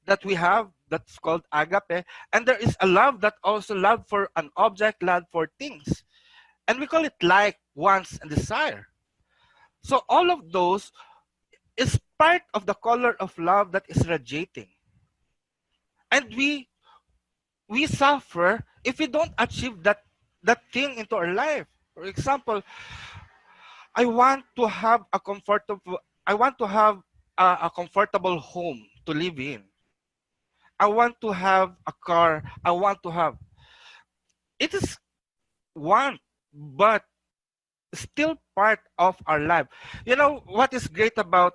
that we have, that's called agape, and there is a love that also love for an object, love for things, and we call it like, wants, and desire. So all of those is part of the color of love that is radiating, and we suffer if we don't achieve that thing into our life. For example, I want to have a comfortable home to live in. I want to have a car. I want to have. It is want, but still part of our life. You know what is great about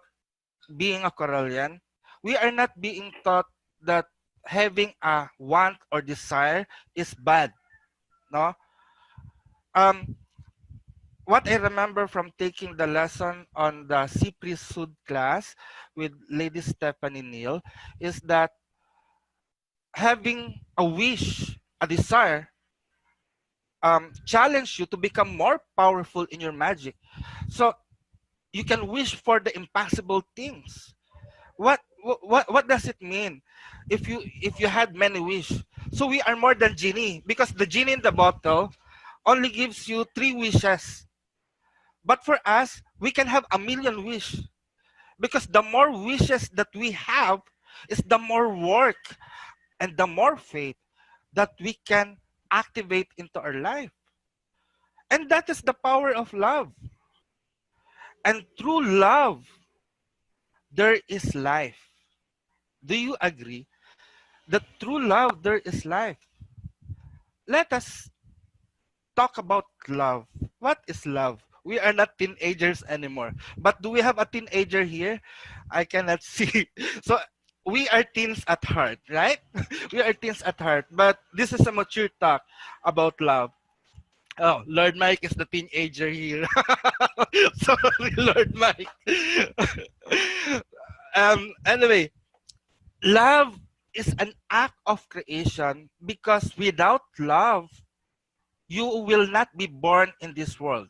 being a Corellian? We are not being taught that having a want or desire is bad. No. Um, what I remember from taking the lesson on the sea priesthood class with Lady Stephanie Neal is that having a wish, a desire, challenge you to become more powerful in your magic. So you can wish for the impossible things. What does it mean if you had many wish? So we are more than genie, because the genie in the bottle only gives you 3 wishes. But for us, we can have a million wish, because the more wishes that we have is the more work and the more faith that we can activate into our life. And that is the power of love. And through love, there is life. Do you agree that through love, there is life? Let us talk about love. What is love? We are not teenagers anymore. But do we have a teenager here? I cannot see. So we are teens at heart, right? We are teens at heart. But this is a mature talk about love. Oh, Lord Mike is the teenager here. Sorry, Lord Mike. Anyway, love is an act of creation, because without love, you will not be born in this world.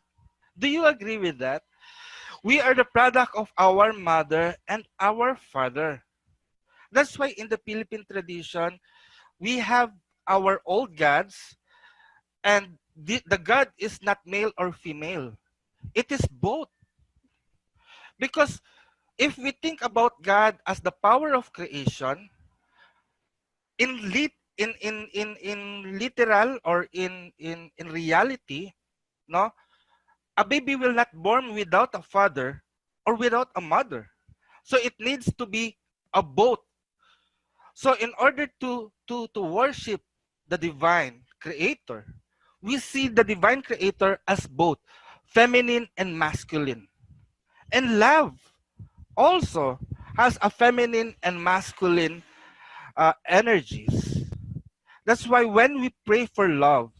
Do you agree with that? We are the product of our mother and our father. That's why in the Philippine tradition, we have our old gods, and the god is not male or female. It is both. Because if we think about God as the power of creation, in literal, or in reality, no, a baby will not born without a father or without a mother. So it needs to be a both. So in order to worship the divine creator, we see the divine creator as both feminine and masculine. And love also has a feminine and masculine energies. That's why when we pray for love,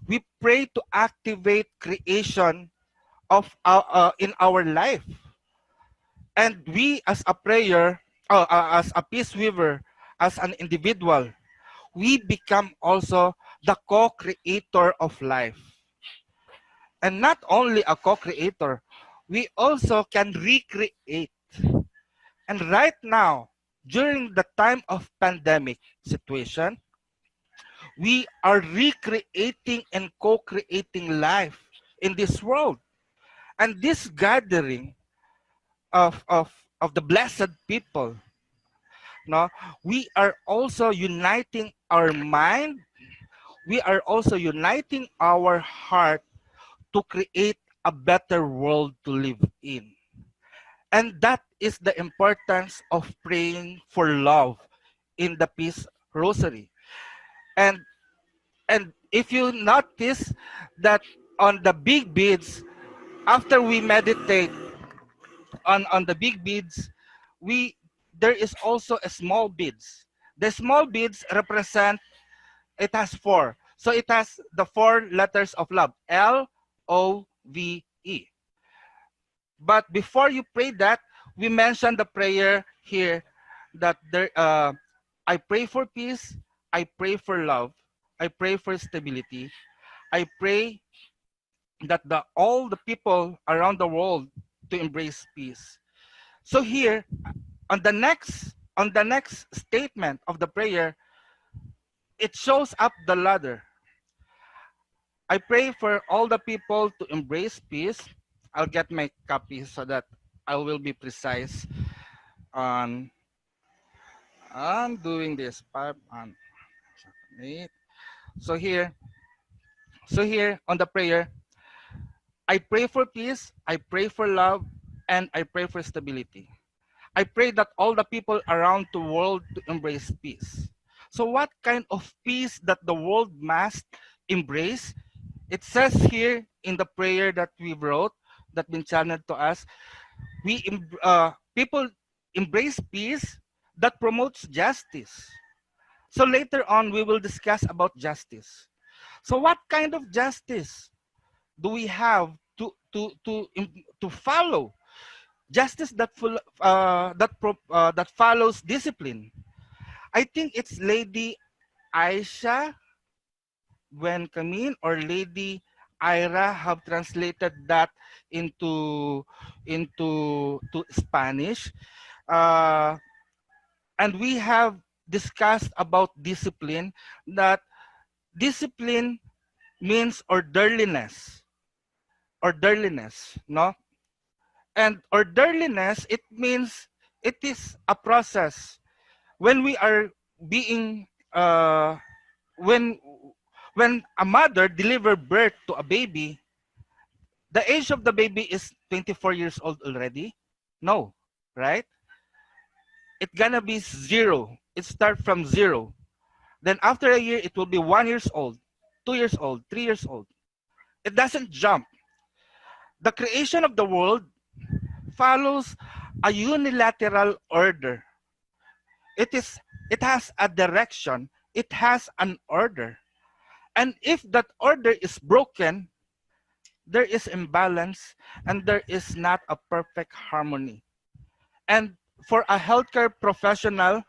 we pray to activate creation of in our life. And we as a prayer, as a peace weaver, as an individual, we become also the co-creator of life. And not only a co-creator, we also can recreate. And right now, during the time of pandemic situation, we are recreating and co-creating life in this world. And this gathering of the blessed people, no, we are also uniting our mind, we are also uniting our heart to create a better world to live in. And that is the importance of praying for love in the Peace Rosary. And if you notice that on the big beads, after we meditate on the big beads, there is also a small beads. The small beads represent, it has 4. So it has the 4 letters of love, LOVE. But before you pray that, we mentioned the prayer here that I pray for peace, I pray for love, I pray for stability, I pray that all the people around the world to embrace peace. So here, on the next statement of the prayer, it shows up the ladder. I pray for all the people to embrace peace. I'll get my copy so that I will be precise on doing this. 5 on 8. So here on the prayer, I pray for peace, I pray for love, and I pray for stability. I pray that all the people around the world to embrace peace. So what kind of peace that the world must embrace It says here in the prayer that we wrote, that been channeled to us, people embrace peace that promotes justice. So later on, we will discuss about justice. So what kind of justice do we have to follow? Justice that follows discipline. I think it's Lady Aisha when Camille or Lady Ira have translated that into Spanish, and we have discussed about discipline, that discipline means orderliness, no? And orderliness, it means it is a process. When we are being when a mother deliver birth to a baby, the age of the baby is 24 years old already? No, right? It's gonna be 0. It start from 0. Then after a year, it will be 1 years old, 2 years old, 3 years old. It doesn't jump. The creation of the world follows a unilateral order. It has a direction. It has an order. And if that order is broken, there is imbalance and there is not a perfect harmony. And for a healthcare professional,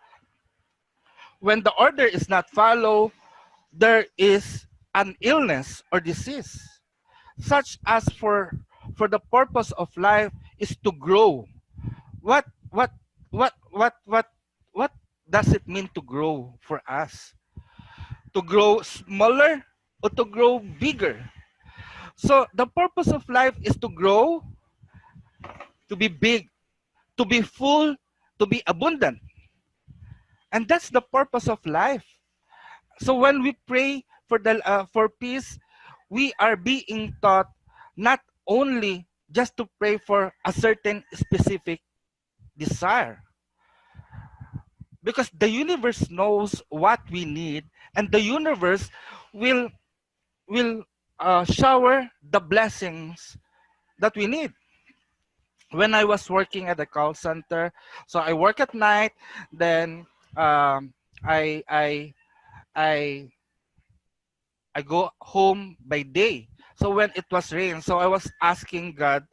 when the order is not followed, there is an illness or disease, such as for the purpose of life is to grow. What does it mean to grow for us? To grow smaller or to grow bigger? So the purpose of life is to grow, to be big, to be full, to be abundant. And that's the purpose of life. So when we pray for peace, we are being taught not only just to pray for a certain specific desire, because the universe knows what we need, and the universe will shower the blessings that we need. When I was working at the call center, so I work at night, then I go home by day. So when it was rain, so I was asking God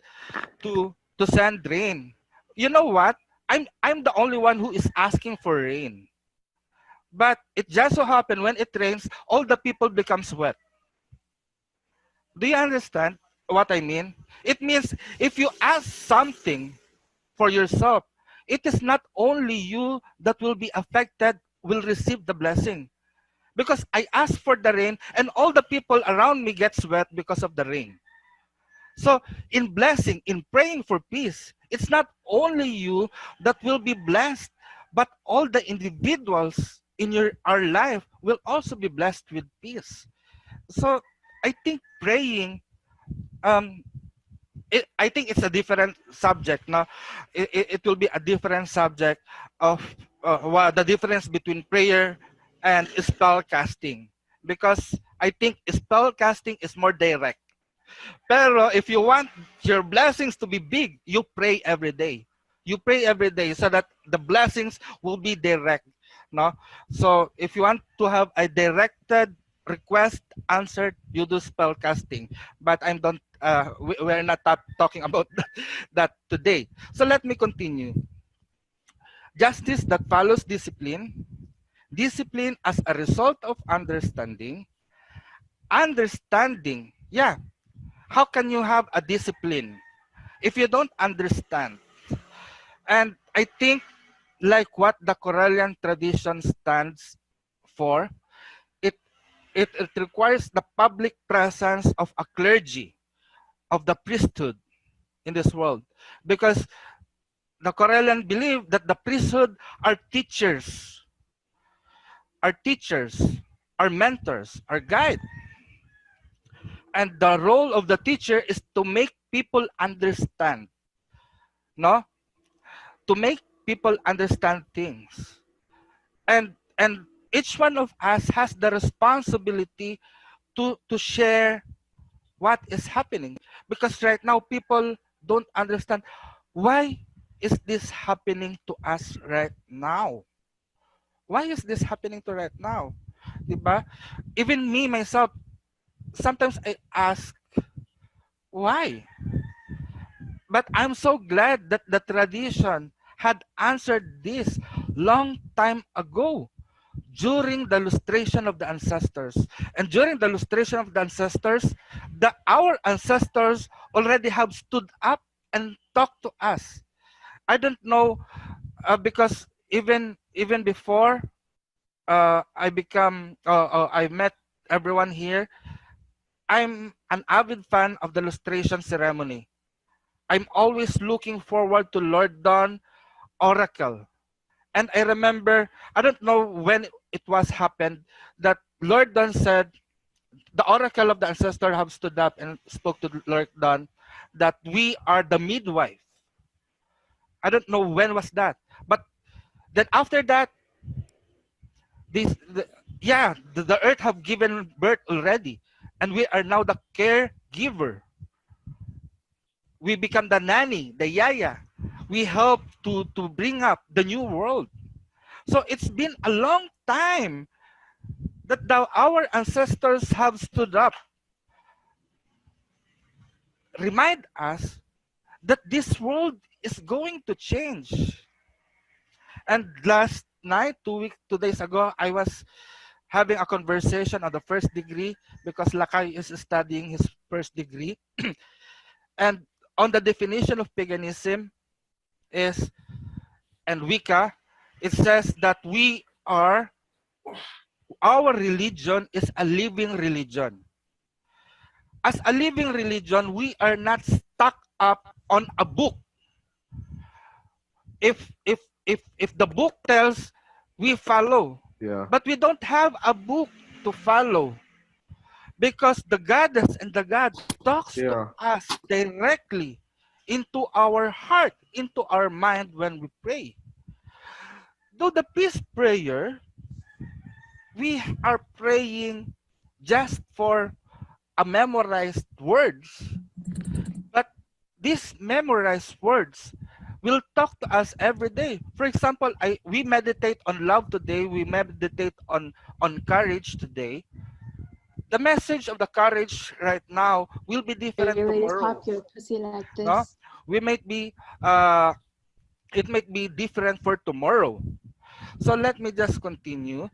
to send rain. You know what? I'm the only one who is asking for rain. But it just so happened when it rains, all the people become wet. Do you understand what I mean? It means if you ask something for yourself, it is not only you that will be affected, will receive the blessing. Because I asked for the rain and all the people around me gets wet because of the rain. So in blessing, in praying for peace, it's not only you that will be blessed, but all the individuals in our life will also be blessed with peace. So I think praying, I think it's a different subject. Now, it will be a different subject of the difference between prayer and spell casting, because I think spell casting is more direct. Pero if you want your blessings to be big, you pray every day. You pray every day so that the blessings will be direct. No? So if you want to have a directed request answered, you do spell casting. But we're not talking about that today. So let me continue. Justice that follows discipline. Discipline as a result of understanding. Understanding, yeah. How can you have a discipline if you don't understand? And I think like what the Correllian tradition stands for, it requires the public presence of a clergy, of the priesthood in this world. Because the Correllian believe that the priesthood are teachers, are mentors, are guides. And the role of the teacher is to make people understand, no? To make people understand things. And each one of us has the responsibility to share what is happening, because right now people don't understand why is this happening to us right now. Why is this happening to right now? Diba? Even me myself, sometimes I ask why. But I'm so glad that the tradition had answered this long time ago during the lustration of the ancestors. And during the lustration of the ancestors, our ancestors already have stood up and talked to us. I don't know, because even before I met everyone here, I'm an avid fan of the lustration ceremony. I'm always looking forward to Lord Dawn Oracle. And I remember, I don't know when it was happened, that Lord Dawn said, the Oracle of the Ancestor have stood up and spoke to Lord Dawn that we are the midwife. I don't know when was that. But then after that, the earth have given birth already. And we are now the caregiver. We become the nanny, the yaya. We help to bring up the new world. So it's been a long time that our ancestors have stood up. Remind us that this world is going to change. And last night, 2 days ago, I was having a conversation on the first degree because Lakay is studying his first degree. And on the definition of paganism is, and Wicca, it says that our religion is a living religion. As a living religion, we are not stuck up on a book. If the book tells, we follow. Yeah. But we don't have a book to follow, because the goddess and the god talks to us directly into our heart, into our mind when we pray. Though the peace prayer, we are praying just for a memorized words, but these memorized words will talk to us every day. For example, we meditate on love today, we meditate on courage today. The message of the courage right now will be different tomorrow. Pop your pussy like this. No? We might be it might be different for tomorrow. So let me just continue.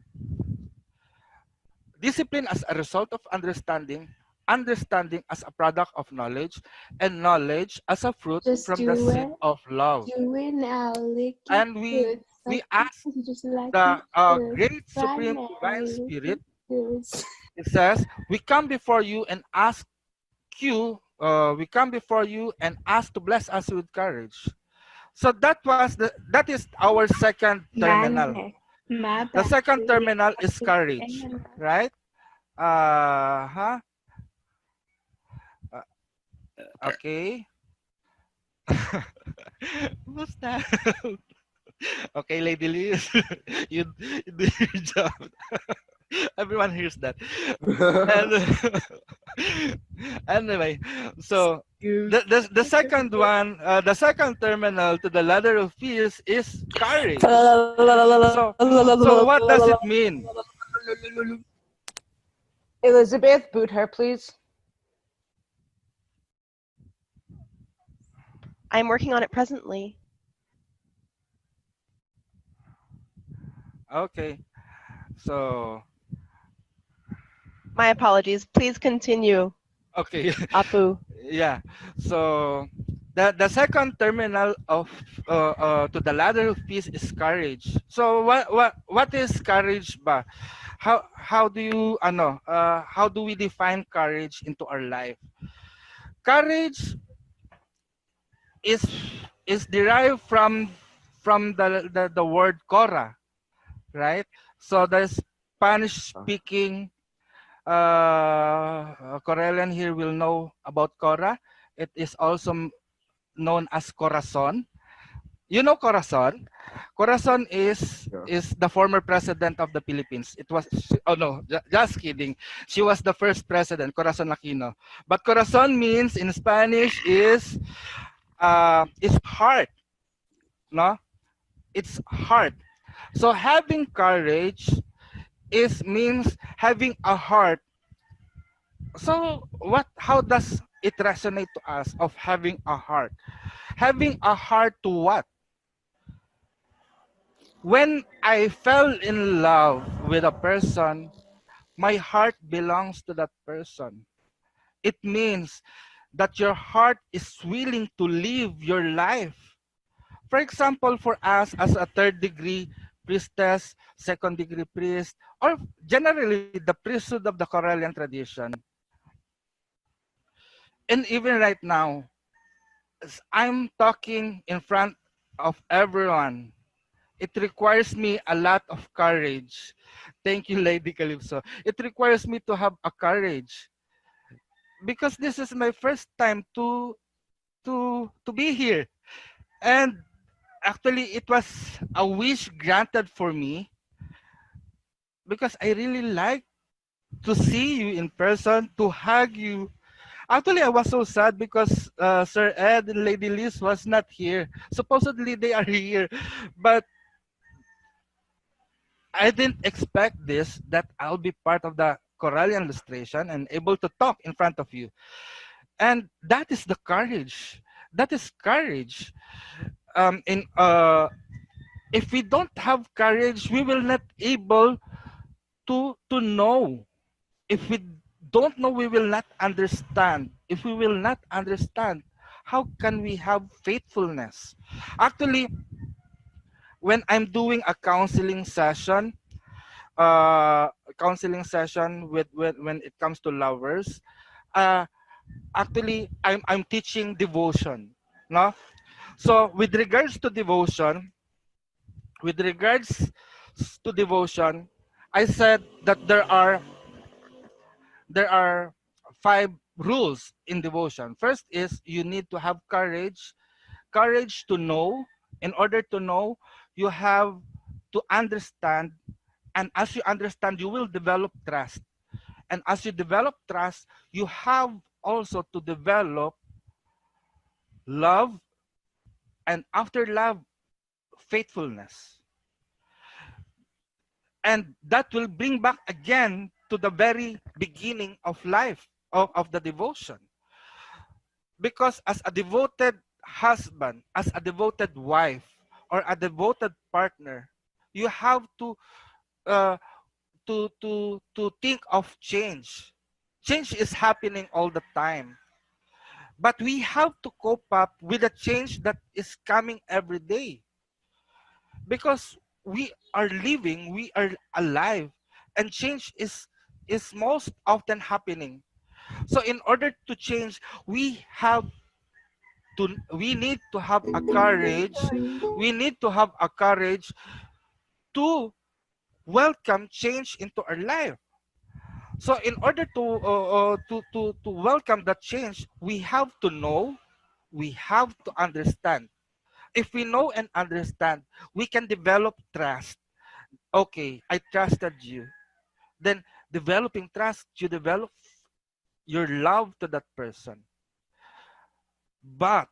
Discipline as a result of understanding, understanding as a product of knowledge, and knowledge as a fruit from the seed of love. And we ask the great supreme divine spirit. It says, we come before you and ask you, to bless us with courage. So that is our second terminal. The second terminal is courage, right? Okay. What's that? Okay, Lady Liz, you do your job. Everyone hears that. Anyway, so the second one, the second terminal to the ladder of peace is courage. So what does it mean? Elizabeth, boot her, please. I'm working on it presently. Okay, so my apologies. Please continue. Okay. Apu. Yeah. So the second terminal of to the ladder of peace is courage. So what is courage ba? How do you how do we define courage into our life? Courage is derived from the word cora, right? So the Spanish speaking Corellian here will know about cora. It is also known as corazon. You know Corazon? Corazon is the former president of the Philippines. It was oh no, just kidding. She was the first president, Corazon Aquino. But Corazon means in Spanish is heart, no? It's heart. So having courage is means having a heart. So what how does it resonate to us of having a heart? Having a heart to what? When I fell in love with a person, my heart belongs to that person. It means that your heart is willing to live your life. For example, for us as a third degree priestess, second degree priest, or generally the priesthood of the Correllian tradition, and even right now, as I'm talking in front of everyone, it requires me a lot of courage. Thank you, Lady Calypso. It requires me to have a courage because this is my first time to be here. And actually it was a wish granted for me because I really like to see you in person, to hug you. Actually, I was so sad because Sir Ed and Lady Liz was not here. Supposedly they are here, but I didn't expect this, that I'll be part of the Corallian illustration and able to talk in front of you. And that is the courage. That is courage. In If we don't have courage, we will not able to know. If we don't know, we will not understand. If we will not understand, how can we have faithfulness? Actually, when I'm doing a counseling session with when it comes to lovers, uh, actually I'm teaching devotion, no? So with regards to devotion, I said that there are 5 rules in devotion. First is you need to have courage to know. In order to know, you have to understand, and as you understand, you will develop trust. And as you develop trust, you have also to develop love, and after love, faithfulness. And that will bring back again to the very beginning of life, of the devotion. Because as a devoted husband, as a devoted wife, or a devoted partner, you have uh, to think of change. Change is happening all the time, but we have to cope up with the change that is coming every day, because we are living, we are alive, and change is most often happening. So in order to change, we need to have a courage. We need to have a courage to welcome change into our life. So in order to welcome that change, we have to know, we have to understand. If we know and understand, we can develop trust. Okay, I trusted you. Then developing trust, you develop your love to that person. But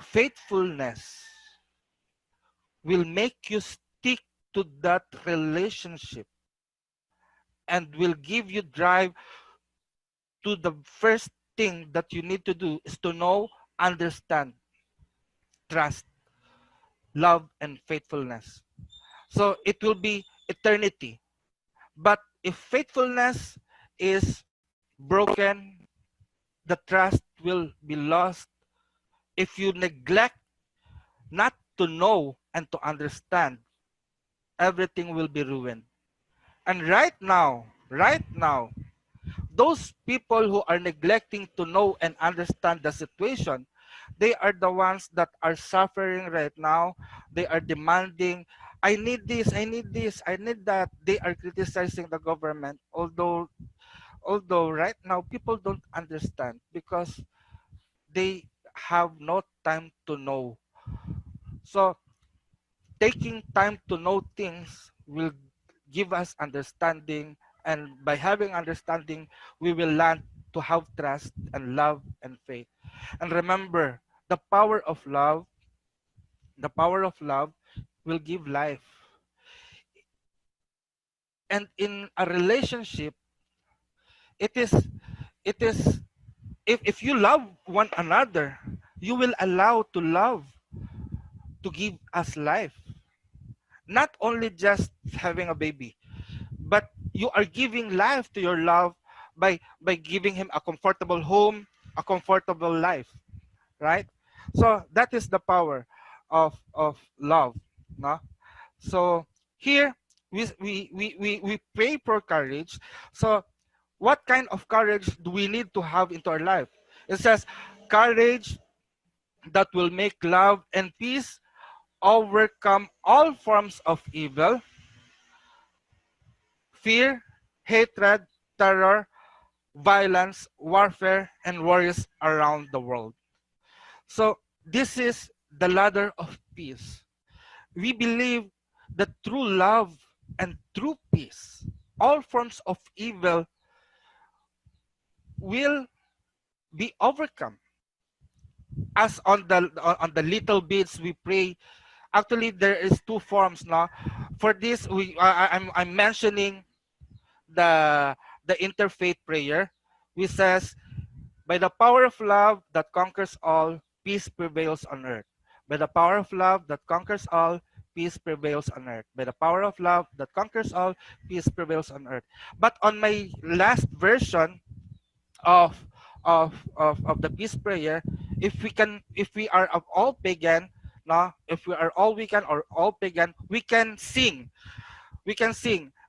faithfulness will make you stick to that relationship and will give you drive to the first thing that you need to do is to know, understand, trust, love, and faithfulness. So it will be eternity. But if faithfulness is broken, the trust will be lost. If you neglect not to know and to understand, everything will be ruined. And right now, those people who are neglecting to know and understand the situation, they are the ones that are suffering right now. They are demanding, I need this, I need this, I need that. They are criticizing the government, although right now people don't understand because they have no time to know. So taking time to know things will give us understanding, and by having understanding, we will learn to have trust and love and faith. And remember, the power of love, the power of love will give life. And in a relationship, it is it is if you love one another, you will allow to love to give us life. Not only just having a baby, but you are giving life to your love by giving him a comfortable home, a comfortable life, right? So that is the power of love, no? So here we pray for courage. So what kind of courage do we need to have into our life? It says courage that will make love and peace overcome all forms of evil, fear, hatred, terror, violence, warfare, and worries around the world. So this is the ladder of peace. We believe that through love and through peace, all forms of evil will be overcome. As on the little bits we pray, actually there is two forms now. For this, I'm mentioning the interfaith prayer, which says, by the power of love that conquers all, peace prevails on earth. By the power of love that conquers all, peace prevails on earth. By the power of love that conquers all, peace prevails on earth. But on my last version of of the peace prayer, if we are of all pagan, no, if we are all weekend or all pagan, we can sing,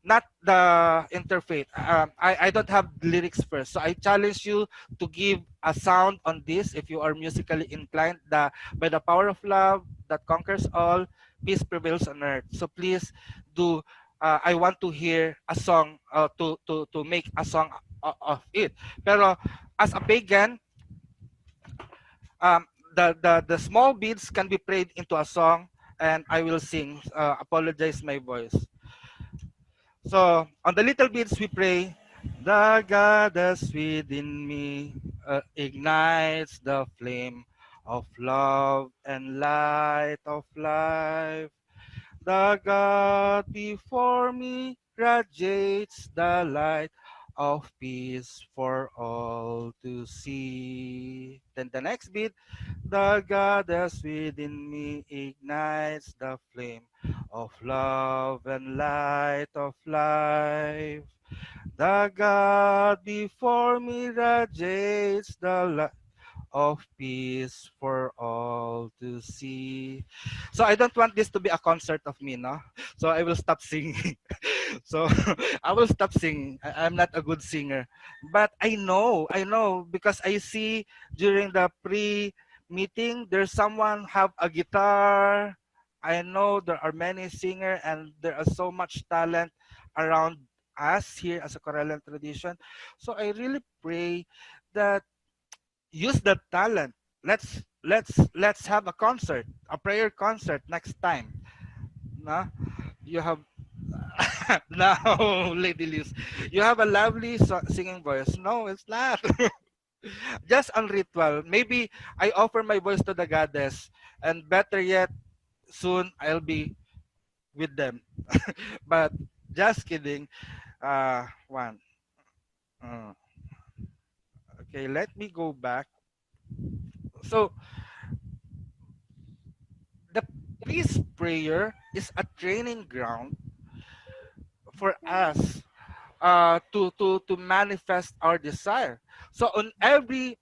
not the interfaith. I don't have lyrics first, so I challenge you to give a sound on this if you are musically inclined. The by the power of love that conquers all, peace prevails on earth. So please do. I want to hear a song to make a song of it. Pero as a pagan, the small beats can be prayed into a song, and I will sing. Apologize my voice. So on the little bits we pray, the goddess within me ignites the flame of love and light of life. The God before me radiates the light of peace for all to see. Then the next bit, the goddess within me ignites the flame of love and light of life. The God before me radiates the light of peace for all to see. So I don't want this to be a concert of me, no? So I will stop singing. So I will stop singing. I'm not a good singer. But I know because I see during the pre-meeting, there's someone have a guitar. I know there are many singers and there are so much talent around us here as a Corellian tradition. So I really pray that use that talent. Let's have a concert, a prayer concert next time. No? You have now, Lady Liz, you have a lovely singing voice. No, it's not. Just on ritual. Maybe I offer my voice to the goddess, and better yet, soon I'll be with them. But just kidding. One. Okay, let me go back. So the peace prayer is a training ground for us to manifest our desire. So on every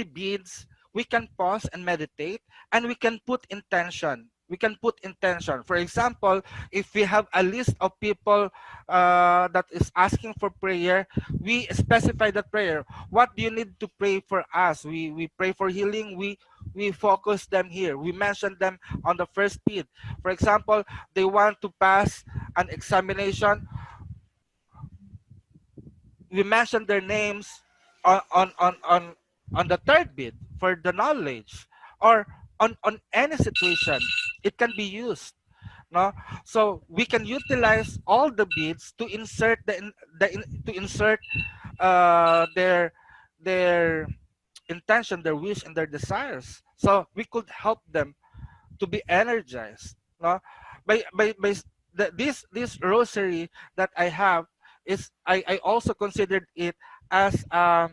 beads, we can pause and meditate, and we can put intention. We can put intention. For example, if we have a list of people that is asking for prayer, we specify that prayer. What do you need to pray for us? We pray for healing. We focus them here. We mention them on the first bead. For example, they want to pass an examination. We mention their names on the third bit for the knowledge, or on any situation it can be used. No, so we can utilize all the beads to insert to insert their intention, their wish, and their desires. So we could help them to be energized. No, this rosary that I have is I also considered it as a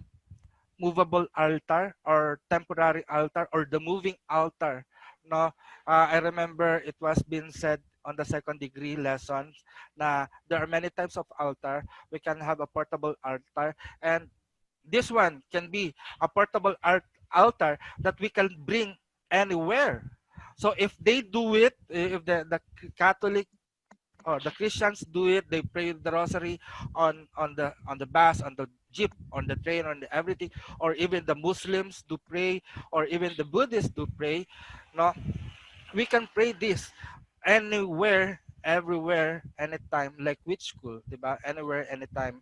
movable altar or temporary altar or the moving altar. No, I remember it was being said on the second degree lessons na there are many types of altar. We can have a portable altar, and this one can be a portable altar that we can bring anywhere. So if they do it, if the Catholic or the Christians do it, they pray the rosary on the bus, on the jeep, on the train, on the everything, or even the Muslims do pray, or even the Buddhists do pray. No, we can pray this anywhere, everywhere, anytime, like witch school, diba? Anywhere, anytime,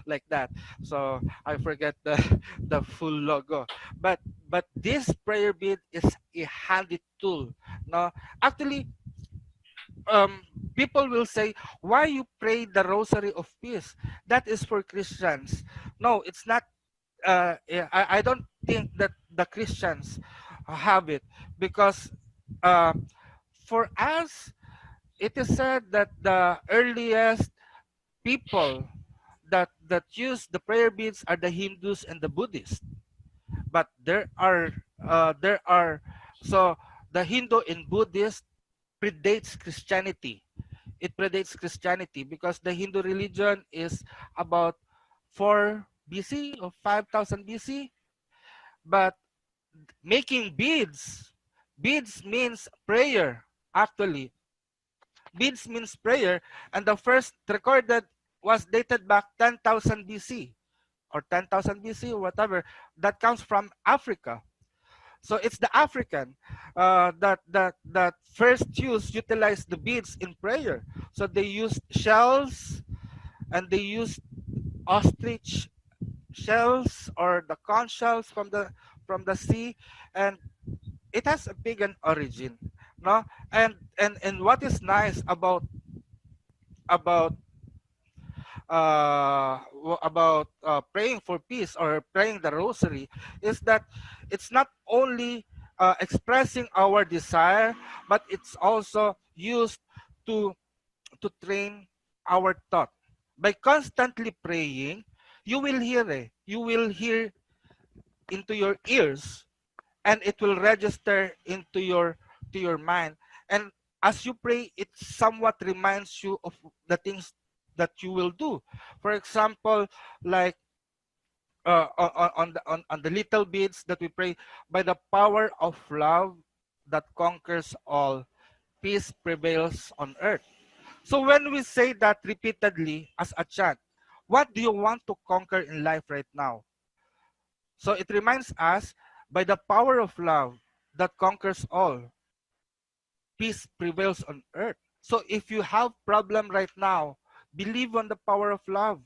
like that. So I forget the full logo, but this prayer bead is a handy tool. No, actually, people will say, why you pray the rosary of peace? That is for Christians. No, it's not. I don't think that the Christians have it, because uh, for us, it is said that the earliest people that use the prayer beads are the Hindus and the Buddhists. But there are so the Hindu and Buddhist predates Christianity. It predates Christianity because the Hindu religion is about 4 BC or 5000 BC. But making beads means prayer, actually. Beads means prayer, and the first recorded was dated back 10,000 BC or 10,000 BC or whatever. That comes from Africa. So it's the African that first utilized the beads in prayer. So they used shells, and they used ostrich shells or the conch shells from the sea, and it has a pagan origin. No, and what is nice about praying for peace or praying the rosary is that it's not only expressing our desire, but it's also used to train our thought. By constantly praying, you will hear into your ears, and it will register into your mind. And as you pray, it somewhat reminds you of the things that you will do. For example, like on the little beads that we pray, by the power of love that conquers all, peace prevails on earth. So when we say that repeatedly as a chant, what do you want to conquer in life right now? So it reminds us, by the power of love that conquers all, peace prevails on earth. So if you have problem right now, believe on the power of love,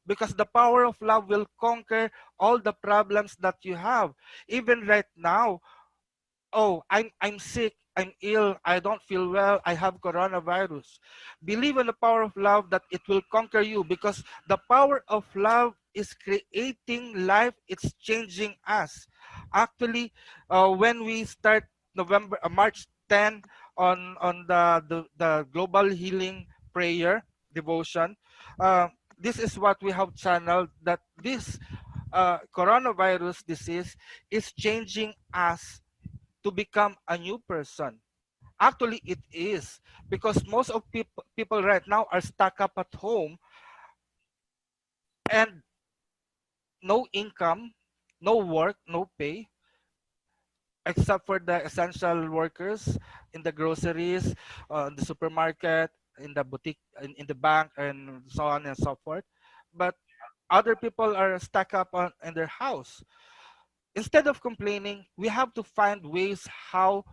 because the power of love will conquer all the problems that you have. Even right now, oh, I'm sick, I'm ill, I don't feel well, I have coronavirus. Believe in the power of love that it will conquer you, because the power of love is creating life, it's changing us. Actually, when we start March 10 on the global healing prayer devotion, this is what we have channeled, that this coronavirus disease is changing us to become a new person. Actually, it is, because most of people right now are stuck up at home, and no income, no work, no pay, except for the essential workers in the groceries, in the supermarket, in the boutique, in the bank, and so on and so forth. But other people are stuck up in their house. Instead of complaining, we have to find ways how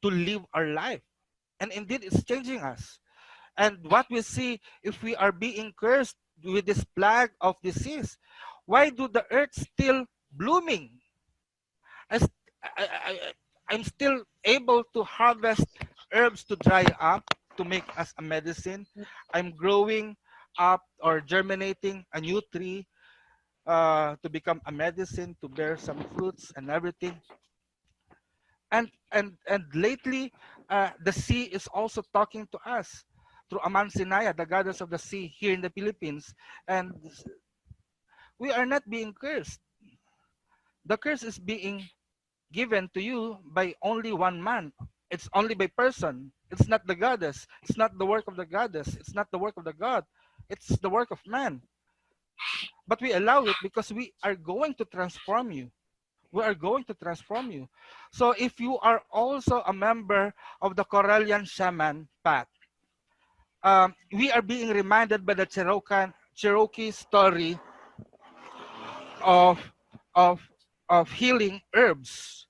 to live our life. And indeed, it's changing us. And what we see, if we are being cursed with this plague of disease, why do the earth still blooming? I, I, I'm still able to harvest herbs to dry up to make as a medicine. I'm growing up or germinating a new tree to become a medicine, to bear some fruits and everything. And lately, the sea is also talking to us through Amansinaya, the goddess of the sea here in the Philippines. And we are not being cursed. The curse is being given to you by only one man. It's only by person. It's not the goddess. It's not the work of the goddess. It's not the work of the god. It's the work of man. But we allow it because we are going to transform you. We are going to transform you. So if you are also a member of the Corellian shaman path, we are being reminded by the Cherokee story of, of, of healing herbs.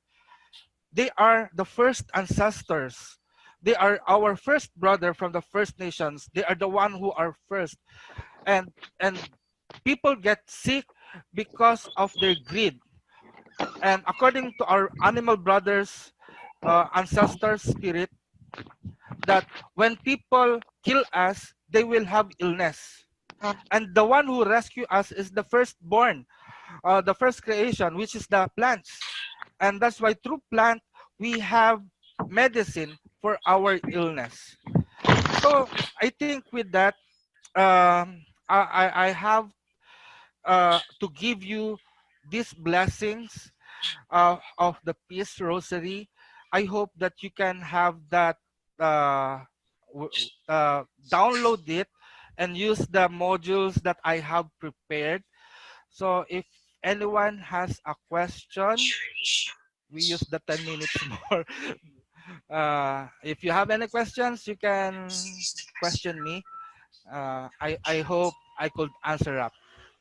They are the first ancestors. They are our first brother from the First Nations. They are the one who are first. And people get sick because of their greed. And according to our animal brothers, ancestors spirit, that when people kill us, they will have illness. And the one who rescue us is the firstborn, the first creation, which is the plants. And that's why through plant, we have medicine for our illness. So I think with that, I have to give you these blessings of the Peace Rosary. I hope that you can have that, download it and use the modules that I have prepared. So if anyone has a question, we use the 10 minutes more. If you have any questions, you can question me. I hope I could answer up.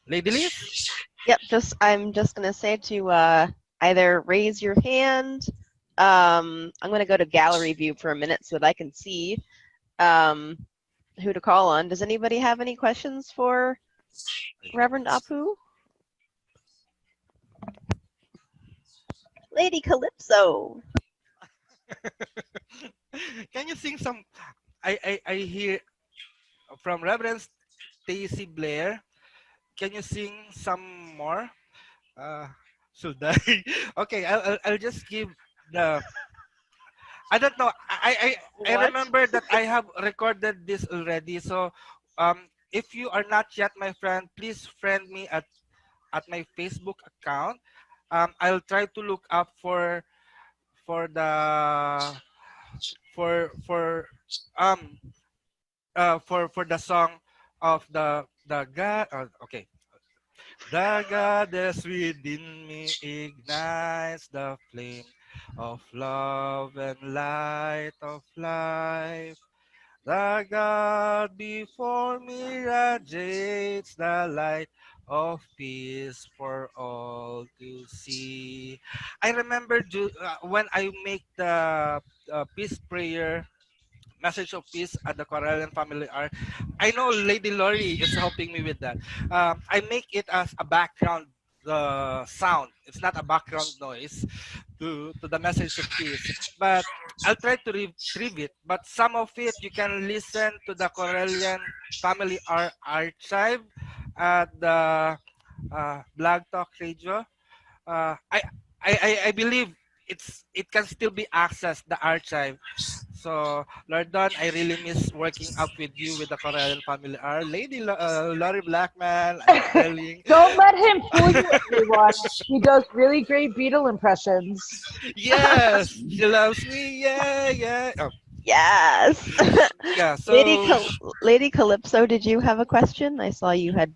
Lady Liz? Yep, I'm just gonna say to either raise your hand. I'm gonna go to gallery view for a minute so that I can see who to call on. Does anybody have any questions for Reverend Apu? Lady Calypso. Can you sing some? I hear from Reverend Stacy Blair. Can you sing some more? Should I? Okay, I'll just give the. I don't know. I remember that I have recorded this already. So, if you are not yet my friend, please friend me at my Facebook account. I'll try to look up for the um for the song of the God. Okay. The goddess within me ignites the flame of love and light of life. The God before me radiates the light of peace for all to see. I remember when I make the peace prayer, message of peace at the Corellian family are. I know Lady Lori is helping me with that. I make it as a background sound. It's not a background noise to the message of peace. But I'll try to retrieve it. But some of it you can listen to the Corellian family archive at the Blog Talk Radio. I believe it can still be accessed, the archive. So Lord Don, I really miss working up with you with the Corellian family. Our Lady Lori Blackman, I'm telling. Don't let him fool you, everyone. He does really great Beatle impressions. Yes, she loves me. Yeah, yeah. Oh. Yes. Yeah. So Lady Calypso, did you have a question? I saw you had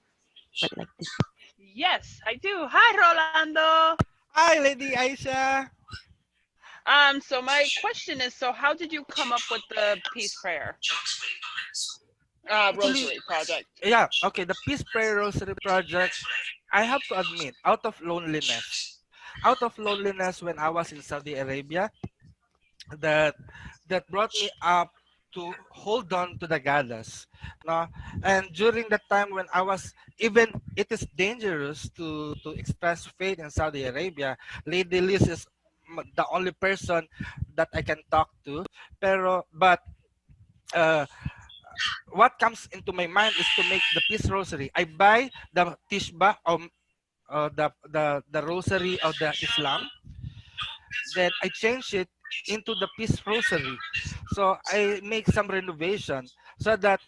went like this. Yes, I do. Hi, Rolando. Hi, Lady Aisha. So my question is, so how did you come up with the peace prayer? Rosary project. Yeah, okay, the Peace Prayer Rosary project, I have to admit, out of loneliness when I was in Saudi Arabia, that brought me up to hold on to the goddess. No? And during that time when I was, even it is dangerous to express faith in Saudi Arabia, Lady Liz is the only person that I can talk to. But uh, what comes into my mind is to make the peace rosary. I buy the tishba, the rosary of the Islam. Then I change it into the peace rosary. So I make some renovation so that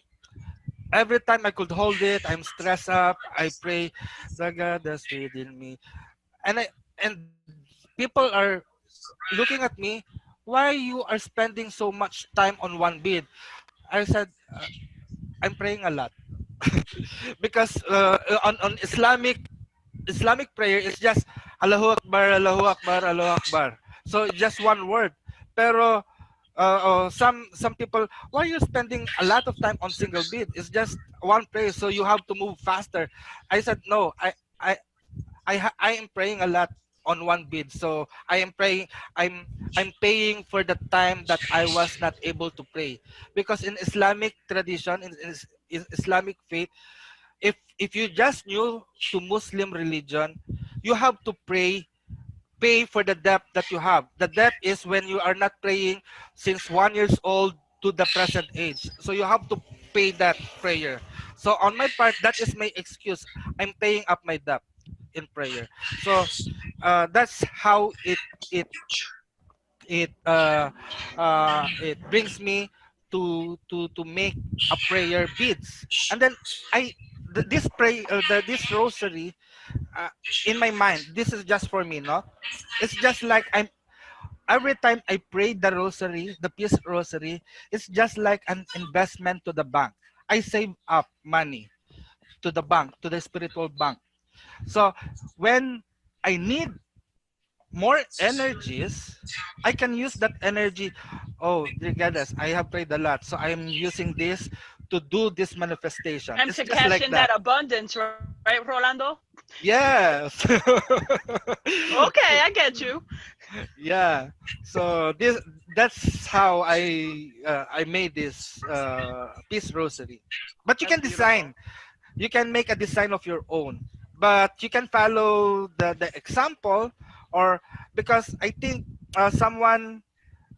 every time I could hold it, I'm stressed up. I pray, the God that's within me, and people are looking at me. Why you are spending so much time on one bead? I said, I'm praying a lot because on Islamic prayer is just Allahu Akbar, Allahu Akbar, Allahu Akbar. So it's just one word. Pero some people, why are you spending a lot of time on single beat? It's just one prayer, so you have to move faster. I said no. I am praying a lot on one bid, so I am praying. I'm paying for the time that I was not able to pray, because in Islamic tradition, in Islamic faith, if you just new to Muslim religion, you have to pay for the debt that you have. The debt is when you are not praying since 1 years old to the present age. So you have to pay that prayer. So on my part, that is my excuse. I'm paying up my debt in prayer. So that's how it brings me to make a prayer beads. And then this rosary, uh, in my mind, this is just for me, no? It's just like I'm every time I pray the rosary, the peace rosary, it's just like an investment to the bank. I save up money to the bank, to the spiritual bank. So when I need more energies, I can use that energy. Oh, dear goddess, I have prayed a lot, so I am using this to do this manifestation. And It's to just cash like in that. that abundance, right, Rolando? Yes. Okay, I get you. Yeah. So that's how I made this peace rosary. But you That's can design. You can make a design of your own. But you can follow the example, or because I think someone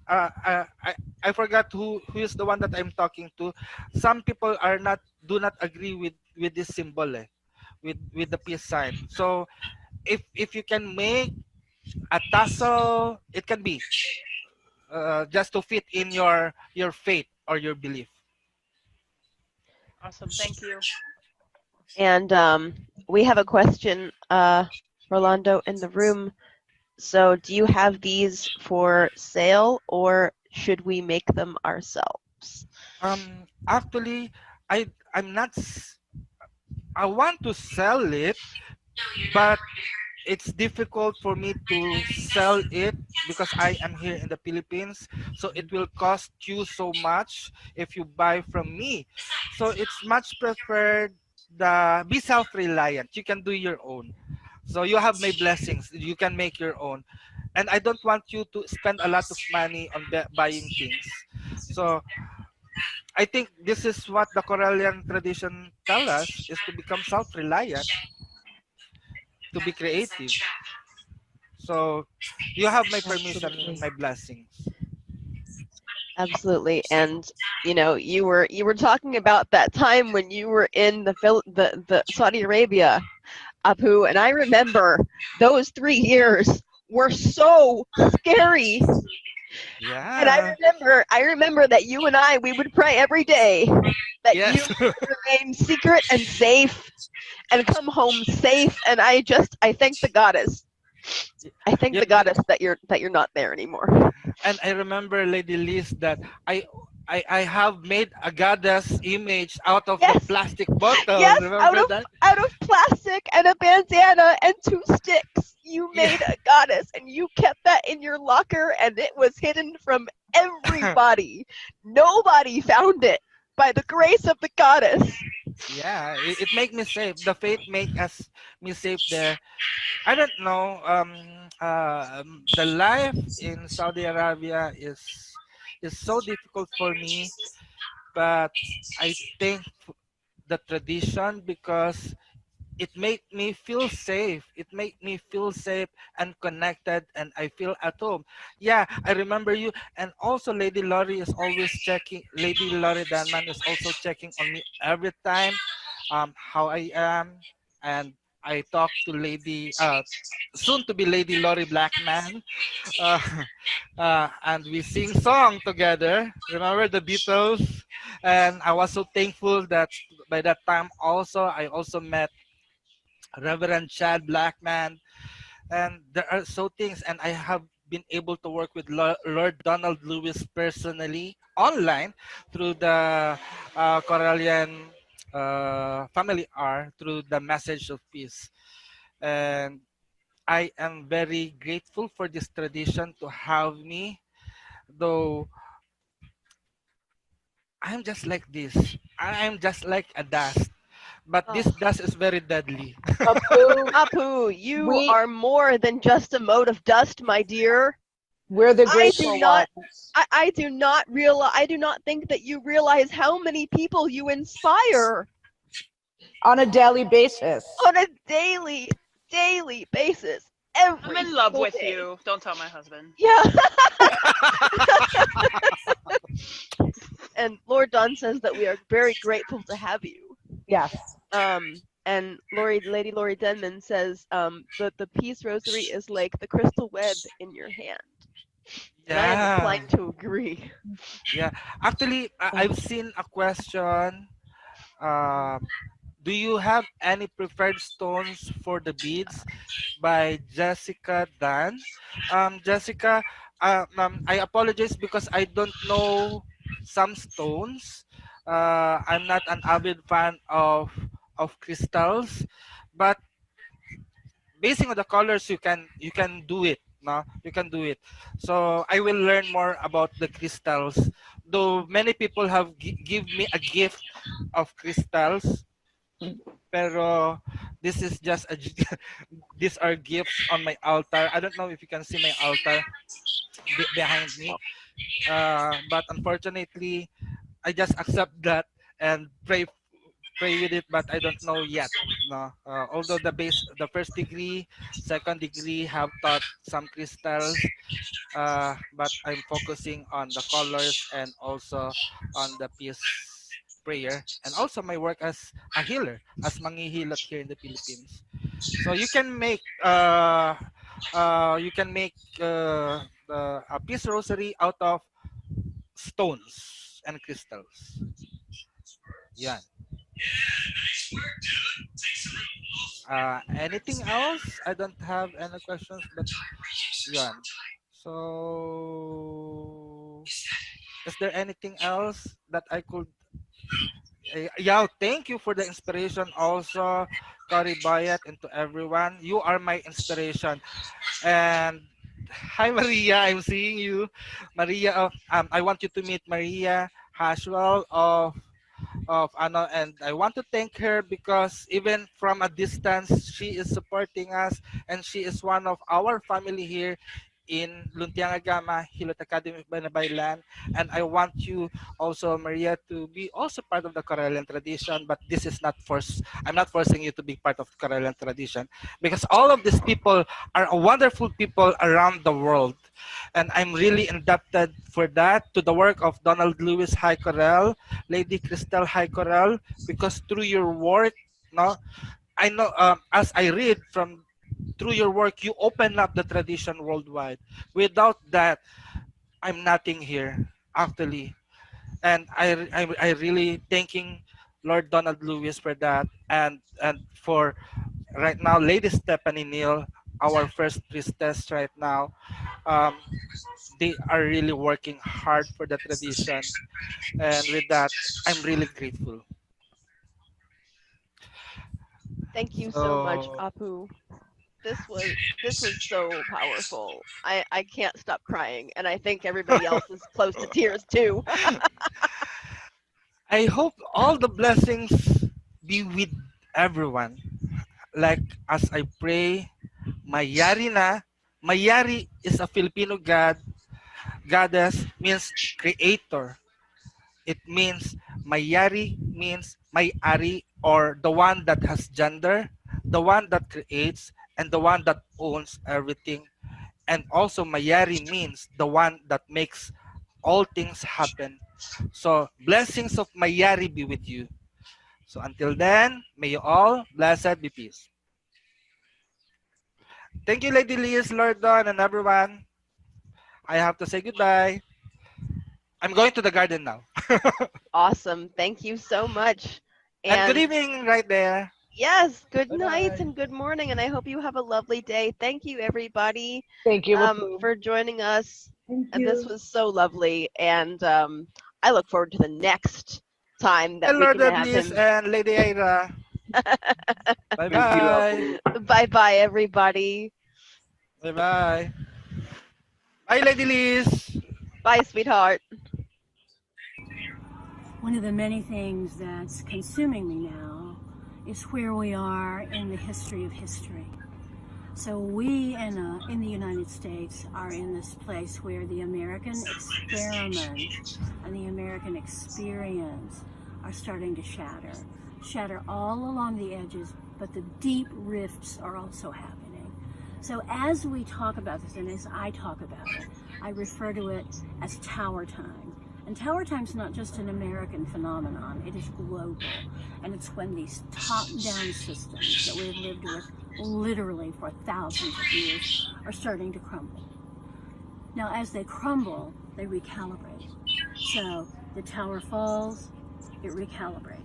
I forgot who is the one that I'm talking to. Some people do not agree with this symbol, with the peace sign. So if you can make a tassel, it can be just to fit in your faith or your belief. Awesome. Thank you. And we have a question, Rolando, in the room. So do you have these for sale, or should we make them ourselves? Actually, I'm not. I want to sell it, but it's difficult for me to sell it because I am here in the Philippines. So it will cost you so much if you buy from me. So it's much preferred the be self-reliant. You can do your own. So you have my blessings. You can make your own. And I don't want you to spend a lot of money on buying things. So I think this is what the Corellian tradition tell us, is to become self-reliant, to be creative. So you have my permission, Absolutely. my blessings. Absolutely. And you were talking about that time when you were in the Saudi Arabia, Apu, and I remember those 3 years were so scary. And Yeah. I remember that you and we would pray every day that Yes. you would remain secret and safe and come home safe. And I thank the goddess. I thank Yeah. the goddess that you're not there anymore. And I remember, Lady Liz, that I have made a goddess image out of the plastic bottle. Yes, Remember that? out of plastic and a bandana and 2 sticks. You made a goddess and you kept that in your locker, and it was hidden from everybody. Nobody found it by the grace of the goddess. Yeah, it make me safe. The faith make me safe there. I don't know. The life in Saudi Arabia is so difficult for me, but I think the tradition, because it made me feel safe. It made me feel safe and connected, and I feel at home. Yeah, I remember you. And also Lady Lori is always checking. Lady Lori Danman is also checking on me every time, how I am. And I talk to Lady, soon to be Lady Lori Blackman, uh, and we sing song together. Remember the Beatles? And I was so thankful that by that time also I also met Reverend Chad Blackman, and there are so things, and I have been able to work with Lord Donald Lewis personally online through the Corellian Family R through the Message of Peace, and I am very grateful for this tradition to have me, though I'm just like this. I'm just like a dust, but this dust is very deadly. Apu, you are more than just a mote of dust, my dear. We're the grateful ones. I do not realize. I do not think that you realize how many people you inspire on a daily basis. On a daily basis. Every I'm in love with day. you. Don't tell my husband. Yeah. And Lord Don says that we are very grateful to have you. Yes. And Lady Lori Denman says that the peace rosary is like the crystal web in your hand. And I am inclined to agree. Yeah, actually, I've seen a question. Do you have any preferred stones for the beads? By Jessica Dan. Jessica, I apologize because I don't know some stones. I'm not an avid fan of crystals, but basing on the colors, you can do it. No, you can do it. So I will learn more about the crystals. Though many people have give me a gift of crystals, pero this is just a these are gifts on my altar. I don't know if you can see my altar behind me, but unfortunately I just accept that and pray with it, but I don't know yet. No, although the first degree, second degree have taught some crystals, but I'm focusing on the colors and also on the peace prayer, and also my work as a healer, as manghihilot here in the Philippines. So you can make a peace rosary out of stones and crystals. Yeah. Anything else? I don't have any questions, but yeah. So, is there anything else that I could? Yeah, thank you for the inspiration also, Kari Bayat, and to everyone. You are my inspiration. And hi, Maria. I'm seeing you, Maria. I want you to meet Maria Hashwell of Ano, and I want to thank her because even from a distance, she is supporting us, and she is one of our family here in Luntiangagama, Hilot Academy of Banabaylan. And I want you also, Maria, to be also part of the Karelian tradition, but this is not forced. I'm not forcing you to be part of Karelian tradition because all of these people are wonderful people around the world. And I'm really indebted for that to the work of Donald Lewis High Corel, Lady Crystal High Corel, because through your work, no, I know as I read from through your work, you open up the tradition worldwide. Without that, I'm nothing here, actually. And I really thanking Lord Donald Lewis for that, and for right now, Lady Stephanie Neal, our first priestess right now. They are really working hard for the tradition, and with that, I'm really grateful. Thank you so much, Apu. This was so powerful. I can't stop crying, and I think everybody else is close to tears too. I hope all the blessings be with everyone. Like as I pray, Mayari na. Mayari is a Filipino god. Goddess means creator. It means Mayari means May-ari, or the one that has gender. the one that creates, and the one that owns everything. And also Mayari means the one that makes all things happen. So blessings of Mayari be with you. So until then, may you all blessed be peace. Thank you, Lady Liz, Lord Don, and everyone. I have to say goodbye. I'm going to the garden now. Awesome. Thank you so much. And good evening right there. Yes, good Bye-bye. night and good morning, and I hope you have a lovely day. Thank you, everybody, Thank you, for joining us. And this was so lovely, and I look forward to the next time that we Hello, can have Liz him. and Lady Ira. Bye-bye. Bye-bye, everybody. Bye-bye. Bye, Lady Liz. Bye, sweetheart. One of the many things that's consuming me now is where we are in the history of history. So we in the United States are in this place where the American experiment and the American experience are starting to shatter all along the edges, but the deep rifts are also happening. So as we talk about this, and as I talk about it, I refer to it as tower time. And tower time is not just an American phenomenon, it is global. And it's when these top-down systems that we've lived with literally for thousands of years are starting to crumble. Now, as they crumble, they recalibrate. So the tower falls, it recalibrates.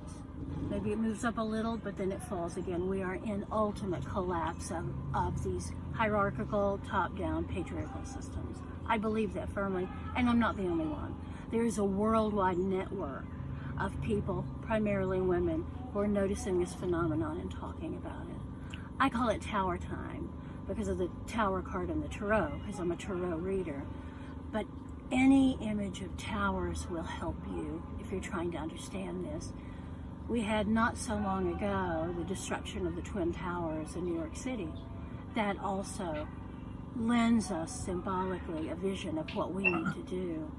Maybe it moves up a little, but then it falls again. We are in ultimate collapse of these hierarchical, top-down, patriarchal systems. I believe that firmly, and I'm not the only one. There is a worldwide network of people, primarily women, who are noticing this phenomenon and talking about it. I call it tower time because of the tower card in the tarot, because I'm a tarot reader. But any image of towers will help you if you're trying to understand this. We had not so long ago the destruction of the Twin Towers in New York City. That also lends us symbolically a vision of what we need to do.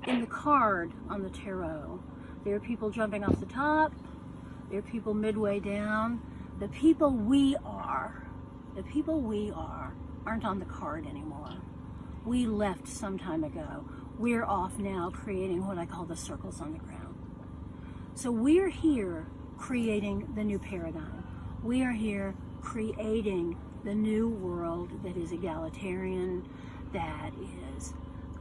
In the card on the tarot, there are people jumping off the top, there are people midway down. The people we are aren't on the card anymore. We left some time ago. We're off now creating what I call the circles on the ground. So we're here creating the new paradigm. We are here creating the new world that is egalitarian, that is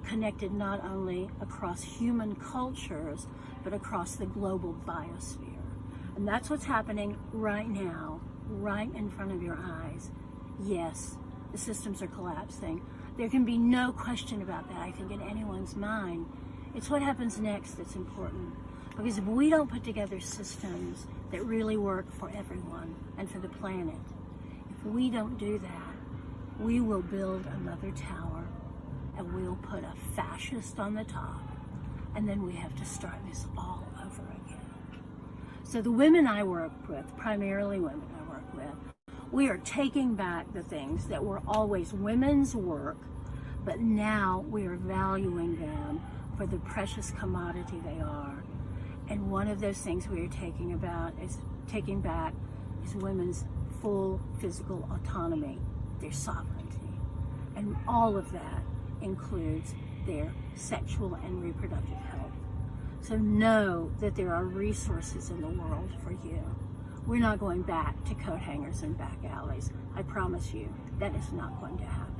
connected not only across human cultures, but across the global biosphere. And that's what's happening right now, right in front of your eyes. Yes, the systems are collapsing. There can be no question about that, I think, in anyone's mind. It's what happens next that's important. Because if we don't put together systems that really work for everyone and for the planet, if we don't do that, we will build another tower and we'll put a fascist on the top, and then we have to start this all over again. So the women I work with, primarily women I work with, we are taking back the things that were always women's work, but now we are valuing them for the precious commodity they are. And one of those things we are taking back is women's full physical autonomy, their sovereignty. And all of that includes their sexual and reproductive health. So know that there are resources in the world for you. We're not going back to coat hangers and back alleys. I promise you, that is not going to happen.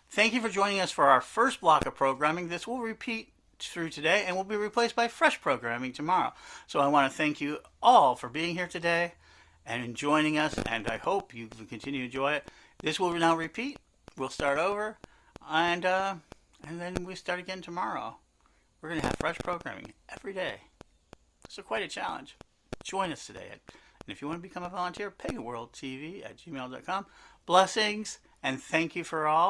Thank you for joining us for our first block of programming. This will repeat through today and will be replaced by fresh programming tomorrow. So I want to thank you all for being here today and joining us, and I hope you will continue to enjoy it. This will now repeat. We'll start over, and then we start again tomorrow. We're going to have fresh programming every day. So quite a challenge. Join us today. And if you want to become a volunteer, Pagan World TV at gmail.com. Blessings, and thank you for all.